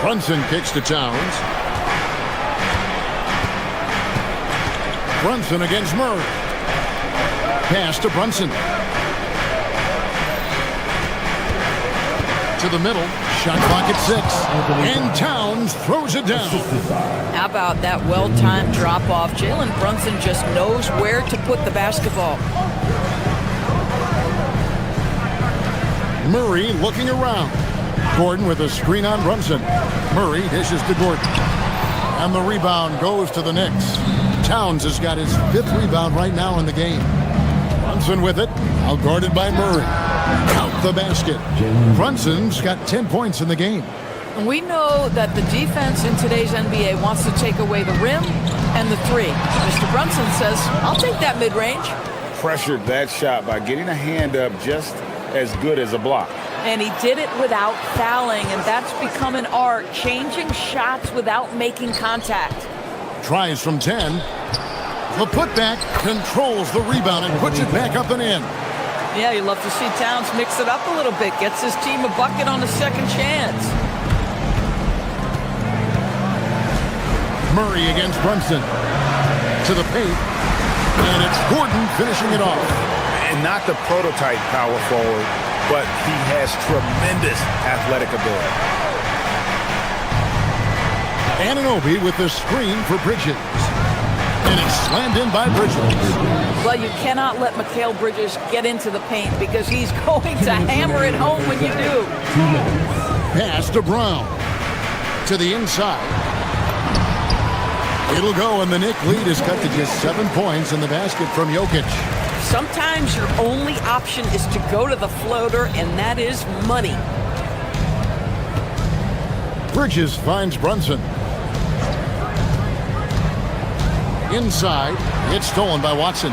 Brunson kicks to Towns. Brunson against Murray. Pass to Brunson. To the middle. Shot clock at 6. And Towns throws it down. How about that well-timed drop-off? Jalen Brunson just knows where to put the basketball. Murray looking around. Gordon with a screen on Brunson. Murray dishes to Gordon. And the rebound goes to the Knicks. Towns has got his 5th rebound right now in the game. Brunson with it. Out guarded by Murray. Count the basket. Brunson's got 10 points in the game. We know that the defense in today's NBA wants to take away the rim and the 3. Mr. Brunson says, I'll take that mid-range. Pressured that shot by getting a hand up just as good as a block. And he did it without fouling, and that's become an art, changing shots without making contact. Tries from 10. The putback controls the rebound and puts it back up and in. Yeah, you love to see Towns mix it up a little bit, gets his team a bucket on the second chance. Murray against Brunson. To the paint. And it's Gordon finishing it off. And not the prototype power forward, but he has tremendous athletic ability. Anunoby with the screen for Bridges. And it's Slammed in by Bridges. Well, you cannot let Mikal Bridges get into the paint because he's going to hammer it home when you do. Pass to Brown. To the inside. It'll go, and the Knicks lead is cut to just 7 points in the basket from Jokic. Sometimes your only option is to go to the floater, and that is money. Bridges finds Brunson. Inside, it's stolen by Watson.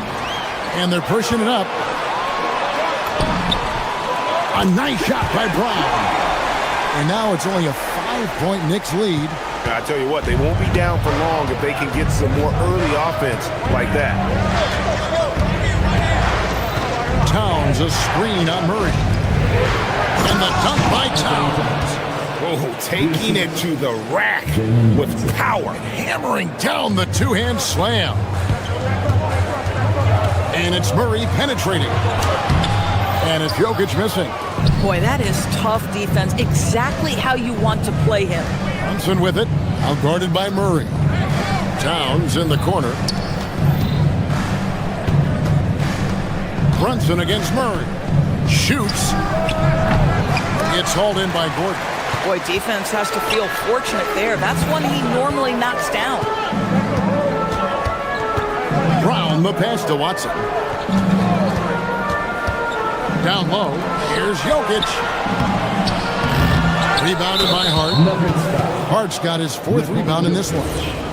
And they're pushing it up. A nice shot by Brown. And now it's only a 5-point Knicks lead. I tell you what, they won't be down for long if they can get some more early offense like that. Towns a screen on Murray. And the dunk by Towns. Oh, taking it to the rack with power. Hammering down the two-hand slam. And it's Murray penetrating. And it's Jokic missing. Boy, that is tough defense. Exactly how you want to play him. Brunson with it. Outguarded by Murray. Towns in the corner. Brunson against Murray. Shoots. It's hauled in by Gordon. Boy, defense has to feel fortunate there. That's one he normally knocks down. Brown, the pass to Watson. Down low, here's Jokic. Rebounded by Hart. Hart's got his 4th rebound in this one.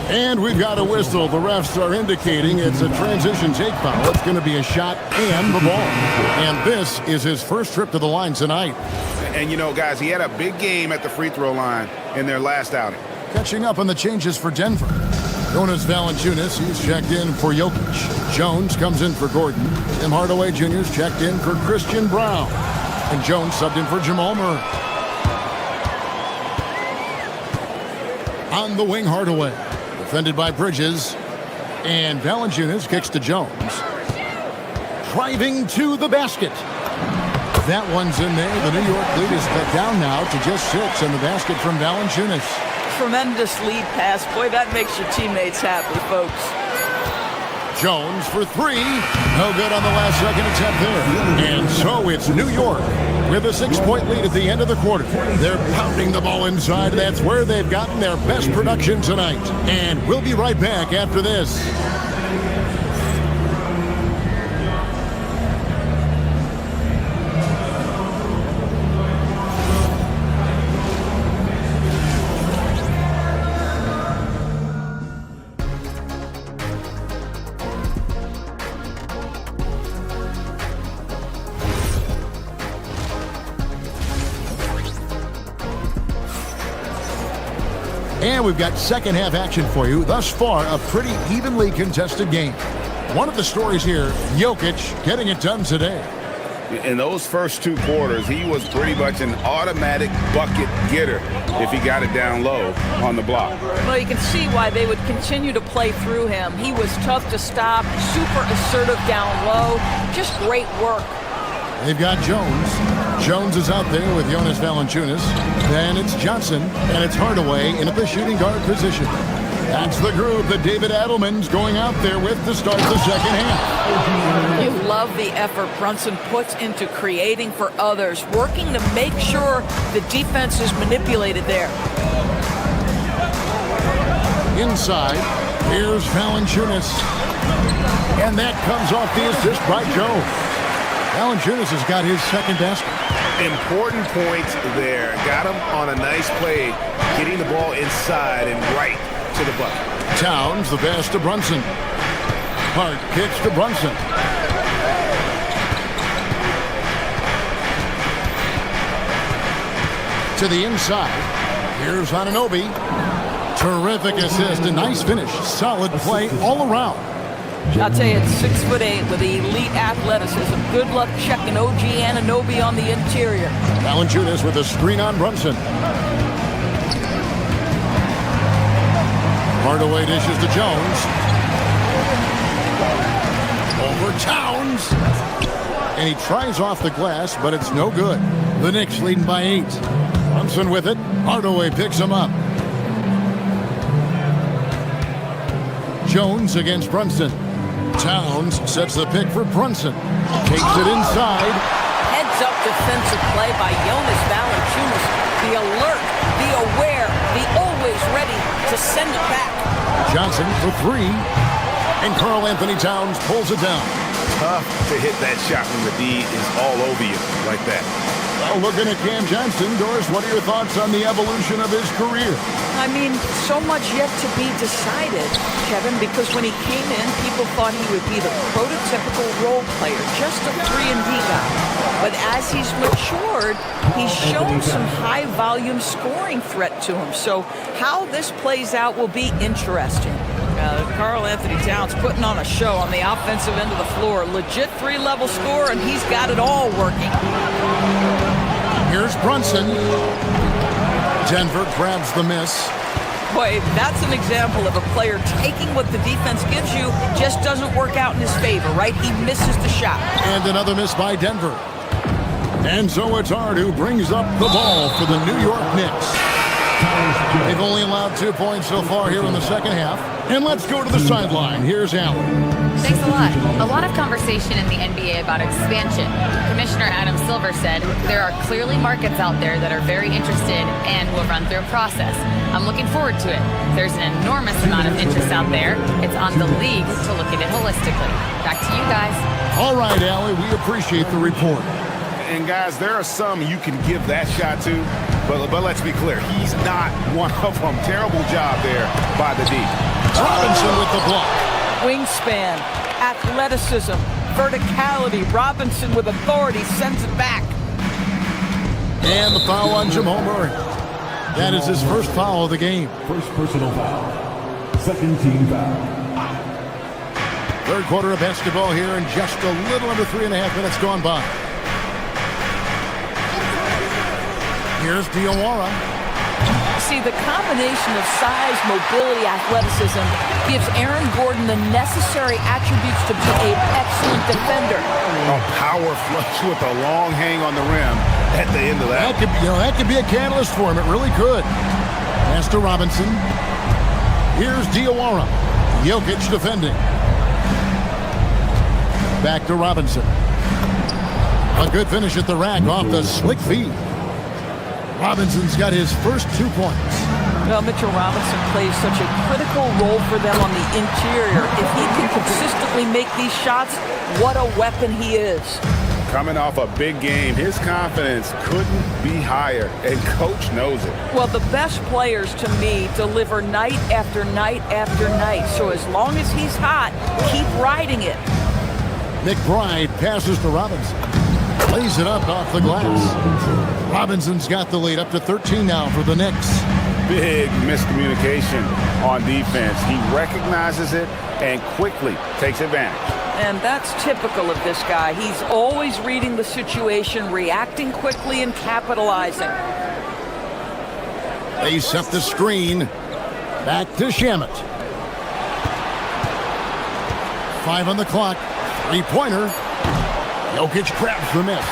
And we've got a whistle. The refs are indicating it's a transition take foul. It's going to be a shot and the ball. And this is his first trip to the line tonight. And you know, guys, he had a big game at the free throw line in their last outing. Catching up on the changes for Denver. Jonas Valanciunas, he's checked in for Jokic. Jones comes in for Gordon. Tim Hardaway Jr.'s checked in for Christian Brown. And Jones subbed in for Jamal Murray. On the wing, Hardaway. Defended by Bridges. And Valanciunas kicks to Jones. Driving to the basket. That one's in there. The New York lead is cut down now to just 6 in the basket from Valanciunas. Tremendous lead pass. Boy, that makes your teammates happy, folks. Jones for 3. No good on the last second attempt there. And so it's New York with a 6-point lead at the end of the quarter. They're pounding the ball inside. That's where they've gotten their best production tonight. And we'll be right back after this. And we've got second half action for you. Thus far, a pretty evenly contested game. One of the stories here, Jokic getting it done today. In those first 2 quarters, he was pretty much an automatic bucket getter if he got it down low on the block. Well, you can see why they would continue to play through him. He was tough to stop, super assertive down low. Just great work. They've got Jones. Jones is out there with Jonas Valanciunas. Then it's Johnson, and it's Hardaway in at the shooting guard position. That's the group that David Adelman's going out there with to start the second half. You love the effort Brunson puts into creating for others, working to make sure the defense is manipulated there. Inside, here's Valanciunas. And that comes off the assist by Joe. Valanciunas has got his second basket. Important points there. Got him on a nice play, getting the ball inside and right to the bucket. Towns, the pass to Brunson. Hart kicks to Brunson. To the inside. Here's Anunoby. Terrific assist, a nice finish. Solid play all around. I'll tell you, it's 6'8" with elite athleticism. Good luck checking OG Anunoby on the interior. Valanciunas with a screen on Brunson. Hardaway dishes to Jones. Over Towns. And he tries off the glass, but it's no good. The Knicks leading by 8. Brunson with it. Hardaway picks him up. Jones against Brunson. Towns sets the pick for Brunson. Takes it inside. Heads-up defensive play by Jonas Valanciunas. The alert, the aware, the always ready to send it back. Johnson for three. And Karl Anthony Towns pulls it down. Tough to hit that shot when the D is all over you like that. Well, looking at Cam Johnson, Doris, what are your thoughts on the evolution of his career? I mean, so much yet to be decided, Kevin, because when he came in, people thought he would be the prototypical role player, just a 3-and-D guy. But as he's matured, he's shown some high-volume scoring threat to him. So how this plays out will be interesting. Karl Anthony Towns putting on a show on the offensive end of the floor. Legit 3-level score, and he's got it all working. Here's Brunson. Denver grabs the miss. Boy, that's an example of a player taking what the defense gives you, just doesn't work out in his favor, right? He misses the shot. And another miss by Denver. And so it's Hart who brings up the ball for the New York Knicks. They've only allowed 2 points so far here in the second half. And let's go to the sideline. Here's Allen. Thanks a lot. A lot of conversation in the NBA about expansion. Commissioner Adam Silver said there are clearly markets out there that are very interested and will run through a process. I'm looking forward to it. There's an enormous amount of interest out there. It's on the league to look at it holistically. Back to you guys. All right, Allie, we appreciate the report. And guys, there are some you can give that shot to, but let's be clear, he's not one of them. Terrible job there by the D. Robinson with the block. Wingspan, athleticism, verticality. Robinson with authority sends it back. And the foul on Jamal Murray. That is his first foul of the game. First personal foul. Second team foul. Third quarter of basketball here, and just a little under 3.5 minutes gone by. Here's Diawara. See, the combination of size, mobility, athleticism gives Aaron Gordon the necessary attributes to be an excellent defender. A power flush with a long hang on the rim at the end of that. That could be a catalyst for him. It really could. Pass to Robinson. Here's Diawara. Jokic defending. Back to Robinson. A good finish at the rack off the slick feed. Robinson's got his first 2 points. Well, Mitchell Robinson plays such a critical role for them on the interior. If he can consistently make these shots, what a weapon he is. Coming off a big game, his confidence couldn't be higher, and coach knows it. Well, the best players, to me, deliver night after night after night. So as long as he's hot, keep riding it. McBride passes to Robinson. Lays it up off the glass. Robinson's got the lead up to 13 now for the Knicks. Big miscommunication on defense. He recognizes it and quickly takes advantage. And that's typical of this guy. He's always reading the situation, reacting quickly, and capitalizing. They set the screen. Back to Shamet. 5 on the clock. 3-pointer. Jokic grabs the miss.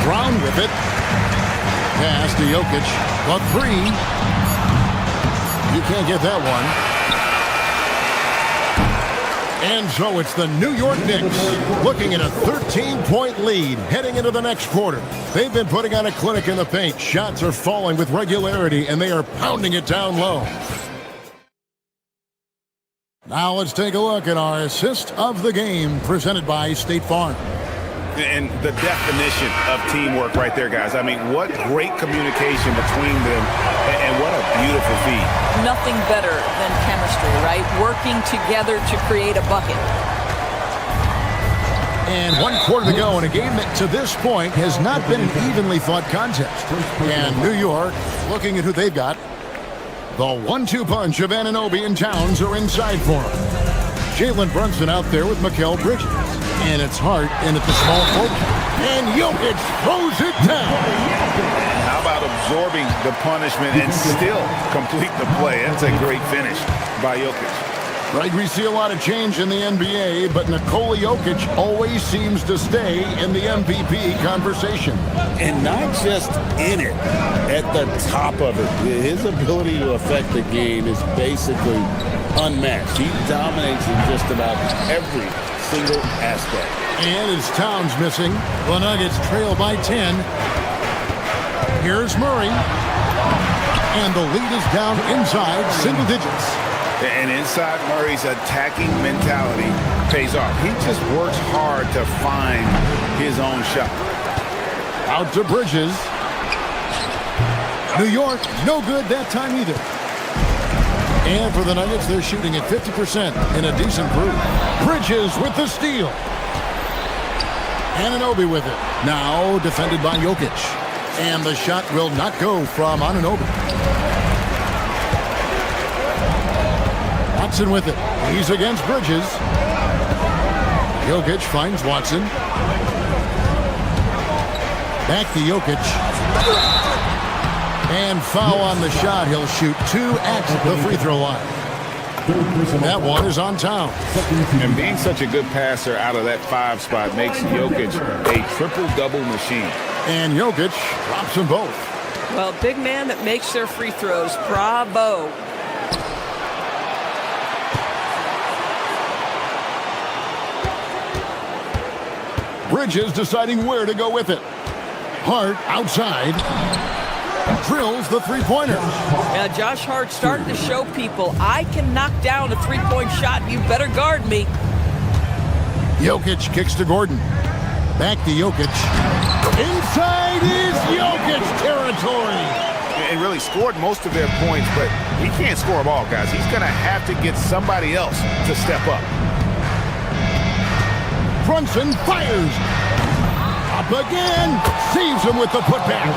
Brown with it. Pass to Jokic. The 3. You can't get that one. And so it's the New York Knicks looking at a 13-point lead heading into the next quarter. They've been putting on a clinic in the paint. Shots are falling with regularity, and they are pounding it down low. Now let's take a look at our assist of the game presented by State Farm. And the definition of teamwork right there, guys. I mean, what great communication between them, and what a beautiful feat. Nothing better than chemistry, right? Working together to create a bucket. And 1 quarter to go in a game that to this point has not been an evenly fought contest. And New York, looking at who they've got, the 1-2 punch of Anunoby and Towns are inside for him. Jalen Brunson out there with Mikal Bridges. And it's Hart in at the small forward. And Jokic throws it down. How about absorbing the punishment and still complete the play? That's a great finish by Jokic. Right, we see a lot of change in the NBA, but Nikola Jokic always seems to stay in the MVP conversation. And not just in it, at the top of it. His ability to affect the game is basically unmatched. He dominates in just about every single aspect. And as Towns missing, the Nuggets trail by 10. Here's Murray. And the lead is down inside single digits. And inside Murray's attacking mentality pays off. He just works hard to find his own shot. Out to Bridges. New York, no good that time either. And for the Nuggets, they're shooting at 50% in a decent group. Bridges with the steal. Anunoby with it. Now defended by Jokic. And the shot will not go from Anunoby. Watson with it. He's against Bridges. Jokic finds Watson. Back to Jokic. And foul on the shot. He'll shoot 2 at the free throw line. That one is on Towns. And being such a good passer out of that 5 spot makes Jokic a triple-double machine. And Jokic drops them both. Well, big man that makes their free throws. Bravo. Bridges deciding where to go with it. Hart outside. Drills the three-pointer. Yeah, Josh Hart starting to show people, I can knock down a three-point shot. You better guard me. Jokic kicks to Gordon. Back to Jokic. Inside is Jokic territory. And really scored most of their points, but he can't score them all, guys. He's going to have to get somebody else to step up. Brunson fires. Up again. Saves him with the putback.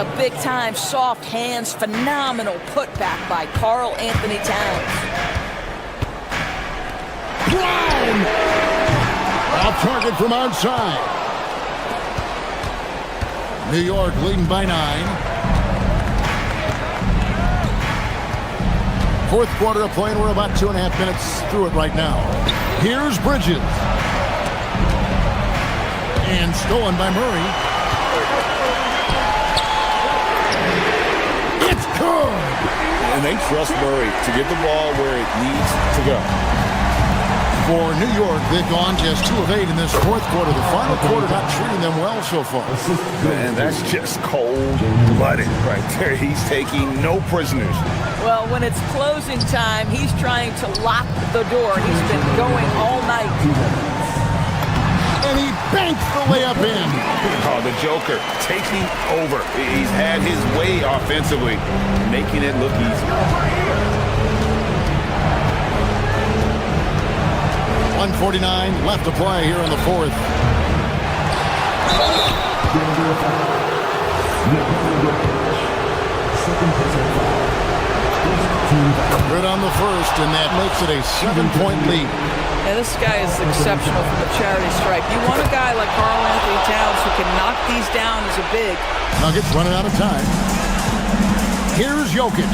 A big-time, soft hands, phenomenal putback by Karl Anthony Towns. Brown. Off target from outside. New York leading by 9. Fourth quarter of play, and we're about 2.5 minutes through it right now. Here's Bridges. And stolen by Murray. It's good. And they trust Murray to get the ball where it needs to go. For New York, they've gone just 2 of 8 in this fourth quarter. The final quarter not treating them well so far. Man, that's just cold-blooded right there. He's taking no prisoners. Well, when it's closing time, he's trying to lock the door. He's been going all night. And he banks the layup in. Oh, the Joker taking over. He's had his way offensively, making it look easy. 1:49 left to play here in the fourth. Good on the first, and that makes it a 7-point lead. Yeah, this guy is exceptional from the charity stripe. You want a guy like Karl Anthony Towns who can knock these down as a big. Nuggets running out of time. Here's Jokic.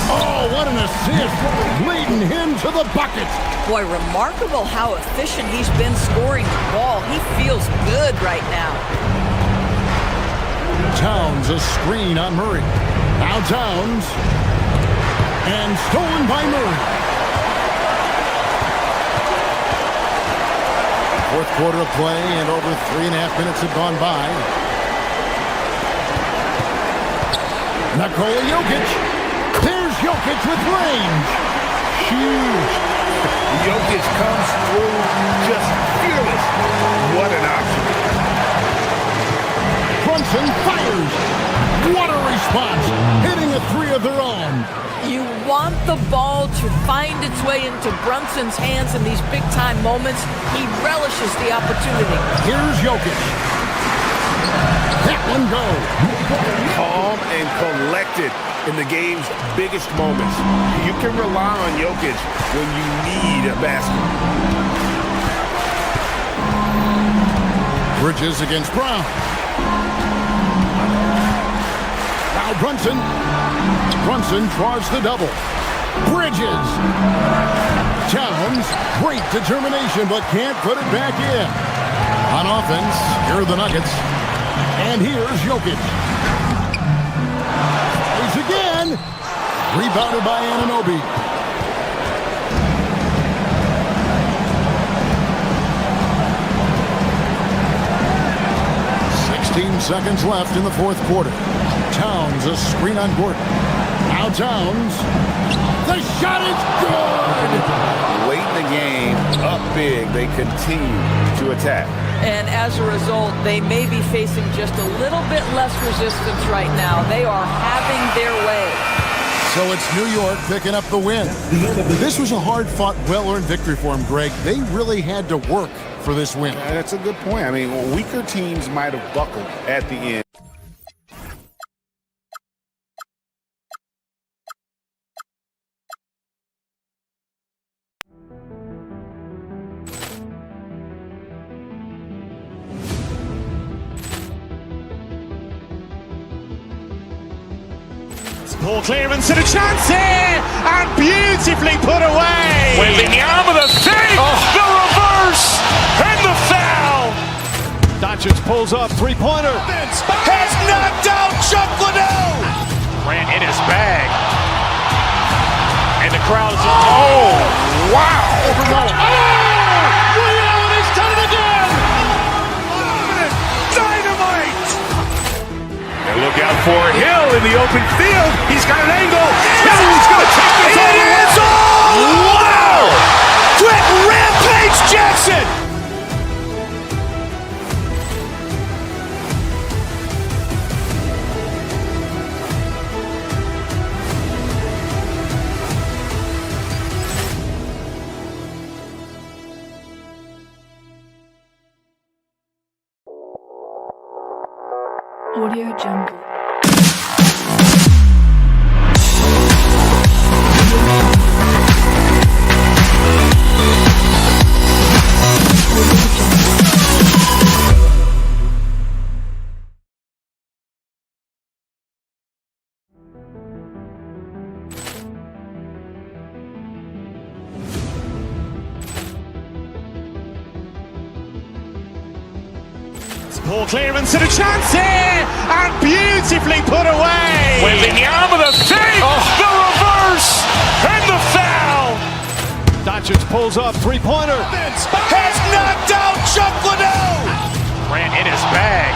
Oh, what an assist, leading him to the bucket. Boy, remarkable how efficient he's been scoring the ball. He feels good right now. Towns, a screen on Murray. Now Towns. And stolen by Murray. Fourth quarter of play, and over 3.5 minutes have gone by. Nikola Jokic. There's Jokic with range. Huge. Jokic comes through just fearless. What an option. Brunson fires. What a response. Hitting a 3 of their own. You want the ball to find its way into Brunson's hands in these big-time moments. He relishes the opportunity. Here's Jokic. That one goes. Calm and collected in the game's biggest moments. You can rely on Jokic when you need a basket. Bridges against Brown. Now Brunson. Brunson draws the double. Bridges. Towns, great determination, but can't put it back in. On offense, here are the Nuggets. And here's Jokic. He's again. Rebounded by Anunoby. Seconds left in the fourth quarter. Towns, a screen on Gordon. Now Towns. The shot is good! Late in the game, up big, they continue to attack. And as a result, they may be facing just a little bit less resistance right now. They are having their way. So it's New York picking up the win. This was a hard-fought, well-earned victory for them, Greg. They really had to work for this win. That's a good point. I mean, weaker teams might have buckled at the end. Ball clearance and a chance here, and beautifully put away. Wembanyama the fake, the reverse, and the foul. Doncic pulls up, three-pointer. Has knocked out Chuck Liddell. Ran in his bag. And the crowd is, oh, wow. Ray Allen has done it again. Dynamite. And look out for Hill in the open field. He's got an angle. He's going to take this all the way. Wow. Quick Rampage Jackson. Audio Jungle. Ball clearance and a chance here, and beautifully put away. Wembanyama the fake, the reverse, and the foul. Doncic pulls up, three-pointer. Has knocked out Chuck Liddell. Ran in his bag.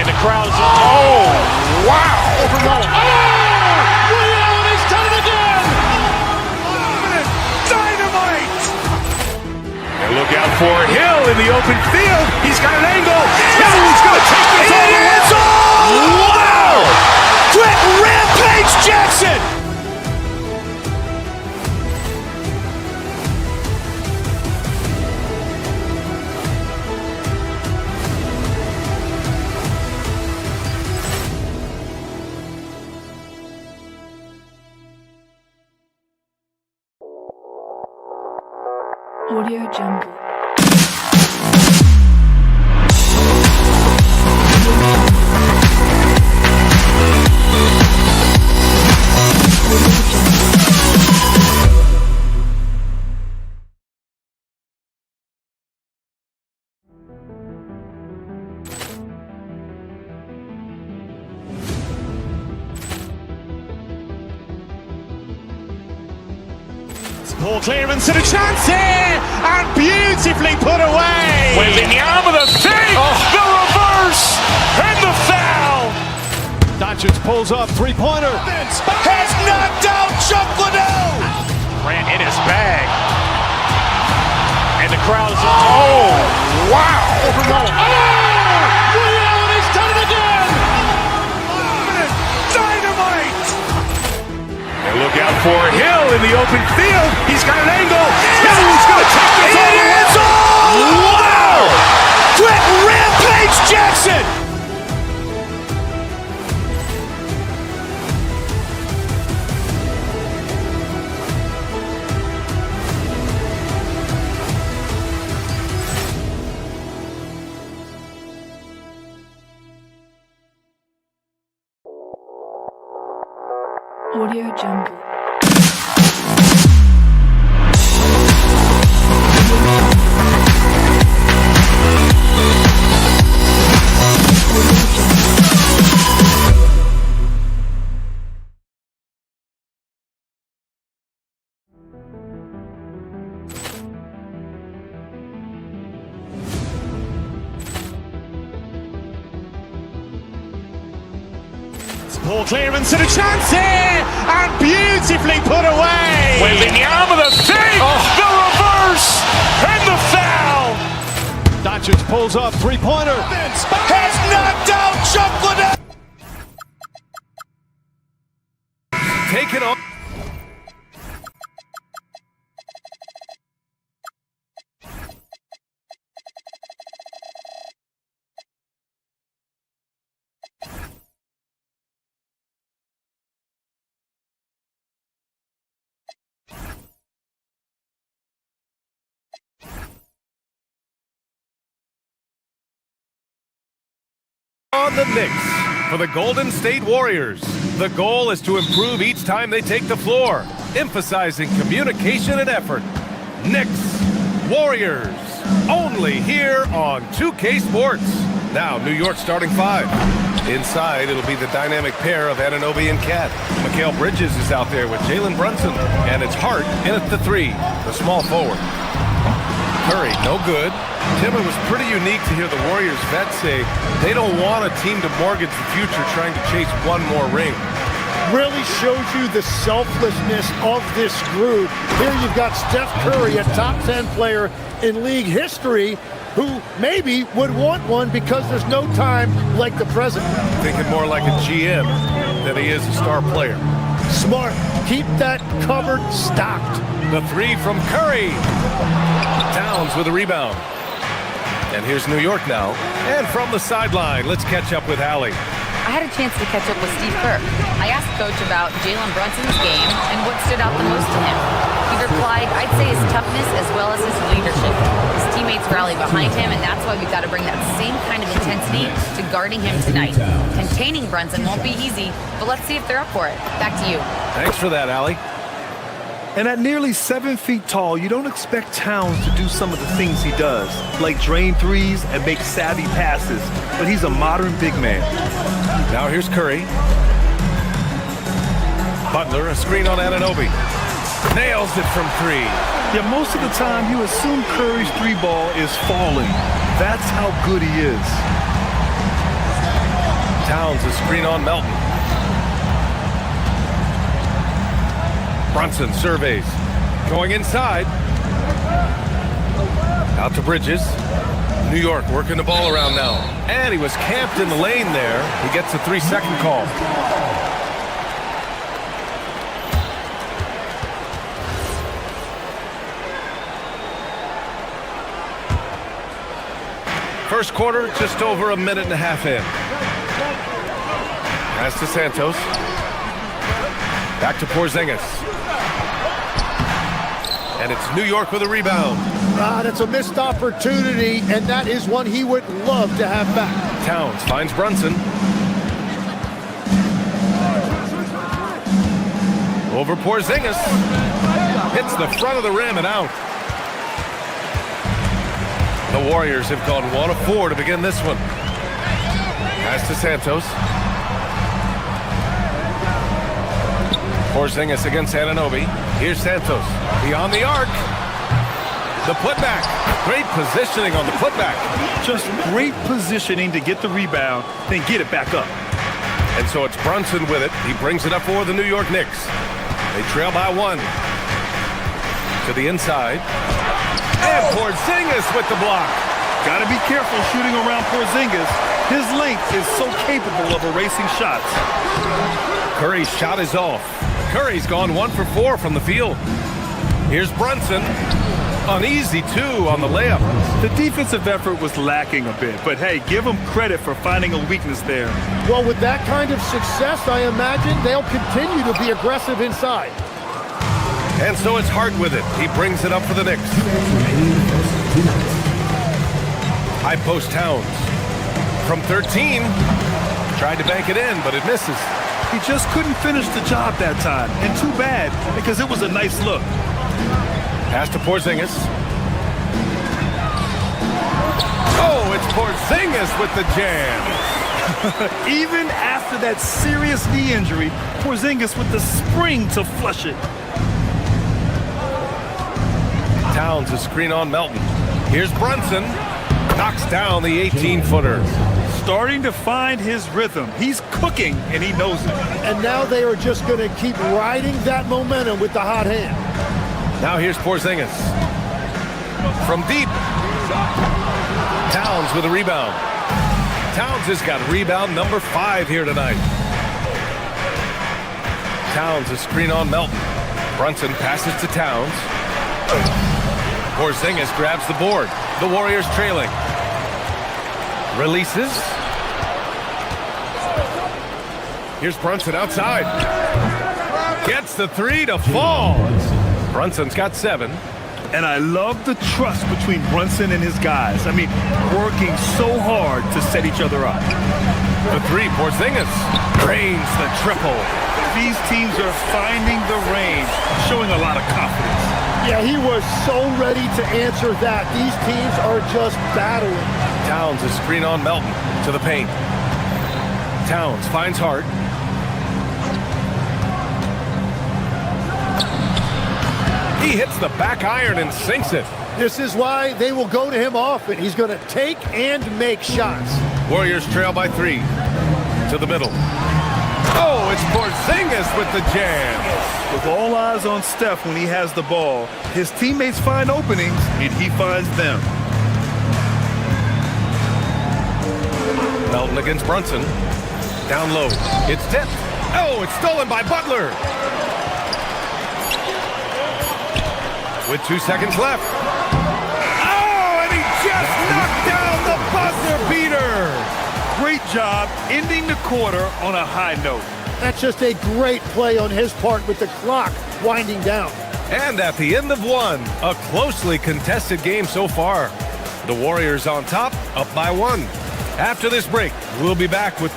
And the crowd is, oh, wow. Ray Allen has done it again. Dynamite. And look out for Hill in the open field. He's got an angle. He's going to take this all the way. Wow. Quick Rampage Jackson. Audio Jungle. Ball clearance and a chance here, and beautifully put away. Wembanyama the fake, the reverse, and the foul. Doncic pulls up, three-pointer. Has knocked out Chuck Liddell. Ran in his bag. And the crowd is, oh, wow. Ray Allen has done it again. Dynamite. And look out for Hill in the open field. He's got an angle. He's going to take this all the way. Wow. Quick Rampage Jackson. Audio Audio Jungle. Poor clearance and a chance here, and beautifully put away. Wembanyama the save, the reverse, and the foul. Doncic pulls up, three-pointer. Has knocked out Chocolate. Taken on. On the Knicks for the Golden State Warriors. The goal is to improve each time they take the floor, emphasizing communication and effort. Knicks, Warriors, only here on 2K Sports. Now, New York starting five. Inside, it'll be the dynamic pair of Anunoby and Cat. Mikal Bridges is out there with Jalen Brunson, and it's Hart in at the three, the small forward. Curry, no good. Tim, it was pretty unique to hear the Warriors vets say they don't want a team to mortgage the future trying to chase one more ring. Really shows you the selflessness of this group. Here you've got Steph Curry, a top 10 player in league history, who maybe would want one because there's no time like the present. Thinking more like a GM than he is a star player. Smart. Keep that cupboard stocked. The three from Curry. Towns with a rebound. And here's New York now. And from the sideline, let's catch up with Allie. I had a chance to catch up with Steve Kerr. I asked Coach about Jalen Brunson's game and what stood out the most to him. He replied, I'd say his toughness as well as his leadership. His teammates rally behind him, and that's why we've got to bring that same kind of intensity to guarding him tonight. Containing Brunson won't be easy, but let's see if they're up for it. Back to you. Thanks for that, Allie. And at nearly 7 feet tall, you don't expect Towns to do some of the things he does, like drain threes and make savvy passes, but he's a modern big man. Now here's Curry. Butler, a screen on Anunoby. Nails it from three. Yeah, most of the time you assume Curry's three ball is falling. That's how good he is. Towns, a screen on Melton. Brunson surveys. Going inside. Out to Bridges. New York working the ball around now. And he was camped in the lane there. He gets a 3-second call. First quarter, just over a minute and a half in. Pass to Santos. Back to Porzingis. And it's New York with a rebound. That's a missed opportunity, and that is one he would love to have back. Towns finds Brunson. Over Porzingis. Hits the front of the rim and out. The Warriors have gone 1 of 4 to begin this one. Pass to Santos. Porzingis against Anunoby. Here's Santos. Beyond the arc. The putback. Great positioning on the putback. Just great positioning to get the rebound, then get it back up. And so it's Brunson with it. He brings it up for the New York Knicks. They trail by 1. To the inside. And Porzingis with the block. Got to be careful shooting around Porzingis. His length is so capable of erasing shots. Curry's shot is off. Curry's gone 1 for 4 from the field. Here's Brunson. An easy 2 on the layup. The defensive effort was lacking a bit, but hey, give him credit for finding a weakness there. Well, with that kind of success, I imagine they'll continue to be aggressive inside. And so it's Hart with it. He brings it up for the Knicks. High post Towns. From 13. Tried to bank it in, but it misses. He just couldn't finish the job that time. And too bad, because it was a nice look. Pass to Porzingis. Oh, it's Porzingis with the jam. Even after that serious knee injury, Porzingis with the spring to flush it. Towns a screen on Melton. Here's Brunson. Knocks down the 18-footer. Starting to find his rhythm. He's cooking, and he knows it. And now they are just going to keep riding that momentum with the hot hand. Now here's Porzingis. From deep. Towns with a rebound. Towns has got rebound number 5 here tonight. Towns a screen on Melton. Brunson passes to Towns. Porzingis grabs the board. The Warriors trailing. Releases. Here's Brunson outside. Gets the 3 to fall. Brunson's got 7. And I love the trust between Brunson and his guys. I mean, working so hard to set each other up. The 3, Porzingis drains the triple. These teams are finding the range, showing a lot of confidence. Yeah, he was so ready to answer that. These teams are just battling. Towns a screen on Melton to the paint. Towns finds Hart. He hits the back iron and sinks it. This is why they will go to him often. He's going to take and make shots. Warriors trail by 3 to the middle. Oh, it's Porzingis with the jam. With all eyes on Steph when he has the ball, his teammates find openings, and he finds them. Melton against Brunson. Down low. It's tipped. Oh, it's stolen by Butler. With 2 seconds left. Oh, and he just knocked down the buzzer beater. Great job ending the quarter on a high note. That's just a great play on his part with the clock winding down. And at the end of 1, a closely contested game so far. The Warriors on top, up by 1. After this break, we'll be back with...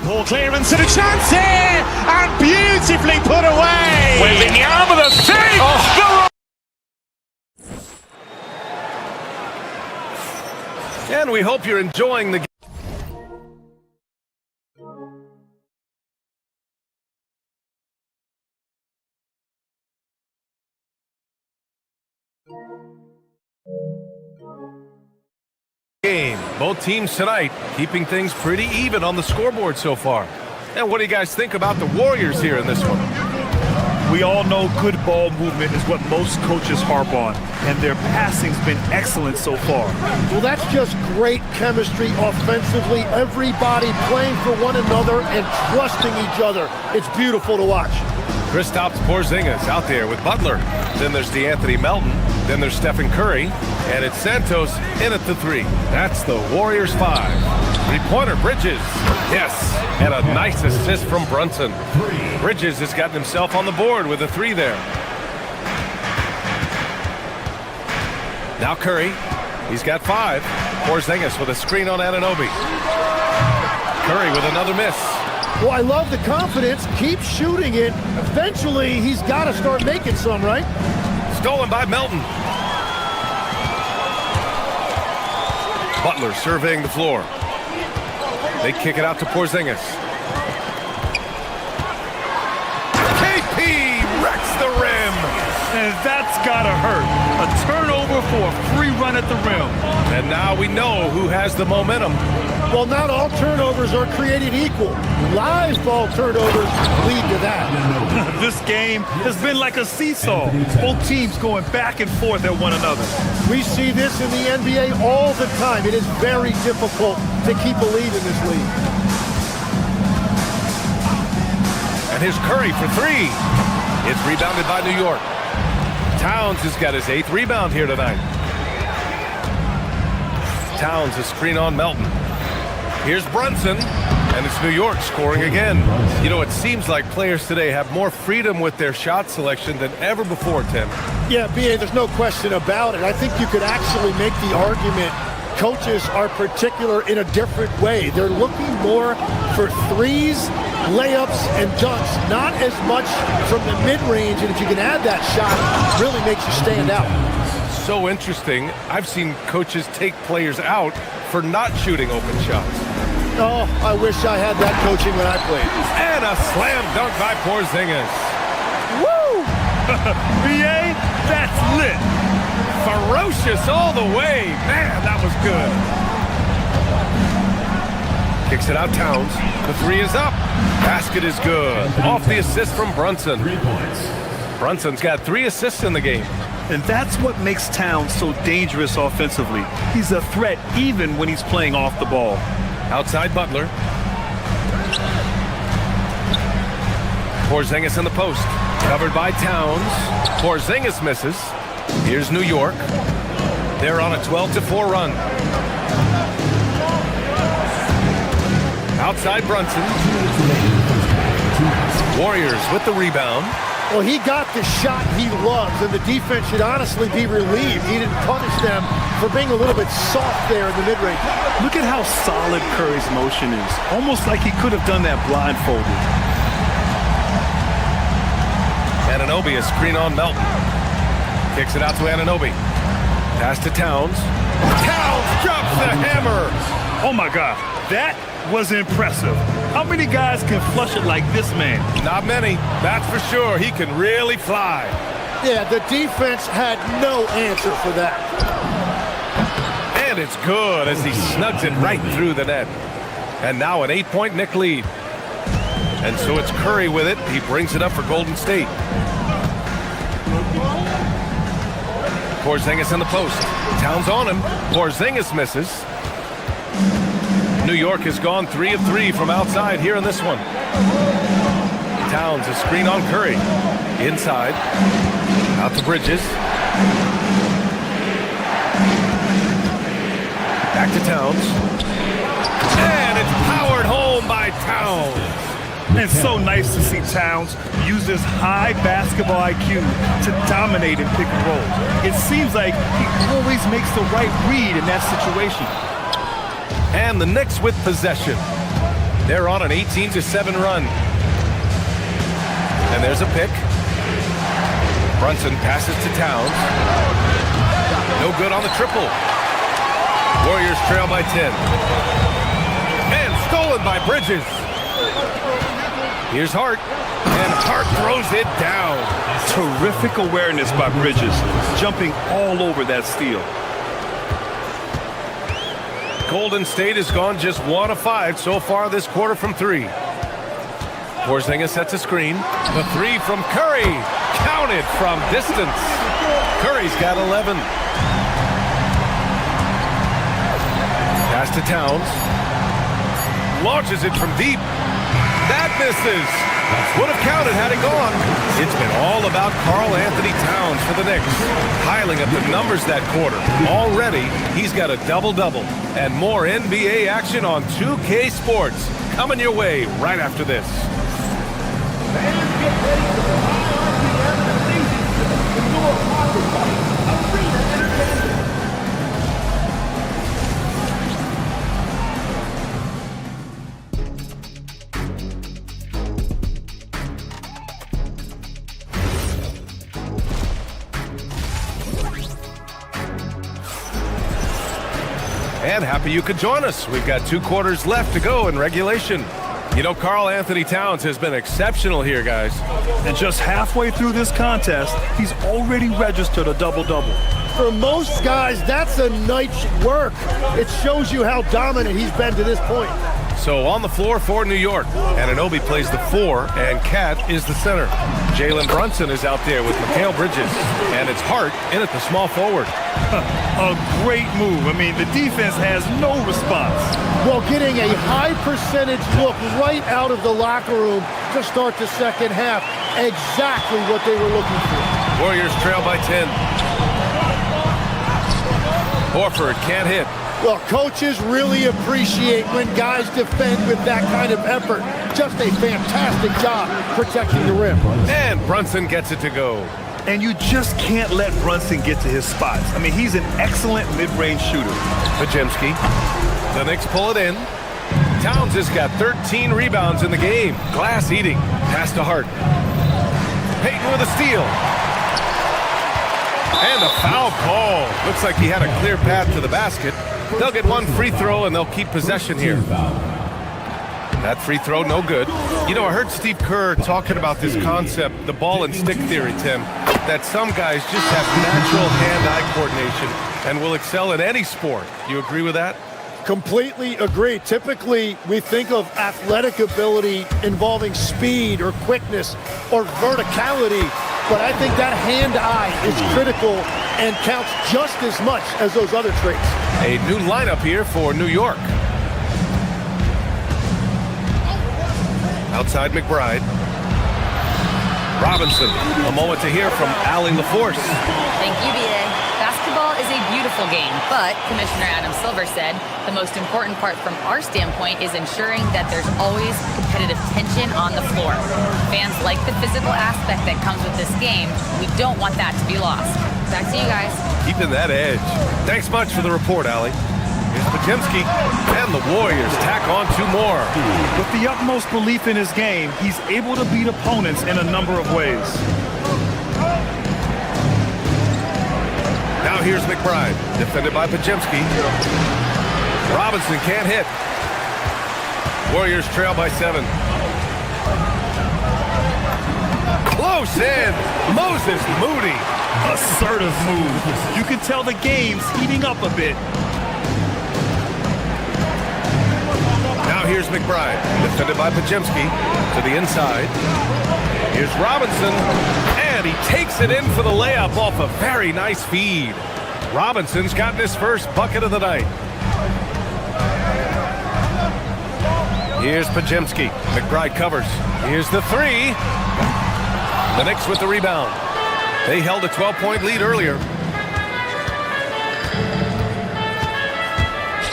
Ball clearance and a chance here, and beautifully put away. Waving the arm of the save. Oh. And we hope you're enjoying the game. Both teams tonight keeping things pretty even on the scoreboard so far. And what do you guys think about the Warriors here in this one? We all know good ball movement is what most coaches harp on, and their passing's been excellent so far. Well, that's just great chemistry offensively. Everybody playing for one another and trusting each other. It's beautiful to watch. Kristaps Porzingis out there with Butler. Then there's DeAnthony Melton. Then there's Stephen Curry. And it's Santos in at the 3. That's the Warriors 5. Three-pointer Bridges. Yes. And a nice assist from Brunson. Bridges has gotten himself on the board with a 3 there. Now Curry. He's got 5. Porzingis with a screen on Anunoby. Curry with another miss. Well, I love the confidence. Keep shooting it. Eventually, he's got to start making some, right? Stolen by Melton. Butler surveying the floor. They kick it out to Porzingis. KP wrecks the rim. And that's gotta hurt. A turnover sure for a free run at the rim. And now we know who has the momentum. Well, not all turnovers are created equal. Live ball turnovers lead to that. This game has been like a seesaw. Both teams going back and forth at one another. We see this in the NBA all the time. It is very difficult to keep a lead in this league. And here's Curry for three. It's rebounded by New York. Towns has got his 8th rebound here tonight. Towns a screen on Melton. Here's Brunson, and it's New York scoring again. You know, it seems like players today have more freedom with their shot selection than ever before, Tim. Yeah, B.A., there's no question about it. I think you could actually make the argument coaches are particular in a different way. They're looking more for threes, layups, and dunks, not as much from the mid-range, and if you can add that shot, it really makes you stand out. So interesting. I've seen coaches take players out for not shooting open shots. Oh, I wish I had that coaching when I played. And a slam dunk by Porzingis. Woo! BA, that's lit. Ferocious all the way. Man, that was good. Kicks it out, Towns. The three is up. Basket is good. Off the assist from Brunson. 3 points. Brunson's got 3 assists in the game. And that's what makes Towns so dangerous offensively. He's a threat even when he's playing off the ball. Outside Butler. Porzingis in the post. Covered by Towns. Porzingis misses. Here's New York. They're on a 12-4 run. Outside Brunson. Warriors with the rebound. Well, he got the shot he loves, and the defense should honestly be relieved. He didn't punish them for being a little bit soft there in the mid-range. Look at how solid Curry's motion is. Almost like he could have done that blindfolded. Anunoby a screen on Melton. Kicks it out to Anunoby. Pass to Towns. Towns drops the hammer. Oh my God, that was impressive. How many guys can flush it like this man? Not many, that's for sure. He can really fly. Yeah, the defense had no answer for that. And it's good as he snugs it right through the net. And now an 8-point Knick lead. And so it's Curry with it. He brings it up for Golden State. Porzingis in the post. Towns on him. Porzingis misses. New York has gone 3 of 3 from outside here in this one. Towns a screen on Curry. Inside. Out to Bridges. Back to Towns. And it's powered home by Towns. And so nice to see Towns use his high basketball IQ to dominate in pick and roll. It seems like he always makes the right read in that situation. And the Knicks with possession. They're on an 18-7 run. And there's a pick. Brunson passes to Towns. No good on the triple. Warriors trail by 10. And stolen by Bridges. Here's Hart. And Hart throws it down. Terrific awareness by Bridges, jumping all over that steal. Golden State has gone just 1 of 5 so far this quarter from 3. Porzingis sets a screen. The 3 from Curry. Counted from distance. Curry's got 11. Pass to Towns. Launches it from deep. That misses. Would have counted had it gone. It's been all about Karl Anthony Towns for the Knicks. Piling up the numbers that quarter. Already, he's got a double-double. And more NBA action on 2K Sports. Coming your way right after this. And happy you could join us. We've got 2 quarters left to go in regulation. You know, Karl Anthony Towns has been exceptional here, guys. And just halfway through this contest, he's already registered a double-double. for most guys, that's a night's work. It shows you how dominant he's been to this point. So on the floor for New York, Anunoby plays the 4, and Cat is the center. Jalen Brunson is out there with Mikal Bridges, and it's Hart in at the small forward. A great move. I mean, the defense has no response. Well, getting a high percentage look right out of the locker room to start the second half. Exactly what they were looking for. Warriors trail by 10. Horford can't hit. Well, coaches really appreciate when guys defend with that kind of effort. Just a fantastic job protecting the rim. And Brunson gets it to go. And you just can't let Brunson get to his spots. I mean, he's an excellent mid-range shooter. Pajemski. The Knicks pull it in. Towns has got 13 rebounds in the game. Glass eating. Pass to Hart. Payton with a steal. And a foul call. Looks like he had a clear path to the basket. They'll get one free throw, and they'll keep possession here. That free throw, no good. You know, I heard Steve Kerr talking about this concept, the ball and stick theory, Tim, that some guys just have natural hand-eye coordination and will excel in any sport. You agree with that? Completely agree. Typically, we think of athletic ability involving speed or quickness or verticality, but I think that hand-eye is critical and counts just as much as those other traits. A new lineup here for New York. Outside McBride. Robinson. A moment to hear from Allie LaForce. Thank you, B.A. Basketball is a beautiful game, but Commissioner Adam Silver said the most important part from our standpoint is ensuring that there's always competitive tension on the floor. Fans like the physical aspect that comes with this game. We don't want that to be lost. Back to you guys. Keeping that edge. Thanks much for the report, Allie. Here's Pajemski, and the Warriors tack on 2 more. With the utmost belief in his game, he's able to beat opponents in a number of ways. Now here's McBride, defended by Pajemski. Robinson can't hit. Warriors trail by 7. Close in. Moses Moody. Assertive move. You can tell the game's heating up a bit. Now here's McBride, defended by Pajemski, to the inside. Here's Robinson, and he takes it in for the layup off a very nice feed. Robinson's gotten his first bucket of the night. Here's Pajemski. McBride covers. Here's the 3. The Knicks with the rebound. They held a 12-point lead earlier.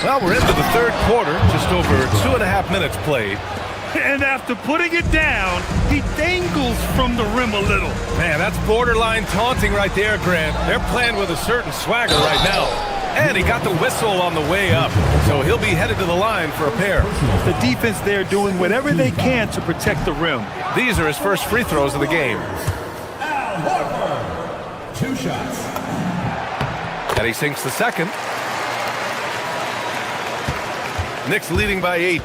Well, we're into the third quarter, just over 2.5 minutes played. And after putting it down, he dangles from the rim a little. Man, that's borderline taunting right there, Grant. They're playing with a certain swagger right now. And he got the whistle on the way up, so he'll be headed to the line for a pair. The defense there doing whatever they can to protect the rim. These are his first free throws of the game. Al Horford, 2 shots. And he sinks the second. Knicks leading by 8.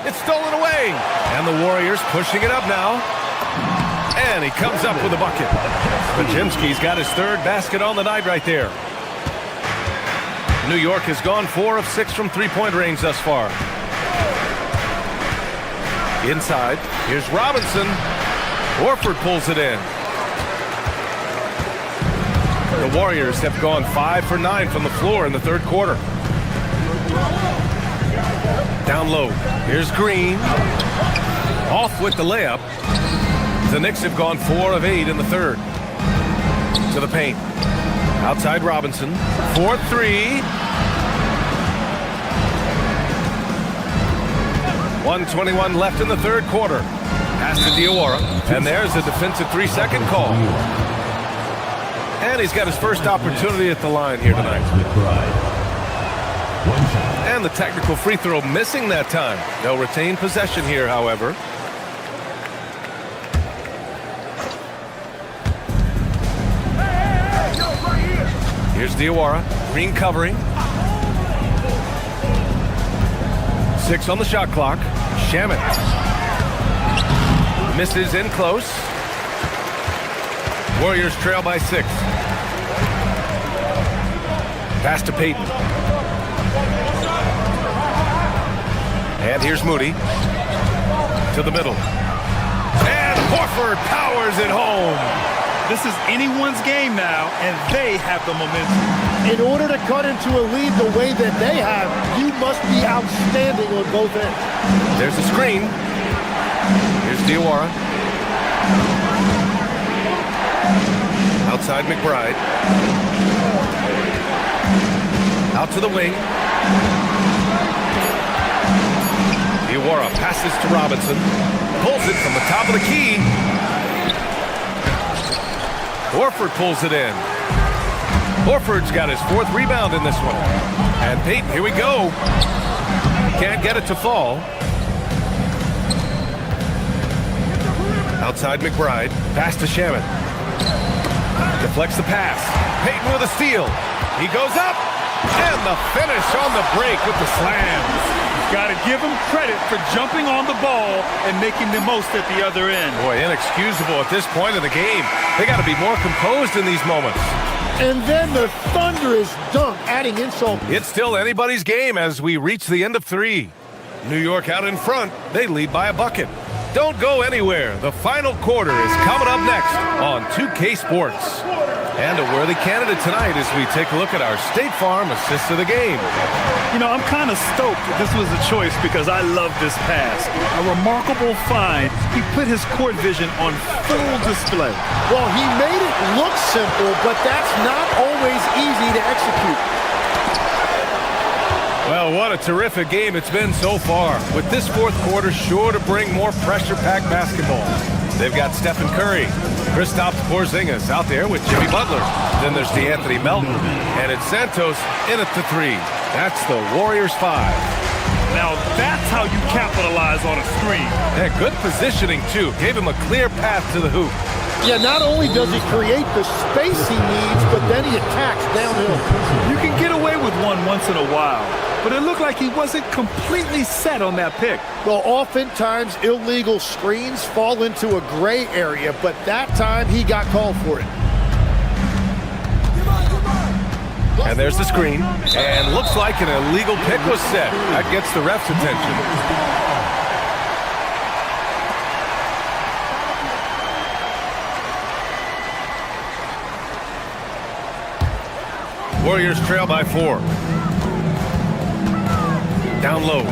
It's stolen away. And the Warriors pushing it up now. And he comes up with a bucket. Pajemski's got his 3rd basket on the night right there. New York has gone 4 of 6 from 3-point range thus far. Inside, here's Robinson. Horford pulls it in. The Warriors have gone 5 for 9 from the floor in the third quarter. Down low, here's Green. Off with the layup. The Knicks have gone 4 of 8 in the third. To the paint. Outside Robinson. 4-3. 1:21 left in the third quarter. Pass to Diawara. And there's a defensive 3-second call. And he's got his first opportunity at the line here tonight. And the technical free throw missing that time. They'll retain possession here, however. Here's Diawara. Green covering. 6 on the shot clock. Shamet misses in close. Warriors trail by 6. Pass to Peyton. And here's Moody. To the middle. And Horford powers it home. This is anyone's game now, and they have the momentum. In order to cut into a lead the way that they have, you must be outstanding on both ends. There's the screen. Here's Diawara. Outside McBride. Out to the wing. Diawara passes to Robinson. Pulls it from the top of the key. Horford pulls it in. Horford's got his 4th rebound in this one. And Peyton, here we go. Can't get it to fall. Outside McBride. Pass to Shaman. Deflects the pass. Peyton with a steal. He goes up. And the finish on the break with the slam. Got to give him credit for jumping on the ball and making the most at the other end. Boy, inexcusable at this point of the game. They got to be more composed in these moments. And then the thunderous dunk, adding insult. It's still anybody's game as we reach the end of 3. New York out in front. They lead by a bucket. Don't go anywhere. The final quarter is coming up next on 2K Sports. And a worthy candidate tonight as we take a look at our State Farm assist of the game. You know, I'm kind of stoked that this was a choice because I love this pass. A remarkable find. He put his court vision on full display. Well, he made it look simple, but that's not always easy to execute. Well, what a terrific game it's been so far. With this 4th quarter sure to bring more pressure-packed basketball. They've got Stephen Curry, Kristaps Porzingis out there with Jimmy Butler. Then there's DeAnthony Melton, and it's Santos in at the 3. That's the Warriors 5. Now that's how you capitalize on a screen. And good positioning, too. Gave him a clear path to the hoop. Yeah, not only does he create the space he needs, but then he attacks downhill. You can get away with one once in a while, but it looked like he wasn't completely set on that pick. Well, oftentimes illegal screens fall into a gray area, but that time he got called for it. And there's the screen. And looks like an illegal pick was set. That gets the ref's attention. Warriors trail by 4. Down low.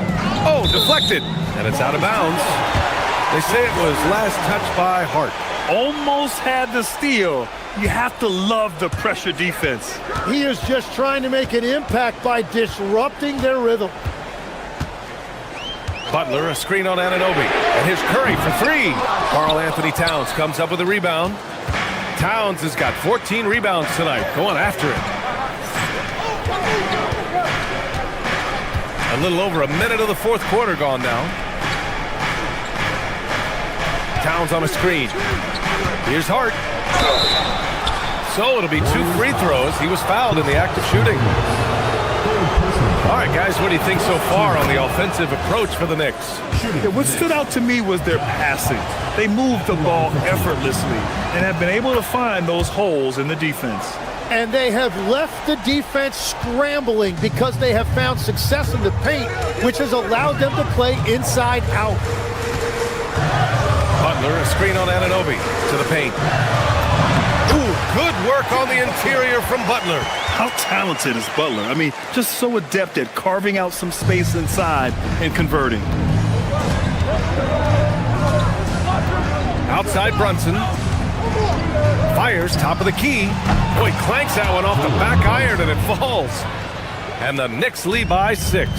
Oh, deflected. And it's out of bounds. They say it was last touched by Hart. Almost had the steal. You have to love the pressure defense. He is just trying to make an impact by disrupting their rhythm. Butler, a screen on Anunoby. And here's Curry for 3. Karl Anthony Towns comes up with a rebound. Towns has got 14 rebounds tonight, going after it. A little over a minute of the 4th quarter gone now. Towns on a screen. Here's Hart. So it'll be 2 free throws. He was fouled in the act of shooting. All right, guys, what do you think so far on the offensive approach for the Knicks? Yeah, what stood out to me was their passing. They moved the ball effortlessly and have been able to find those holes in the defense. And they have left the defense scrambling because they have found success in the paint, which has allowed them to play inside out. Butler, a screen on Anunoby to the paint. Ooh, good work on the interior from Butler. How talented is Butler? I mean, just so adept at carving out some space inside and converting. Outside Brunson. Fires top of the key. Boy, clanks that one off the back iron and it falls. And the Knicks lead by 6.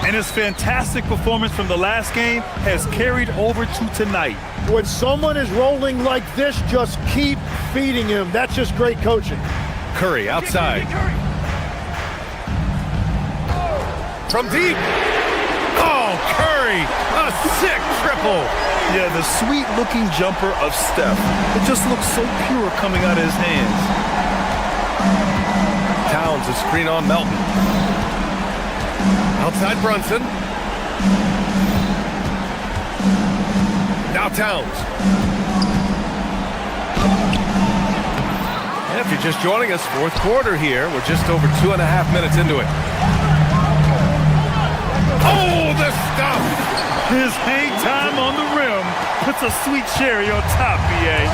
And his fantastic performance from the last game has carried over to tonight. When someone is rolling like this, just keep feeding him. That's just great coaching. Curry outside. From deep. Oh, Curry, a sick triple. Yeah, the sweet-looking jumper of Steph. It just looks so pure coming out of his hands. Towns, a screen on Melton. Outside Brunson. Now Towns. If you're just joining us, fourth quarter here. We're just over 2.5 minutes into it. Oh, the stuff! His hang time on the rim puts a sweet cherry on top, BA.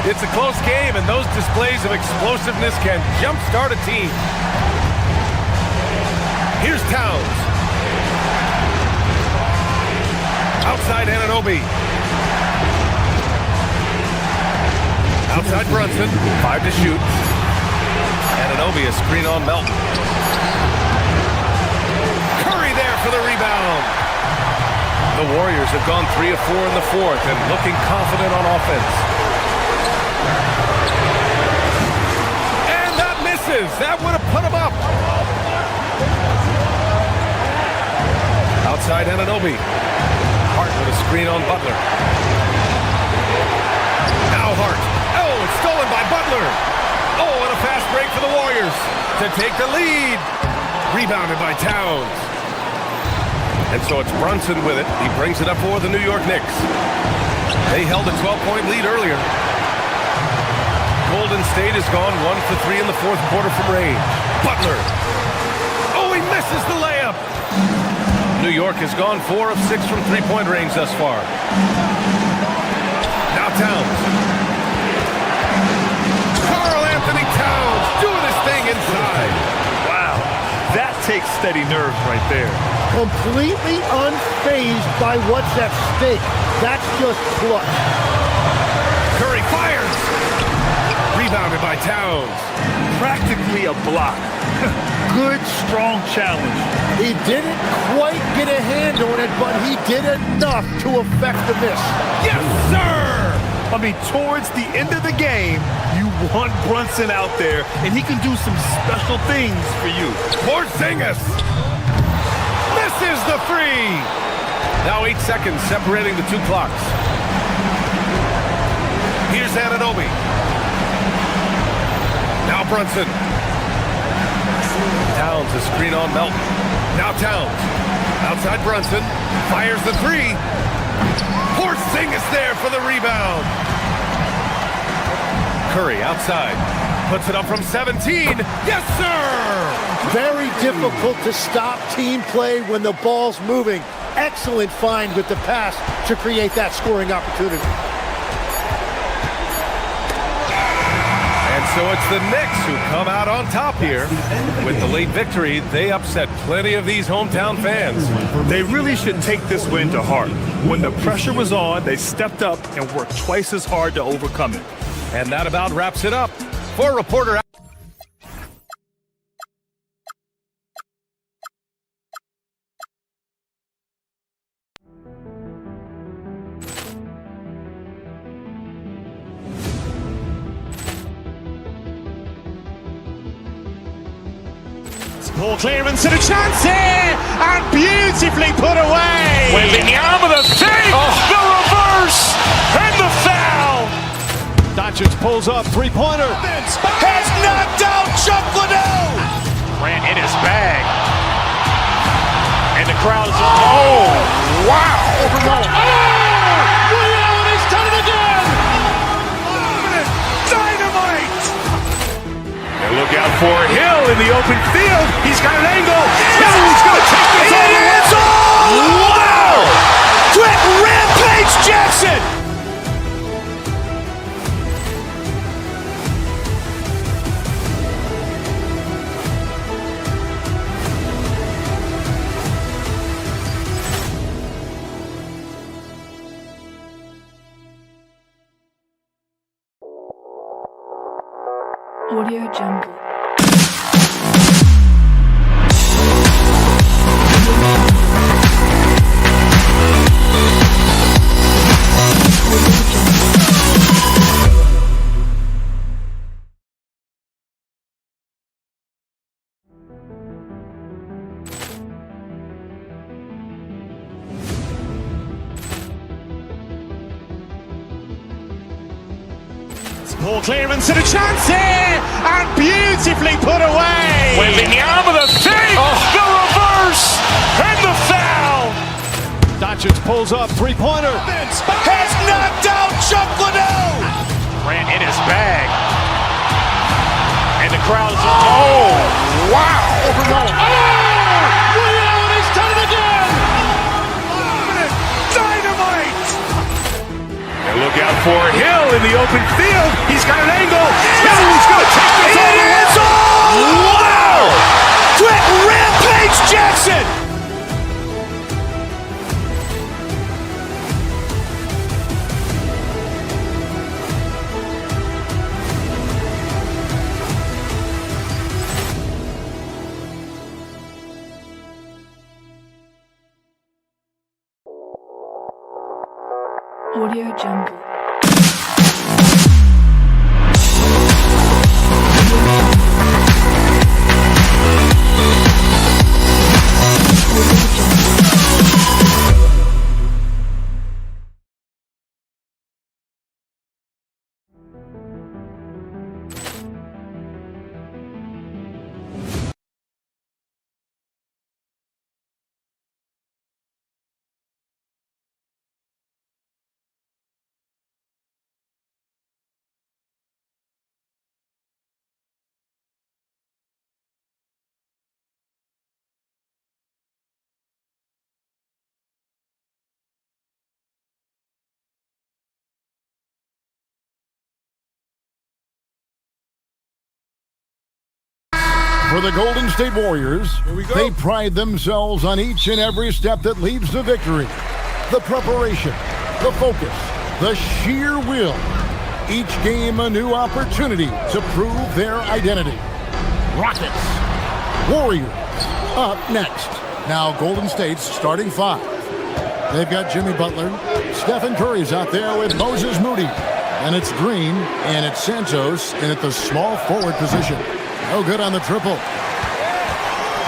It's a close game, and those displays of explosiveness can jumpstart a team. Here's Towns. Outside Anunoby. Outside Brunson. 5 to shoot. Anunoby, a screen on Melton. Curry there for the rebound. The Warriors have gone 3 of 4 in the fourth and looking confident on offense. And that misses. That would have put him up. Outside Anunoby. Hart with a screen on Butler. Now Hart. Oh, it's stolen by Butler. Oh, and a fast break for the Warriors to take the lead. Rebounded by Towns. And so it's Brunson with it. He brings it up for the New York Knicks. They held a 12-point lead earlier. Golden State has gone 1 for 3 in the fourth quarter from range. Butler. Oh, he misses the layup. New York has gone 4 of 6 from three-point range thus far. Now Towns. Karl Anthony Towns doing his thing inside. Wow, that takes steady nerves right there. Completely unfazed by what's at stake. That's just clutch. Curry fires. Rebounded by Towns. Practically a block. Good, strong challenge. He didn't quite get a hand on it, but he did enough to affect the miss. Yes, sir! I mean, towards the end of the game, you want Brunson out there, and he can do some special things for you. Porzingis misses the three. Now 8 seconds separating the two clocks. Here's Anunoby. Now Brunson. Towns, a screen on Melton. Now Towns. Outside Brunson. Fires the three. Porzingis there for the rebound. Curry outside. Puts it up from 17. Yes, sir! Very difficult to stop team play when the ball's moving. Excellent find with the pass to create that scoring opportunity. And so it's the Knicks who come out on top here. With the late victory, they upset plenty of these hometown fans. They really should take this win to heart. When the pressure was on, they stepped up and worked twice as hard to overcome it. And that about wraps it up. For reporter Ball clearance and a chance here, and beautifully put away. Wembanyama the save, the reverse, and the foul. Doncic pulls up, three-pointer. Has knocked out Chuck Liddell. Grant in his bag. And the crowd is... Oh, wow. Liddell has done it again. Dynamite. And look out for Hill in the open field. He's got an angle. Hill's going to take this all the way. Wow. Trent Rampage Jackson. Audio Jungle. Ball clearance and a chance here, and beautifully put away. Wembanyama the save, the reverse, and the foul. Doncic pulls up, three-pointer. Has knocked out Chuck Liddell. Grant in his bag. the crowd's... Oh, wow! Over Nolan. Willie Allen, he's done it again! Dynamite! And look out for Hill in the open field. He's got an angle. Hill is going to take this all the way. Wow! Quick Rampage Jackson! Audio Jungle. For the Golden State Warriors, they pride themselves on each and every step that leads to victory. The preparation, the focus, the sheer will. Each game a new opportunity to prove their identity. Rockets, Warriors, up next. Now Golden State's starting five. They've got Jimmy Butler. Stephen Curry's out there with Moses Moody. And it's Green, and it's Santos in at the small forward position. No good on the triple.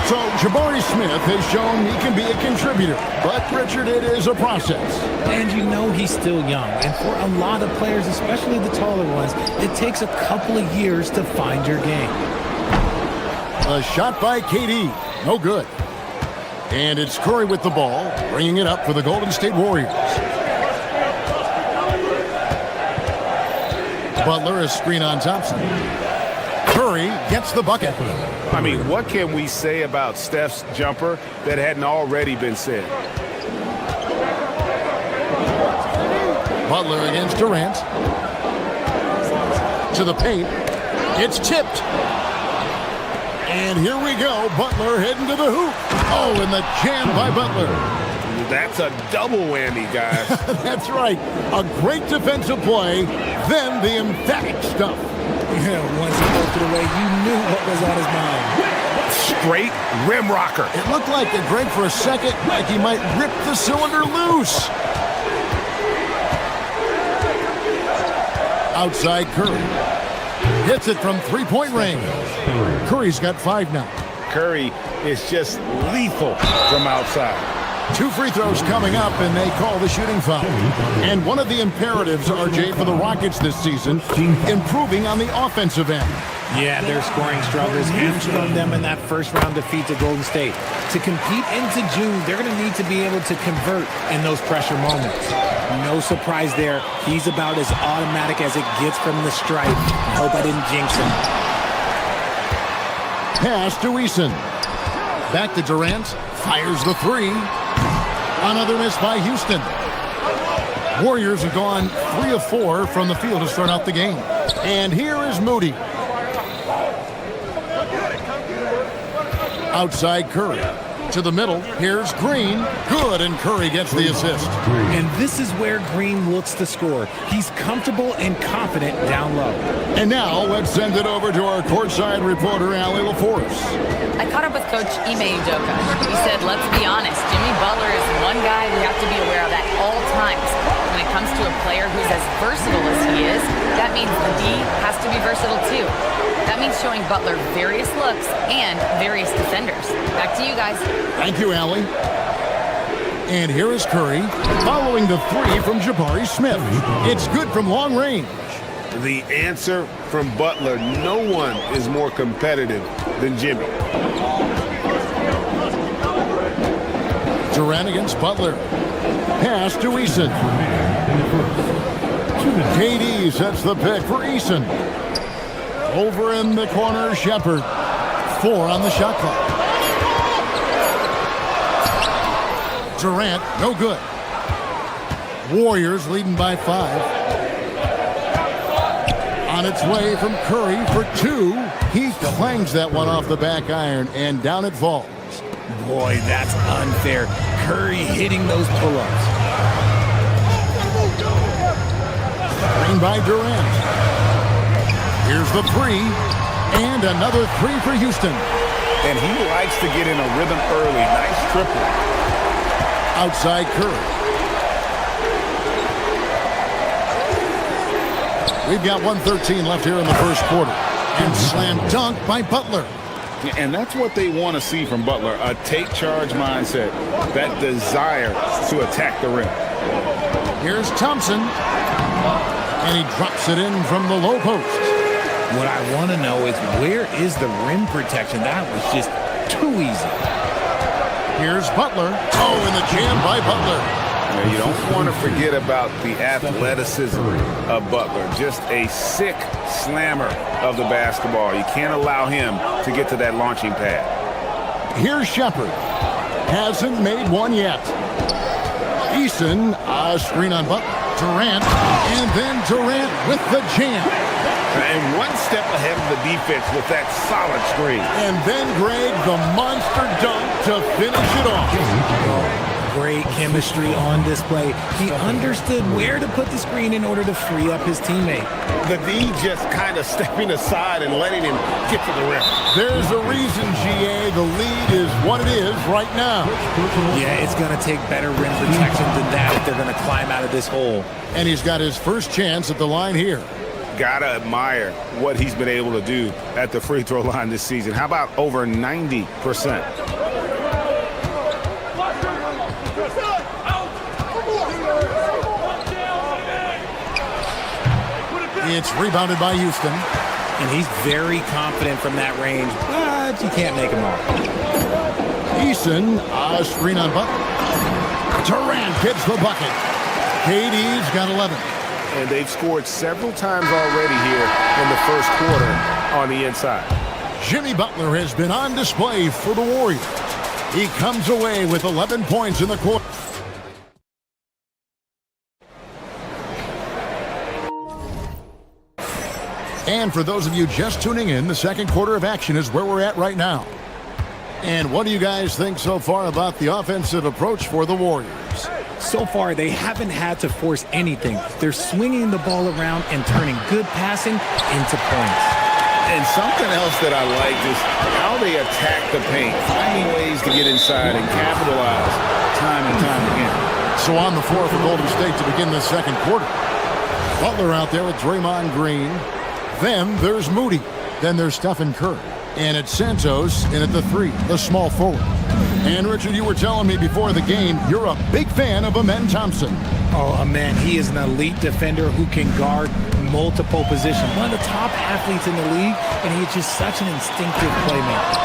So Jabari Smith has shown he can be a contributor, but Richard, it is a process. And you know he's still young, and for a lot of players, especially the taller ones, it takes a couple of years to find your game. A shot by KD, no good. And it's Curry with the ball, bringing it up for the Golden State Warriors. Butler is screen on Thompson. Curry gets the bucket. I mean, what can we say about Steph's jumper that hadn't already been said? Butler against Durant. To the paint. It's tipped. And here we go. Butler heading to the hoop. Oh, and the jam by Butler. That's a double whammy, guys. That's right. A great defensive play, then the emphatic stuff. Yeah, once he poked it away, you knew what was on his mind. Straight rim rocker. It looked like a Greg for a second, like he might rip the cylinder loose. Outside Curry. Hits it from three-point range. Curry's got 5 now. Curry is just lethal from outside. 2 free throws coming up, and they call the shooting foul. And one of the imperatives, RJ, for the Rockets this season, improving on the offensive end. Yeah, their scoring struggles hamstrung them in that first-round defeat to Golden State. To compete into June, they're going to need to be able to convert in those pressure moments. No surprise there. He's about as automatic as it gets from the stripe. I hope I didn't jinx him. Pass to Eason. Back to Durant. Fires the 3. Another miss by Houston. Warriors have gone 3 of 4 from the field to start out the game. And here is Moody. Outside Curry. To the middle. Here's Green. Good, and Curry gets the assist. And this is where Green looks to score. He's comfortable and confident down low. And now let's send it over to our courtside reporter, Allie LaForce. I caught up with Coach Ime Udoka. He said, let's be honest, Jimmy Butler is one guy we have to be aware of at all times. When it comes to a player who's as versatile as he is, that means the D has to be versatile too. That means showing Butler various looks and various defenders. Back to you guys. Thank you, Allie. And here is Curry, following the 3 from Jabari Smith. It's good from long range. The answer from Butler, no one is more competitive than Jimmy. Durant against Butler. Pass to Eason. KD sets the pick for Eason. Over in the corner, Shepard. 4 on the shot clock. Durant, no good. Warriors leading by 5. On its way from Curry for 2. He clangs that one off the back iron, and down it falls. Boy, that's unfair. Curry hitting those pull-ups. Screen by Durant. Here's the 3. And another 3 for Houston. And he likes to get in a rhythm early. Nice triple. Outside Curry. We've got 1:13 left here in the first quarter. And slam dunk by Butler. And that's what they want to see from Butler, a take-charge mindset, that desire to attack the rim. Here's Thompson. And he drops it in from the low post. What I want to know is, where is the rim protection? That was just too easy. Here's Butler. Oh, and the jam by Butler. You don't want to forget about the athleticism of Butler. Just a sick slammer of the basketball. You can't allow him to get to that launching pad. Here's Shepard. Hasn't made one yet. Eason, a screen on Butler. Durant, and then Durant with the jam. And one step ahead of the defense with that solid screen. And then Greg, the monster dunk to finish it off. Great chemistry on display. He understood where to put the screen in order to free up his teammate. The D just kind of stepping aside and letting him get to the rim. There's a reason, GA. The lead is what it is right now. Yeah, it's going to take better rim protection than that if they're going to climb out of this hole. And he's got his first chance at the line here. Gotta admire what he's been able to do at the free throw line this season. How about over 90%? It's rebounded by Houston. And he's very confident from that range, but you can't make him all. Eason, a screen on Butler. Durant gets the bucket. KD's got 11. And they've scored several times already here in the first quarter on the inside. Jimmy Butler has been on display for the Warriors. He comes away with 11 points in the quarter. And for those of you just tuning in, the second quarter of action is where we're at right now. And what do you guys think so far about the offensive approach for the Warriors? So far, they haven't had to force anything. They're swinging the ball around and turning good passing into points. And something else that I like is how they attack the paint, finding ways to get inside and capitalize time and time again. So on the floor for Golden State to begin the second quarter. Butler out there with Draymond Green. Then there's Moody. Then there's Stephen Curry. And it's Santos in at the 3, the small forward. And Richard, you were telling me before the game, you're a big fan of Amen Thompson. Oh, man, he is an elite defender who can guard multiple positions. One of the top athletes in the league, and he's just such an instinctive playmaker.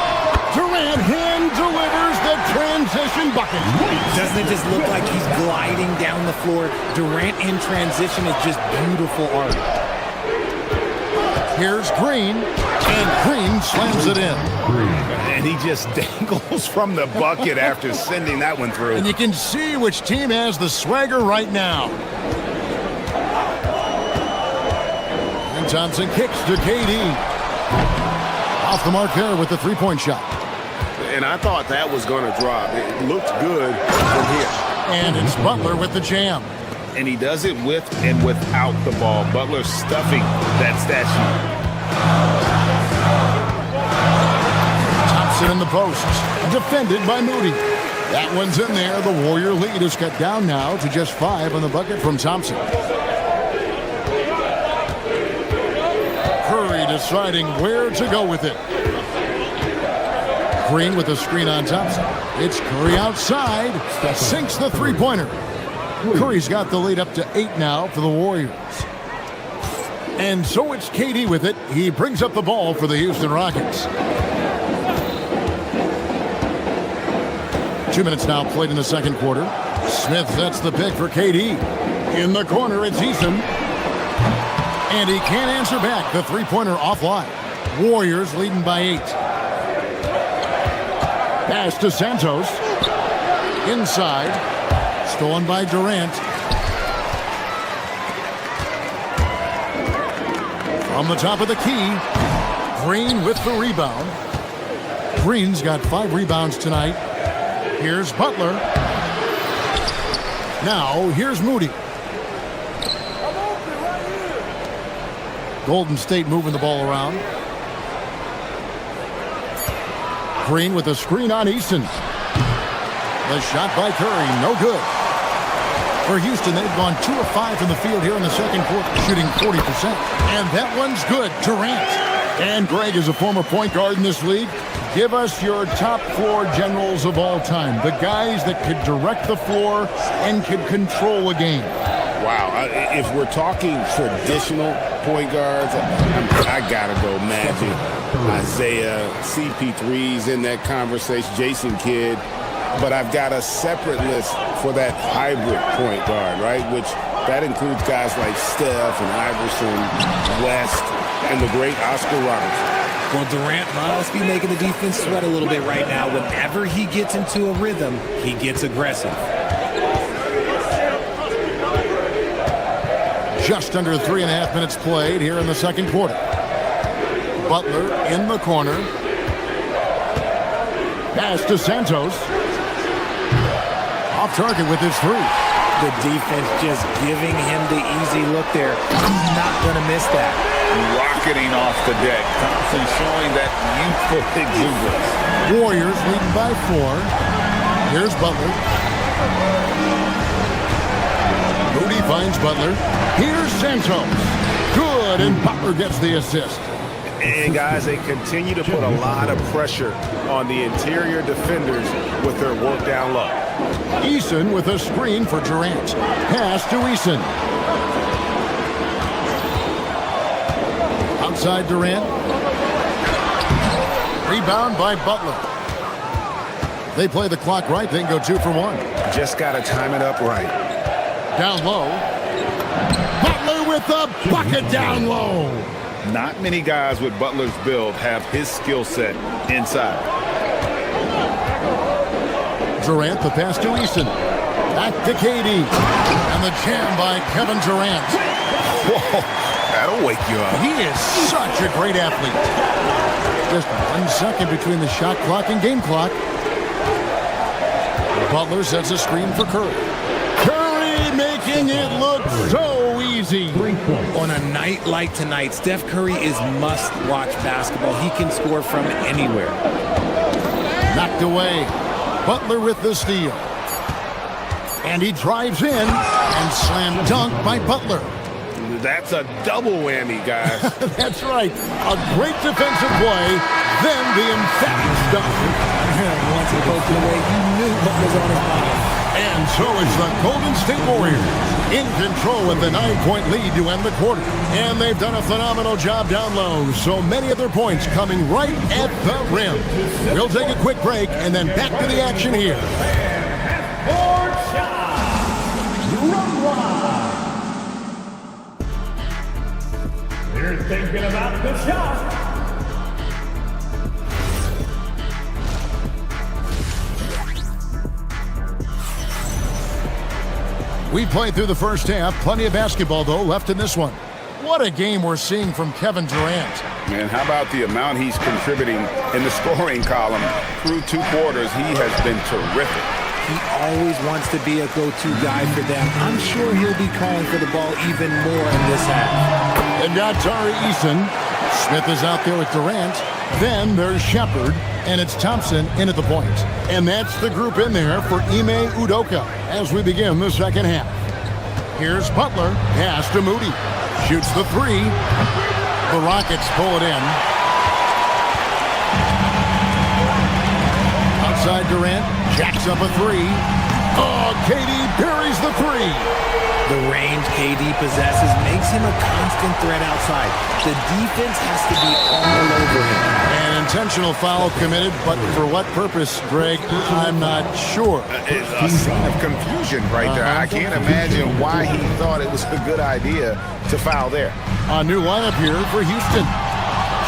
Durant hand delivers the transition bucket. Doesn't it just look like he's gliding down the floor? Durant in transition is just beautiful art. Here's Green, and Green slams it in. And he just dangles from the bucket after sending that one through. And you can see which team has the swagger right now. And Thompson kicks to KD. Off the mark there with the three-point shot. And I thought that was going to drop. It looked good from here. And it's Butler with the jam. And he does it with and without the ball. Butler stuffing that stat sheet. Thompson in the post. Defended by Moody. That one's in there. The Warrior lead is cut down now to just 5 on the bucket from Thompson. Curry deciding where to go with it. Green with the screen on Thompson. It's Curry outside. Sinks the three-pointer. Curry's got the lead up to 8 now for the Warriors. And so it's KD with it. He brings up the ball for the Houston Rockets. 2 minutes now played in the second quarter. Smith sets the pick for KD. In the corner, it's Eason. And he can't answer back. The three-pointer offline. Warriors leading by 8. Pass to Santos. Inside. Stolen by Durant. From the top of the key. Green with the rebound. Green's got 5 rebounds tonight. Here's Butler. Now, here's Moody. Golden State moving the ball around. Green with a screen on Easton. The shot by Curry, no good. For Houston, they've gone 2 of 5 from the field here in the second quarter, shooting 40%. And that one's good, Durant. And Greg is a former point guard in this league. Give us your top floor generals of all time. The guys that could direct the floor and could control a game. Wow, if we're talking traditional point guards, I gotta go Magic, Isaiah, CP3's in that conversation, Jason Kidd. But I've got a separate list for that hybrid point guard, right? Which that includes guys like Steph and Iverson, West, and the great Oscar Robertson. Well, Durant must be making the defense sweat a little bit right now. Whenever he gets into a rhythm, he gets aggressive. Just under 3.5 minutes played here in the second quarter. Butler in the corner. Pass to Santos. Off target with his 3. The defense just giving him the easy look there. He's not going to miss that. Rocketing off the deck. Thompson showing that youthful exuberance. Warriors leading by 4. Here's Butler. Moody finds Butler. Here's Santos. Good, and Butler gets the assist. And guys, they continue to put a lot of pressure on the interior defenders with their work down low. Eason with a screen for Durant. Pass to Eason. Outside Durant. Rebound by Butler. They play the clock right, they can go 2 for 1. Just got to time it up right. Down low. Butler with the bucket down low. Not many guys with Butler's build have his skill set inside. Durant, the pass to Eason. Back to KD. And the jam by Kevin Durant. Whoa, that'll wake you up. He is such a great athlete. Just 1 second between the shot clock and game clock. Butler sets a screen for Curry. Curry making it look so easy. On a night like tonight, Steph Curry is must-watch basketball. He can score from anywhere. Knocked away. Butler with the steal. And he drives in and slam dunk by Butler. That's a double whammy, guys. That's right. A great defensive play, then the emphatic dunk. Once he poked it away, you knew what was on his mind. And so is the Golden State Warriors in control with the 9-point lead to end the quarter. And they've done a phenomenal job down low. So many of their points coming right at the rim. We'll take a quick break and then back to the action here. You're thinking about the shot. We played through the first half. Plenty of basketball, though, left in this one. What a game we're seeing from Kevin Durant. Man, how about the amount he's contributing in the scoring column? Through 2 quarters, he has been terrific. He always wants to be a go-to guy for them. I'm sure he'll be calling for the ball even more in this half. And got Tari Eason. Smith is out there with Durant. Then there's Shepard, and it's Thompson in at the point. And that's the group in there for Ime Udoka as we begin the second half. Here's Butler, pass to Moody. Shoots the 3. The Rockets pull it in. Outside Durant, jacks up a 3. Oh, KD buries the 3. The range KD possesses makes him a constant threat outside. The defense has to be all over him. An intentional foul committed, but for what purpose, Greg, I'm not sure. It's a scene of confusion right there. I can't imagine why he thought it was a good idea to foul there. A new lineup here for Houston.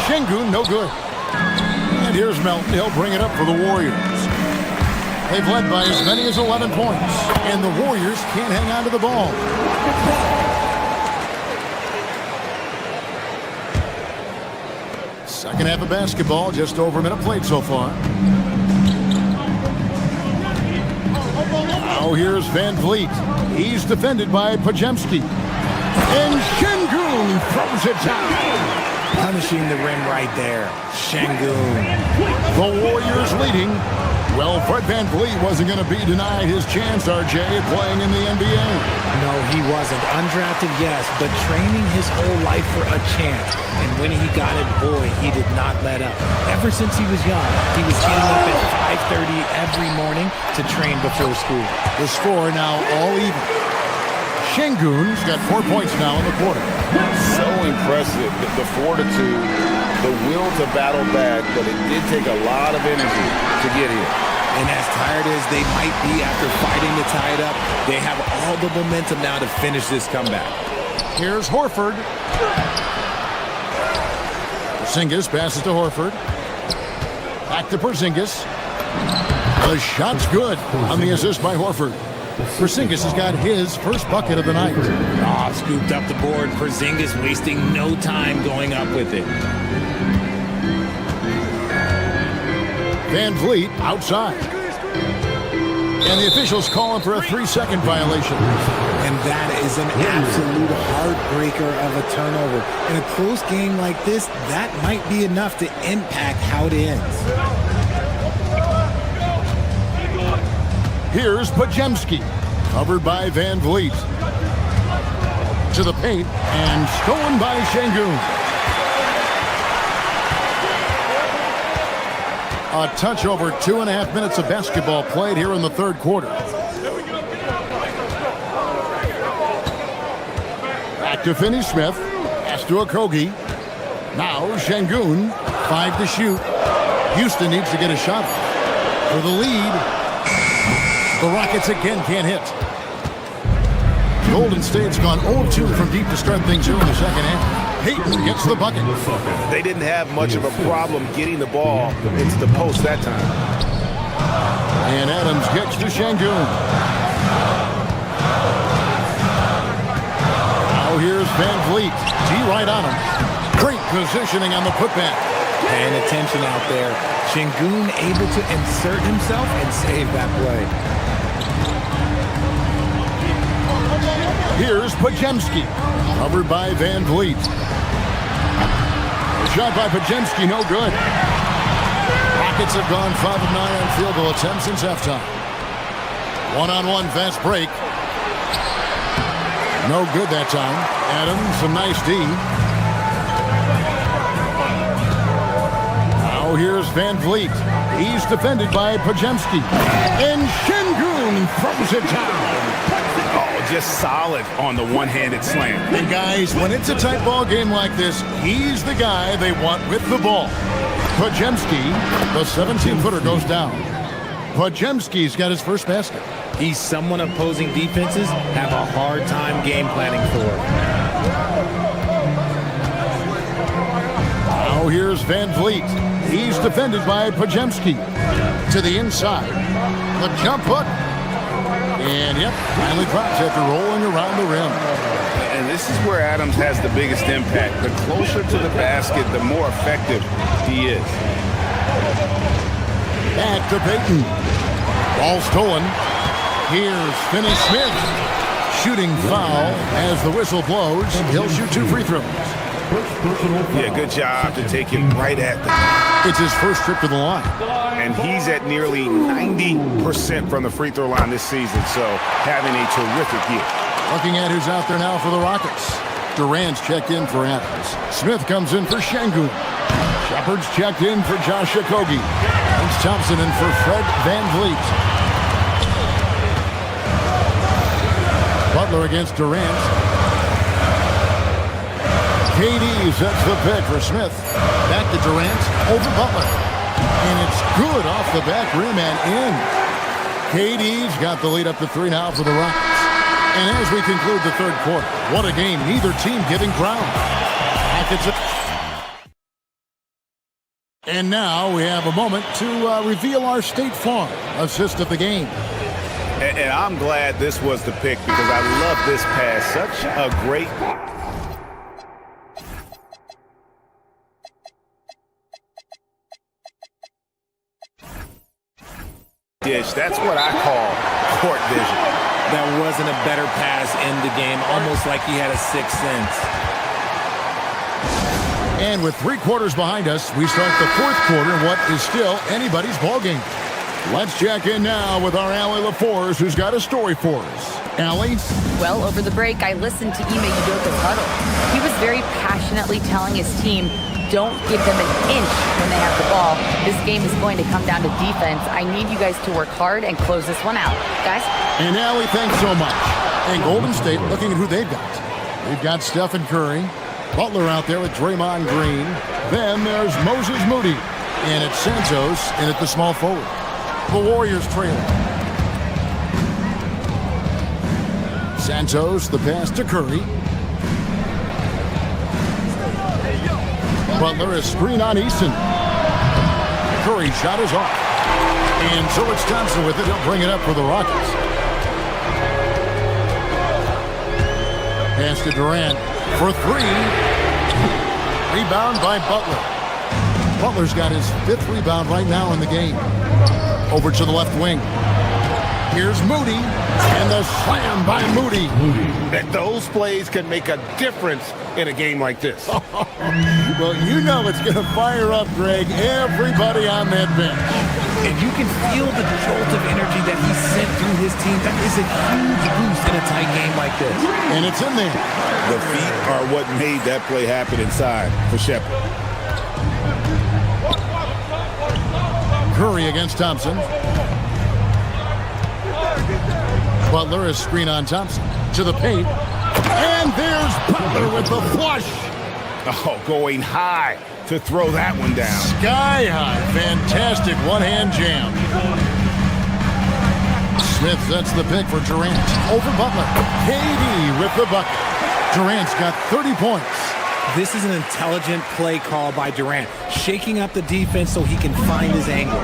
Şengün, no good. And here's Melton. He'll bring it up for the Warriors. They've led by as many as 11 points, and the Warriors can't hang on to the ball. Second half of basketball, just over a minute played so far. Now here's Van Vliet. He's defended by Podziemski. And Şengün throws it down. Punishing the rim right there. Şengün. The Warriors leading. Well, Fred Van Vliet wasn't going to be denied his chance, RJ, playing in the NBA. No, he wasn't. Undrafted, yes, but training his whole life for a chance. And when he got it, boy, he did not let up. Ever since he was young, he was getting up at 5:30 every morning to train before school. The score now all even. Şengün's got 4 points now in the quarter. So impressive, the fortitude, the will to battle back, but it did take a lot of energy to get here. And as tired as they might be after fighting to tie it up, they have all the momentum now to finish this comeback. Here's Horford. Porzingis passes to Horford. Back to Porzingis. The shot's good on the assist by Horford. Porzingis has got his first bucket of the night. Scooped up the board. Porzingis wasting no time going up with it. Van Vliet outside. And the officials call him for a 3-second violation. And that is an absolute heartbreaker of a turnover. In a close game like this, that might be enough to impact how it ends. Here's Podziemski, covered by Van Vliet. To the paint, and stolen by Şengün. A touch over 2.5 minutes of basketball played here in the third quarter. Back to Finney-Smith. Pass to Okogie. Now Şengün, 5 to shoot. Houston needs to get a shot for the lead. The Rockets again can't hit. Golden State's gone 0-2 from deep to start things here in the second half. Payton gets the bucket. They didn't have much of a problem getting the ball into the post that time. And Adams gets to Şengün. Now here's Van Vliet. D right on him. Great positioning on the putback. Paying attention out there. Şengün able to insert himself and save that play. Here's Podziemski, covered by Van Vliet. The shot by Podziemski, no good. Rockets have gone 5 of 9 on field goal attempts since halftime. One-on-one fast break. No good that time. Adams, some nice D. Now here's Van Vliet. He's defended by Podziemski. And Şengün throws it down. Just solid on the one-handed slam. And guys, when it's a tight ball game like this, he's the guy they want with the ball. Podziemski, the 17-footer, goes down. Podziemski's got his first basket. He's someone opposing defenses have a hard time game planning for. Now here's Van Vliet. He's defended by Podziemski. To the inside. The jump hook. And, yep, finally drops after rolling around the rim. And this is where Adams has the biggest impact. The closer to the basket, the more effective he is. Back to Payton. Ball stolen. Here's Finney-Smith. Shooting foul as the whistle blows. He'll shoot 2 free throws. Yeah, good job to take it right at the... It's his first trip to the line. And he's at nearly 90% from the free throw line this season, so having a terrific year. Looking at who's out there now for the Rockets. Durant's checked in for Adams. Smith comes in for Şengün. Shepard's checked in for Josh Okogie. Vince Thompson in for Fred Van Vliet. Butler against Durant. KD sets the pick for Smith. Back to Durant, over Butler. And it's good off the back rim and in. KD's got the lead up to 3 now for the Rockets. And as we conclude the third quarter, what a game. Neither team giving ground. Rockets And now we have a moment to reveal our State Farm assist of the game. And I'm glad this was the pick because I love this pass. Such a great... dish. That's what I call court vision. That wasn't a better pass in the game, almost like he had a sixth sense. And with 3 quarters behind us, we start the 4th quarter in what is still anybody's ballgame. Let's check in now with our Allie LaForce, who's got a story for us. Allie? Well, over the break, I listened to Ime Udoka's huddle. He was very passionately telling his team, don't give them an inch when they have the ball. This game is going to come down to defense. I need you guys to work hard and close this one out. Guys? And Allie, thanks so much. And Golden State, looking at who they've got. We've got Stephen Curry, Butler out there with Draymond Green. Then there's Moses Moody. And it's Santos in at the small forward. The Warriors trailing. Santos, the pass to Curry. Butler, a screen on Easton. Curry shot is off. And so it's Thompson with it. He'll bring it up for the Rockets. Pass to Durant for 3. Rebound by Butler. Butler's got his 5th rebound right now in the game. Over to the left wing. Here's Moody. And the slam by Moody. That those plays can make a difference in a game like this. Well, you know it's going to fire up, Greg, everybody on that bench. And you can feel the jolt of energy that he sent through his team. That is a huge boost in a tight game like this. And it's in there. The feet are what made that play happen inside for Shepard. Curry against Thompson. Butler is screen on Thompson. To the paint. And there's Butler with the flush. Oh, going high to throw that one down. Sky high. Fantastic one-hand jam. Smith sets the pick for Durant. Over Butler. KD with the bucket. Durant's got 30 points. This is an intelligent play call by Durant, shaking up the defense so he can find his angle.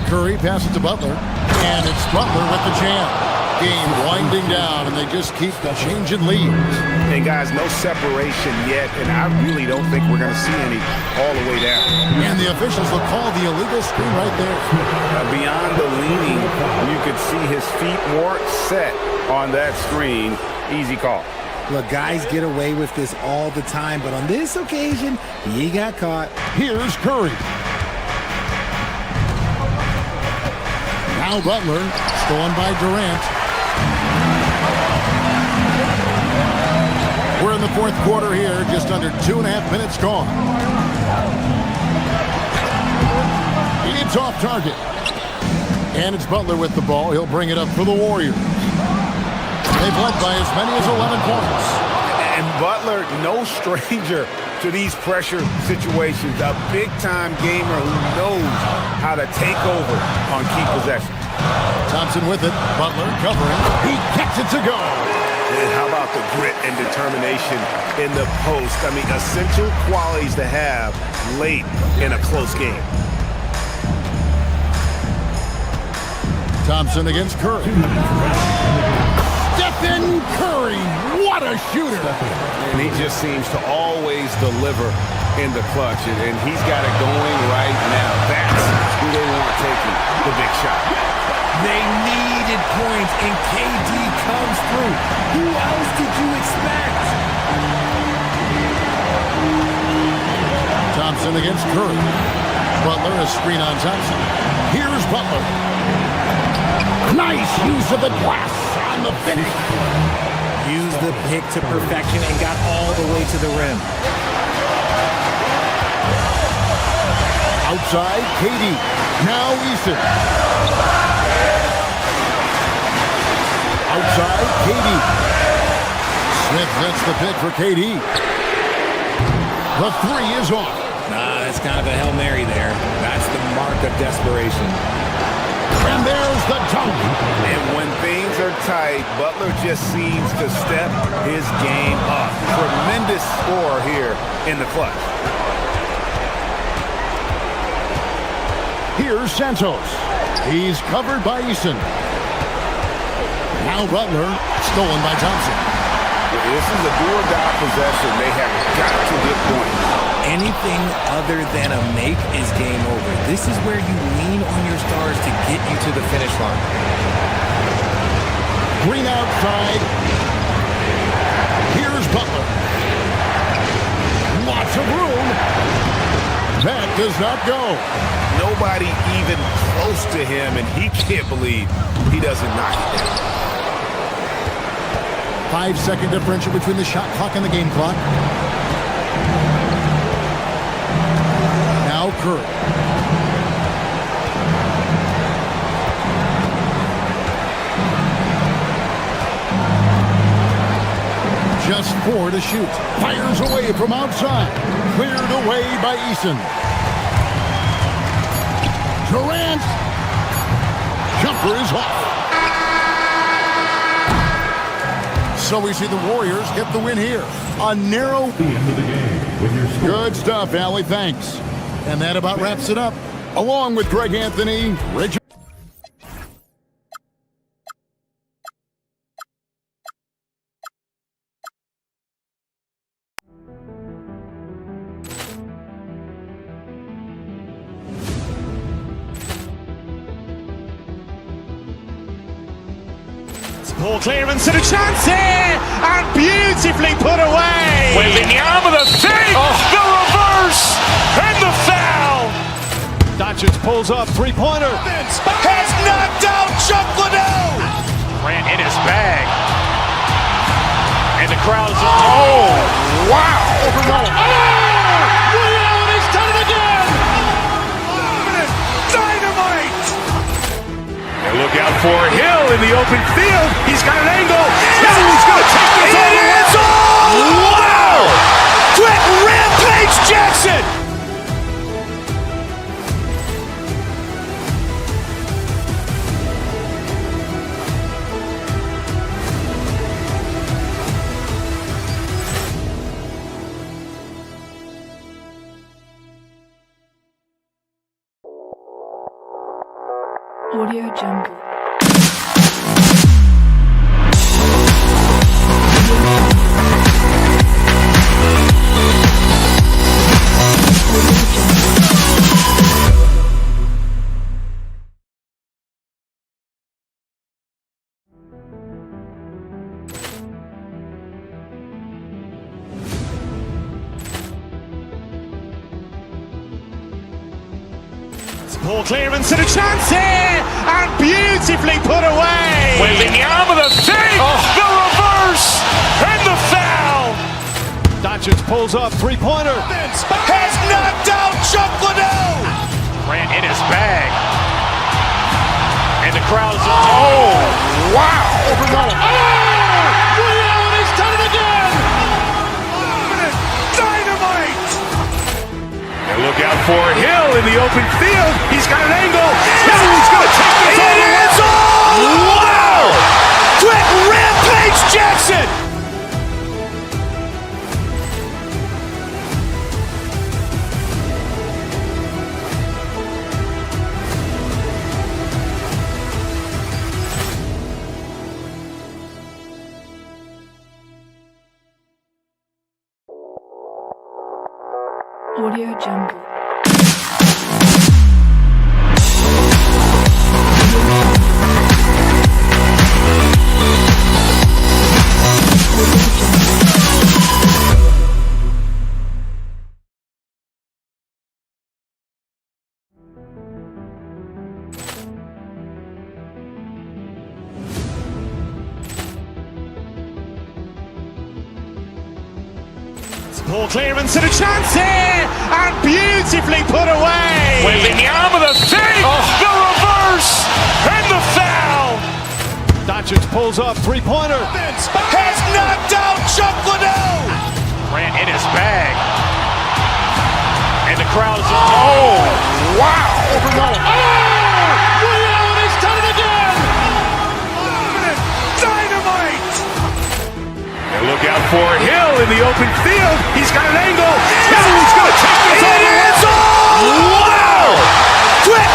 Curry passes to Butler, and it's Butler with the jam. Game winding down, and they just keep changing leads. And guys, no separation yet, and I really don't think we're going to see any all the way down. And the officials will call the illegal screen right there. Beyond the leaning, you could see his feet weren't set on that screen. Easy call. Look, guys get away with this all the time, but on this occasion, he got caught. Here's Curry. Now Butler, stolen by Durant. We're in the 4th quarter here, just under 2.5 minutes gone. It's off target. And it's Butler with the ball. He'll bring it up for the Warriors. They've led by as many as 11 points. And Butler, no stranger to these pressure situations. A big-time gamer who knows how to take over on key possessions. Thompson with it. Butler covering. He gets it to go. And how about the grit and determination in the post? I mean, essential qualities to have late in a close game. Thompson against Curry. Stephen Curry, what a shooter. And he just seems to always deliver in the clutch, and he's got it going right now. That's who they want taking the big shot. They needed points, and KD comes through. Who else did you expect? Thompson against Curry. Butler, a screen on Thompson. Here's Butler. Nice use of the glass on the finish. Used the pick to perfection and got all the way to the rim. Outside, KD. Now Easton. Outside, KD. Smith gets the pick for KD. The 3 is off. That's kind of a Hail Mary there. That's the mark of desperation. And there's the dunk. And when things are tight, Butler just seems to step his game up. Tremendous score here in the clutch. Here's Santos. He's covered by Eason. Now Butler, stolen by Thompson. This is a do-or-die possession. They have got to get points. Anything other than a make is game over. This is where you lean on your stars to get you to the finish line. Green outside. Here's Butler. Lots of room. That does not go. Nobody even close to him, and he can't believe he doesn't knock it down. 5-second differential between the shot clock and the game clock. Now Curry. Just 4 to shoot. Fires away from outside. Cleared away by Eason. Durant. Jumper is off. So we see the Warriors get the win here. A narrow. Good stuff, Allie. Thanks. And that about wraps it up. Along with Greg Anthony, Rich. Ball clearance and a chance here, and beautifully put away. Wembanyama the fake, the reverse, and the foul. Doncic pulls up, three-pointer. Has knocked out Chuck Liddell. Grant in his bag. And the crowd is, oh, wow. He's done it again. Dynamite. And look out for Hill in the open field. He's got an angle. He's going to take this all the way. Wow. Quick Rampage Jackson. Audio Jungle. Ball clearance and a chance here, and beautifully put away. Wembanyama the fake, the reverse, and the foul. Doncic pulls up, three-pointer. Has knocked out Chuck Liddell. Grant in his bag. And the crowd is, oh, wow. He's done it again. Dynamite. And look out for Hill in the open field. He's got an angle. He's going to take this all the way. Wow. Quick Rampage Jackson. Audio Jungle. Ball clearance and a chance here, and beautifully put away. Wembanyama the fake, the reverse, and the foul. Doncic pulls up, three-pointer. Has knocked out Chuck Liddell. Grant in his bag. And the crowd is, oh, wow. He's done it again. Dynamite. And look out for Hill in the open field. He's got an angle. He's going to take this all the way. Wow. Quick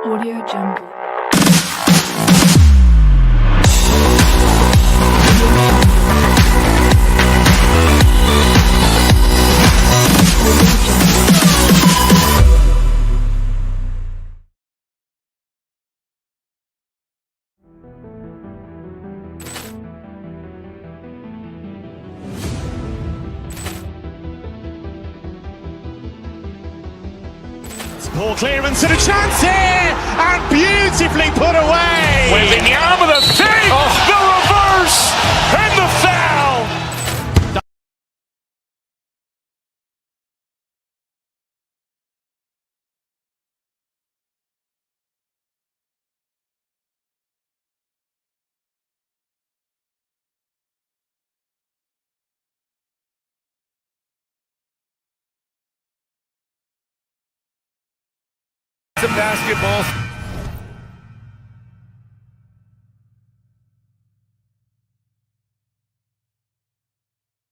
Audio Jungle. Ball clearance and a chance here, and beautifully put away. With the arm of the fake, the reverse, and the foul. Some basketball.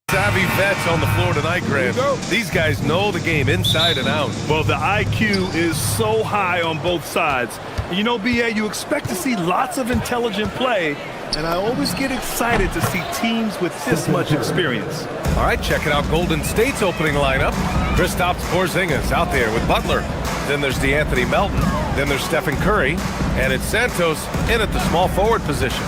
Savvy vets on the floor tonight, Grant. These guys know the game inside and out. Well, the IQ is so high on both sides. And you know, BA, you expect to see lots of intelligent play, and I always get excited to see teams with this much experience. All right, checking out Golden State's opening lineup. Kristaps Porzingis out there with Butler. Then there's DeAnthony Melton. Then there's Stephen Curry. And it's Santos in at the small forward position.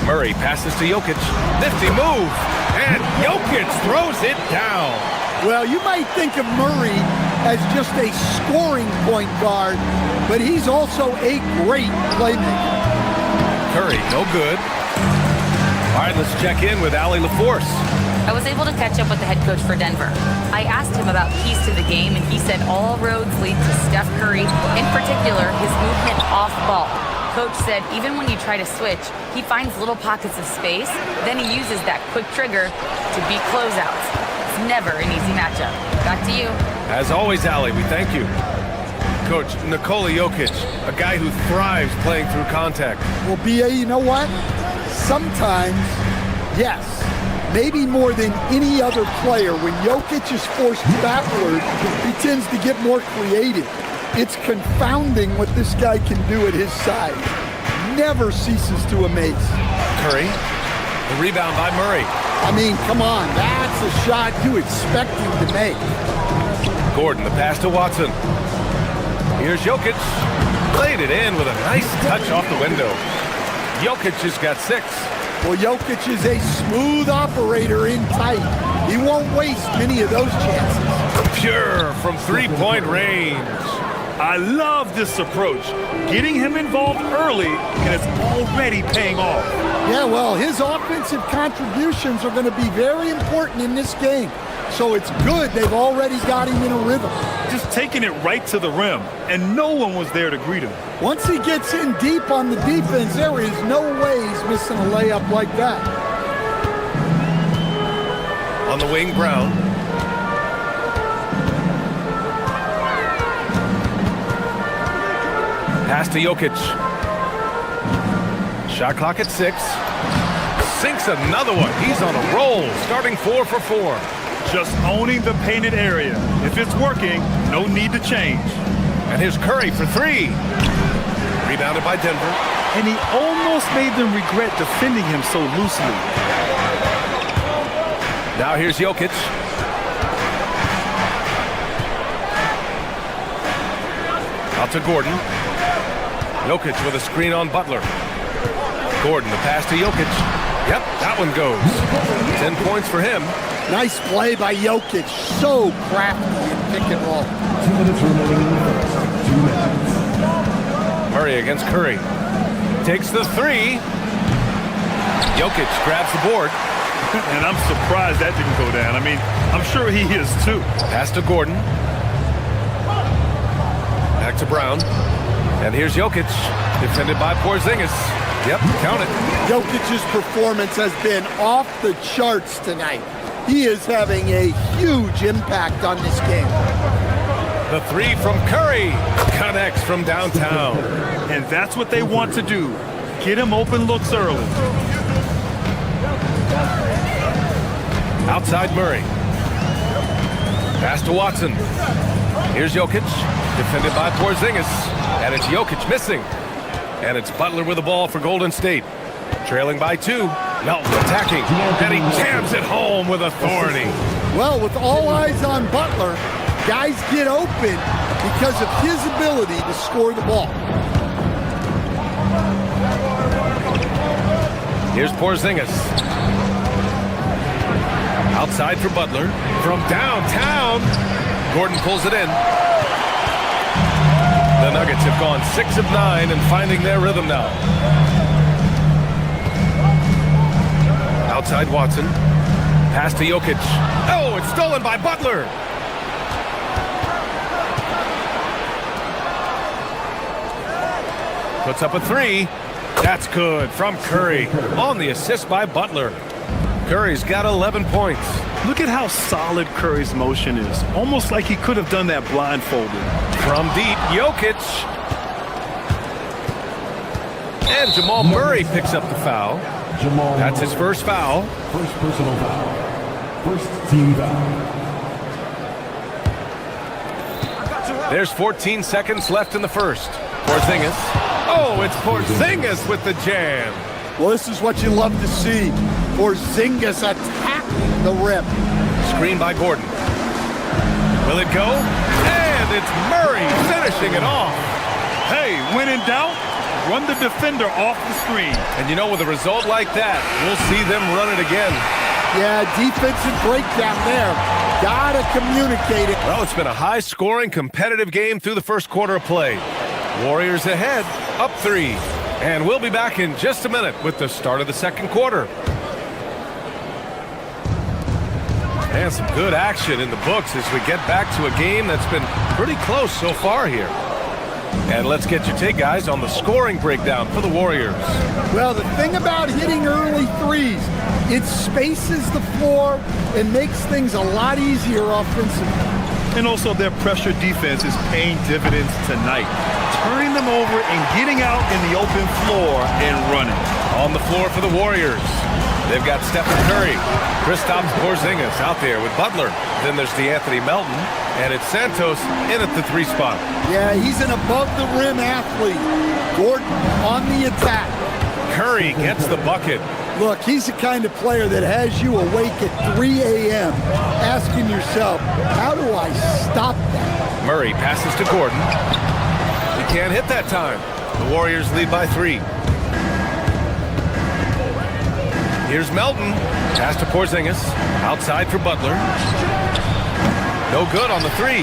Murray passes to Jokic. Nifty move. And Jokic throws it down. Well, you might think of Murray as just a scoring point guard, but he's also a great playmaker. Curry, no good. All right, let's check in with Allie LaForce. I was able to catch up with the head coach for Denver. I asked him about keys to the game, and he said all roads lead to Steph Curry, in particular, his movement off ball. Coach said even when you try to switch, he finds little pockets of space, then he uses that quick trigger to beat closeouts. It's never an easy matchup. Back to you. As always, Allie, we thank you. Coach, Nikola Jokic, a guy who thrives playing through contact. Well, BA, you know what? Sometimes, yes, maybe more than any other player, when Jokic is forced backward, he tends to get more creative. It's confounding what this guy can do at his size. Never ceases to amaze. Curry, the rebound by Murray. I mean, come on, that's a shot you expect him to make. Gordon, the pass to Watson. Here's Jokic. Played it in with a nice touch off the window. Jokic has got 6. Well, Jokic is a smooth operator in tight. He won't waste many of those chances. Pure from three-point range. I love this approach. Getting him involved early, and it's already paying off. Yeah, well, his offensive contributions are going to be very important in this game. So it's good they've already got him in a rhythm. Just taking it right to the rim, and no one was there to greet him. Once he gets in deep on the defense, there is no way he's missing a layup like that. On the wing, Brown. Pass to Jokic. Shot clock at 6. Sinks another one. He's on a roll, starting 4 for 4. Just owning the painted area. If it's working, no need to change. And here's Curry for 3. Rebounded by Denver. And he almost made them regret defending him so loosely. Now here's Jokic. Out to Gordon. Jokic with a screen on Butler. Gordon, the pass to Jokic. Yep, that one goes. 10 points for him. Nice play by Jokic. So crafty in pick and roll. 2 minutes remaining. 2 minutes. Murray against Curry. Takes the 3. Jokic grabs the board. And I'm surprised that didn't go down. I mean, I'm sure he is too. Pass to Gordon. Back to Brown. And here's Jokic, defended by Porzingis. Yep, count it. Jokic's performance has been off the charts tonight. He is having a huge impact on this game. The 3 from Curry connects from downtown. And that's what they want to do. Get him open looks early. Outside Murray. Pass to Watson. Here's Jokic, defended by Porzingis. And it's Jokic missing. And it's Butler with the ball for Golden State. Trailing by 2. Melton attacking. And he jams it home with authority. Well, with all eyes on Butler, guys get open because of his ability to score the ball. Here's Porzingis. Outside for Butler. From downtown. Gordon pulls it in. The Nuggets have gone 6 of 9 and finding their rhythm now. Outside Watson. Pass to Jokic. Oh, it's stolen by Butler. Puts up a 3. That's good from Curry on the assist by Butler. Curry's got 11 points. Look at how solid Curry's motion is. Almost like he could have done that blindfolded. From deep, Jokic. And Jamal Murray picks up the foul. That's his first foul. First personal foul. First team foul. There's 14 seconds left in the first. Porzingis. Oh, it's Porzingis with the jam. Well, this is what you love to see. Porzingis attacking the rim. Screen by Gordon. Will it go? And it's Murray finishing it off. Hey, when in doubt, run the defender off the screen. And you know, with a result like that, we'll see them run it again. Yeah, defensive breakdown there. Gotta communicate it. Well, it's been a high-scoring, competitive game through the first quarter of play. Warriors ahead, up 3. And we'll be back in just a minute with the start of the second quarter. And some good action in the books as we get back to a game that's been pretty close so far here. And let's get your take, guys, on the scoring breakdown for the Warriors. Well, the thing about hitting early threes, it spaces the floor and makes things a lot easier offensively. And also their pressure defense is paying dividends tonight. Turning them over and getting out in the open floor and running. On the floor for the Warriors, they've got Stephen Curry. Kristaps Porzingis out there with Butler. Then there's DeAnthony Melton, and it's Santos in at the 3 spot. Yeah, he's an above-the-rim athlete. Gordon on the attack. Curry gets the bucket. Look, he's the kind of player that has you awake at 3 a.m. asking yourself, how do I stop that? Murray passes to Gordon. He can't hit that time. The Warriors lead by 3. Here's Melton. Pass to Porzingis. Outside for Butler. No good on the 3.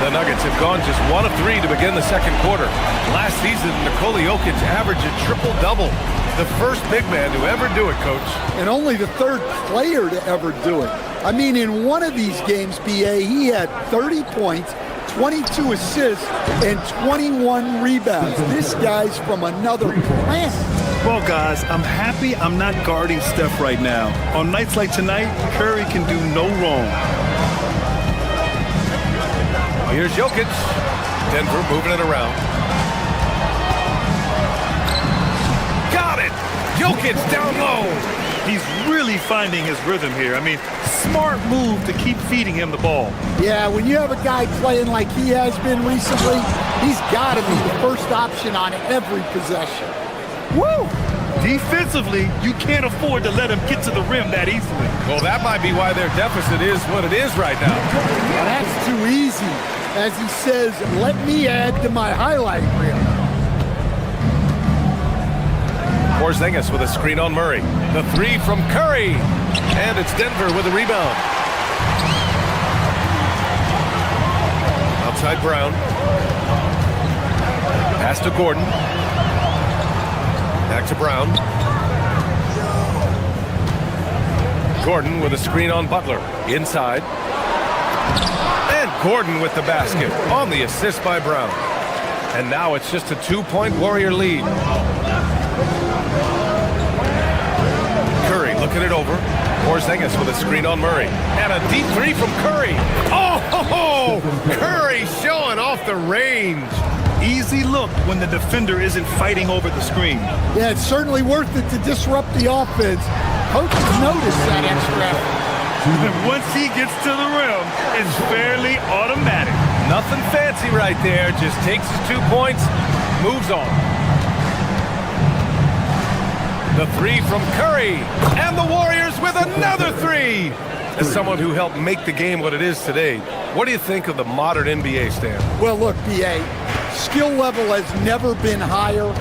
The Nuggets have gone just 1 of 3 to begin the second quarter. Last season, Nikola Jokic averaged a triple-double. The first big man to ever do it, Coach. And only the 3rd player to ever do it. I mean, in one of these games, B.A., he had 30 points, 22 assists, and 21 rebounds. This guy's from another planet. Well, guys, I'm happy I'm not guarding Steph right now. On nights like tonight, Curry can do no wrong. Here's Jokic. Denver moving it around. Got it! Jokic down low. He's really finding his rhythm here. I mean, smart move to keep feeding him the ball. Yeah, when you have a guy playing like he has been recently, he's got to be the first option on every possession. Woo! Defensively, you can't afford to let him get to the rim that easily. Well, that might be why their deficit is what it is right now. Well, that's too easy. As he says, let me add to my highlight reel. Porzingis with a screen on Murray. The 3 from Curry. And it's Denver with a rebound. Outside Brown. Pass to Gordon. Back to Brown. Gordon with a screen on Butler. Inside. And Gordon with the basket on the assist by Brown. And now it's just a 2-point Warrior lead. Curry looking it over. Porzingis with a screen on Murray. And a deep 3 from Curry. Oh, Curry showing off the range. Easy look when the defender isn't fighting over the screen. Yeah, it's certainly worth it to disrupt the offense. Coaches notice that extra effort. And once he gets to the rim, it's fairly automatic. Nothing fancy right there. Just takes his 2 points, moves on. The three from Curry, and the Warriors with another three. As someone who helped make the game what it is today, what do you think of the modern NBA, Stan? Well, look, B.A., skill level has never been higher.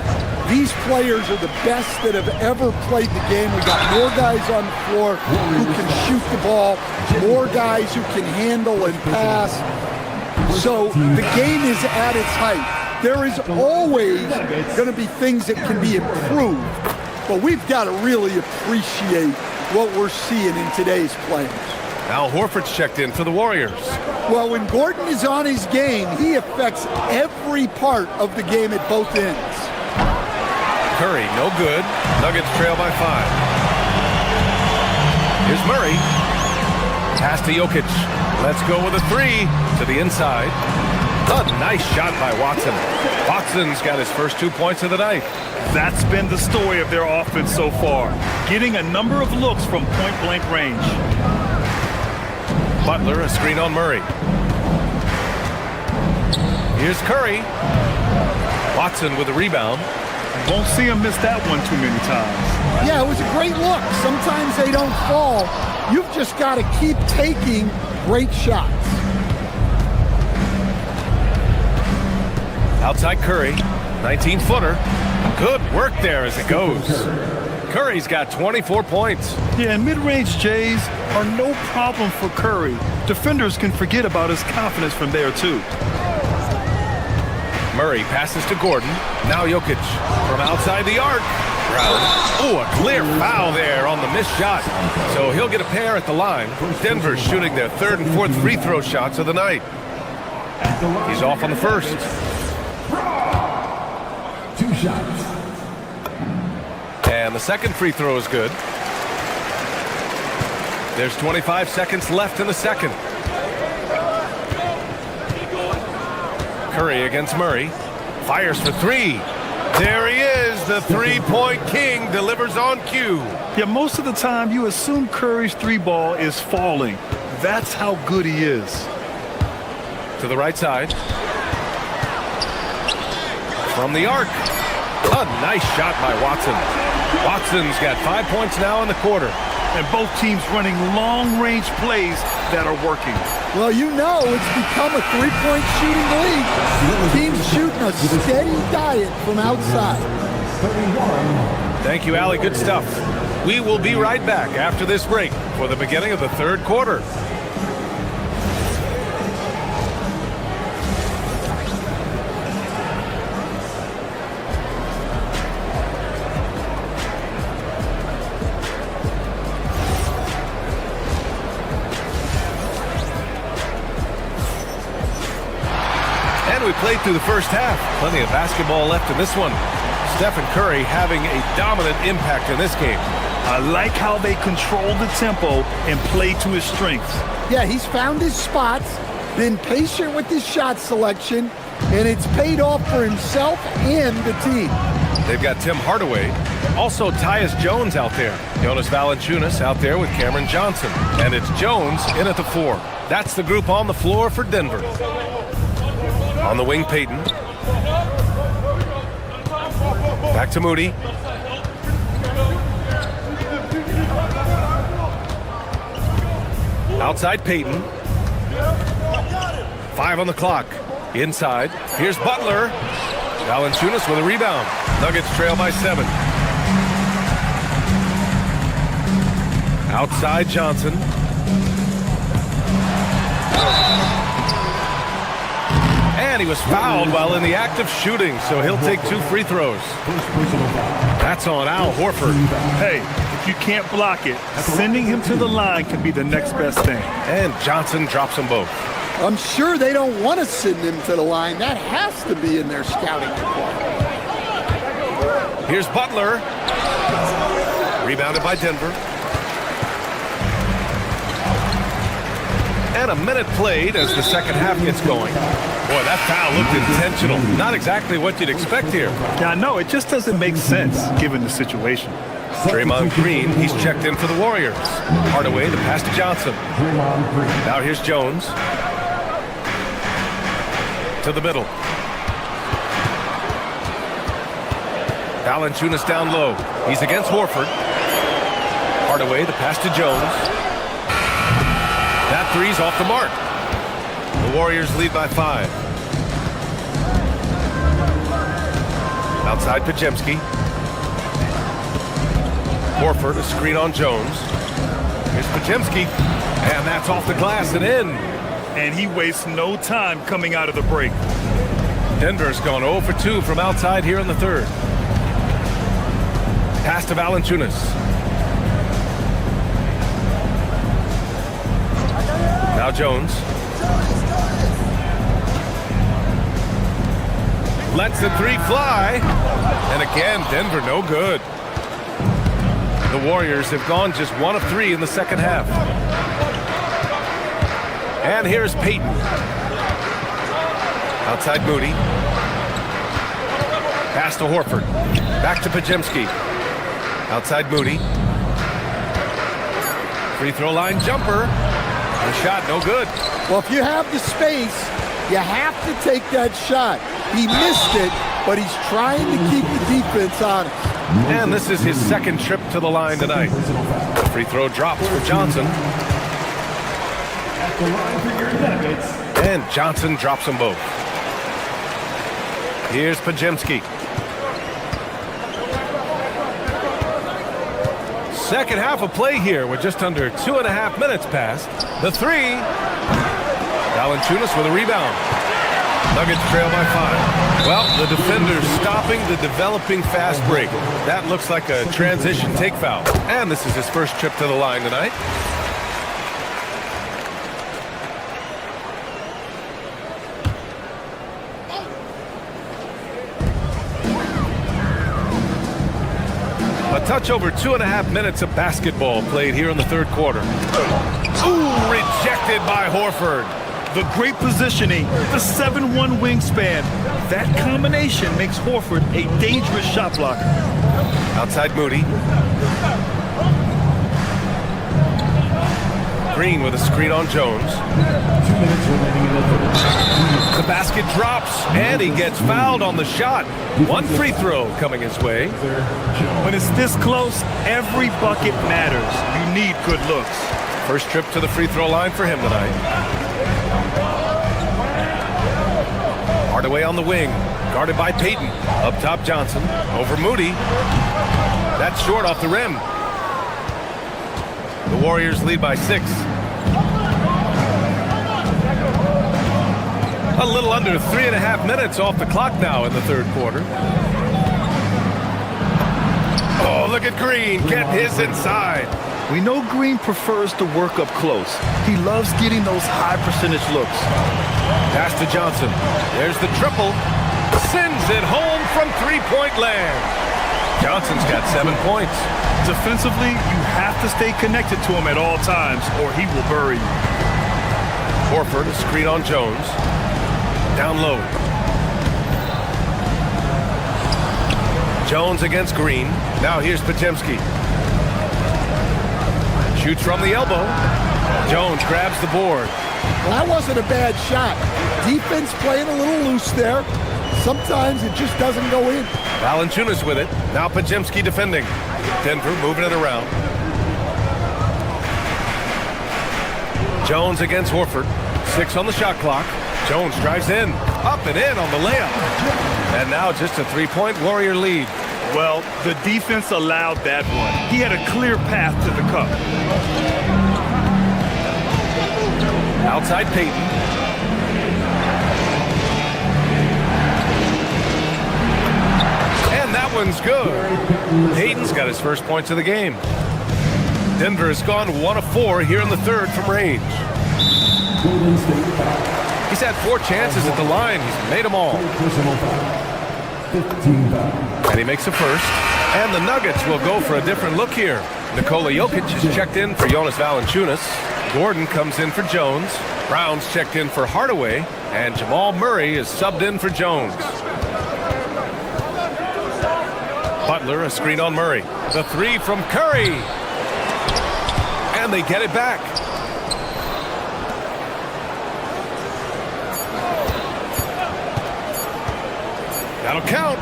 These players are the best that have ever played the game. We got more guys on the floor who can shoot the ball, more guys who can handle and pass. So the game is at its height. There is always going to be things that can be improved, but we've got to really appreciate what we're seeing in today's players. Al Horford's checked in for the Warriors. Well, when Gordon is on his game, he affects every part of the game at both ends. Curry, no good. Nuggets trail by 5. Here's Murray. Pass to Jokic. Let's go with a three to the inside. A nice shot by Watson. Watson's got his first 2 points of the night. That's been the story of their offense so far, getting a number of looks from point-blank range. Butler, a screen on Murray. Here's Curry. Watson with a rebound. Won't see him miss that one too many times. Yeah, it was a great look. Sometimes they don't fall. You've just got to keep taking great shots. Outside Curry, 19-footer. Good work there as it goes. Curry's got 24 points. Yeah, and mid-range Jays are no problem for Curry. Defenders can forget about his confidence from there, too. Murray passes to Gordon. Now Jokic from outside the arc. Brown. Oh, a clear foul there on the missed shot. So he'll get a pair at the line. Denver's shooting their third and fourth free throw shots of the night. He's off on the first. 2 shots. And the second free throw is good. There's 25 seconds left in the second. Curry against Murray. Fires for three. There he is, the three-point king, delivers on cue. Yeah, most of the time you assume Curry's three ball is falling. That's how good he is. To the right side. From the arc. A nice shot by Watson. Watson's got 5 points now in the quarter. And both teams running long-range plays that are working. Well, you know it's become a three-point shooting league. Teams shooting a steady diet from outside. Thank you, Allie. Good stuff. We will be right back after this break for the beginning of the third quarter. We played through the first half. Plenty of basketball left in this one. Stephen Curry having a dominant impact in this game. I like how they control the tempo and play to his strengths. Yeah, he's found his spots, been patient with his shot selection, and it's paid off for himself and the team. They've got Tim Hardaway. Also Tyus Jones out there. Jonas Valanciunas out there with Cameron Johnson. And it's Jones in at the 4. That's the group on the floor for Denver. On the wing, Payton. Back to Moody. Outside Payton. 5 on the clock. Inside. Here's Butler. Valanciunas with a rebound. Nuggets trail by 7. Outside Johnson. And he was fouled while in the act of shooting, so he'll take 2 free throws. That's on Al Horford. Hey, if you can't block it, sending him to the line can be the next best thing. And Johnson drops them both. I'm sure they don't want to send him to the line. That has to be in their scouting report. Here's Butler. Rebounded by Denver. And a minute played as the second half gets going. Boy, that foul looked intentional. Not exactly what you'd expect here. Yeah, I know. It just doesn't make sense given the situation. Draymond Green, he's checked in for the Warriors. Hardaway, the pass to Johnson. Now here's Jones. to the middle. Valanciunas down low. He's against Horford. Hardaway, the pass to Jones. That three's off the mark. The Warriors lead by 5. Outside Podziemski. Horford, a screen on Jones. Here's Podziemski. And that's off the glass and in. And he wastes no time coming out of the break. Denver's gone 0 for 2 from outside here in the third. Pass to Valanciunas. Now Jones. Lets the three fly. And again, Denver no good. The Warriors have gone just 1 of 3 in the second half. And here's Payton. Outside Moody. Pass to Horford. Back to Podziemski. Outside Moody. Free throw line jumper. The shot no good. Well, if you have the space, you have to take that shot. He missed it, but he's trying to keep the defense honest. And this is his second trip to the line tonight. The free throw drops for Johnson. And Johnson drops them both. Here's Podziemski. Second half of play here. We're just under 2.5 minutes past. The three. Valanciunas with a rebound. Nuggets trail by 5. Well, the defender's stopping the developing fast break. That looks like a transition take foul. And this is his first trip to the line tonight. A touch over 2.5 minutes of basketball played here in the third quarter. Ooh, rejected by Horford. The great positioning, the 7'1" wingspan. That combination makes Horford a dangerous shot blocker. Outside Moody. Green with a screen on Jones. The basket drops, and he gets fouled on the shot. 1 free throw coming his way. When it's this close, every bucket matters. You need good looks. First trip to the free throw line for him tonight. Hardaway on the wing, guarded by Payton. Up top Johnson, over Moody. That's short off the rim. The Warriors lead by 6. A little under 3.5 minutes off the clock now in the third quarter. Oh, look at Green, get his inside. We know Green prefers to work up close. He loves getting those high percentage looks. Pass to Johnson. There's the triple. Sends it home from three-point land. Johnson's got 7 points. Defensively, you have to stay connected to him at all times, or he will bury you. Horford, a screen on Jones. Down low. Jones against Green. Now here's Podziemski. Shoots from the elbow. Jones grabs the board. Well, that wasn't a bad shot. Defense playing a little loose there. Sometimes it just doesn't go in. Valanciunas with it. Now Podziemski defending. Denver moving it around. Jones against Horford. 6 on the shot clock. Jones drives in. Up and in on the layup. And now just a 3-point Warrior lead. Well, the defense allowed that one. He had a clear path to the cup. Outside Payton. And that one's good. Payton's got his first points of the game. Denver has gone 1 of 4 here in the third from range. He's had 4 chances at the line. He's made them all. And he makes a first. And the Nuggets will go for a different look here. Nikola Jokic is checked in for Jonas Valanciunas. Gordon comes in for Jones. Brown's checked in for Hardaway. And Jamal Murray is subbed in for Jones. Butler, a screen on Murray. The 3 from Curry. And they get it back. That'll count.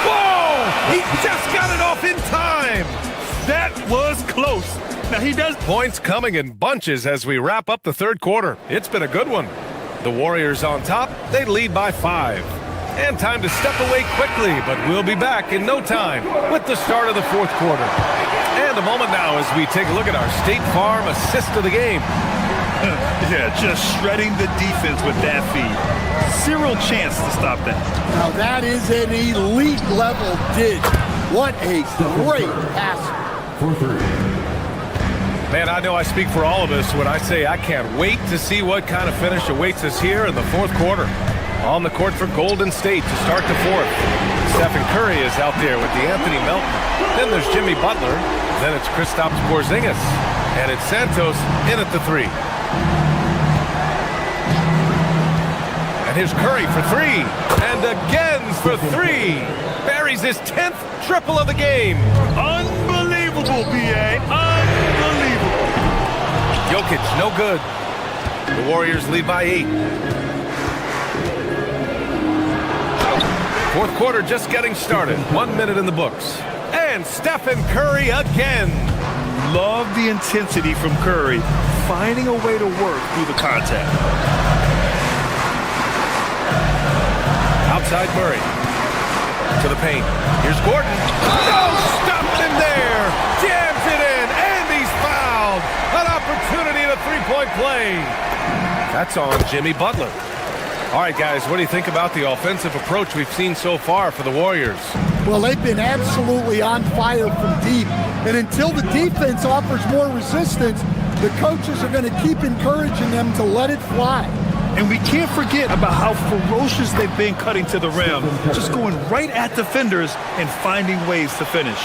Whoa! He just got it off in time. That was close. Now he does. Points coming in bunches as we wrap up the third quarter. It's been a good one. The Warriors on top. They lead by 5. And time to step away quickly, but we'll be back in no time with the start of the fourth quarter. And a moment now as we take a look at our State Farm assist of the game. Yeah, just shredding the defense with that feed. Zero chance to stop that. Now that is an elite level dig. What a great pass. For 3. Man, I know I speak for all of us when I say I can't wait to see what kind of finish awaits us here in the fourth quarter. On the court for Golden State to start the fourth. Stephen Curry is out there with Anthony Melton. Then there's Jimmy Butler. Then it's Kristaps Porzingis. And it's Santos in at the 3. And here's Curry for 3. And again for 3. Buries his 10th triple of the game. Unbelievable, B.A. Unbelievable. Jokic, no good. The Warriors lead by 8. Fourth quarter just getting started. 1 minute in the books. And Stephen Curry again. Love the intensity from Curry, finding a way to work through the contact. Outside Murray. To the paint. Here's Gordon. No, stop him there. Jams it in, and he's fouled. An opportunity at a three-point play. That's on Jimmy Butler. All right, guys, what do you think about the offensive approach we've seen so far for the Warriors? Well, they've been absolutely on fire from deep. And until the defense offers more resistance, the coaches are going to keep encouraging them to let it fly. And we can't forget about how ferocious they've been cutting to the rim, just going right at defenders and finding ways to finish.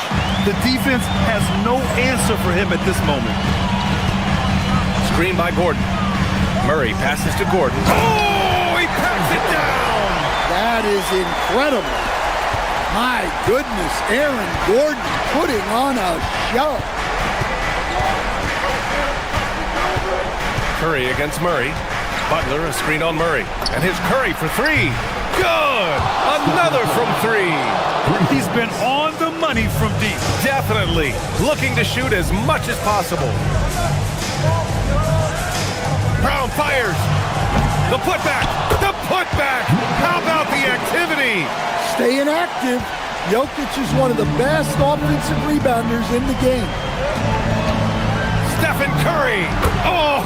The defense has no answer for him at this moment. Screen by Gordon. Murray passes to Gordon. Oh, he pats it down! That is incredible. My goodness, Aaron Gordon putting on a show. Curry against Murray. Butler, a screen on Murray. And his Curry for 3. Good! Another from 3. He's been on the money from deep. Definitely. Looking to shoot as much as possible. Brown fires. The putback. The putback. How about the activity? Staying active. Jokic is one of the best offensive rebounders in the game. Stephen Curry.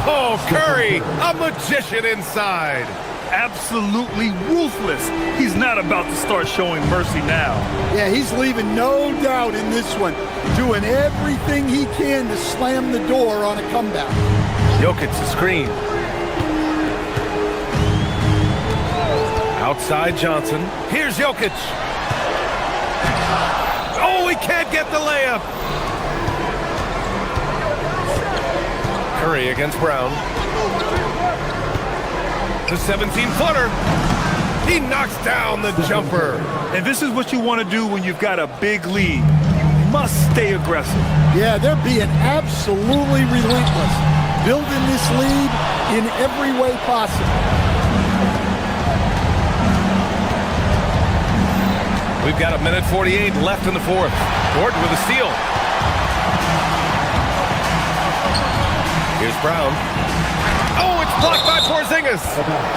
Oh, Curry, a magician inside. Absolutely ruthless. He's not about to start showing mercy now. Yeah, he's leaving no doubt in this one. Doing everything he can to slam the door on a comeback. Jokic, the screen. Outside Johnson. Here's Jokic. Oh, he can't get the layup. Curry against Brown. The 17-footer. He knocks down the jumper. And this is what you want to do when you've got a big lead. You must stay aggressive. Yeah, they're being absolutely relentless. Building this lead in every way possible. We've got 1:48 left in the fourth. Gordon with a steal. Here's Brown. Oh, it's blocked by Porzingis.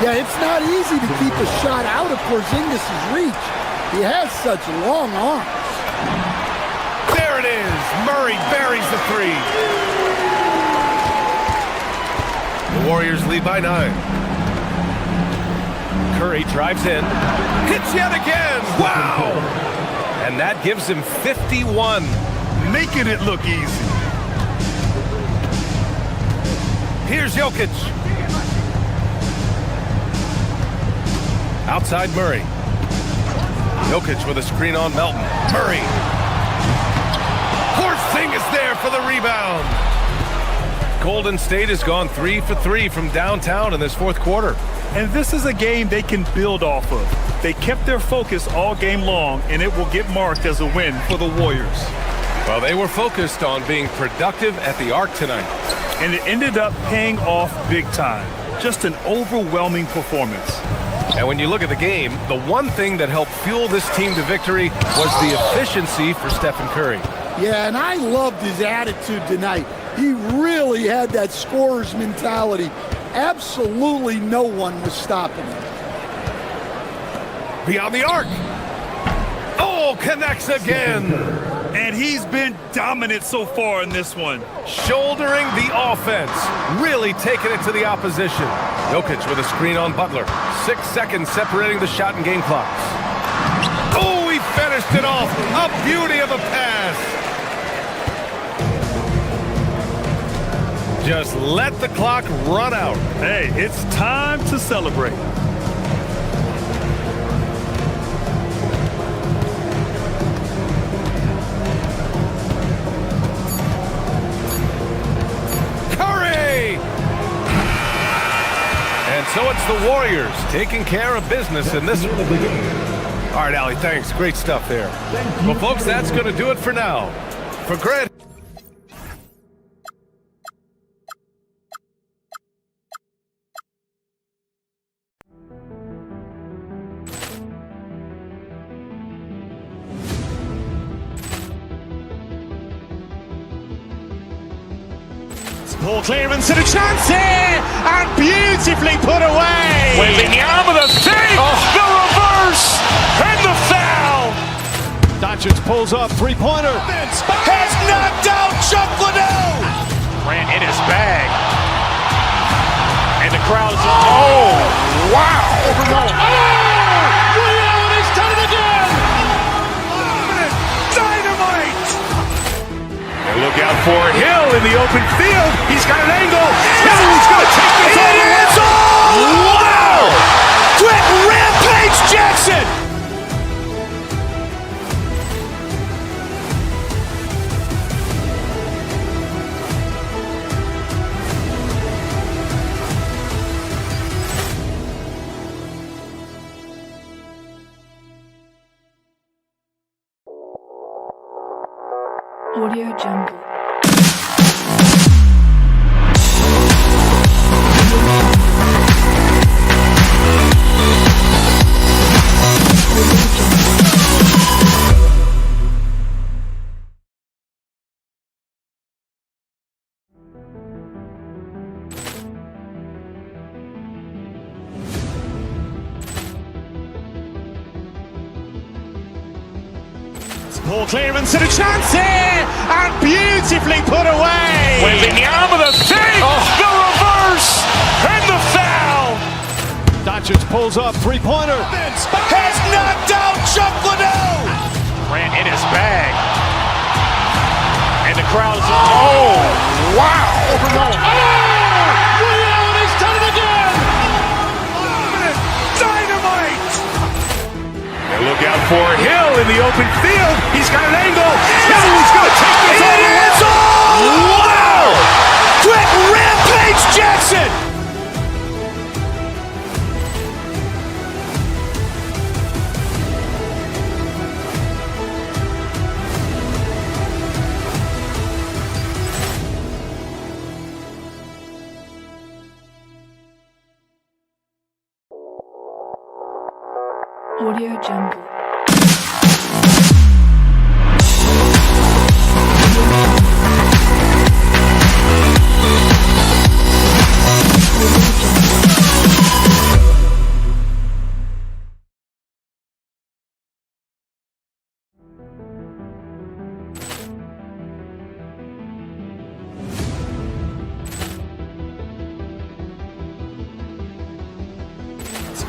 Yeah, it's not easy to keep a shot out of Porzingis' reach. He has such long arms. There it is. Murray buries the 3. The Warriors lead by 9. Curry drives in. Hits yet again. Wow! And that gives him 51. Making it look easy. Here's Jokic. Outside Murray. Jokic with a screen on Melton. Murray. Porzingis there for the rebound. Golden State has gone 3 for 3 from downtown in this fourth quarter. And this is a game they can build off of. They kept their focus all game long, and it will get marked as a win for the Warriors. Well, they were focused on being productive at the arc tonight. And it ended up paying off big time. Just an overwhelming performance. And when you look at the game, the one thing that helped fuel this team to victory was the efficiency for Stephen Curry. Yeah, and I loved his attitude tonight. He really had that scorer's mentality. Absolutely no one was stopping him. Beyond the arc. Oh, connects again. And he's been dominant so far in this one. Shouldering the offense. Really taking it to the opposition. Jokic with a screen on Butler. 6 seconds separating the shot and game clocks. Oh, he finished it off. A beauty of a pass. Just let the clock run out. Hey, it's time to celebrate. And so it's the Warriors taking care of business in this one. All right, Allie, thanks. Great stuff there. Well, folks, that's going to do it for now. For Grant. Ball clearance and a chance here, and beautifully put away. Wembanyama the save, the reverse, and the foul. Doncic pulls up, three-pointer. Has knocked out Chuck Liddell. Ran in his bag. And the crowd is, oh, wow. Reality's done it again. Dynamite. And look out for Hill in the open field. He's got an angle. He's going to take this all the way. Wow. Quick Rampage Jackson. Audio Jungle. Ball clearance and a chance here, and beautifully put away. Wembanyama the save, the reverse, and the foul. Doncic pulls up, three-pointer. Has knocked out Chuck Liddell. Ran in his bag. And the crowd is, oh, wow. Reality's done it again. Dynamite. And look out for Hill in the open field. He's got an angle. He's going to take this all the way. Wow. Quick Rampage Jackson. Audio Jungle.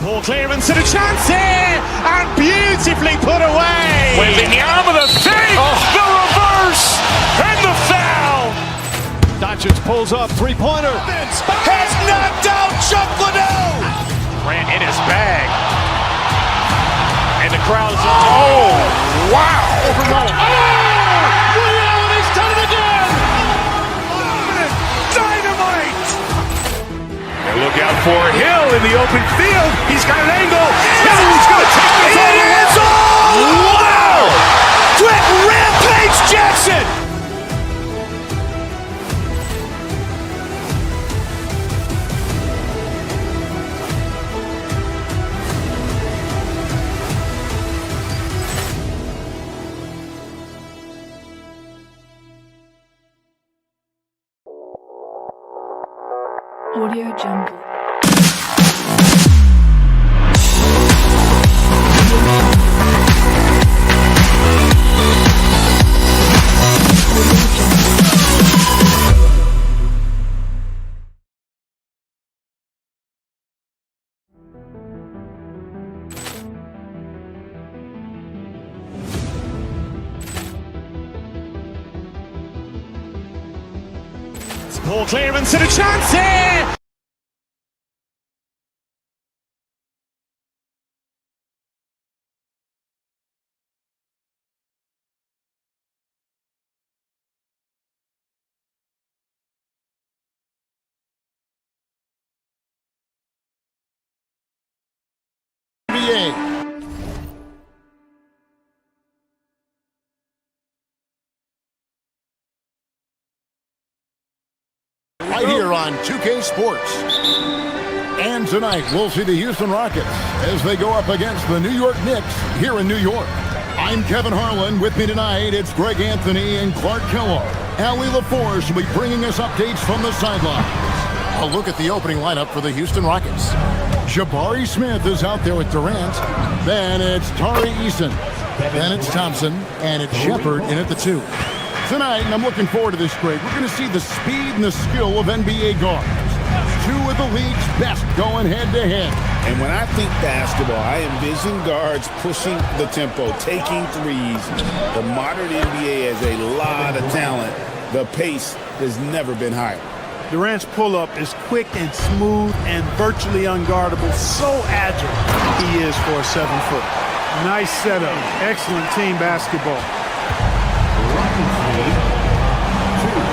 Ball clearance and a chance here, and beautifully put away. Wembanyama the save, the reverse, and the foul. Doncic pulls up, three-pointer. Has knocked out Chuck Liddell. Ran in his bag. And the crowd is, oh, wow. Reality's done it again. Dynamite. And look out for Hill in the open field. He's got an angle. He's going to take this all the way. Wow. Quick Rampage Jackson. Audio Jungle. Ball clearance and a chance here! Right here on 2K Sports. And tonight, we'll see the Houston Rockets as they go up against the New York Knicks here in New York. I'm Kevin Harlan. With me tonight, it's Greg Anthony and Clark Kellogg. Allie LaForce will be bringing us updates from the sidelines. A look at the opening lineup for the Houston Rockets. Jabari Smith is out there with Durant. Then it's Tari Eason. Then it's Thompson. And it's Shepard in at the 2. Tonight, and I'm looking forward to this, Greg, we're going to see the speed and the skill of NBA guards. 2 of the league's best going head-to-head. And when I think basketball, I envision guards pushing the tempo, taking threes. The modern NBA has a lot of talent. The pace has never been higher. Durant's pull-up is quick and smooth and virtually unguardable. So agile he is for a 7-foot. Nice setup. Excellent team basketball.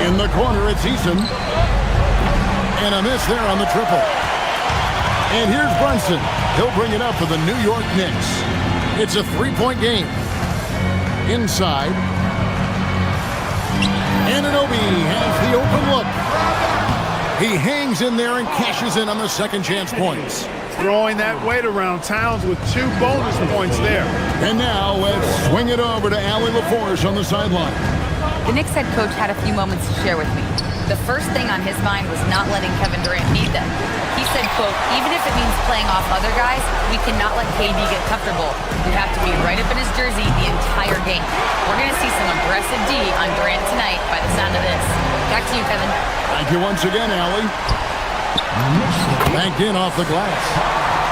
In the corner, it's Eason. And a miss there on the triple. And here's Brunson. He'll bring it up for the New York Knicks. It's a 3-point game. Inside. Anunoby has the open look. He hangs in there and cashes in on the second chance points. Throwing that weight around. Towns with 2 bonus points there. And now let's swing it over to Allie LaForce on the sideline. The Knicks head coach had a few moments to share with me. The first thing on his mind was not letting Kevin Durant need them. He said, quote, even if it means playing off other guys, we cannot let KD get comfortable. We have to be right up in his jersey the entire game. We're going to see some aggressive D on Durant tonight by the sound of this. Back to you, Kevin. Thank you once again, Allie. Banked in off the glass.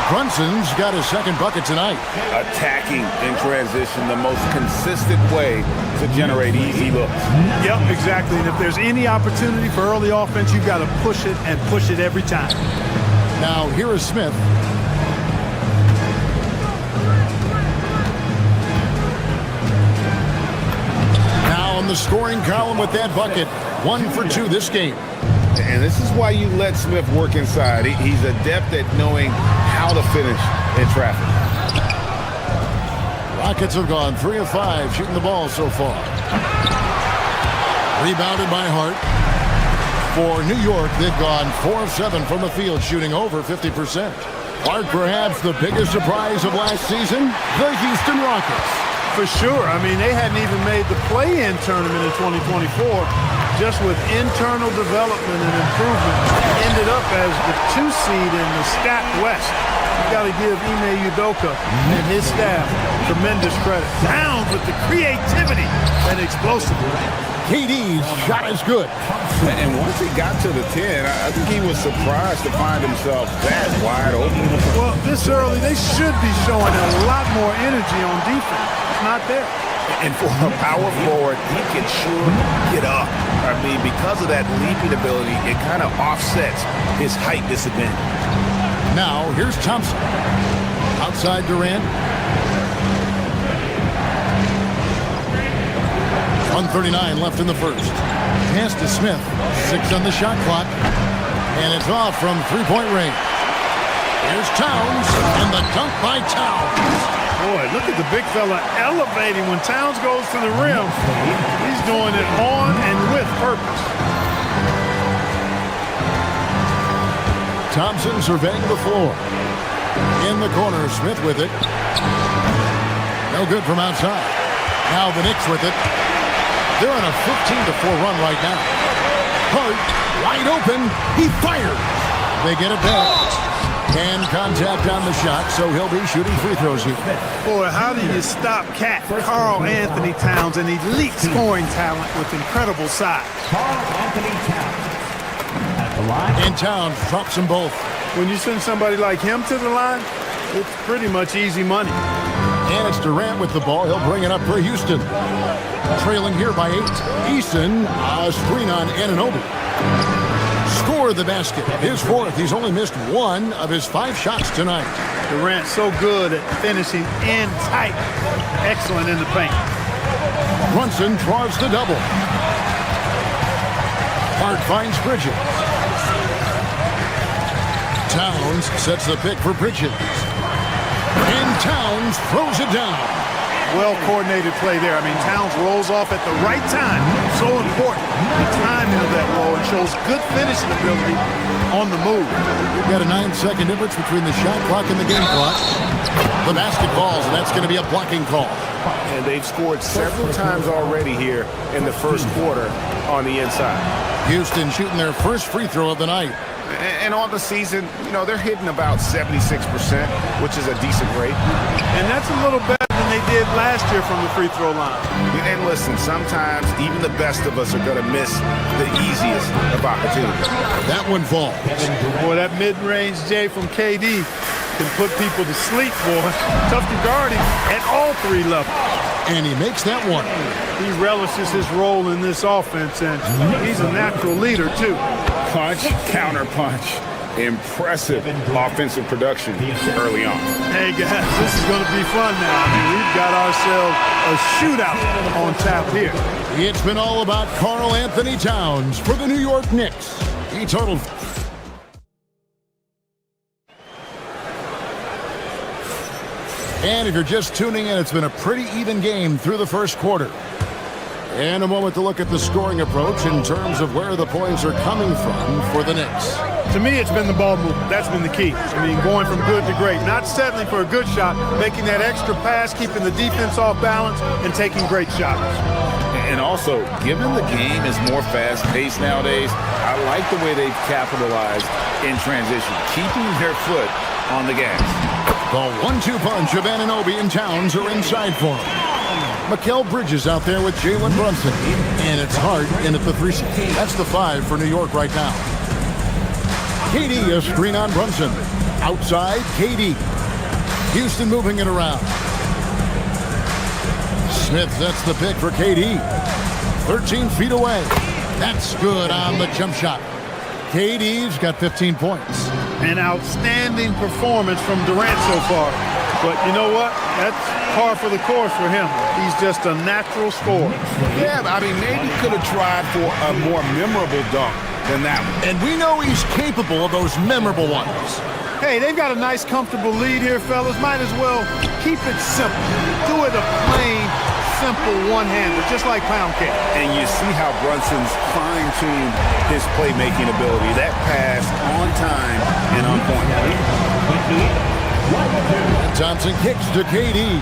Brunson's got his second bucket tonight. Attacking in transition, the most consistent way to generate easy looks. Yep, exactly. And if there's any opportunity for early offense, you've got to push it and push it every time. Now, here is Smith. Now on the scoring column with that bucket. 1 for 2 this game. And this is why you let Smith work inside. He's adept at knowing how to finish in traffic. Rockets have gone 3 of 5 shooting the ball so far. Rebounded by Hart. For New York, they've gone 4 of 7 from the field, shooting over 50%. Clark, perhaps the biggest surprise of last season, the Houston Rockets. For sure. I mean, they hadn't even made the play-in tournament in 2024. Just with internal development and improvement, ended up as the 2 seed in the stacked West. You got to give Ime Udoka and his staff tremendous credit. Down with the creativity and explosiveness. KD's shot is good. And once he got to the 10, I think he was surprised to find himself that wide open. Well, this early, they should be showing a lot more energy on defense. It's not there. And for a power forward, he can sure get up. I mean, because of that leaping ability, it kind of offsets his height disadvantage. Now, here's Thompson. Outside Durant. 1:39 left in the first. Pass to Smith. 6 on the shot clock. And it's off from 3-point range. Here's Towns, and the dunk by Towns. Boy, look at the big fella elevating when Towns goes to the rim. He's doing it on and with purpose. Thompson surveying the floor. In the corner, Smith with it. No good from outside. Now the Knicks with it. They're on a 15-4 run right now. Hart, wide open, he fires. They get it back. And contact on the shot, so he'll be shooting free throws here. Boy, how do you stop Cat Karl Anthony Towns, an elite scoring talent with incredible size? Karl Anthony Towns at the line. And Towns drops them both. When you send somebody like him to the line, it's pretty much easy money. And it's Durant with the ball. He'll bring it up for Houston. Trailing here by 8. Easton, a screen on Anunoby. Score the basket. His 4th. He's only missed 1 of his 5 shots tonight. Durant so good at finishing in tight. Excellent in the paint. Brunson draws the double. Hart finds Bridges. Towns sets the pick for Bridges. And Towns throws it down. Well-coordinated play there. I mean, Towns rolls off at the right time. So important. The timing of that roll, and shows good finishing ability on the move. We've got a 9-second difference between the shot clock and the game clock. The basket falls, and that's going to be a blocking call. And they've scored several times already here in the first quarter on the inside. Houston shooting their first free throw of the night. And on the season, you know, they're hitting about 76%, which is a decent rate. And that's a little better than they did last year from the free throw line. And listen, sometimes even the best of us are going to miss the easiest of opportunities. That one falls. Boy, that mid-range J from KD can put people to sleep, boy. Tough to guard him at all 3 levels. And he makes that one. He relishes his role in this offense, and he's a natural leader, too. Punch, counter punch. Impressive offensive production early on. Hey, guys, this is going to be fun now. I mean, we've got ourselves a shootout on tap here. It's been all about Karl Anthony Towns for the New York Knicks. He totaled... And if you're just tuning in, it's been a pretty even game through the first quarter. And a moment to look at the scoring approach in terms of where the points are coming from for the Knicks. To me, it's been the ball movement. That's been the key. I mean, going from good to great. Not settling for a good shot, making that extra pass, keeping the defense off balance, and taking great shots. And also, given the game is more fast-paced nowadays, I like the way they've capitalized in transition, keeping their foot on the gas. The 1-2 punch of Anunoby and Towns are inside for him. Mikal Bridges out there with Jalen Brunson. And it's Hart in at the 3. That's the 5 for New York right now. KD, a screen on Brunson. Outside, KD. Houston moving it around. Smith sets the pick for KD. 13 feet away. That's good on the jump shot. KD's got 15 points. An outstanding performance from Durant so far. But you know what? That's par for the course for him. He's just a natural scorer. Yeah, I mean, maybe could have tried for a more memorable dunk than that one. And we know he's capable of those memorable ones. Hey, they've got a nice, comfortable lead here, fellas. Might as well keep it simple. Do it a plain, simple one-hander, just like pound cake. And you see how Brunson's fine-tuned his playmaking ability. That pass on time and on point. Thompson kicks to KD.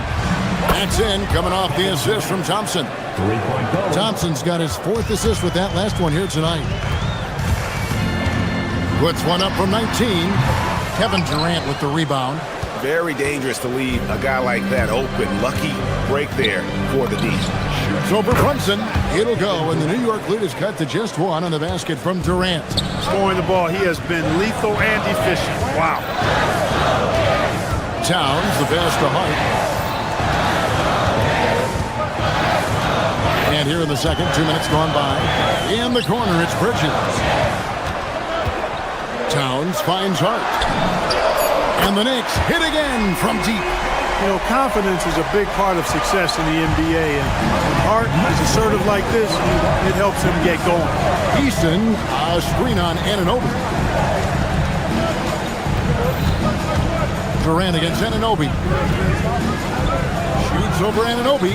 That's in, coming off the assist from Thompson. Thompson's got his 4th assist with that last one here tonight. Puts one up from 19. Kevin Durant with the rebound. Very dangerous to leave a guy like that open. Lucky break there for the D. Shoots over Brunson. It'll go, and the New York lead is cut to just 1 on the basket from Durant. Scoring the ball, he has been lethal and efficient. Wow. Towns, the pass to Hart. And here in the second, 2 minutes gone by. In the corner, it's Bridges. Towns finds Hart. And the Knicks hit again from deep. You know, confidence is a big part of success in the NBA. And when Hart is assertive like this, it helps him get going. Easton, a screen on Anunoby. Durant against Anunoby. Shoots over Anunoby.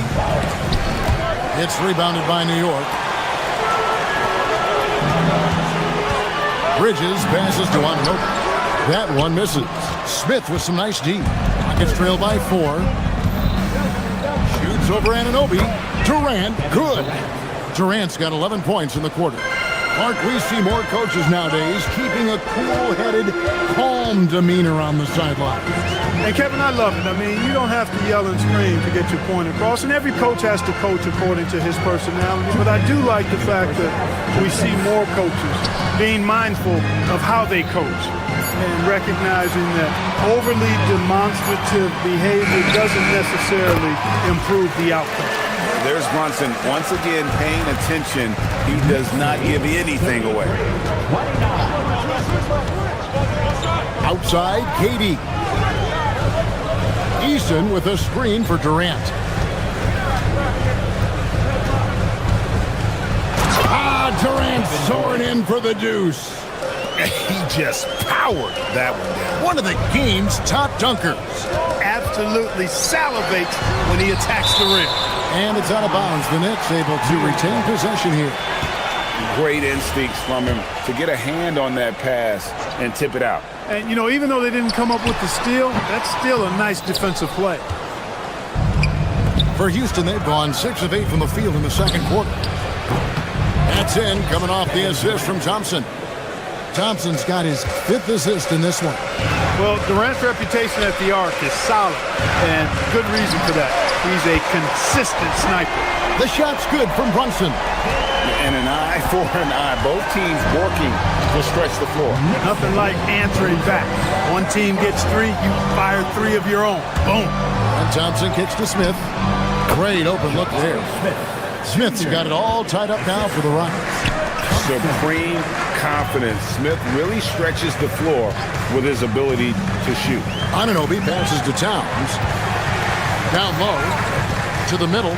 It's rebounded by New York. Bridges passes to Anunoby. That one misses. Smith with some nice D. Rockets trail by 4. Shoots over Anunoby. Durant, good. Durant's got 11 points in the quarter. Mark, we see more coaches nowadays keeping a cool-headed, calm demeanor on the sideline. And Kevin, I love it. I mean, you don't have to yell and scream to get your point across, and every coach has to coach according to his personality. But I do like the fact that we see more coaches being mindful of how they coach and recognizing that overly demonstrative behavior doesn't necessarily improve the outcome. There's Brunson once again paying attention. He does not give anything away. Outside, KD. Eason with a screen for Durant. Durant soaring in for the deuce. He just powered that one down. One of the game's top dunkers. Absolutely salivates when he attacks the rim. And it's out of bounds. The Knicks able to retain possession here. Great instincts from him to get a hand on that pass and tip it out. And, you know, even though they didn't come up with the steal, that's still a nice defensive play. For Houston, they've gone 6 of 8 from the field in the second quarter. That's in, coming off the assist from Thompson. Thompson's got his 5th assist in this one. Well, Durant's reputation at the arc is solid, and good reason for that. He's a consistent sniper. The shot's good from Brunson. And an eye for an eye. Both teams working to stretch the floor. Nothing like answering back. One team gets 3, you fire 3 of your own. Boom. And Thompson kicks to Smith. Great open look there. Smith's got it all tied up now for the Rockets. Supreme confidence. Smith really stretches the floor with his ability to shoot. Anunoby passes to Towns. Down low to the middle.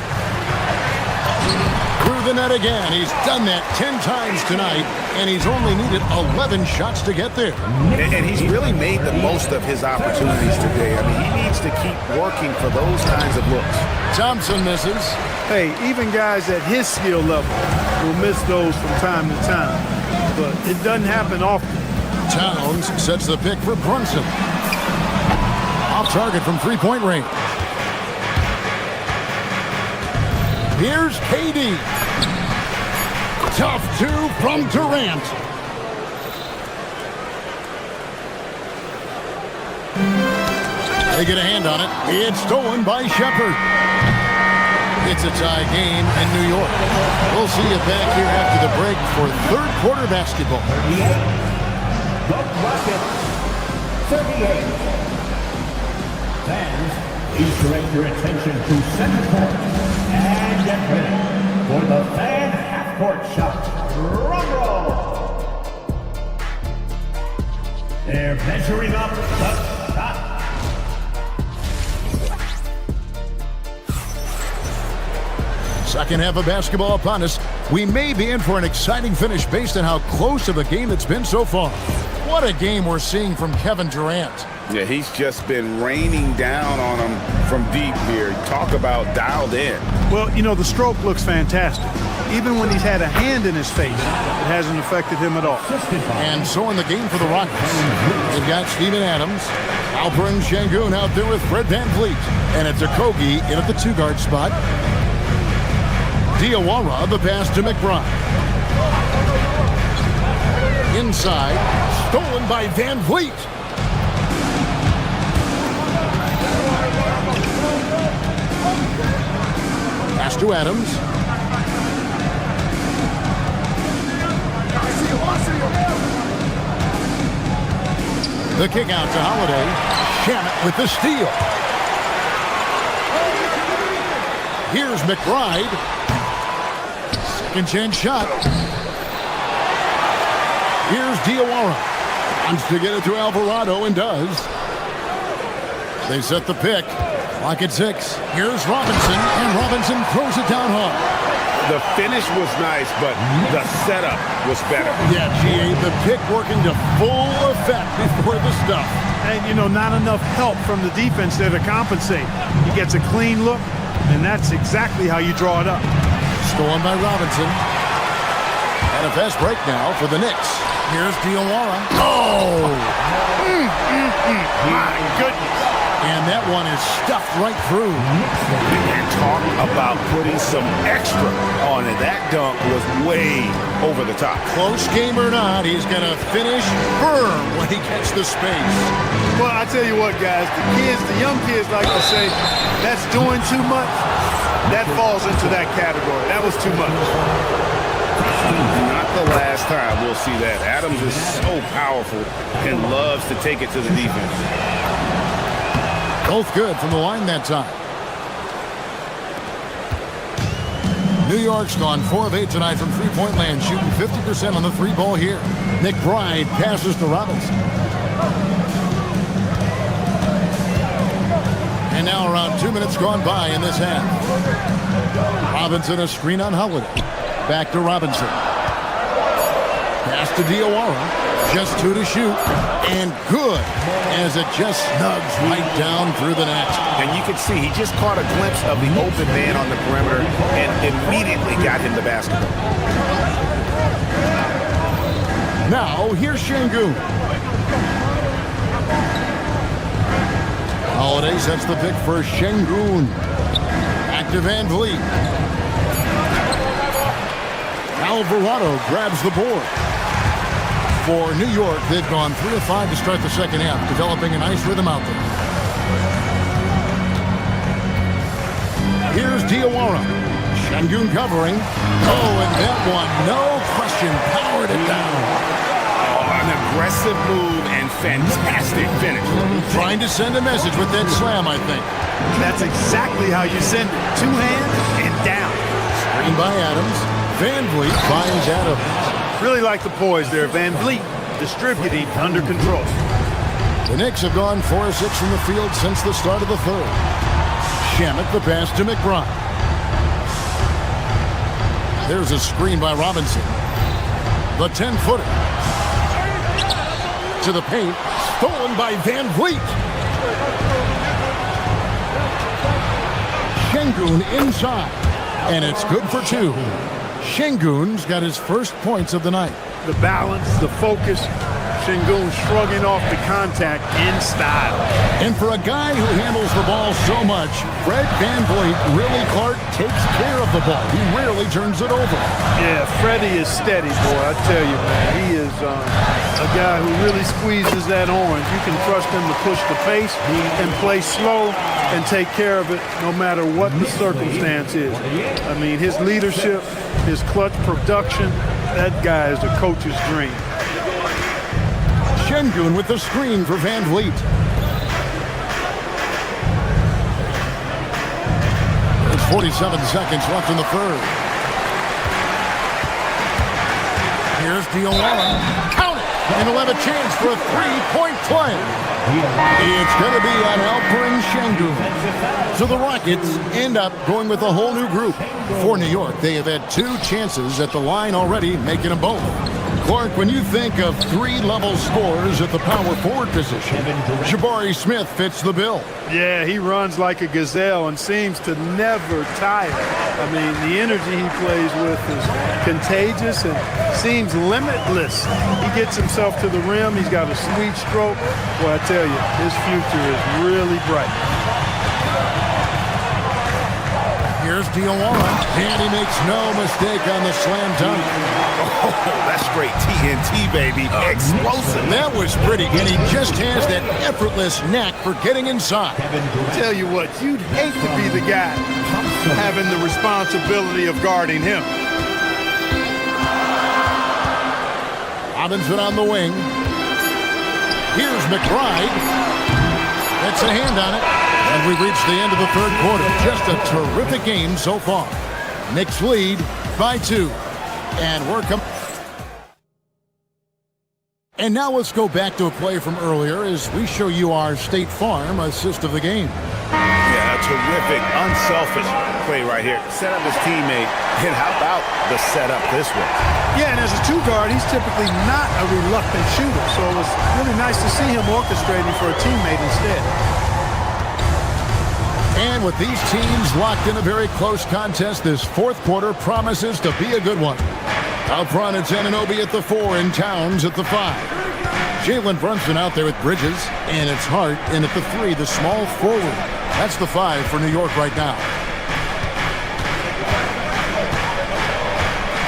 Through the net again. He's done that 10 times tonight, and he's only needed 11 shots to get there. And he's really made the most of his opportunities today. I mean, he needs to keep working for those kinds of looks. Thompson misses. Hey, even guys at his skill level will miss those from time to time, but it doesn't happen often. Towns sets the pick for Brunson. Off target from three-point range. Here's KD. Tough 2 from Durant. They get a hand on it. It's stolen by Shepard. It's a tie game in New York. We'll see you back here after the break for third quarter basketball. The Rockets, 38. Fans, please direct your attention to center court and get ready for the fan half-court shot. Drum roll. They're measuring up the shot. Second half of basketball upon us. We may be in for an exciting finish based on how close of a game it's been so far. What a game we're seeing from Kevin Durant. Yeah, he's just been raining down on him from deep here. Talk about dialed in. Well, you know, the stroke looks fantastic. Even when he's had a hand in his face, it hasn't affected him at all. And so in the game for the Rockets, they've got Steven Adams, Alperen Şengün out there with Fred VanVleet, and it's Okogie in at the 2-guard spot. Diawara, the pass to McBride. Inside, stolen by VanVleet. Pass to Adams. The kick out to Holiday. Shamet with the steal. Here's McBride. Second chance shot. Here's Diawara. Wants to get it to Alvarado and does. They set the pick. Clock at 6. Here's Robinson, and Robinson throws it down hard. The finish was nice, but the setup was better. Yeah, GA, the pick working to full effect before the stuff. And, you know, not enough help from the defense there to compensate. He gets a clean look, and that's exactly how you draw it up. Stolen by Robinson. And a fast break now for the Knicks. Here's Diawara. Oh! My goodness. And that one is stuffed right through. And talk about putting some extra on it. That dunk was way over the top. Close game or not, he's going to finish firm when he gets the space. Well, I tell you what, guys, the young kids like to say, that's doing too much. That falls into that category. That was too much. Not the last time we'll see that. Adams is so powerful and loves to take it to the defense. Both good from the line that time. New York's gone 4 of 8 tonight from three-point land, shooting 50% on the three ball here. McBride passes to Robinson. And now around 2 minutes gone by in this half. Robinson a screen on Holiday. Back to Robinson. Pass to Diawara. Just 2 to shoot. And good as it just snugs right down through the net. And you can see he just caught a glimpse of the open man on the perimeter and immediately got him the basketball. Now here's Şengün. Holiday sets the pick for Şengün. Back to Van Vliet. Alvarado grabs the board. For New York, they've gone 3 of 5 to start the second half, developing a nice rhythm out there. Here's Diawara. Şengün covering. Oh, and that one, no question, powered it down. Oh, an aggressive move and fantastic finish. Trying to send a message with that slam, I think. That's exactly how you send it. 2 hands and down. Screen by Adams. Van Vliet finds Adams. Really like the poise there. Van Vliet distributing under control. The Knicks have gone 4 of 6 from the field since the start of the third. Shamet the pass to McBride. There's a screen by Robinson. The 10-footer. To the paint. Stolen by Van Vliet. Şengün inside. And it's good for 2. Şengün's got his first points of the night. The balance, the focus. Şengün shrugging off the contact in style. And for a guy who handles the ball so much, Fred VanVleet really, Clark, takes care of the ball. He rarely turns it over. Yeah, Freddie is steady, boy. I tell you, man. He is a guy who really squeezes that orange. You can trust him to push the pace and play slow and take care of it no matter what the circumstance is. I mean, his leadership, his clutch production, that guy is a coach's dream. Şengün with the screen for Van Vliet. There's 47 seconds left in the third. Here's Diawara. Count it! And he'll have a chance for a three-point play. It's going to be on Alperen Şengün. So the Rockets end up going with a whole new group. For New York, they have had 2 chances at the line already, making them both. Clark, when you think of 3-level scorers at the power forward position, Jabari Smith fits the bill. Yeah, he runs like a gazelle and seems to never tire. I mean, the energy he plays with is contagious and seems limitless. He gets himself to the rim. He's got a sweet stroke. Well, I tell you, his future is really bright. Here's Diawara, and he makes no mistake on the slam dunk. Oh, that's great TNT, baby. Explosive. That was pretty, and he just has that effortless knack for getting inside. Tell you what, you'd hate to be the guy having the responsibility of guarding him. Robinson on the wing. Here's McBride. That's a hand on it. And we've reached the end of the third quarter. Just a terrific game so far. Knicks lead by 2. And we're coming. And now let's go back to a play from earlier as we show you our State Farm assist of the game. Yeah, a terrific, unselfish play right here. Set up his teammate. And how about the setup this way? Yeah, and as a 2-guard, he's typically not a reluctant shooter. So it was really nice to see him orchestrating for a teammate instead. And with these teams locked in a very close contest, this fourth quarter promises to be a good one. Out front, it's Anunoby at the 4 and Towns at the 5. Jalen Brunson out there with Bridges, and it's Hart in at the 3, the small forward. That's the 5 for New York right now.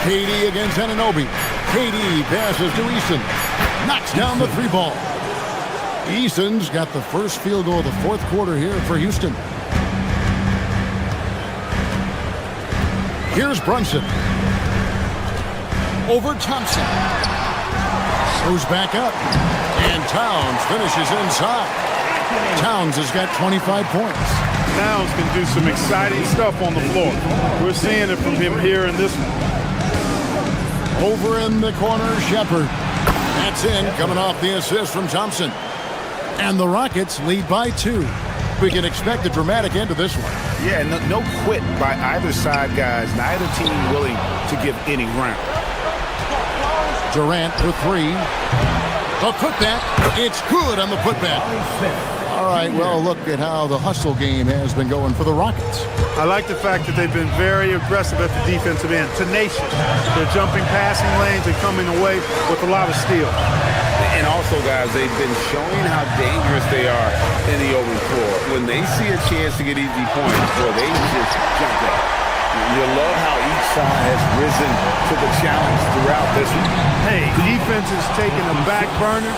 KD against Anunoby. KD passes to Eason. Knocks down the 3 ball. Eason's got the first field goal of the 4th quarter here for Houston. Here's Brunson. Over Thompson. Goes back up. And Towns finishes inside. Towns has got 25 points. Towns can do some exciting stuff on the floor. We're seeing it from him here in this one. Over in the corner, Shepard. That's in, coming off the assist from Thompson. And the Rockets lead by 2. We can expect a dramatic end to this one. Yeah, no quit by either side, guys. Neither team willing to give any ground. Durant for 3. A putback. It's good on the putback. All right, well, look at how the hustle game has been going for the Rockets. I like the fact that they've been very aggressive at the defensive end, tenacious. They're jumping passing lanes and coming away with a lot of steals. And also, guys, they've been showing how dangerous they are in the open floor. When they see a chance to get easy points, well, they just jump up. You love how each side has risen to the challenge throughout this one. Hey, defense is taking a back burner.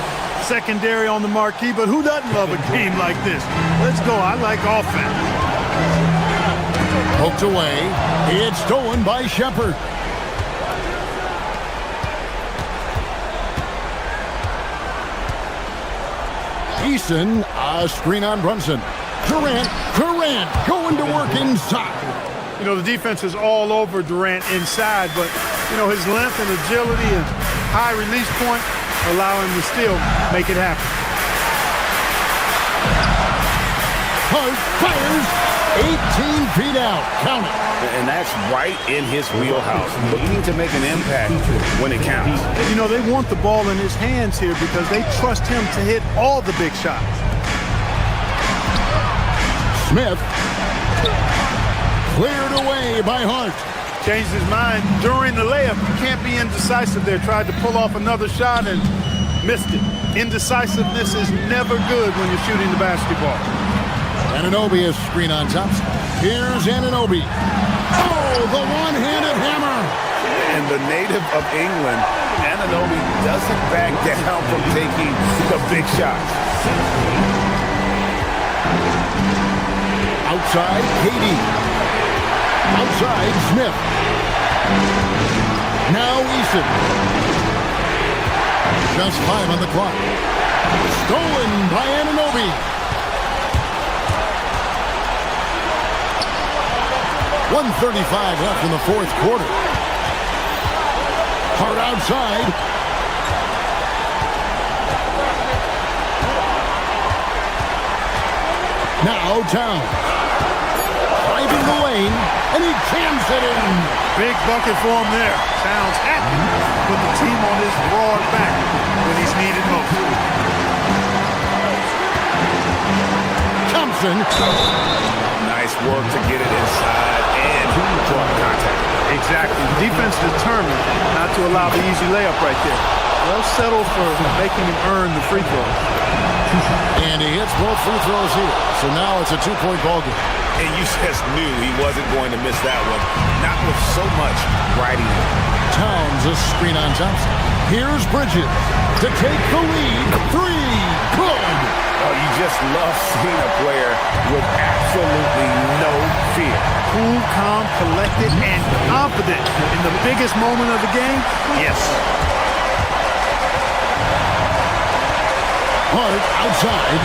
Secondary on the marquee, but who doesn't love a game like this? Let's go. I like offense. Poked away. It's stolen by Shepard. Eason, a screen on Brunson. Durant going to work inside. You know, the defense is all over Durant inside, but, you know, his length and agility and high release point allow him to still make it happen. Hart fires 18 feet out. Count it. And that's right in his wheelhouse. Looking to make an impact when it counts. You know, they want the ball in his hands here because they trust him to hit all the big shots. Smith. Cleared away by Hart. Changed his mind during the layup. You can't be indecisive there. Tried to pull off another shot and missed it. Indecisiveness is never good when you're shooting the basketball. Anunoby is screen on Thompson. Here's Anunoby. Oh, the one-handed hammer. And the native of England, Anunoby doesn't back down from taking the big shots. Outside, KD. Outside, Smith. Now Eason. Just 5 on the clock. Stolen by Anunoby. 1:35 left in the 4th quarter. Hart outside. Now Towns. Driving the lane, and he jams it in. Big bucket for him there. Towns happy with the team on his broad back when he's needed most. Thompson. Nice work to get it inside and draw contact. Exactly. The defense determined not to allow the easy layup right there. They'll settle for making him earn the free throw. And he hits both free throws here. So now it's a 2-point ball game. And you just knew he wasn't going to miss that one. Not with so much riding it. Towns a screen on Thompson. Here's Bridges to take the lead. 3. Good. Oh, you just love seeing a player with absolutely no fear. Cool, calm, collected, and confident in the biggest moment of the game. Yes. Hart outside.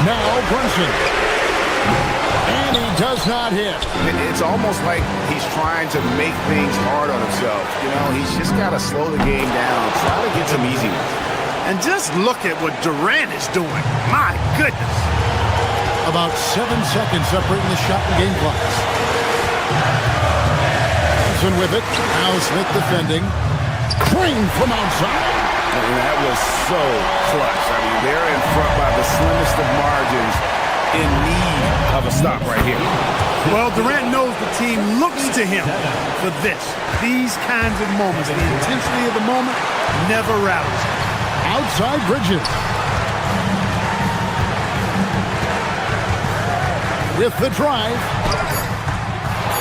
Now Brunson. And he does not hit. It's almost like he's trying to make things hard on himself. You know, he's just got to slow the game down, try to get some easy ones. And just look at what Durant is doing. My goodness. About 7 seconds separating the shot and game clocks. Johnson with it. Now Smith defending. Green from outside. And that was so clutch. I mean, they're in front by the slimmest of margins, in need of a stop right here. Well, Durant knows the team looks to him for this. These kinds of moments, the intensity of the moment never rattles. Outside Bridges. With the drive.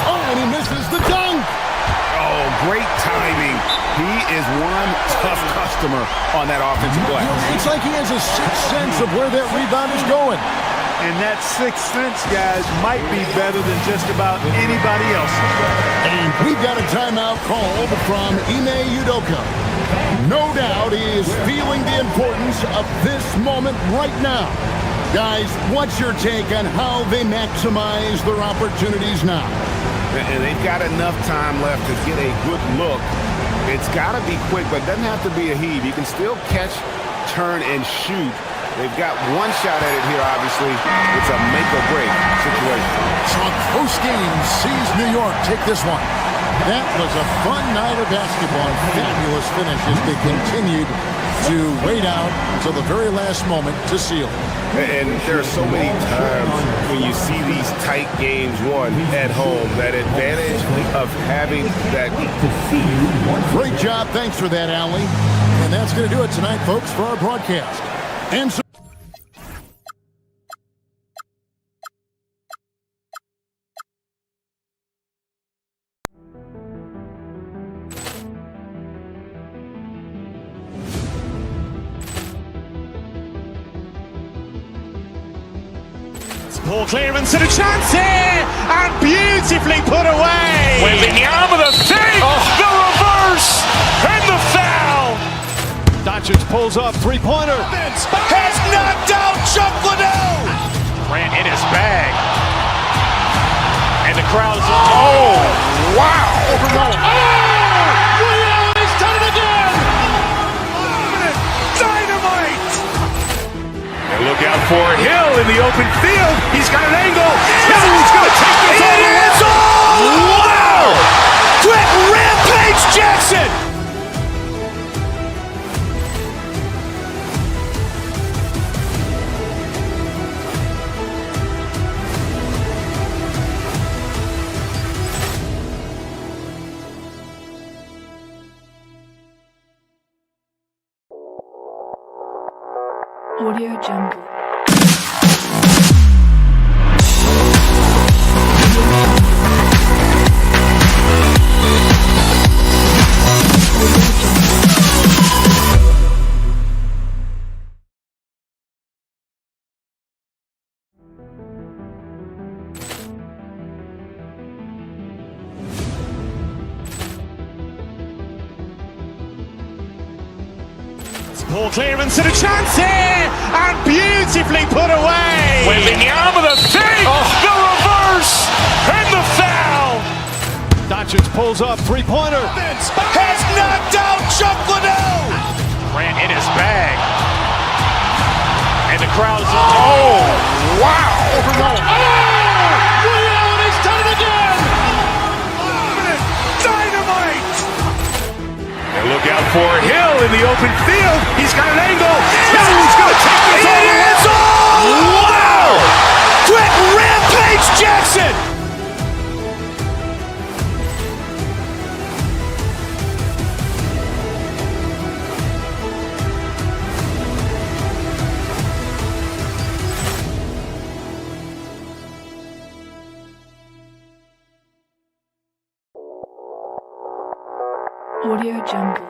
Oh, and he misses the dunk. Oh, great timing. He is one tough customer on that offensive play. It's like he has a sixth sense of where that rebound is going. And that sixth sense, guys, might be better than just about anybody else. And we've got a timeout called from Ime Udoka. No doubt he is feeling the importance of this moment right now. Guys, what's your take on how they maximize their opportunities now? And they've got enough time left to get a good look. It's got to be quick, but it doesn't have to be a heave. You can still catch, turn, and shoot. They've got one shot at it here, obviously. It's a make-or-break situation. So a close game sees New York take this one. That was a fun night of basketball. Fabulous finish as they continued to wait out until the very last moment to seal it. And there are so many times when you see these tight games won at home, that advantage of having that. Great job. Thanks for that, Allie. And that's going to do it tonight, folks, for our broadcast. And so Poor clearance and a chance here, and beautifully put away. Wembanyama the save, the reverse, and the foul. Doncic pulls up, three-pointer. Has knocked out Chuck Liddell. Grant in his bag. And the crowd is, oh, wow. He's done it again. Dynamite. And look out for Hill in the open field. He's got an angle. Hill's going to take this all the way. Wow. Quick Rampage Jackson. Audio Jungle. Poor clearance and a chance here, and beautifully put away. Wembanyama the save, the reverse, and the foul. Doncic pulls up, three-pointer. Has knocked out Chuck Liddell. Grant in his bag. And the crowd is, oh, wow. He's done it again. Dynamite. And look out for Hill in the open field. He's got an angle. Hill's going to take this all the way. Wow. Quick Rampage Jackson. Audio Jungle.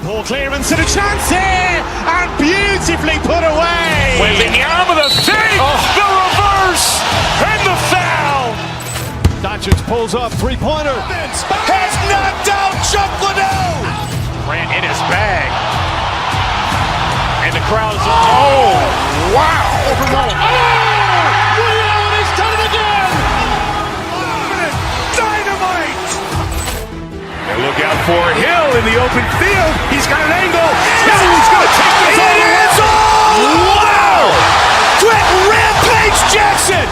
Poor clearance and a chance here, and beautifully put away. Wembanyama the save, the reverse, and the foul. Doncic pulls up, three-pointer. Has knocked out Chuck Liddell. Grant in his bag. And the crowd is, oh, wow. He's done it again. Dynamite. for Hill in the open field. He's got an angle. Hill's going to take this all the way. Wow! Trent Rampage Jackson!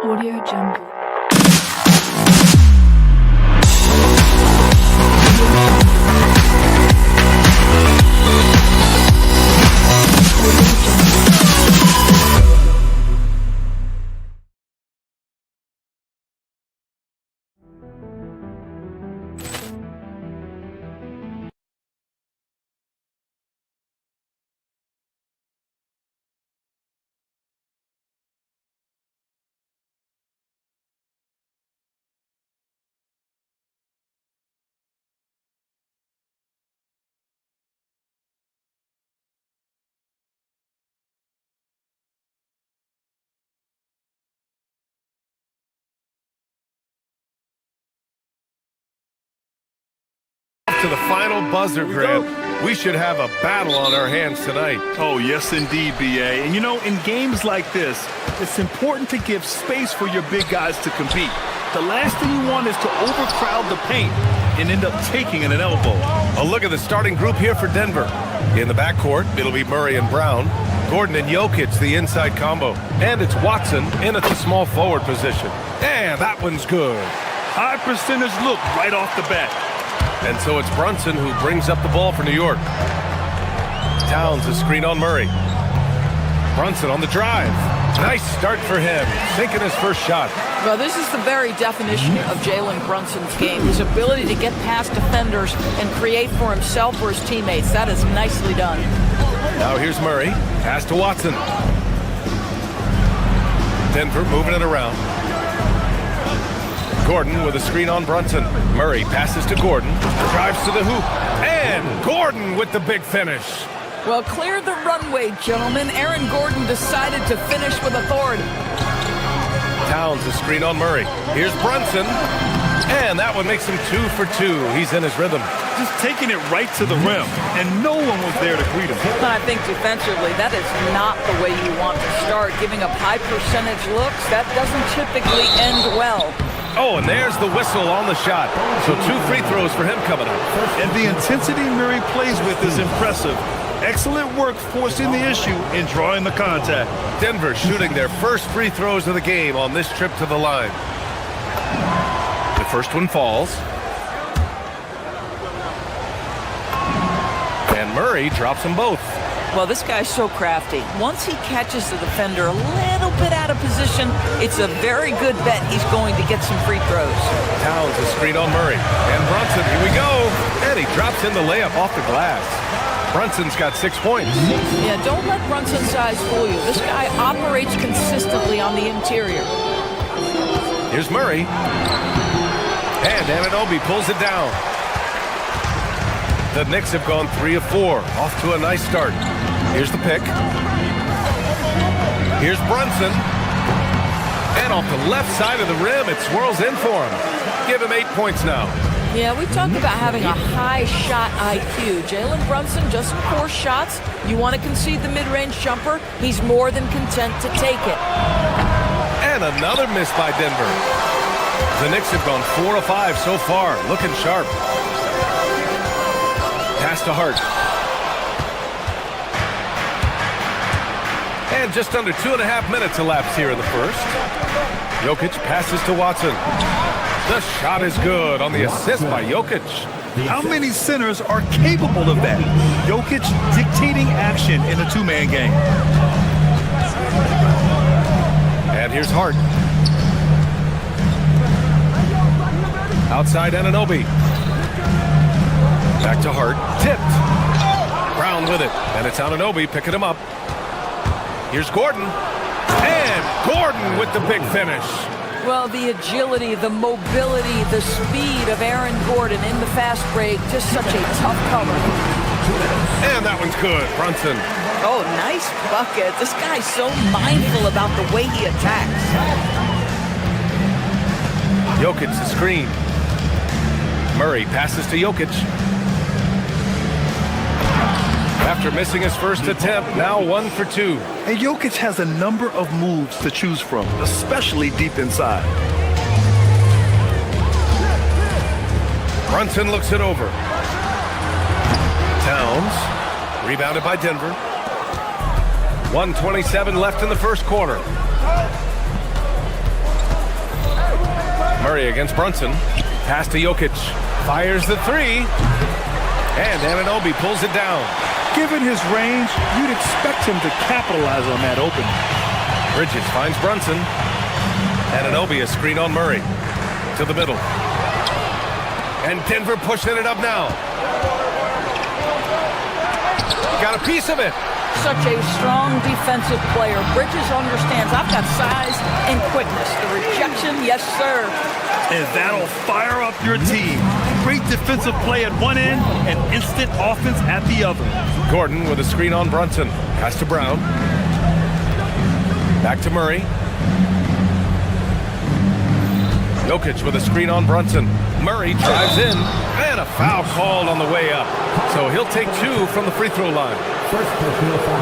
Audio Jungle. To the final buzzer, Grant. We should have a battle on our hands tonight. Oh, yes, indeed, B.A. And, you know, in games like this, it's important to give space for your big guys to compete. The last thing you want is to overcrowd the paint and end up taking an elbow. A look at the starting group here for Denver. In the backcourt, it'll be Murray and Brown. Gordon and Jokic, the inside combo. And it's Watson in at the small forward position. And that one's good. High percentage look right off the bat. And so it's Brunson who brings up the ball for New York. Towns a screen on Murray. Brunson on the drive. Nice start for him, sinking his first shot. Well, this is the very definition of Jalen Brunson's game. His ability to get past defenders and create for himself or his teammates. That is nicely done. Now here's Murray. Pass to Watson. Denver moving it around. Gordon with a screen on Brunson. Murray passes to Gordon. Drives to the hoop. And Gordon with the big finish. Well, clear the runway, gentlemen. Aaron Gordon decided to finish with authority. Towns a screen on Murray. Here's Brunson. And that one makes him 2 for 2. He's in his rhythm. Just taking it right to the rim, and no one was there to greet him. I think defensively, that is not the way you want to start. Giving up high percentage looks, that doesn't typically end well. Oh, and there's the whistle on the shot. So 2 free throws for him coming up. And the intensity Murray plays with is impressive. Excellent work forcing the issue and drawing the contact. Denver shooting their first free throws of the game on this trip to the line. The first one falls. And Murray drops them both. Well, this guy's so crafty. Once he catches the defender a little bit out of position, it's a very good bet he's going to get some free throws. Towns a screen on Murray. And Brunson, here we go. And he drops in the layup off the glass. Brunson's got 6 points. Yeah, don't let Brunson's size fool you. This guy operates consistently on the interior. Here's Murray. And Anunoby pulls it down. The Knicks have gone 3 of 4. Off to a nice start. Here's the pick. Here's Brunson. And off the left side of the rim, it swirls in for him. Give him 8 points now. Yeah, we talked about having a high shot IQ. Jalen Brunson, just 4 shots. You want to concede the mid-range jumper, he's more than content to take it. And another miss by Denver. The Knicks have gone 4 of 5 so far, looking sharp. Pass to Hart. And just under 2.5 minutes elapsed here in the first. Jokic passes to Watson. The shot is good on the assist by Jokic. How many centers are capable of that? Jokic dictating action in a 2-man game. And here's Hart. Outside Anunoby. Back to Hart. Tipped. Brown with it. And it's Anunoby picking him up. Here's Gordon. And Gordon with the big finish. Well, the agility, the mobility, the speed of Aaron Gordon in the fast break, just such a tough cover. And that one's good. Brunson. Oh, nice bucket. This guy's so mindful about the way he attacks. Jokic the screen. Murray passes to Jokic. After missing his first attempt, now 1 for 2. And Jokic has a number of moves to choose from, especially deep inside. Brunson looks it over. Towns, rebounded by Denver. 1:27 left in the first quarter. Murray against Brunson. Pass to Jokic. Fires the three. And Anunoby pulls it down. Given his range, you'd expect him to capitalize on that opening. Bridges finds Brunson. Anunoby a screen on Murray. To the middle. And Denver pushing it up now. Got a piece of it. Such a strong defensive player. Bridges understands I've got size and quickness. The rejection, yes, sir. And that'll fire up your team. Great defensive play at one end and instant offense at the other. Gordon with a screen on Brunson. Pass to Brown. Back to Murray. Jokic with a screen on Brunson. Murray drives in. And a foul called on the way up. So he'll take 2 from the free throw line.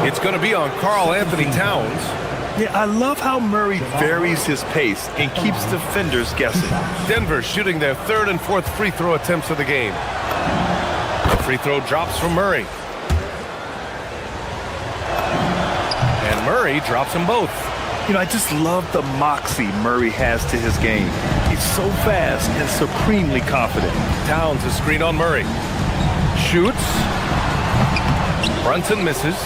It's going to be on Karl Anthony Towns. Yeah, I love how Murray varies his pace and keeps defenders guessing. Denver shooting their 3rd and 4th free throw attempts of the game. The free throw drops from Murray. And Murray drops them both. You know, I just love the moxie Murray has to his game. He's so fast and supremely confident. Towns a screen on Murray. Shoots. Brunson misses.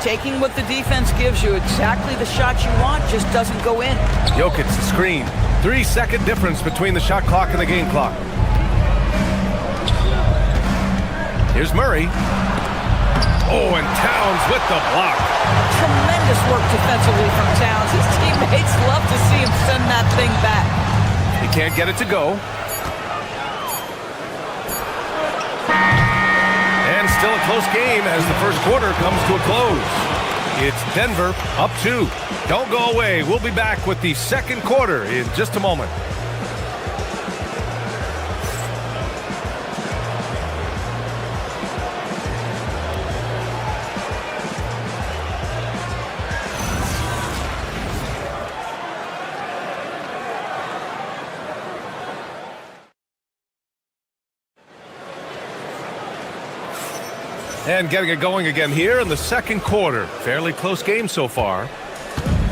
Taking what the defense gives you, exactly the shot you want, just doesn't go in. Jokic the screen. 3-second difference between the shot clock and the game clock. Here's Murray. Oh, and Towns with the block. Tremendous work defensively from Towns. His teammates love to see him send that thing back. He can't get it to go. And still a close game as the first quarter comes to a close. It's Denver up 2. Don't go away. We'll be back with the second quarter in just a moment. And getting it going again here in the second quarter. Fairly close game so far.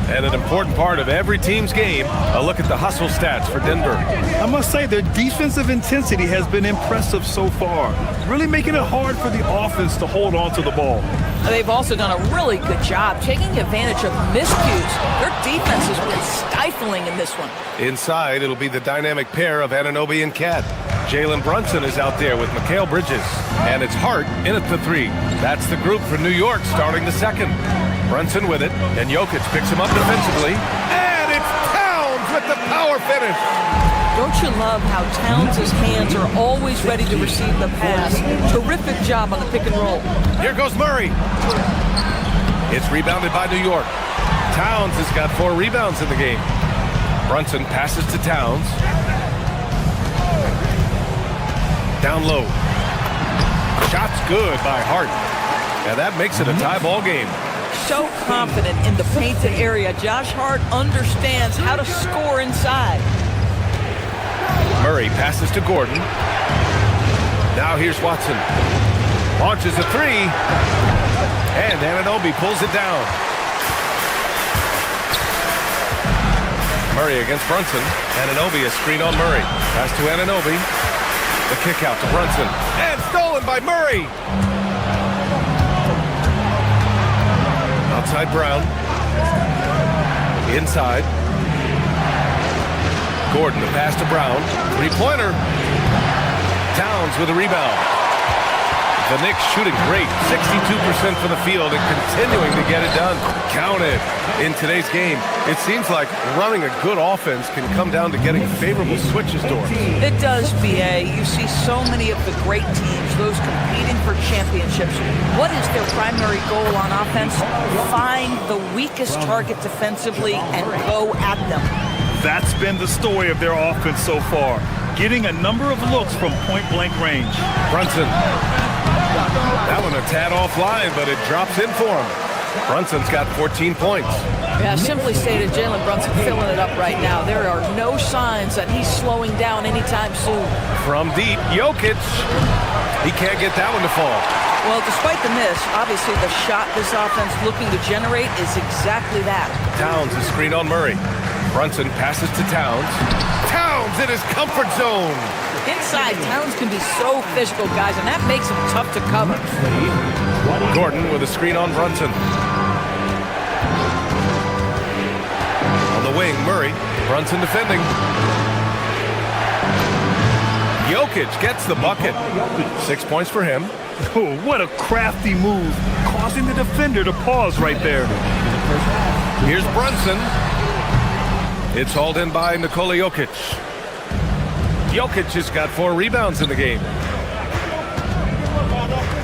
And an important part of every team's game, a look at the hustle stats for Denver. I must say, their defensive intensity has been impressive so far, really making it hard for the offense to hold on to the ball. They've also done a really good job taking advantage of miscues. Their defense has been stifling in this one. Inside, it'll be the dynamic pair of Anunoby and Cat. Jalen Brunson is out there with Mikal Bridges. And it's Hart in at the 3. That's the group for New York starting the second. Brunson with it, and Jokic picks him up defensively. And it's Towns with the power finish. Don't you love how Towns' hands are always ready to receive the pass? Terrific job on the pick and roll. Here goes Murray. It's rebounded by New York. Towns has got 4 rebounds in the game. Brunson passes to Towns. Down low. Shot's good by Hart. And that makes it a tie ball game. So confident in the painted area. Josh Hart understands how to score inside. Murray passes to Gordon. Now here's Watson. Launches a 3. And Anunoby pulls it down. Murray against Brunson. Anunoby a screen on Murray. Pass to Anunoby. The kick out to Brunson. And stolen by Murray. Outside Brown. Inside. Gordon, the pass to Brown. 3-pointer. Towns with a rebound. The Knicks shooting great. 62% from the field and continuing to get it done. Counted in today's game. It seems like running a good offense can come down to getting favorable switches doors. It does, B.A. You see so many of the great teams, those competing for championships. What is their primary goal on offense? Find the weakest target defensively and go at them. That's been the story of their offense so far, getting a number of looks from point-blank range. Brunson. That one a tad offline, but it drops in for him. Brunson's got 14 points. Yeah, simply stated, Jalen Brunson filling it up right now. There are no signs that he's slowing down anytime soon. From deep, Jokic. He can't get that one to fall. Well, despite the miss, obviously the shot this offense looking to generate is exactly that. Towns is screened on Murray. Brunson passes to Towns. Towns in his comfort zone. Inside, Towns can be so physical, guys, and that makes him tough to cover. Gordon with a screen on Brunson. On the wing, Murray. Brunson defending. Jokic gets the bucket. 6 points for him. Oh, what a crafty move, causing the defender to pause right there. Here's Brunson. It's hauled in by Nikola Jokic. Jokic has got 4 rebounds in the game.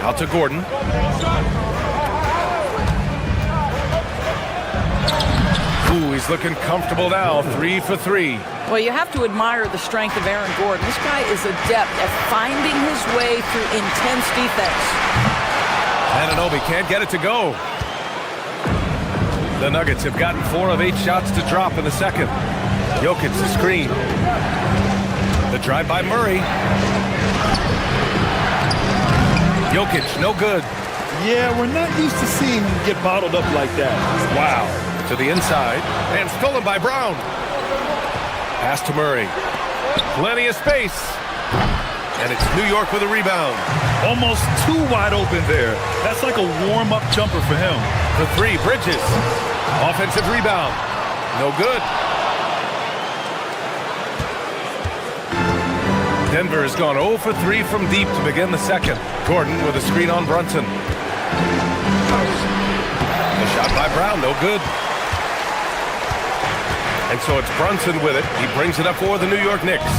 Out to Gordon. Ooh, he's looking comfortable now. 3 for 3. Well, you have to admire the strength of Aaron Gordon. This guy is adept at finding his way through intense defense. Anunoby can't get it to go. The Nuggets have gotten 4 of 8 shots to drop in the second. Jokic the screen. The drive by Murray. Jokic, no good. Yeah, we're not used to seeing him get bottled up like that. Wow. To the inside. And stolen by Brown. Pass to Murray. Plenty of space. And it's New York with a rebound. Almost too wide open there. That's like a warm-up jumper for him. For 3, Bridges. Offensive rebound. No good. Denver has gone 0 for 3 from deep to begin the second. Gordon with a screen on Brunson. The shot by Brown, no good. And so it's Brunson with it. He brings it up for the New York Knicks.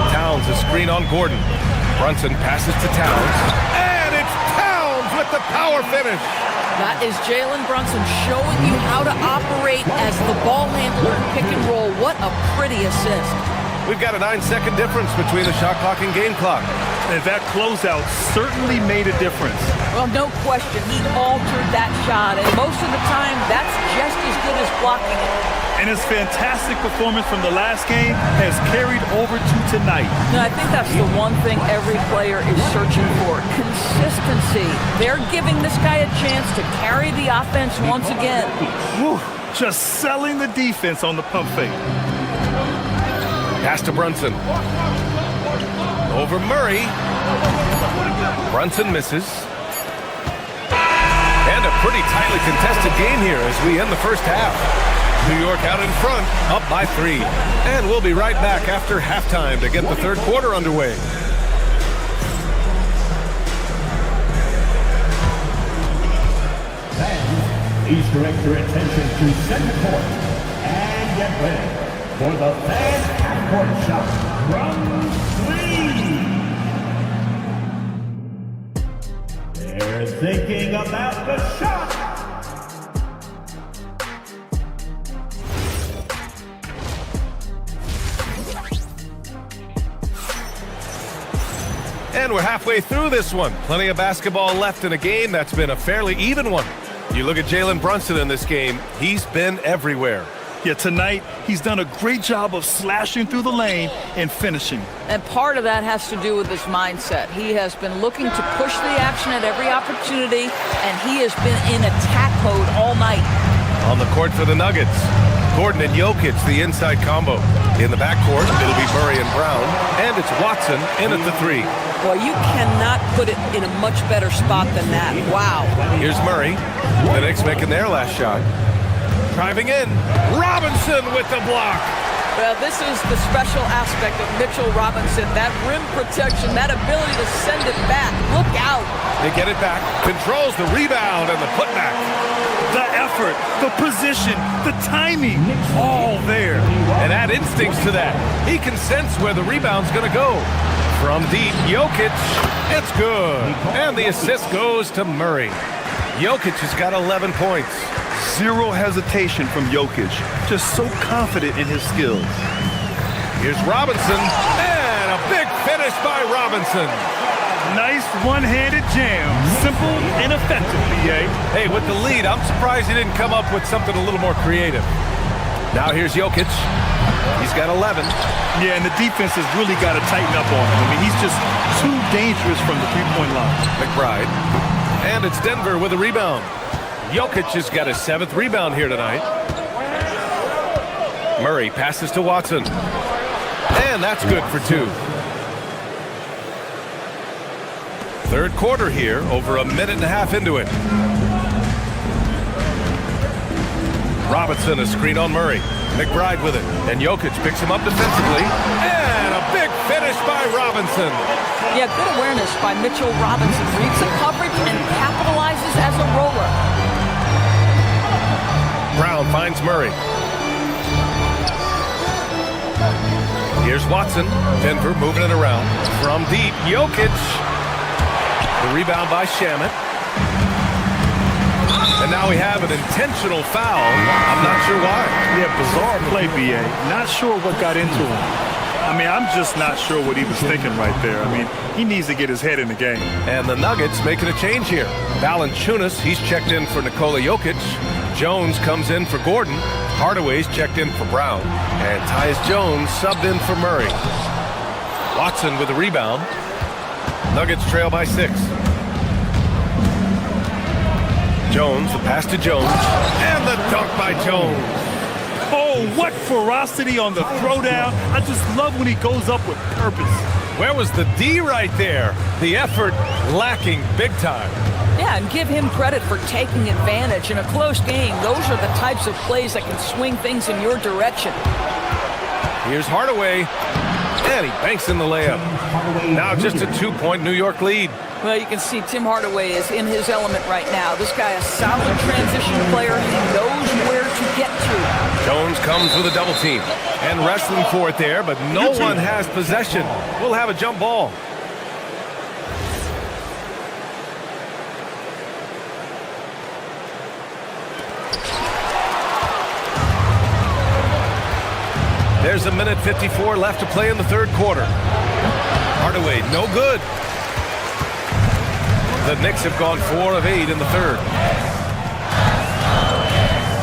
Towns a screen on Gordon. Brunson passes to Towns. And it's Towns with the power finish. That is Jalen Brunson showing you how to operate as the ball handler in pick and roll. What a pretty assist. We've got a 9-second difference between the shot clock and game clock. And that closeout certainly made a difference. Well, no question. He altered that shot, and most of the time, that's just as good as blocking it. And his fantastic performance from the last game has carried over to tonight. No, I think that's the one thing every player is searching for. Consistency. They're giving this guy a chance to carry the offense once again. Whew, just selling the defense on the pump fake. Pass to Brunson. Over Murray. Brunson misses. And a pretty tightly contested game here as we end the first half. New York out in front, up by 3. And we'll be right back after halftime to get the third quarter underway. Fans, please direct your attention to center court and get ready for the fan half-court shot from 3. They're thinking about the shot. And we're halfway through this one. Plenty of basketball left in a game that's been a fairly even one. You look at Jalen Brunson in this game, he's been everywhere. Yeah, tonight, he's done a great job of slashing through the lane and finishing. And part of that has to do with his mindset. He has been looking to push the action at every opportunity, and he has been in attack mode all night. On the court for the Nuggets, Gordon and Jokic, the inside combo. In the backcourt, it'll be Murray and Brown, and it's Watson in at the 3. Well, you cannot put it in a much better spot than that. Wow. Here's Murray. The Knicks making their last shot. Driving in. Robinson with the block. Well, this is the special aspect of Mitchell Robinson. That rim protection, that ability to send it back. Look out. They get it back. Controls the rebound and the putback. The effort, the position, the timing, all there. And add instincts to that. He can sense where the rebound's going to go. From deep, Jokic. It's good. And the assist goes to Murray. Jokic has got 11 points. Zero hesitation from Jokic. Just so confident in his skills. Here's Robinson, and a big finish by Robinson. Nice one-handed jam. Simple and effective, B.A. Hey, with the lead, I'm surprised he didn't come up with something a little more creative. Now here's Jokic. He's got 11. Yeah, and the defense has really got to tighten up on him. I mean, he's just too dangerous from the three-point line. McBride. And it's Denver with a rebound. Jokic has got his 7th rebound here tonight. Murray passes to Watson. And that's good for 2. Third quarter here, over a minute and a half into it. Robinson, a screen on Murray. McBride with it. And Jokic picks him up defensively. And a big finish by Robinson. Yeah, good awareness by Mitchell Robinson. Reads the coverage and capitalizes as a roller. Brown finds Murray. Here's Watson. Denver moving it around. From deep, Jokic. The rebound by Shamet. And now we have an intentional foul. I'm not sure why. Yeah, bizarre play, B.A. Not sure what got into him. I mean, I'm just not sure what he was thinking right there. I mean, he needs to get his head in the game. And the Nuggets making a change here. Valanciunas, he's checked in for Nikola Jokic. Jones comes in for Gordon. Hardaway's checked in for Brown. And Tyus Jones subbed in for Murray. Watson with the rebound. Nuggets trail by 6. Jones, the pass to Jones. And the dunk by Jones. Oh, what ferocity on the throwdown. I just love when he goes up with purpose. Where was the D right there? The effort lacking big time. Yeah, and give him credit for taking advantage in a close game. Those are the types of plays that can swing things in your direction. Here's Hardaway. And he banks in the layup. Now just a 2-point New York lead. Well, you can see Tim Hardaway is in his element right now. This guy is a solid transition player. He knows where to get to. Jones comes with a double team and wrestling for it there, but no one has possession. We'll have a jump ball. There's a minute 54 left to play in the third quarter. Hardaway, no good. The Knicks have gone 4 of 8 in the third.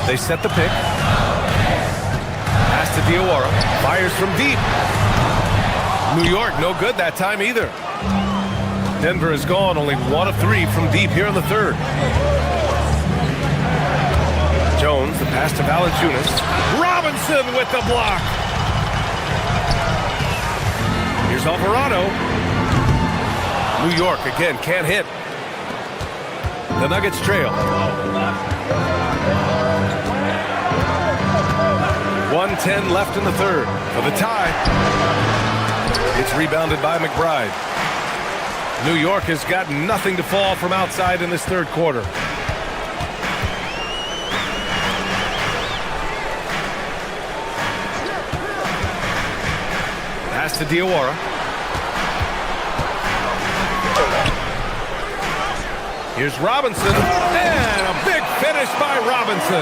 They set the pick. Pass to Diawara. Fires from deep. New York, no good that time either. Denver has gone only 1 of 3 from deep here in the third. Jones, the pass to Valanciunas. Robinson with the block. Here's Alvarado. New York again can't hit. The Nuggets trail. 1:10 left in the third for the tie. It's rebounded by McBride. New York has got nothing to fall from outside in this third quarter. Pass to Diawara. Here's Robinson, and a big finish by Robinson.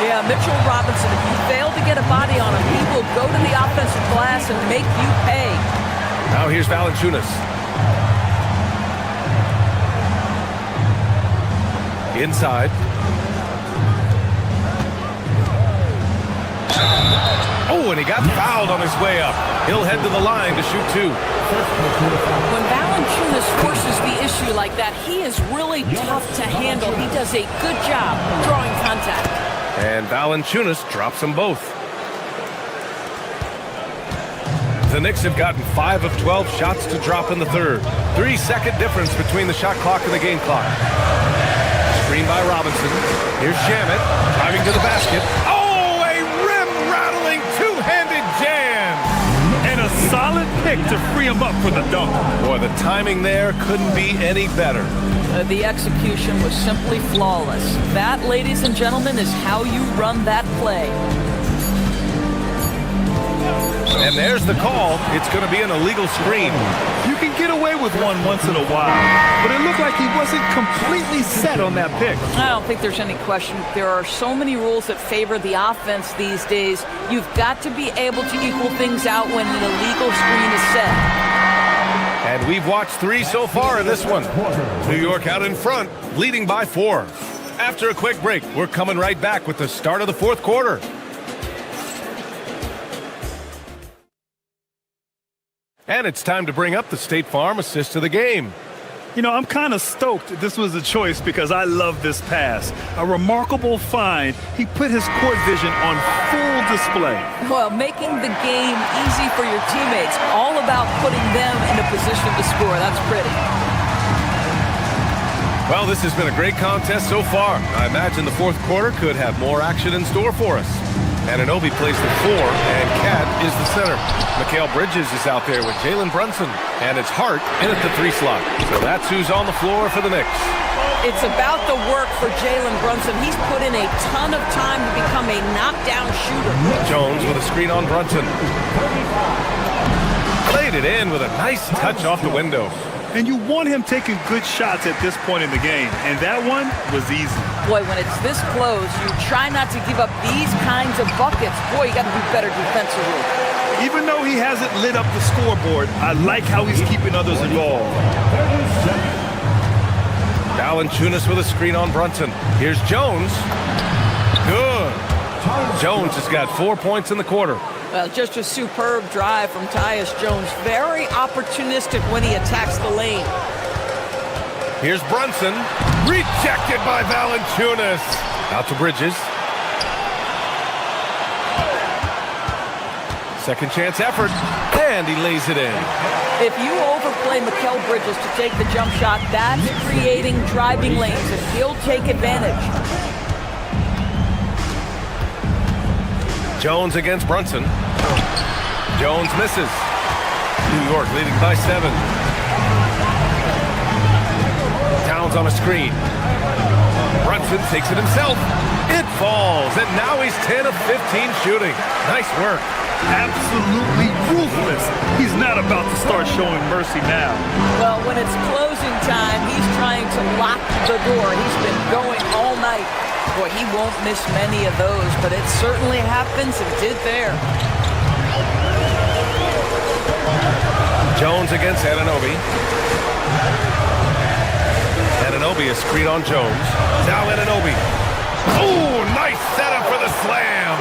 Yeah, Mitchell Robinson, if you fail to get a body on him, he will go to the offensive glass and make you pay. Now here's Valanciunas. Inside. Oh, and he got fouled on his way up. He'll head to the line to shoot 2. When Valanciunas forces the issue like that, he is really tough to handle. He does a good job drawing contact. And Valanciunas drops them both. The Knicks have gotten 5 of 12 shots to drop in the third. 3-second difference between the shot clock and the game clock. Screen by Robinson. Here's Shamet driving to the basket. Oh, a rim-rattling two-handed jam. And a solid pick to free him up for the dunk. Boy, the timing there couldn't be any better. The execution was simply flawless. That, ladies and gentlemen, is how you run that play. And there's the call. It's going to be an illegal screen. You can get away with one once in a while, but it looked like he wasn't completely set on that pick. I don't think there's any question. There are so many rules that favor the offense these days. You've got to be able to equal things out when an illegal screen is set. And we've watched 3 so far in this one. New York out in front, leading by 4. After a quick break, we're coming right back with the start of the 4th quarter. And it's time to bring up the State Farm assist to the game. You know, I'm kind of stoked this was a choice because I love this pass. A remarkable find. He put his court vision on full display. Well, making the game easy for your teammates. All about putting them in a position to score. That's pretty. Well, this has been a great contest so far. I imagine the 4th quarter could have more action in store for us. Anunoby plays the 4, and Cat is the center. Mikal Bridges is out there with Jalen Brunson, and it's Hart in at the 3 slot. So that's who's on the floor for the Knicks. It's about the work for Jalen Brunson. He's put in a ton of time to become a knockdown shooter. Jones with a screen on Brunson. Played it in with a nice touch off the window. And you want him taking good shots at this point in the game, and that one was easy. Boy, when it's this close, you try not to give up these kinds of buckets. Boy, you got to do better defensively. Even though he hasn't lit up the scoreboard, I like how he's keeping others involved. Valanciunas with a screen on Brunson. Here's Jones. Good. Jones has got 4 points in the quarter. Well, just a superb drive from Tyus Jones. Very opportunistic when he attacks the lane. Here's Brunson. Rejected by Valanciunas. Out to Bridges. Second chance effort. And he lays it in. If you overplay Mikal Bridges to take the jump shot, that's creating driving lanes, and he'll take advantage. Jones against Brunson. Jones misses. New York leading by 7. Towns on a screen. Brunson takes it himself. It falls, and now he's 10 of 15 shooting. Nice work. Absolutely ruthless. He's not about to start showing mercy now. Well, when it's closing time, he's trying to lock the door. He's been going all night. Boy, he won't miss many of those, but it certainly happens and did there. Jones against Anunoby. Anunoby is screen on Jones. Now Anunoby. Oh, nice setup for the slam.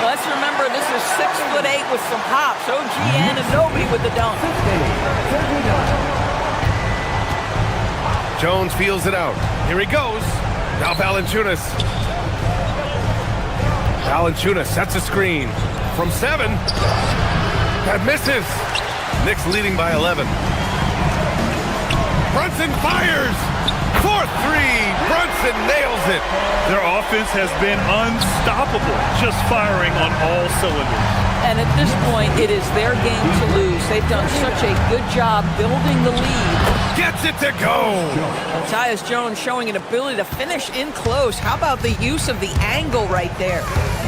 Let's remember this is 6'8" with some hops. OG Anunoby with the dunk. Jones feels it out. Here he goes. Now Valanciunas. Valanciunas sets a screen from 7. That misses. Knicks leading by 11. Brunson fires. 4-3. Brunson nails it. Their offense has been unstoppable, just firing on all cylinders. And at this point, it is their game to lose. They've done such a good job building the lead. Gets it to go. Tyus Jones showing an ability to finish in close. How about the use of the angle right there?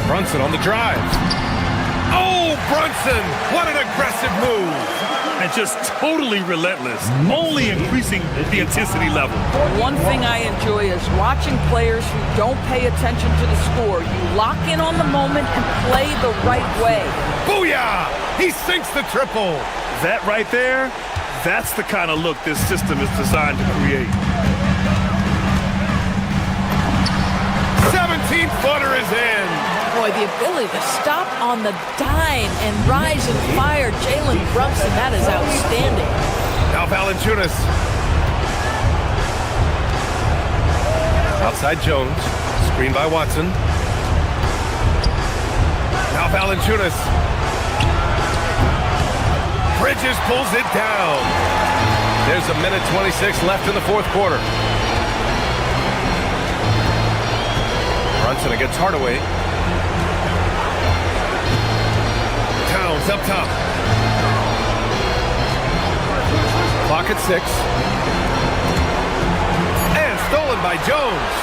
Brunson on the drive. Oh, Brunson! What an aggressive move. And just totally relentless, only increasing the intensity level. One thing I enjoy is watching players who don't pay attention to the score. You lock in on the moment and play the right way. Booyah! He sinks the triple. That right there, that's the kind of look this system is designed to create. 17-footer is in. Boy, the ability to stop on the dime and rise and fire Jalen Brunson, that is outstanding. Now Valanciunas. Outside Jones. Screen by Watson. Now Valanciunas. Bridges pulls it down. There's a minute 26 left in the 4th quarter. Brunson against Hardaway. Towns up top. Clock at 6. And stolen by Jones.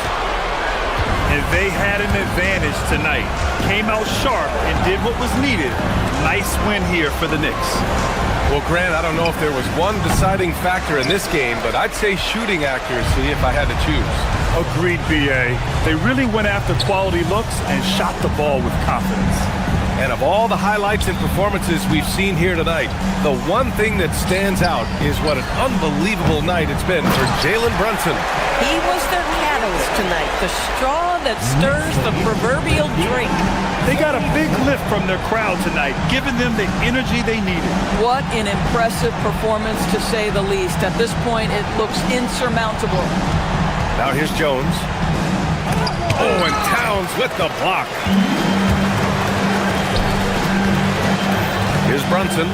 And they had an advantage tonight. Came out sharp and did what was needed. Nice win here for the Knicks. Well, Grant, I don't know if there was one deciding factor in this game, but I'd say shooting accuracy if I had to choose. Agreed, B.A. They really went after quality looks and shot the ball with confidence. And of all the highlights and performances we've seen here tonight, the one thing that stands out is what an unbelievable night it's been for Jalen Brunson. He was their catalyst tonight, the straw that stirs the proverbial drink. They got a big lift from their crowd tonight, giving them the energy they needed. What an impressive performance, to say the least. At this point, it looks insurmountable. Now here's Jones. Oh, and Towns with the block. Here's Brunson.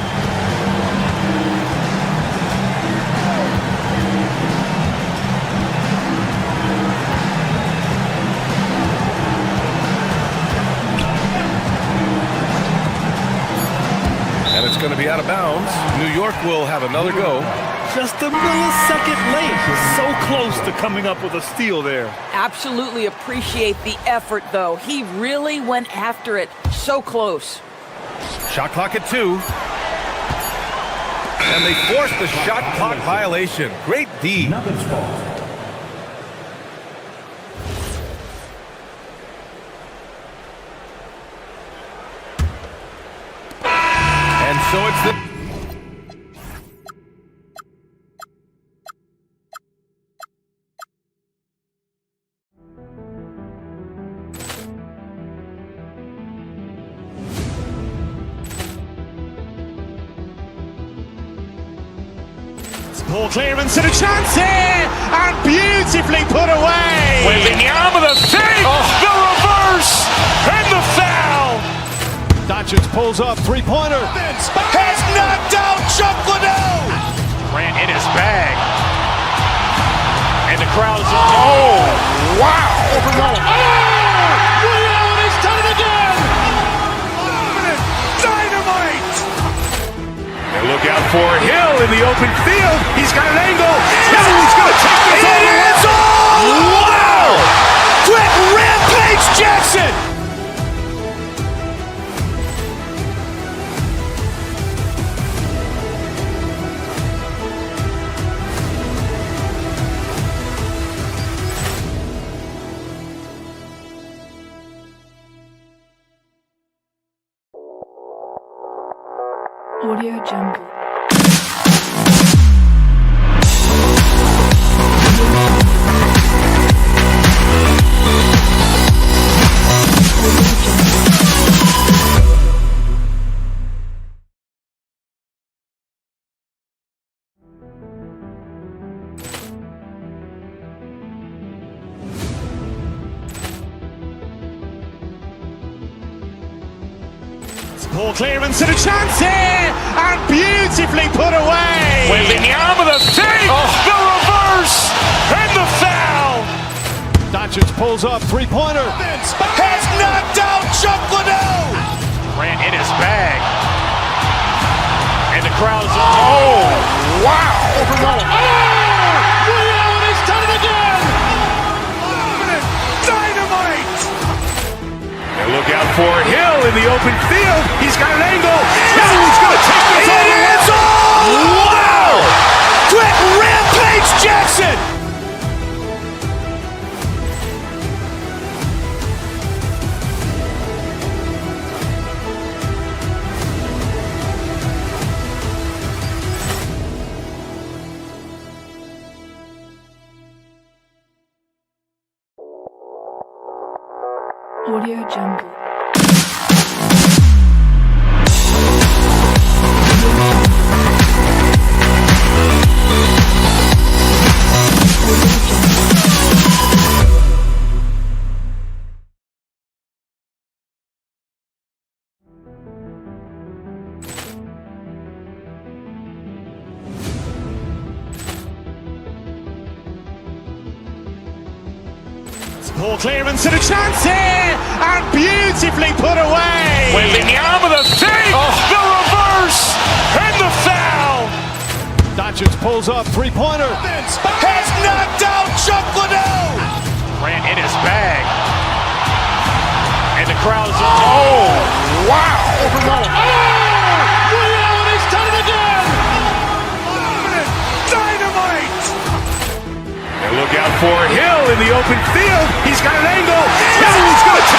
And it's going to be out of bounds. New York will have another go. Just a millisecond late. So close to coming up with a steal there. Absolutely appreciate the effort, though. He really went after it. So close. Shot clock at 2. And they forced the shot clock violation. Great D. Nuggets ball. And so it's the... Ball clearance and a chance here, and beautifully put away. Wembanyama the fake, the reverse, and the foul. Doncic pulls up, three-pointer. Has knocked out Chuck Liddell. Grant in his bag. And the crowd is... Oh, wow. Liddell, and he's done it again. Dynamite. And look out for Hill in the open field. He's got an angle. Hill is going to take this all the way. Wow! Quick Rampage Jackson. Audio Jungle. Ball clearance and a chance here, and beautifully put away. Wembanyama the fake, the reverse, and the foul. Doncic pulls up, three-pointer. Has knocked out Chuck Liddell. Grant in his bag. And the crowd is... Oh, wow. Liddell, and he's done it again. Dynamite. And look out for Hill in the open field. He's got an angle. Hill is going to take this all the way. Wow. Quick Rampage Jackson. Audio Jungle. Ball clearance and a chance here, and beautifully put away. Wembanyama the fake, the reverse, and the foul. Doncic pulls up, three-pointer. Has knocked out Chuck Liddell. Grant in his bag. to Krause. Oh, wow. Over Mullen. Oh! Will, he's done it again! Dynamite! And look out for Hill in the open field. He's got an angle. Hill is going to